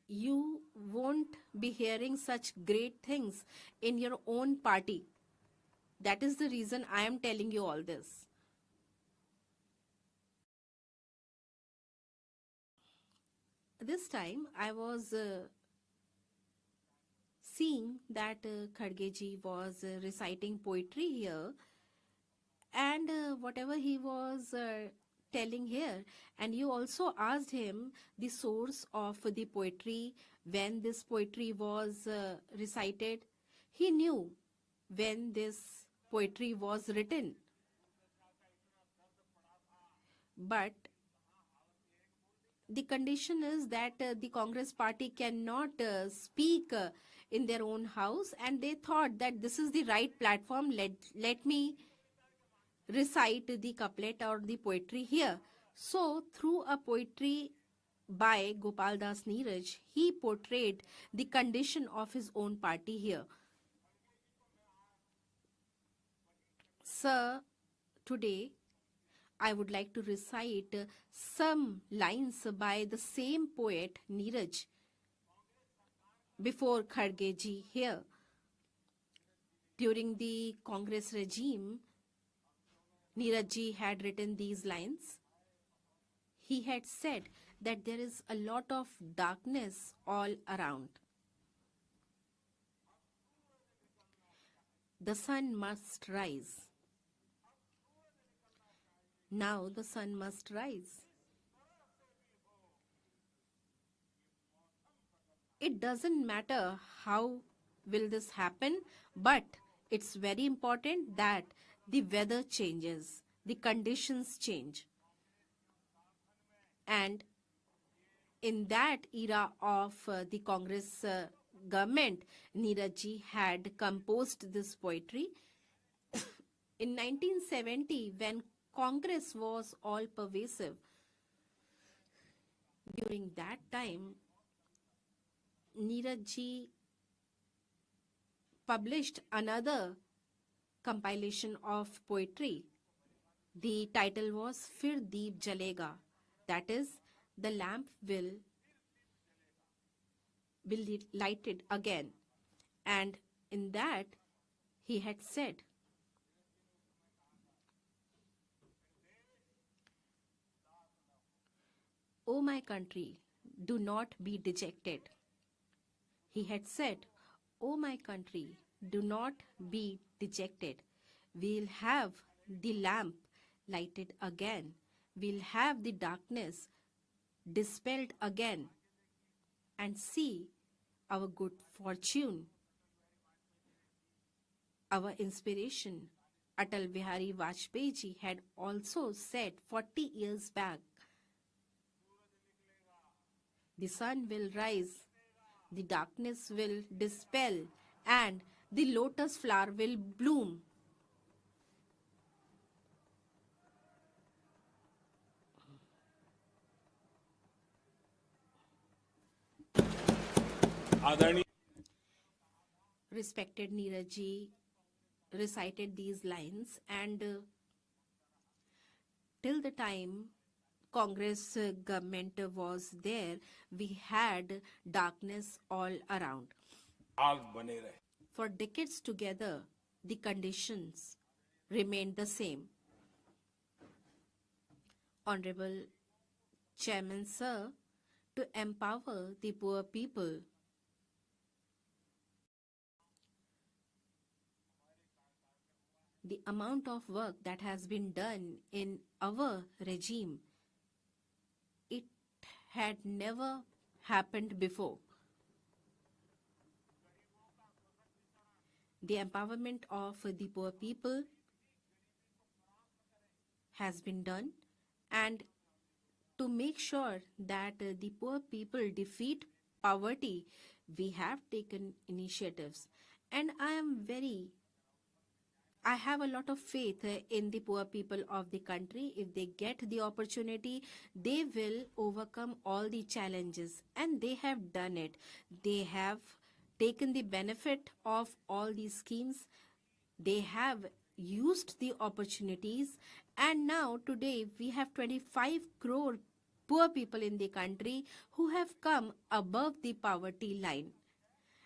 you won't be hearing such great things in your own party. That is the reason I am telling you all this. This time I was seeing that Khadge ji was reciting poetry here, and whatever he was telling here, and you also asked him the source of the poetry when this poetry was recited. He knew when this poetry was written, but the condition is that the Congress party cannot speak in their own house, and they thought that this is the right platform. Let me recite the couplet or the poetry here. So, through a poetry by Gopal Das Neeraj, he portrayed the condition of his own party here. Sir, today I would like to recite some lines by the same poet Neeraj before Kharge ji here. During the Congress regime, Neeraj ji had written these lines. He had said that there is a lot of darkness all around. The sun must rise. Now the sun must rise. It doesn't matter how will this happen, but it's very important that the weather changes, the conditions change. And in that era of the Congress government, Neeraj ji had composed this poetry. In 1970, when Congress was all pervasive, during that time, Neeraj ji published another compilation of poetry. The title was Fir Deep Jalega, that is, the lamp will be lighted again. And in that, he had said, "O my country, do not be dejected." He had said, "O my country, do not be dejected. We'll have the lamp lighted again. We'll have the darkness dispelled again. And see our good fortune, our inspiration." Atal Bihari Vajpayee ji had also said 40 years back, "The sun will rise, the darkness will dispel, and the lotus flower will bloom." Respected Neeraj ji recited these lines, and till the time Congress government was there, we had darkness all around. For decades together, the conditions remained the same. Honorable Chairman Sir, to empower the poor people, the amount of work that has been done in our regime, it had never happened before. The empowerment of the poor people has been done, and to make sure that the poor people defeat poverty, we have taken initiatives. And I have a lot of faith in the poor people of the country. If they get the opportunity, they will overcome all the challenges, and they have done it. They have taken the benefit of all these schemes. They have used the opportunities, and now today we have 25 crore poor people in the country who have come above the poverty line.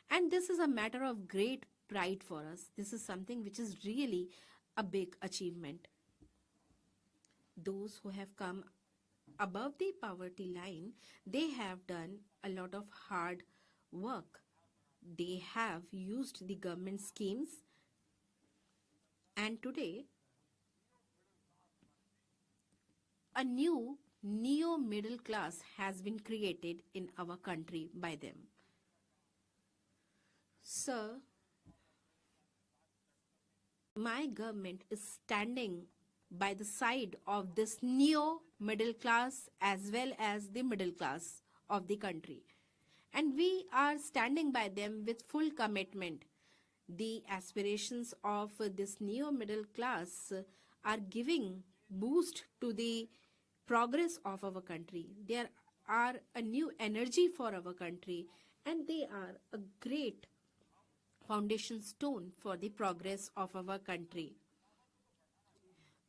And this is a matter of great pride for us. This is something which is really a big achievement. Those who have come above the poverty line, they have done a lot of hard work. They have used the government schemes, and today a new neo-middle class has been created in our country by them. Sir, my government is standing by the side of this neo middle class as well as the middle class of the country. And we are standing by them with full commitment. The aspirations of this neo middle class are giving boost to the progress of our country. They are a new energy for our country, and they are a great foundation stone for the progress of our country.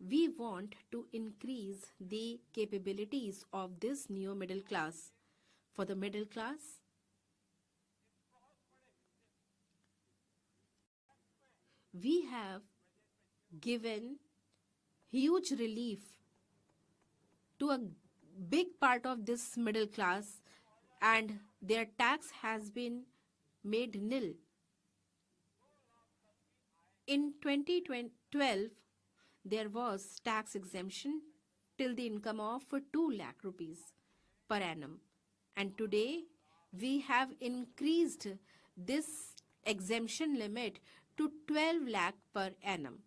We want to increase the capabilities of this neo middle class. For the middle class, we have given huge relief to a big part of this middle class, and their tax has been made nil. In 2012, there was tax exemption till the income of 2 lakh rupees per annum. And today, we have increased this exemption limit to 12 lakh per annum.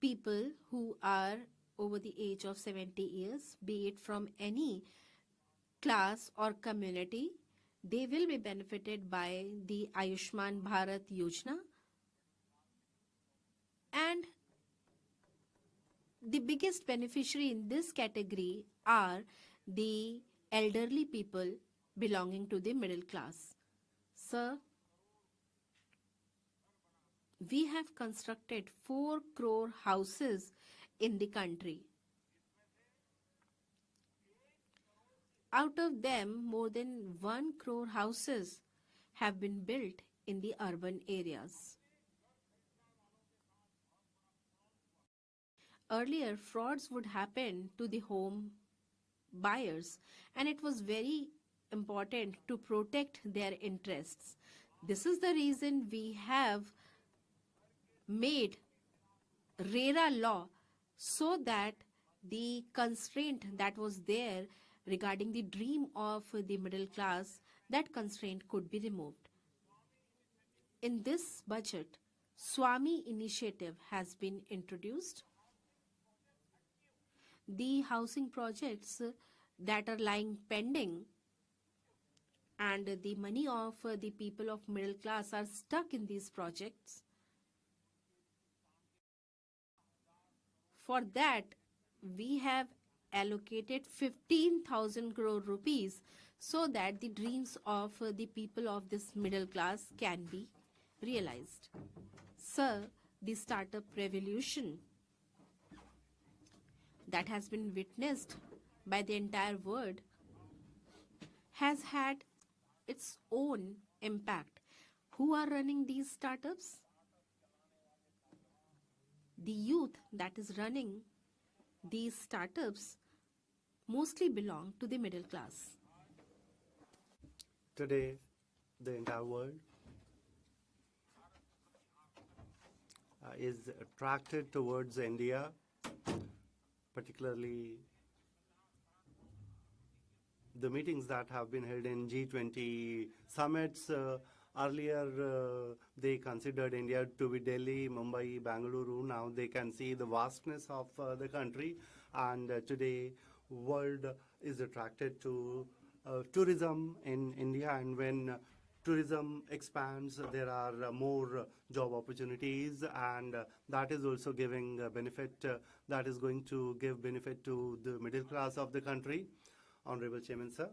People who are over the age of 70 years, be it from any class or community, they will be benefited by the Ayushman Bharat Yojana. And the biggest beneficiary in this category are the elderly people belonging to the middle class. Sir, we have constructed 4 crore houses in the country. Out of them, more than 1 crore houses have been built in the urban areas. Earlier, frauds would happen to the home buyers, and it was very important to protect their interests. This is the reason we have made RERA law, so that the constraint that was there regarding the dream of the middle class, that constraint could be removed. In this budget, Swami initiative has been introduced. The housing projects that are lying pending and the money of the people of middle class are stuck in these projects. For that, we have allocated 15,000 crore rupees so that the dreams of the people of this middle class can be realized. Sir, the startup revolution that has been witnessed by the entire world has had its own impact. Who are running these startups? The youth that is running these startups mostly belong to the middle class. Today, the entire world is attracted towards India, particularly the meetings that have been held in G20 summits. Earlier, they considered India to be Delhi, Mumbai, Bangalore. Now they can see the vastness of the country, and today, world is attracted to tourism in India, and when tourism expands, there are more job opportunities, and that is also giving benefit, that is going to give benefit to the middle class of the country. Honorable Chairman, sir,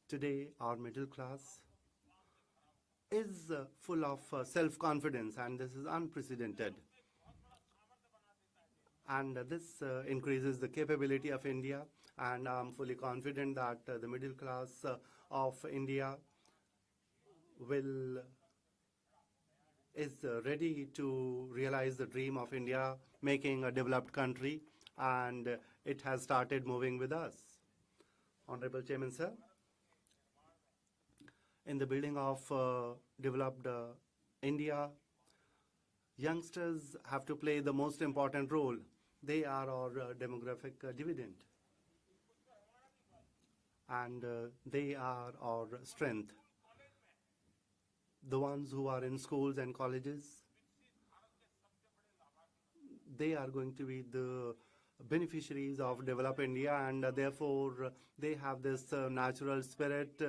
today our middle class is full of self-confidence, and this is unprecedented. And this increases the capability of India, and I'm fully confident that the middle class of India is ready to realize the dream of India, making a developed country, and it has started moving with us. Honorable Chairman, sir, in the building of developed India, youngsters have to play the most important role. They are our demographic dividend, and they are our strength. the ones who are in schools and colleges, they are going to be the beneficiaries of Develop India, and therefore they have this natural spirit.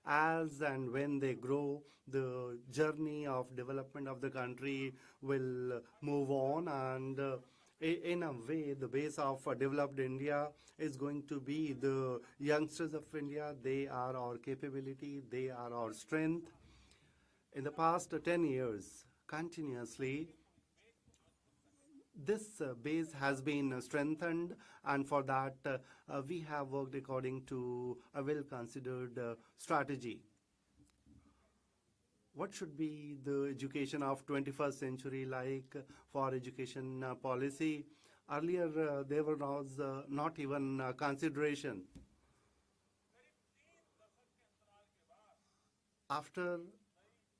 As and when they grow, the journey of development of the country will move on, and in a way, the base of developed India is going to be the youngsters of India. They are our capability, they are our strength. In the past 10 years, continuously, this base has been strengthened, and for that we have worked according to a well-considered strategy. What should be the education of 21st century like for education policy? Earlier there was not even consideration. After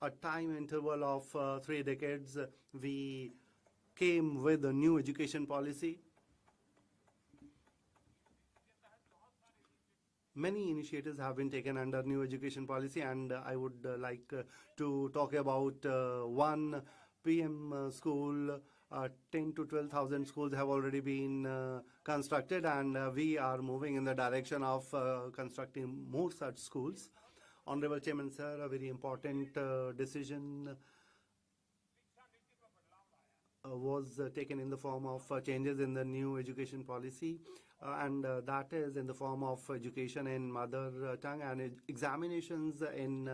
a time interval of 3 decades, we came with a new education policy. Many initiatives have been taken under new education policy, and I would like to talk about one PM school. 10 to 12,000 schools have already been constructed, and we are moving in the direction of constructing more such schools. Honorable Chairman, sir, a very important decision was taken in the form of changes in the new education policy, and that is in the form of education in mother tongue and examinations in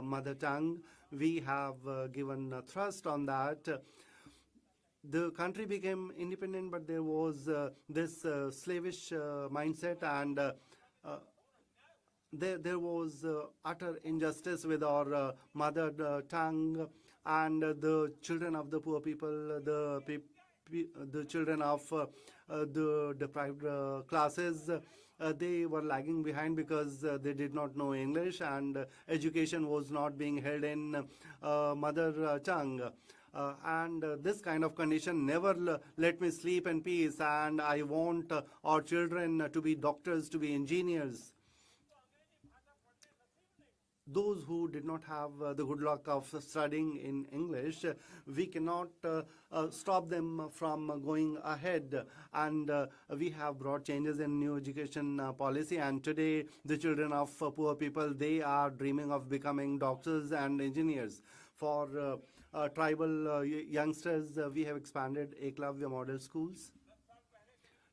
mother tongue. We have given a thrust on that. The country became independent, but there was this slavish mindset, and there was utter injustice with our mother tongue, and the children of the poor people, the children of the deprived classes, they were lagging behind because they did not know English, and education was not being held in mother tongue. And this kind of condition never let me sleep in peace, and I want our children to be doctors, to be engineers. Those who did not have the good luck of studying in English, we cannot stop them from going ahead. And we have brought changes in new education policy. And today, the children of poor people, they are dreaming of becoming doctors and engineers. For tribal youngsters, we have expanded Eklavya model schools.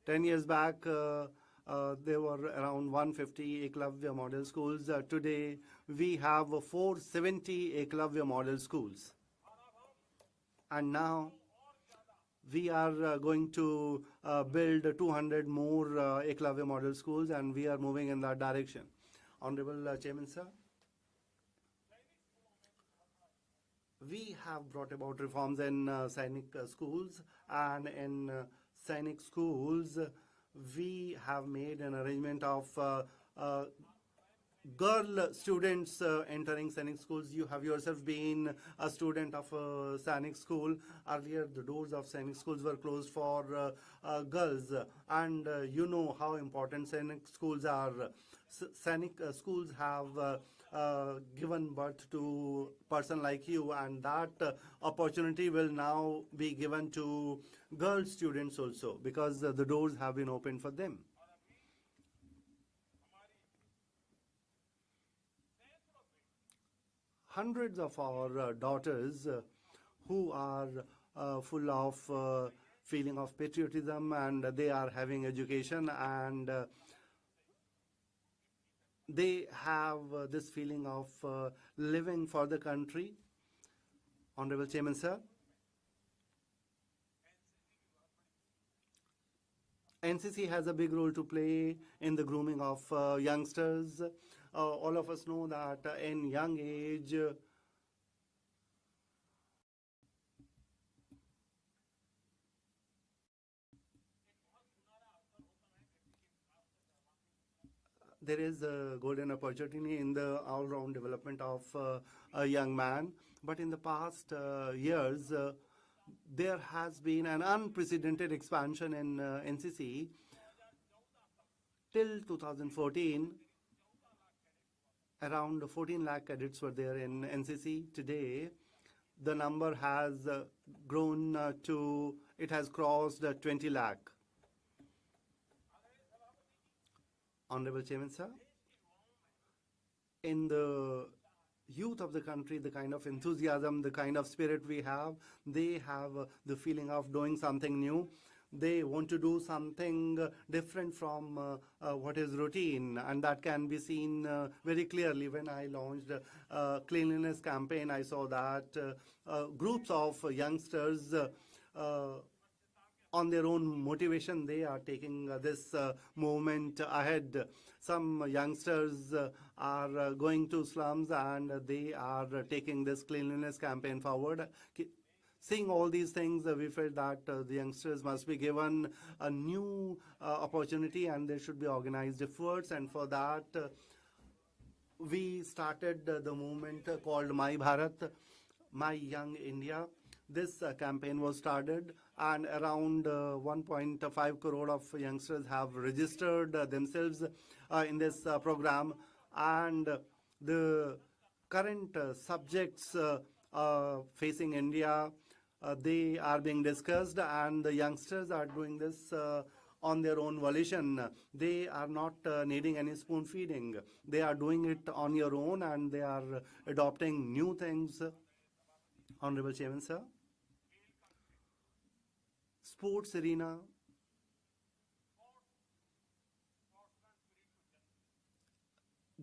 10 years back, there were around 150 Eklavya model schools. Today, we have 470 Eklavya model schools. And now, we are going to build 200 more Eklavya model schools, and we are moving in that direction. Honorable Chairman, sir, we have brought about reforms in Sainik schools, and in Sainik schools, we have made an arrangement of girl students entering Sainik schools. You have yourself been a student of a Sainik school. Earlier, the doors of Sainik schools were closed for girls, and you know how important Sainik schools are. Sainik schools have given birth to a person like you, and that opportunity will now be given to girl students also, because the doors have been opened for them. Hundreds of our daughters who are full of feeling of patriotism, and they are having education, and they have this feeling of living for the country. Honorable Chairman, sir, NCC has a big role to play in the grooming of youngsters. All of us know that in young age, there is a golden opportunity in the all-round development of a young man. But in the past years, there has been an unprecedented expansion in NCC. Till 2014, around 14 lakh cadets were there in NCC. Today, the number has grown it has crossed 20 lakh. Honorable Chairman, sir, in the youth of the country, the kind of enthusiasm, the kind of spirit we have, they have the feeling of doing something new. They want to do something different from what is routine, and that can be seen very clearly. When I launched cleanliness campaign, I saw that groups of youngsters on their own motivation, they are taking this movement ahead. Some youngsters are going to slums and they are taking this cleanliness campaign forward. Seeing all these things, we felt that the youngsters must be given a new opportunity and there should be organized efforts. And for that, we started the movement called My Bharat, My Young India. This campaign was started and around 1.5 crore of youngsters have registered themselves in this program. And the current subjects facing India, they are being discussed, and the youngsters are doing this on their own volition. They are not needing any spoon feeding. They are doing it on your own and they are adopting new things. Honorable Chairman, sir, sports arena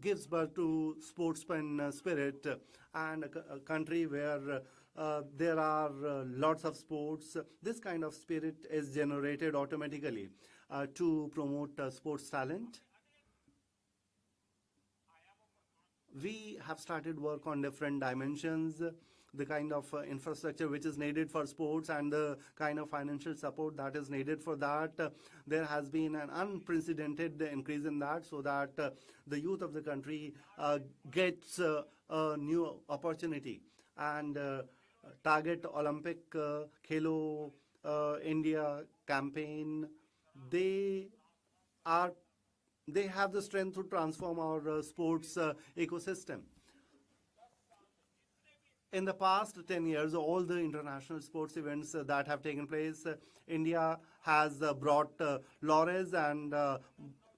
gives birth to sportsman spirit, and a country where there are lots of sports, this kind of spirit is generated automatically to promote sports talent. We have started work on different dimensions, the kind of infrastructure which is needed for sports and the kind of financial support that is needed for that. There has been an unprecedented increase in that, so that the youth of the country gets a new opportunity. And Target Olympic Khelo India campaign, they have the strength to transform our sports ecosystem. In the past 10 years, all the international sports events that have taken place, India has brought laurels, and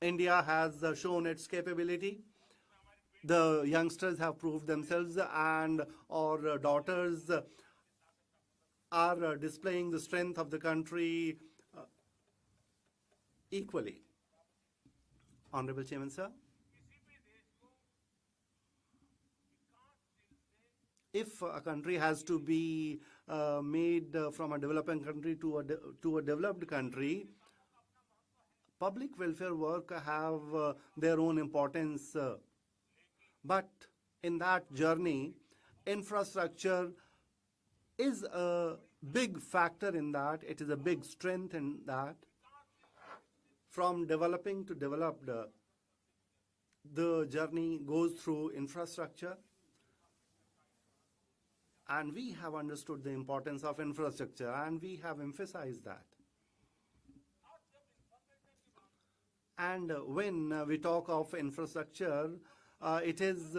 India has shown its capability. The youngsters have proved themselves, and our daughters are displaying the strength of the country equally. Honorable Chairman, sir, if a country has to be made from a developing country to a developed country, public welfare work have their own importance. But in that journey, infrastructure is a big factor in that. It is a big strength in that. From developing to developed, the journey goes through infrastructure. And we have understood the importance of infrastructure, and we have emphasized that. And when we talk of infrastructure, it is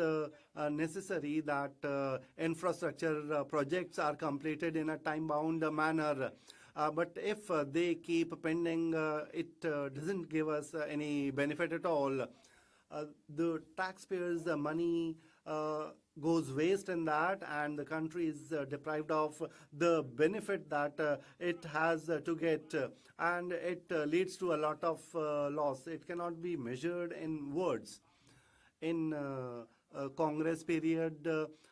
necessary that infrastructure projects are completed in a time-bound manner. But if they keep pending, it doesn't give us any benefit at all. The taxpayers' money goes waste in that, and the country is deprived of the benefit that it has to get, and it leads to a lot of loss. It cannot be measured in words. In Congress period,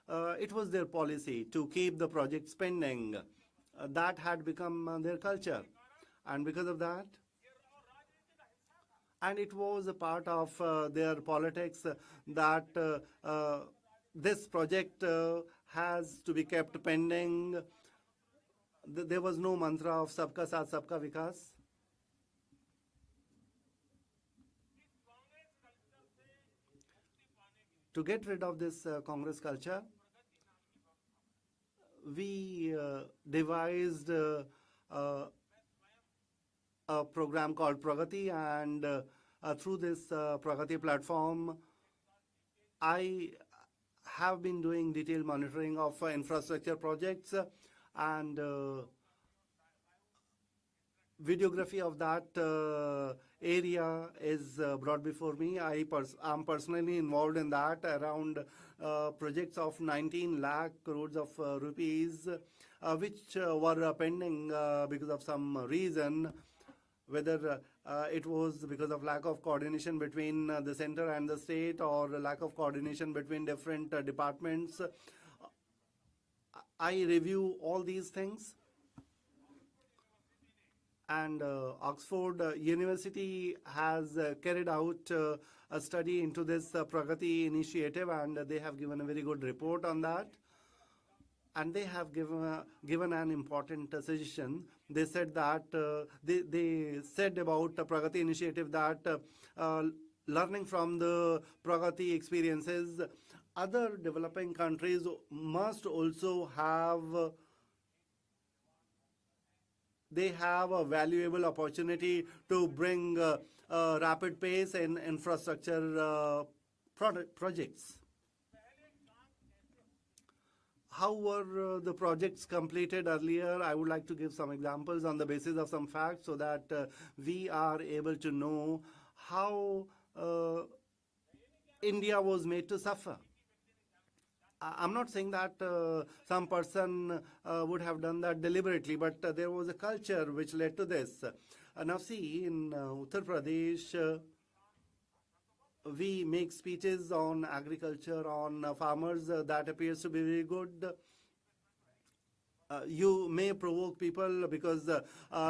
it was their policy to keep the projects pending. That had become their culture, and because of that, and it was a part of their politics that this project has to be kept pending. There was no mantra of Sabka Saath, Sabka Vikas. To get rid of this Congress culture, we devised a program called Pragati, and through this Pragati platform, I have been doing detailed monitoring of infrastructure projects and videography of that area is brought before me. I'm personally involved in that around projects of 19 lakh crores of rupees, which were pending because of some reason, whether it was because of lack of coordination between the center and the state or lack of coordination between different departments. I review all these things. And Oxford University has carried out a study into this Pragati initiative, and they have given a very good report on that. And they have given an important suggestion. They said that they said about the Pragati initiative that learning from the Pragati experiences, other developing countries must also have they have a valuable opportunity to bring rapid pace in infrastructure projects. How were the projects completed earlier? I would like to give some examples on the basis of some facts so that we are able to know how India was made to suffer. I'm not saying that some person would have done that deliberately, but there was a culture which led to this. Now see, in Uttar Pradesh, we make speeches on agriculture, on farmers. That appears to be very good. You may provoke people because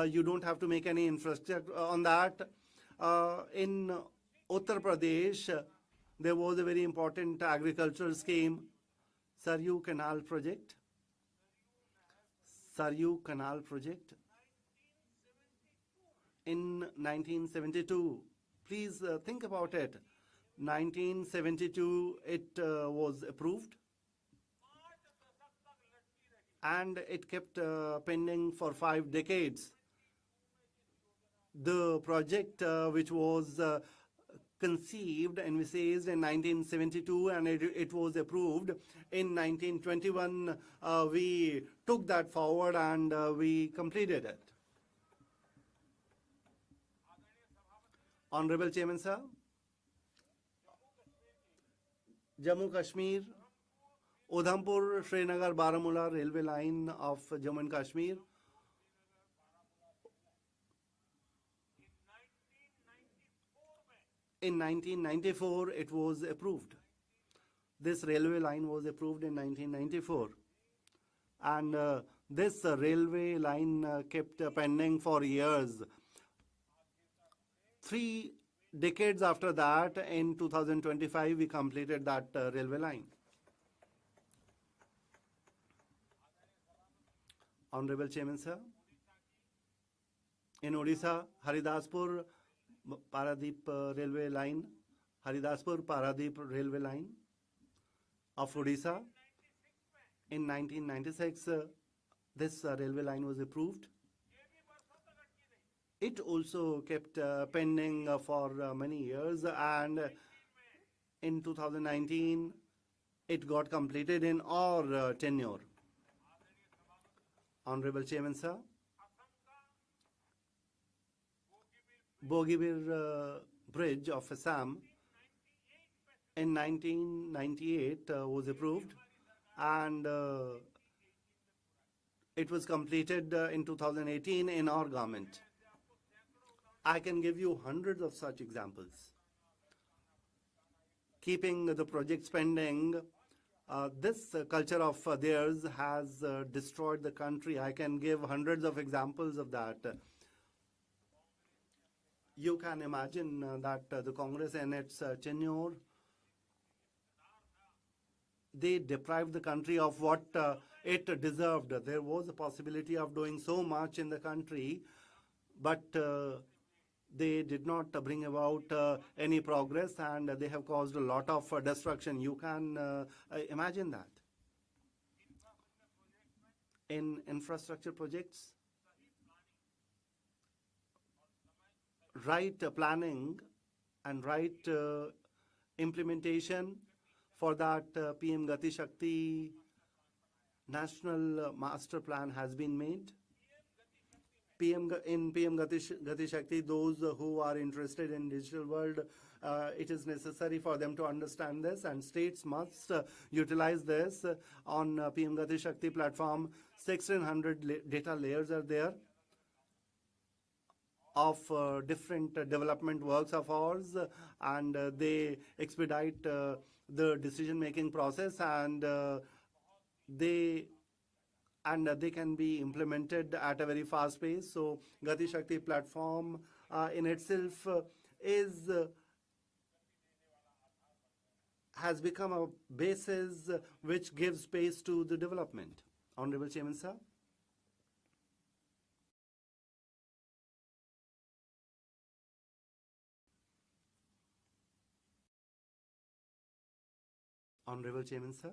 you don't have to make any infrastructure on that. In Uttar Pradesh, there was a very important agricultural scheme, Saryu Canal Project. Saryu Canal Project in 1972. Please think about it. 1972, it was approved. And it kept pending for 5 decades. The project which was conceived and envisaged in 1972 and it was approved in 1921. We took that forward and we completed it. Honorable Chairman Sir, Jammu Kashmir, Udhampur, Srinagar, Baramulla railway line of Jammu and Kashmir. In 1994, it was approved. This railway line was approved in 1994. And this railway line kept pending for years. 3 decades after that, in 2025, we completed that railway line. Honorable Chairman Sir, in Odisha, Haridaspur, Paradip railway line, Haridaspur Paradip railway line of Odisha. In 1996, this railway line was approved. It also kept pending for many years, and in 2019, it got completed in our tenure. Honorable Chairman Sir, Bogibir Bridge of Assam in 1998 was approved, and it was completed in 2018 in our government. I can give you hundreds of such examples. Keeping the projects pending, this culture of theirs has destroyed the country. I can give hundreds of examples of that. You can imagine that the Congress in its tenure, they deprived the country of what it deserved. There was a possibility of doing so much in the country, but they did not bring about any progress, and they have caused a lot of destruction. You can imagine that. In infrastructure projects, right planning and right implementation For that, PM Gati Shakti National Master Plan has been made. In PM Gati Shakti, those who are interested in digital world, it is necessary for them to understand this, and states must utilize this. On PM Gati Shakti platform, 1600 data layers are there of different development works of ours, and they expedite the decision-making process, and they can be implemented at a very fast pace. So Gati Shakti platform in itself has become a basis which gives space to the development. Honorable Chairman, sir. Honorable Chairman, sir.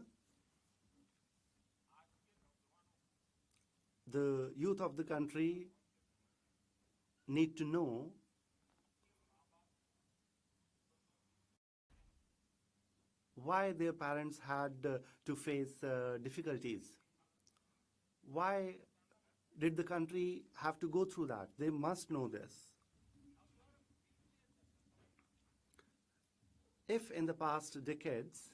The youth of the country need to know why their parents had to face difficulties. Why did the country have to go through that? They must know this. If in the past decades,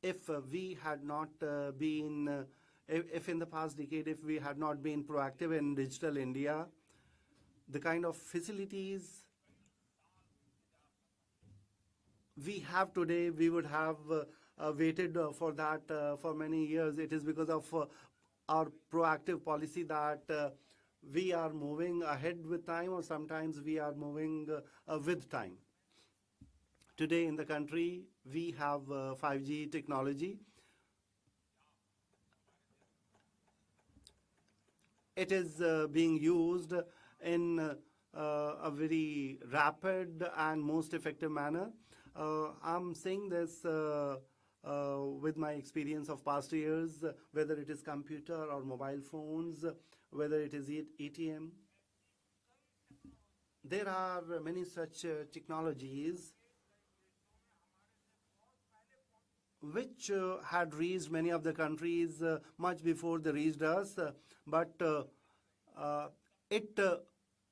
if we had not been if in the past decade, if we had not been proactive in digital India, the kind of facilities we have today, we would have waited for that for many years. It is because of our proactive policy that we are moving ahead with time, or sometimes we are moving with time. Today in the country, we have 5G technology. It is being used in a very rapid and most effective manner. I'm saying this with my experience of past years, whether it is computer or mobile phones, whether it is ATM. There are many such technologies which had reached many of the countries much before they reached us, but it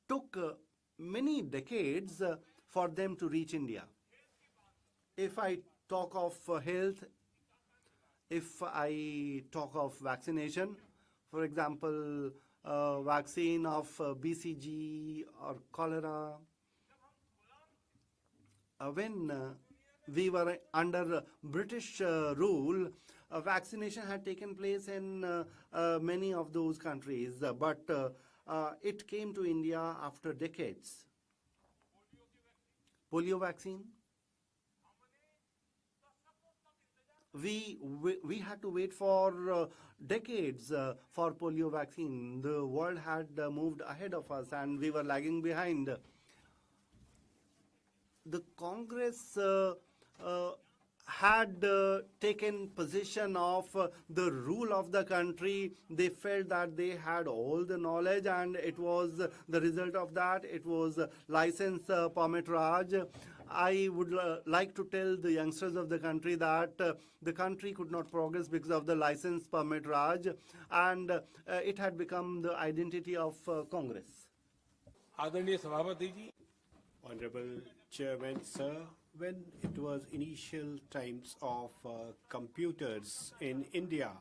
took many decades for them to reach India. If I talk of health, if I talk of vaccination, for example, vaccine of BCG or cholera, when we were under British rule, vaccination had taken place in many of those countries, but it came to India after decades. Polio vaccine, we had to wait for decades for polio vaccine. The world had moved ahead of us and we were lagging behind. The Congress had taken possession of the rule of the country. They felt that they had all the knowledge, and it was the result of that. It was license permit Raj. I would like to tell the youngsters of the country that the country could not progress because of the license permit Raj, and it had become the identity of Congress. Honorable Chairman, sir, when it was initial times of computers in India,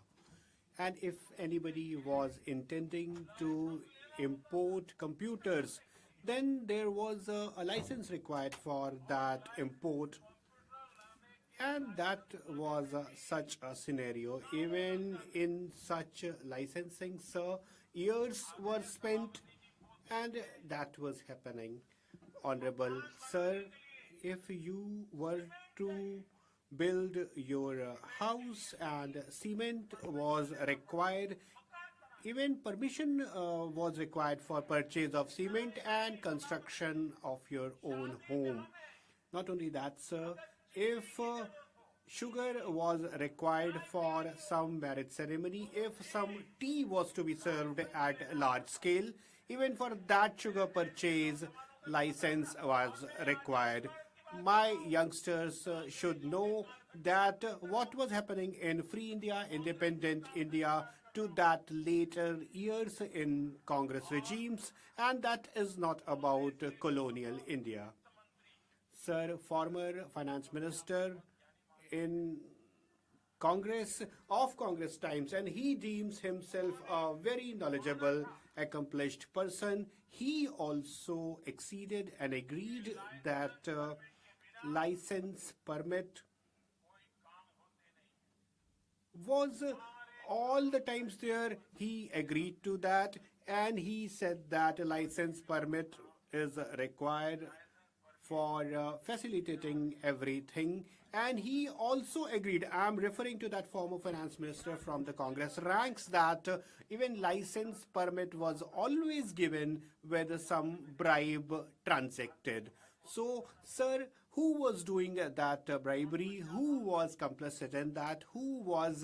and if anybody was intending to import computers, then there was a license required for that import, and that was such a scenario. Even in such licensing, sir, years were spent, and that was happening. Honorable sir, if you were to build your house and cement was required, even permission was required for purchase of cement and construction of your own home. Not only that, sir, if sugar was required for some marriage ceremony, if some tea was to be served at large scale, even for that sugar purchase, license was required. my youngsters should know that what was happening in free India, independent India, to that later years in Congress regimes, and that is not about colonial India. Sir, former finance minister in Congress of Congress times, and he deems himself a very knowledgeable, accomplished person. He also acceded and agreed that license permit was all the times there. He agreed to that, and he said that a license permit is required for facilitating everything. And he also agreed, I'm referring to that former finance minister from the Congress ranks, that even license permit was always given whether some bribe transacted. So, sir, who was doing that bribery? Who was complicit in that? Who was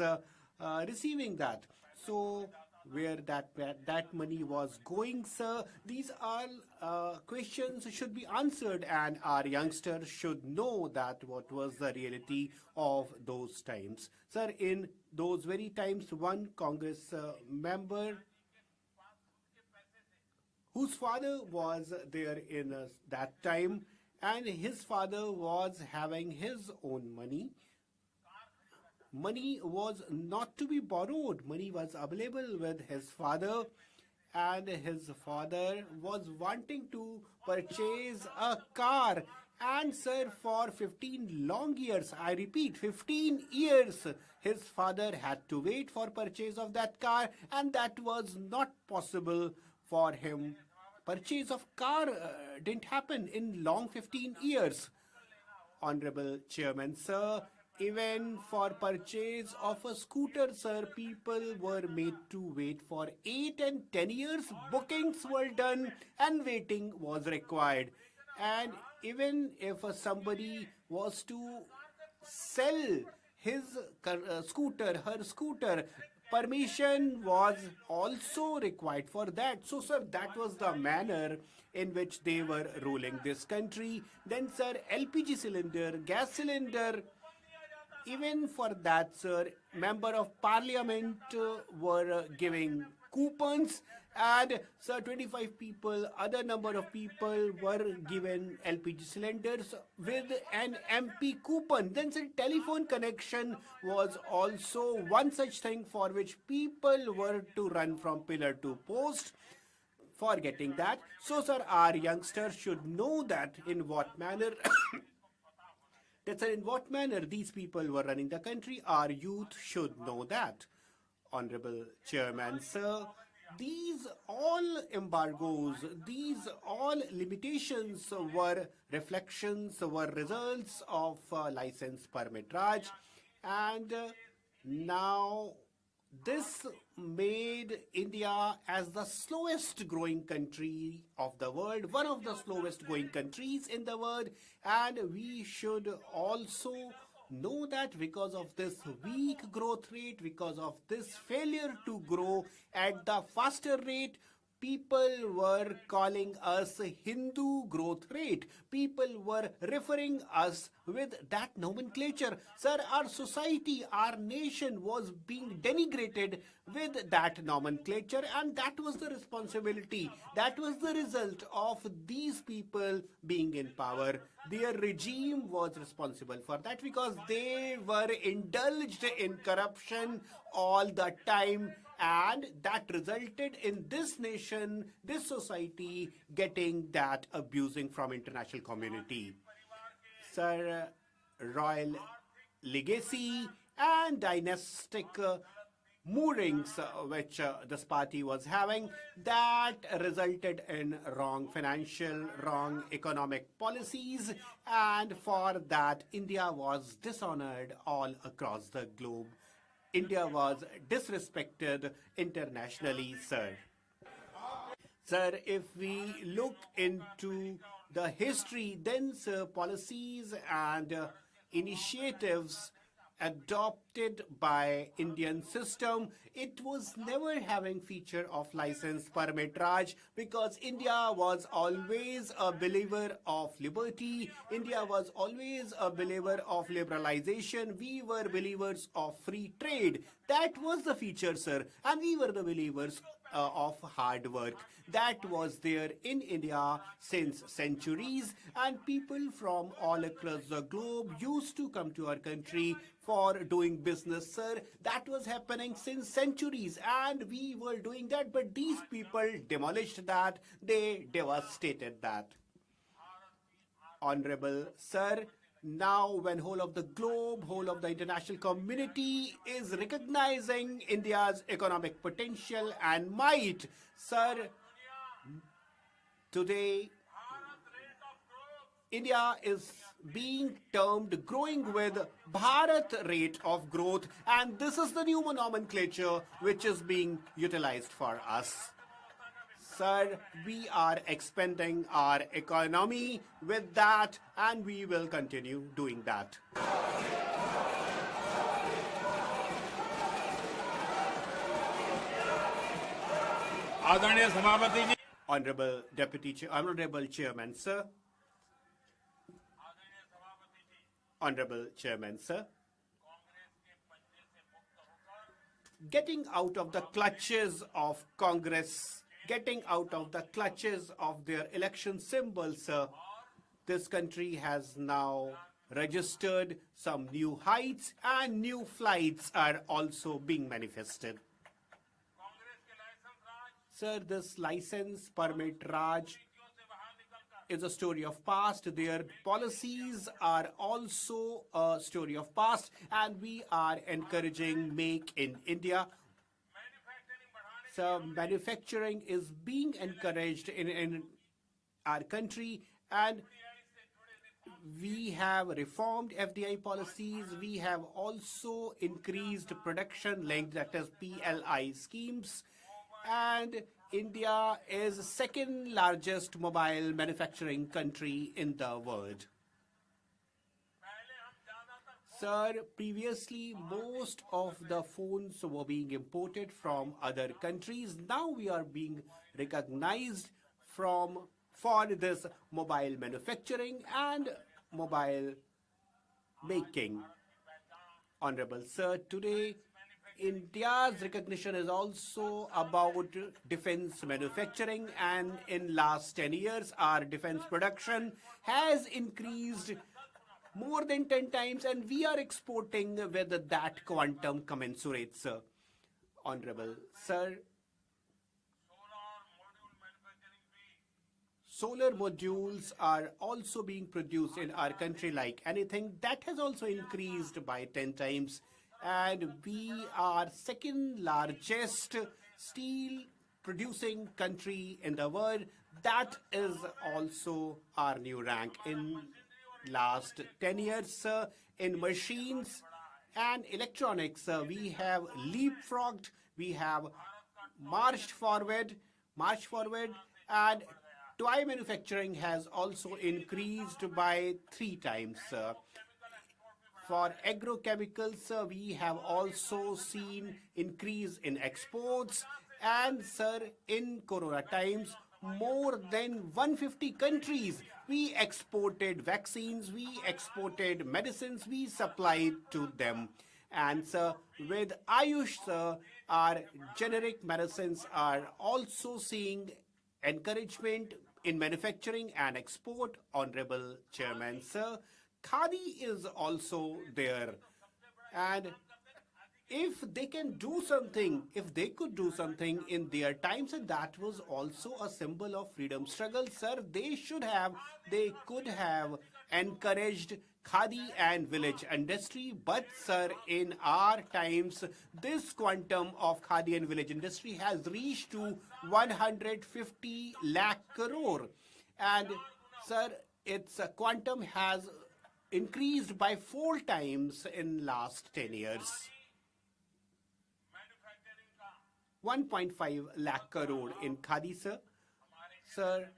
receiving that? So, where that money was going, sir? These are questions should be answered, and our youngsters should know that what was the reality of those times. Sir, in those very times, one Congress member whose father was there in that time, and his father was having his own money. Money was not to be borrowed. Money was available with his father, and his father was wanting to purchase a car. And sir, for 15 long years, I repeat, 15 years, his father had to wait for purchase of that car, and that was not possible for him. Purchase of car didn't happen in long 15 years. Honorable Chairman, sir, even for purchase of a scooter, sir, people were made to wait for 8 and 10 years. Bookings were done and waiting was required. And even if somebody was to sell his scooter, her scooter, permission was also required for that. So, sir, that was the manner in which they were ruling this country. Then, sir, LPG cylinder, gas cylinder, even for that, sir, member of parliament were giving coupons, and sir, 25 people, other number of people were given LPG cylinders with an MP coupon. Then sir, telephone connection was also one such thing for which people were to run from pillar to post for getting that. So sir, our youngsters should know that in what manner That's in what manner these people were running the country. Our youth should know that. Honorable Chairman, sir, these all embargoes, these all limitations were reflections, were results of license permit Raj. And now this made India as the slowest growing country of the world, one of the slowest growing countries in the world, and we should also know that because of this weak growth rate, because of this failure to grow at the faster rate, people were calling us Hindu growth rate. People were referring us with that nomenclature. Sir, our society, our nation was being denigrated with that nomenclature, and that was the responsibility. That was the result of these people being in power. Their regime was responsible for that because they were indulged in corruption all the time, and that resulted in this nation, this society getting that abusing from international community. Sir, royal legacy and dynastic moorings which this party was having, that resulted in wrong financial, wrong economic policies, and for that India was dishonored all across the globe. India was disrespected internationally, sir. Sir, if we look into the history, then sir, policies and initiatives adopted by Indian system, it was never having feature of license permit Raj, because India was always a believer of liberty. India was always a believer of liberalization. We were believers of free trade. That was the feature, sir. And we were the believers of hard work. That was there in India since centuries, and people from all across the globe used to come to our country for doing business, sir. That was happening since centuries, and we were doing that, but these people demolished that, they devastated that. Honorable sir, now when whole of the globe, whole of the international community is recognizing India's economic potential and might, sir, today India is being termed growing with Bharat rate of growth, and this is the new nomenclature which is being utilized for us. Sir, we are expanding our economy with that, and we will continue doing that. Honorable Honorable Chairman, sir. Honorable Chairman, sir. Getting out of the clutches of Congress, getting out of the clutches of their election symbols, sir, this country has now registered some new heights, and new flights are also being manifested. Sir, this license permit Raj is a story of past. Their policies are also a story of past, and we are encouraging Make in India. So manufacturing is being encouraged in our country, and we have reformed FDI policies. We have also increased production linked, that is PLI schemes, and India is the second largest mobile manufacturing country in the world. Sir, previously most of the phones were being imported from other countries. Now we are being recognized for this mobile manufacturing and mobile making. Honorable sir, today India's recognition is also about defense manufacturing, and in last 10 years our defense production has increased more than 10 times, and we are exporting with that quantum commensurate, sir. Honorable sir, solar modules are also being produced in our country like anything. That has also increased by 10 times. And we are second largest steel producing country in the world. That is also our new rank. In last 10 years, in machines and electronics, we have leapfrogged, we have marched forward, and toy manufacturing has also increased by 3 times. For agrochemicals, we have also seen increase in exports, and sir, in Corona times, more than 150 countries, we exported vaccines, we exported medicines, we supplied to them. And sir, with Ayush, sir, our generic medicines are also seeing encouragement in manufacturing and export. Honorable Chairman, sir, Khadi is also there, and if they can do something, if they could do something in their times, and that was also a symbol of freedom struggle, sir, they could have encouraged Khadi and village industry. But sir, in our times, this quantum of Khadi and village industry has reached to 150 lakh crore, and sir, its quantum has increased by 4 times in last 10 years. 1.5 lakh crore in Khadi, sir. Sir,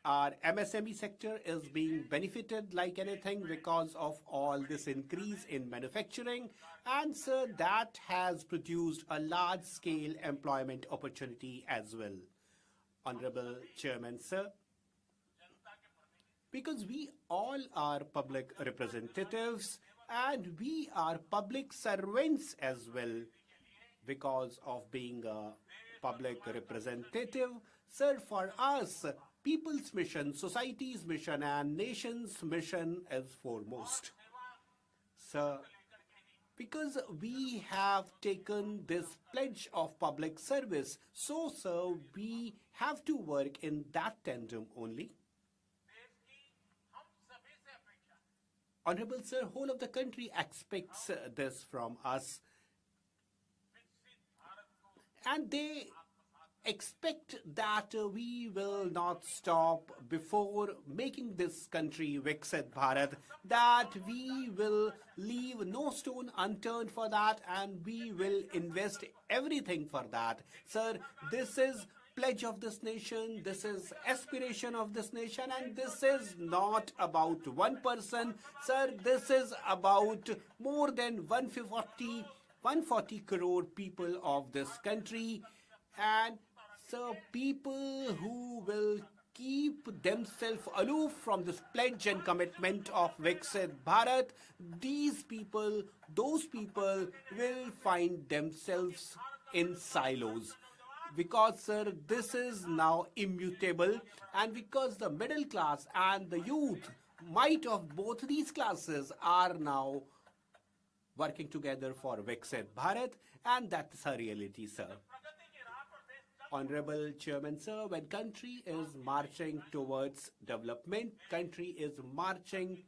our MSME sector is being benefited like anything because of all this increase in manufacturing, and sir, that has produced a large-scale employment opportunity as well. Honorable Chairman, sir, because we all are public representatives and we are public servants as well. Because of being a public representative, sir, for us, people's mission, society's mission, and nation's mission is foremost. Sir, because we have taken this pledge of public service, so, sir, we have to work in that tandem only. Honorable sir, whole of the country expects this from us. And they expect that we will not stop before making this country Viksit Bharat, that we will leave no stone unturned for that and we will invest everything for that. Sir, this is pledge of this nation, this is aspiration of this nation, and this is not about one person. Sir, this is about more than 140 crore people of this country, and so people who will keep themselves aloof from this pledge and commitment of Viksit Bharat, these people, those people will find themselves in silos. Because, sir, this is now immutable, and because the middle class and the youth, might of both these classes, are now working together for Viksit Bharat, and that's a reality, sir. Honorable Chairman, sir, when country is marching towards development, country is marching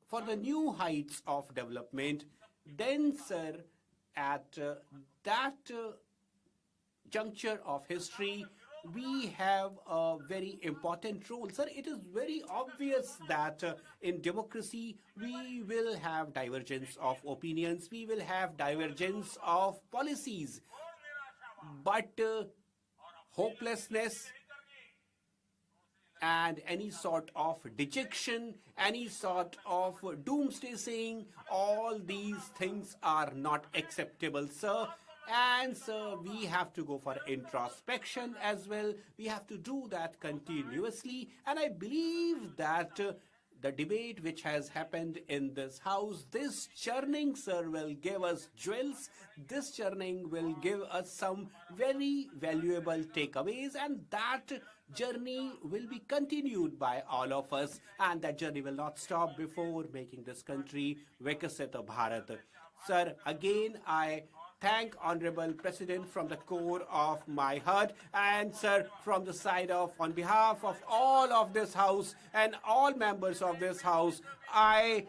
for the new heights of development, then, sir, at that juncture of history, we have a very important role. Sir, it is very obvious that in democracy, we will have divergence of opinions, we will have divergence of policies. But hopelessness and any sort of dejection, any sort of doomsday saying, all these things are not acceptable, sir. And so we have to go for introspection as well. We have to do that continuously. And I believe that the debate which has happened in this house, this churning, sir, will give us jewels. This churning will give us some very valuable takeaways, and that journey will be continued by all of us, and that journey will not stop before making this country Viksit Bharat. Sir, again, I thank Honorable President from the core of my heart, and sir, from the side of, on behalf of all of this house and all members of this house, I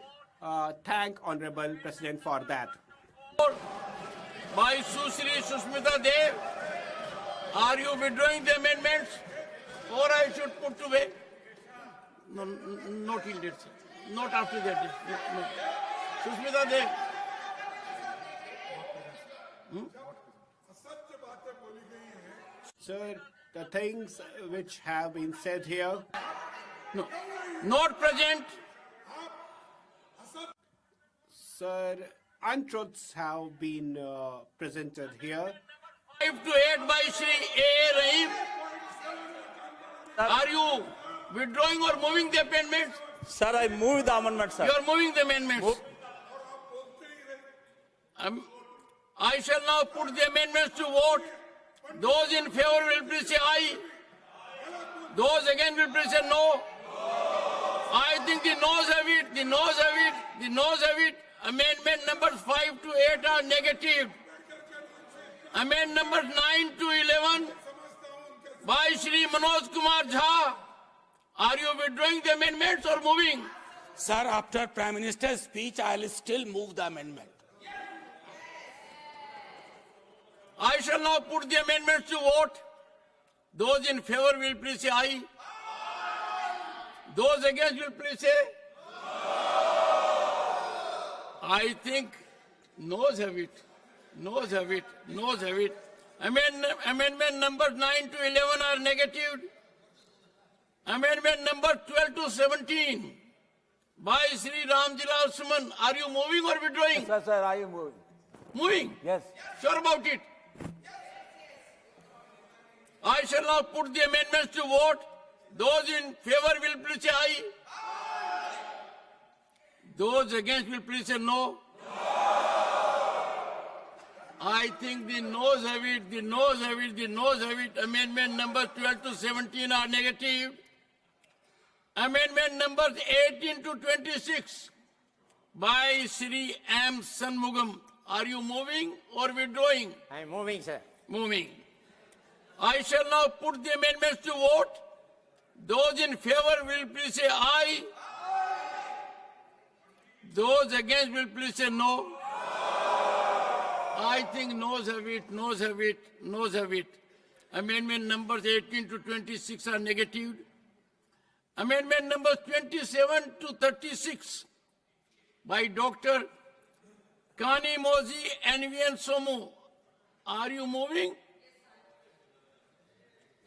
thank Honorable President for that. By Susri Susmita Dev, are you withdrawing the amendments, or I should put to bed? No, not till date, sir. Not after that. No. Susmita Dev. Sir, the things which have been said here. No, not present. Sir, untruths have been presented here. 5 to 8 by Shri A. Rahim. Are you withdrawing or moving the amendments? Sir, I move the amendment, sir. You are moving the amendments. I shall now put the amendments to vote. Those in favor will please say aye. Those again will please say no. I think the noes have it, the noes have it, the noes have it. Amendment numbers 5 to 8 are negative. Amendment numbers 9 to 11 by Shri Manoj Kumar Jha. Are you withdrawing the amendments or moving? Sir, after Prime Minister's speech, I will still move the amendment. I shall now put the amendments to vote. Those in favor will please say aye. Those against will please say. I think noes have it. Noes have it. Noes have it. Amendment numbers 9 to 11 are negative. Amendment number 12 to 17 by Sri Ramjilal Suman. Are you moving or withdrawing? Yes, sir, I am moving. Moving? Yes. Sure about it? I shall now put the amendments to vote. Those in favor will please say aye. Those against will please say no. I think the noes have it, the noes have it, the noes have it. Amendment numbers 12 to 17 are negative. Amendment numbers 18 to 26 by Sri M. Sanmugam. Are you moving or withdrawing? I am moving, sir. Moving. I shall now put the amendments to vote. Those in favor will please say aye. Those against will please say no. I think noes have it, noes have it, noes have it. Amendment numbers 18 to 26 are negative. Amendment numbers 27 to 36 by Dr. Kani Mozi and Vian Somu. Are you moving?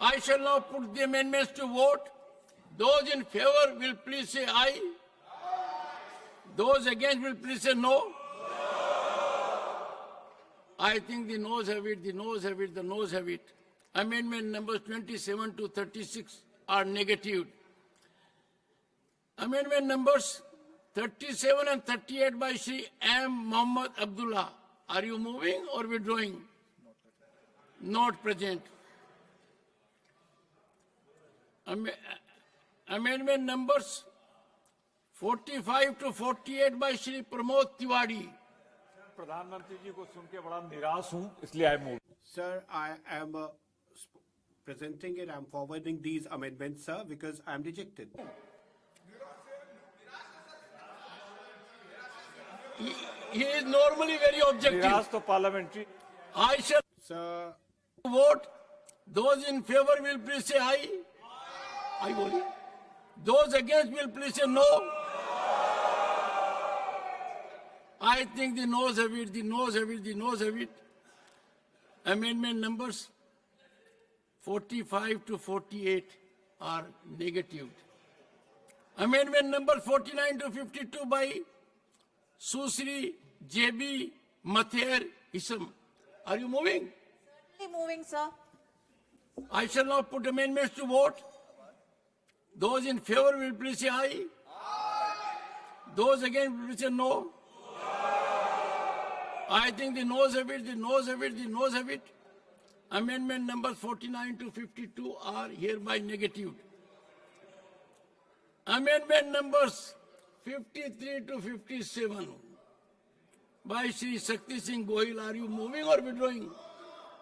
I shall now put the amendments to vote. Those in favor will please say aye. Those against will please say no. I think the noes have it, the noes have it, the noes have it. Amendment numbers 27 to 36 are negative. Amendment numbers 37 and 38 by Shri M. Muhammad Abdullah. Are you moving or withdrawing? Not present. Amendment numbers 45 to 48 by Shri Pramod Tiwari. प्रधानमंत्री जी को सुन के बड़ा निराश हूं, इसलिए I move. Sir, I am presenting it, I'm forwarding these amendments, sir, because I'm rejected. He is normally very objective. निराश तो parliamentary. I shall Sir, vote. Those in favor will please say aye. Aye, boli. Those against will please say no. I think the noes have it, the noes have it, the noes have it. Amendment numbers 45 to 48 are negative. Amendment number 49 to 52 by Susri J.B. Mather Isam. Are you moving? Certainly moving, sir. I shall now put amendments to vote. Those in favor will please say aye. Those against will say no. I think the noes have it, the noes have it, the noes have it. Amendment numbers 49 to 52 are hereby negative. Amendment numbers 53 to 57 by Shri Shakti Singh Gohil. Are you moving or withdrawing?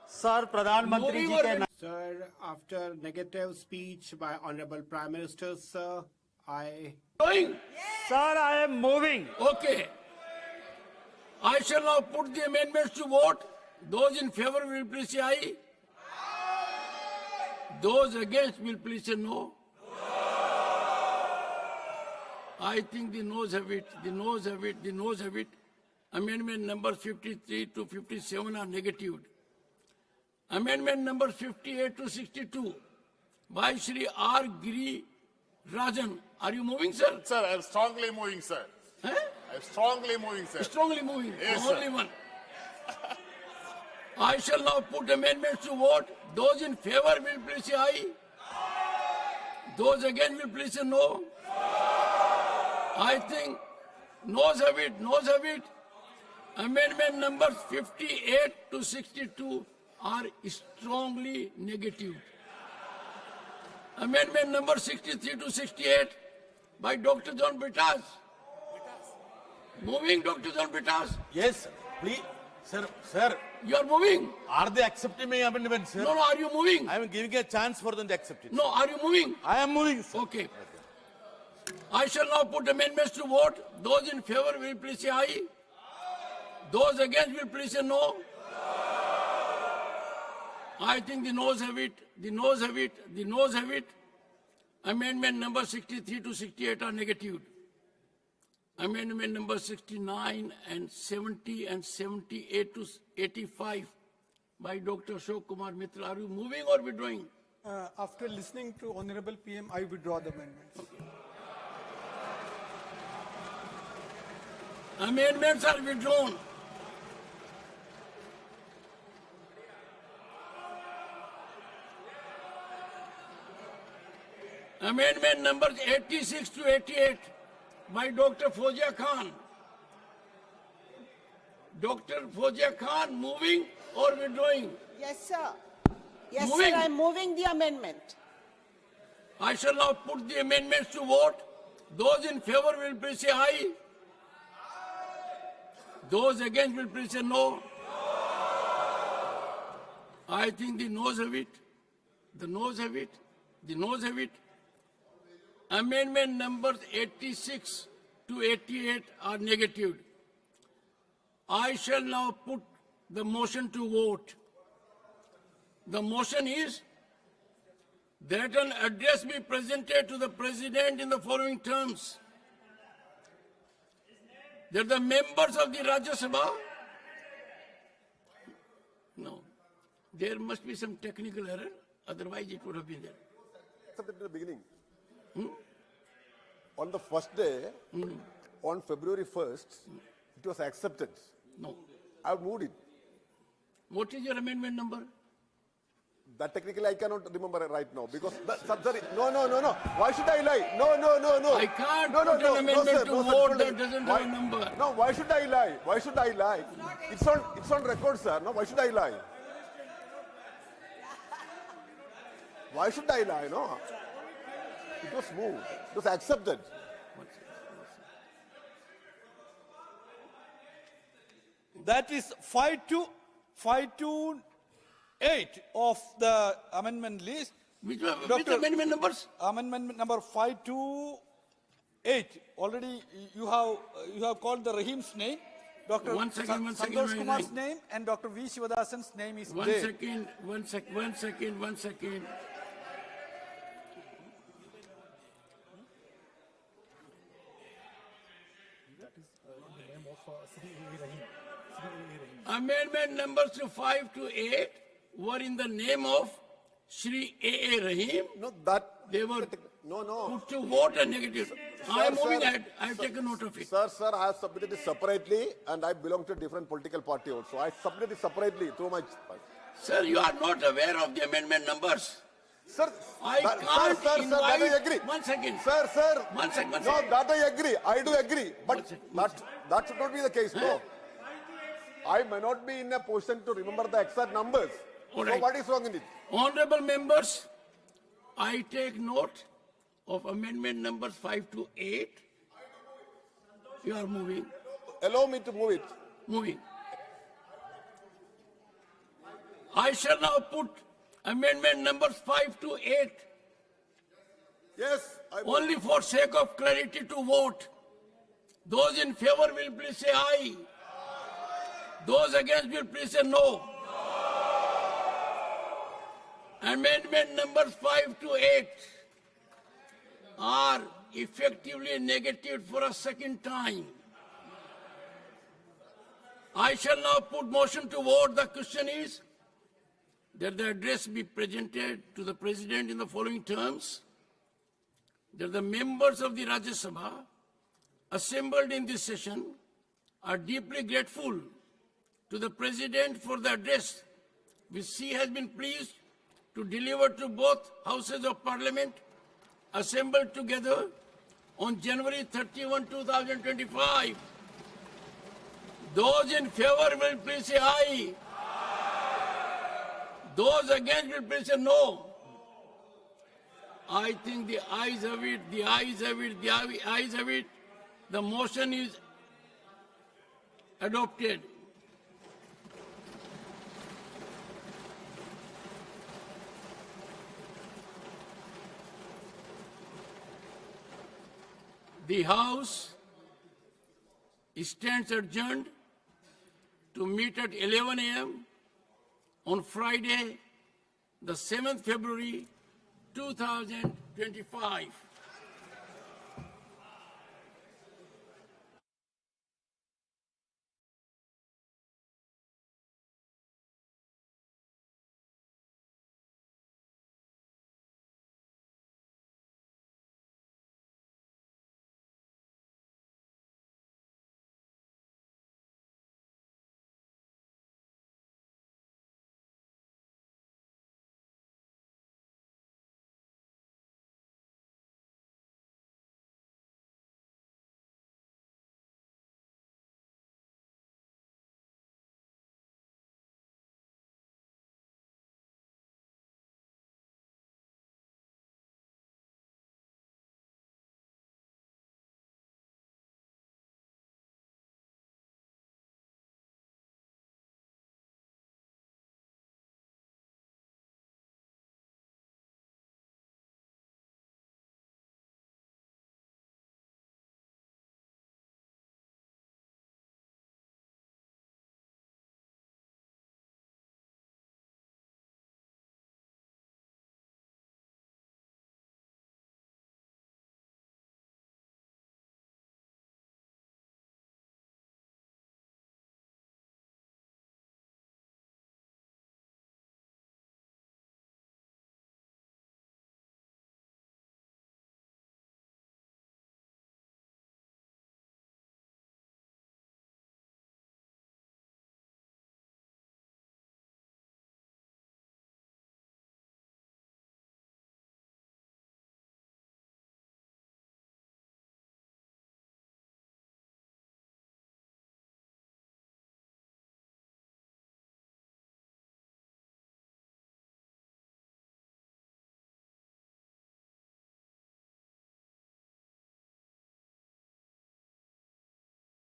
Sir, प्रधानमंत्री जी के Sir, after negative speech by Honorable Prime Minister, sir, I... Withdrawing? Sir, I am moving. Okay. I shall now put the amendments to vote. Those in favor will please say aye. Those against will please say no. I think the noes have it, the noes have it, the noes have it. Amendment numbers 53 to 57 are negative. Amendment numbers 58 to 62 by Shri R. Giri Rajan. Are you moving, sir? Sir, I am strongly moving, sir. Huh? I am strongly moving, sir. Strongly moving. Yes, Only sir. one. I shall now put amendments to vote. Those in favor will please say aye. Those against will please say no. I think noes have it, noes have it. Amendment numbers 58 to 62 are strongly negative. Amendment number 63 to 68 by Dr. John Britas. Moving, Dr. John Britas. Yes, please. Sir, You are moving. are they accepting my amendment, sir? No, are you moving? I am giving a chance for them to accept it. No, are you moving? I am moving, sir. Okay. I shall now put amendments to vote. Those in favor will please say aye. Those against will please say no. I think the noes have it, the noes have it, the noes have it. Amendment number 63 to 68 are negative. Amendment number 69 and 70 and 78 to 85 by Dr. Ashok Kumar Mitra. Are you moving or withdrawing? After listening to Honorable PM, I withdraw the amendments. Amendments are withdrawn. Amendment numbers 86 to 88 by Dr. Fozia Khan. Dr. Fozia Khan moving or withdrawing? Yes, sir. Yes, Moving. sir, I'm moving the amendment. I shall now put the amendments to vote. Those in favor will please say aye. Those against will please say no. I think the noes have it. The noes have it. The noes have it. Amendment numbers 86 to 88 are negative. I shall now put the motion to vote. The motion is that an address be presented to the President in the following terms. That the members of the Rajya Sabha, no, there must be some technical error, otherwise it would have been there. Except at the beginning. On the first day, on February 1st, it was accepted. No. I moved it. What is your amendment number? That technically I cannot remember right now because sorry, no. Why should I lie? No. I can't no, put an amendment sir, to sir, vote that doesn't have a number. No, why should I lie? Why should I lie? It's on record, sir. No, why should I lie? Why should I lie? No. It was moved. It was accepted. That is 528 of the amendment list. Which amendment numbers? Amendment number 528. Already you have called the Rahim's name. Dr. One second, Santosh Kumar's name and Dr. V. Shivadasan's name is One there. second. Amendment numbers 5 to 8 were in the name of Shri A.A. Rahim. No, that... They were No. put to vote a negative. I am moving ahead. I have taken note of it. Sir, I have submitted it separately and I belong to a different political party also. I submitted it separately through my... Sir, you are not aware of the amendment numbers. Sir, I can't invite... that I agree. One second. Sir. One second. No, that I agree. I do agree. But that should not be the case, no. I may not be in a position to remember the exact numbers. All So right. what is wrong in it? Honorable members, I take note of amendment numbers 5 to 8. You are moving. Allow me to move it. Moving. I shall now put amendment numbers 5 to 8. Yes. Only for sake of clarity to vote. Those in favor will please say aye. Those against will please say no. Amendment numbers 5 to 8 are effectively negated for a second time. I shall now put motion to vote. The question is that the address be presented to the President in the following terms. That the members of the Rajya Sabha assembled in this session are deeply grateful to the President for the address which he has been pleased to deliver to both houses of Parliament assembled together on January 31, 2025. Those in favor will please say aye. Those against will please say no. I think the ayes have it, the ayes have it, the ayes have it. The motion is adopted. The House stands adjourned to meet at 11 a.m. on Friday, the 7th February, 2025.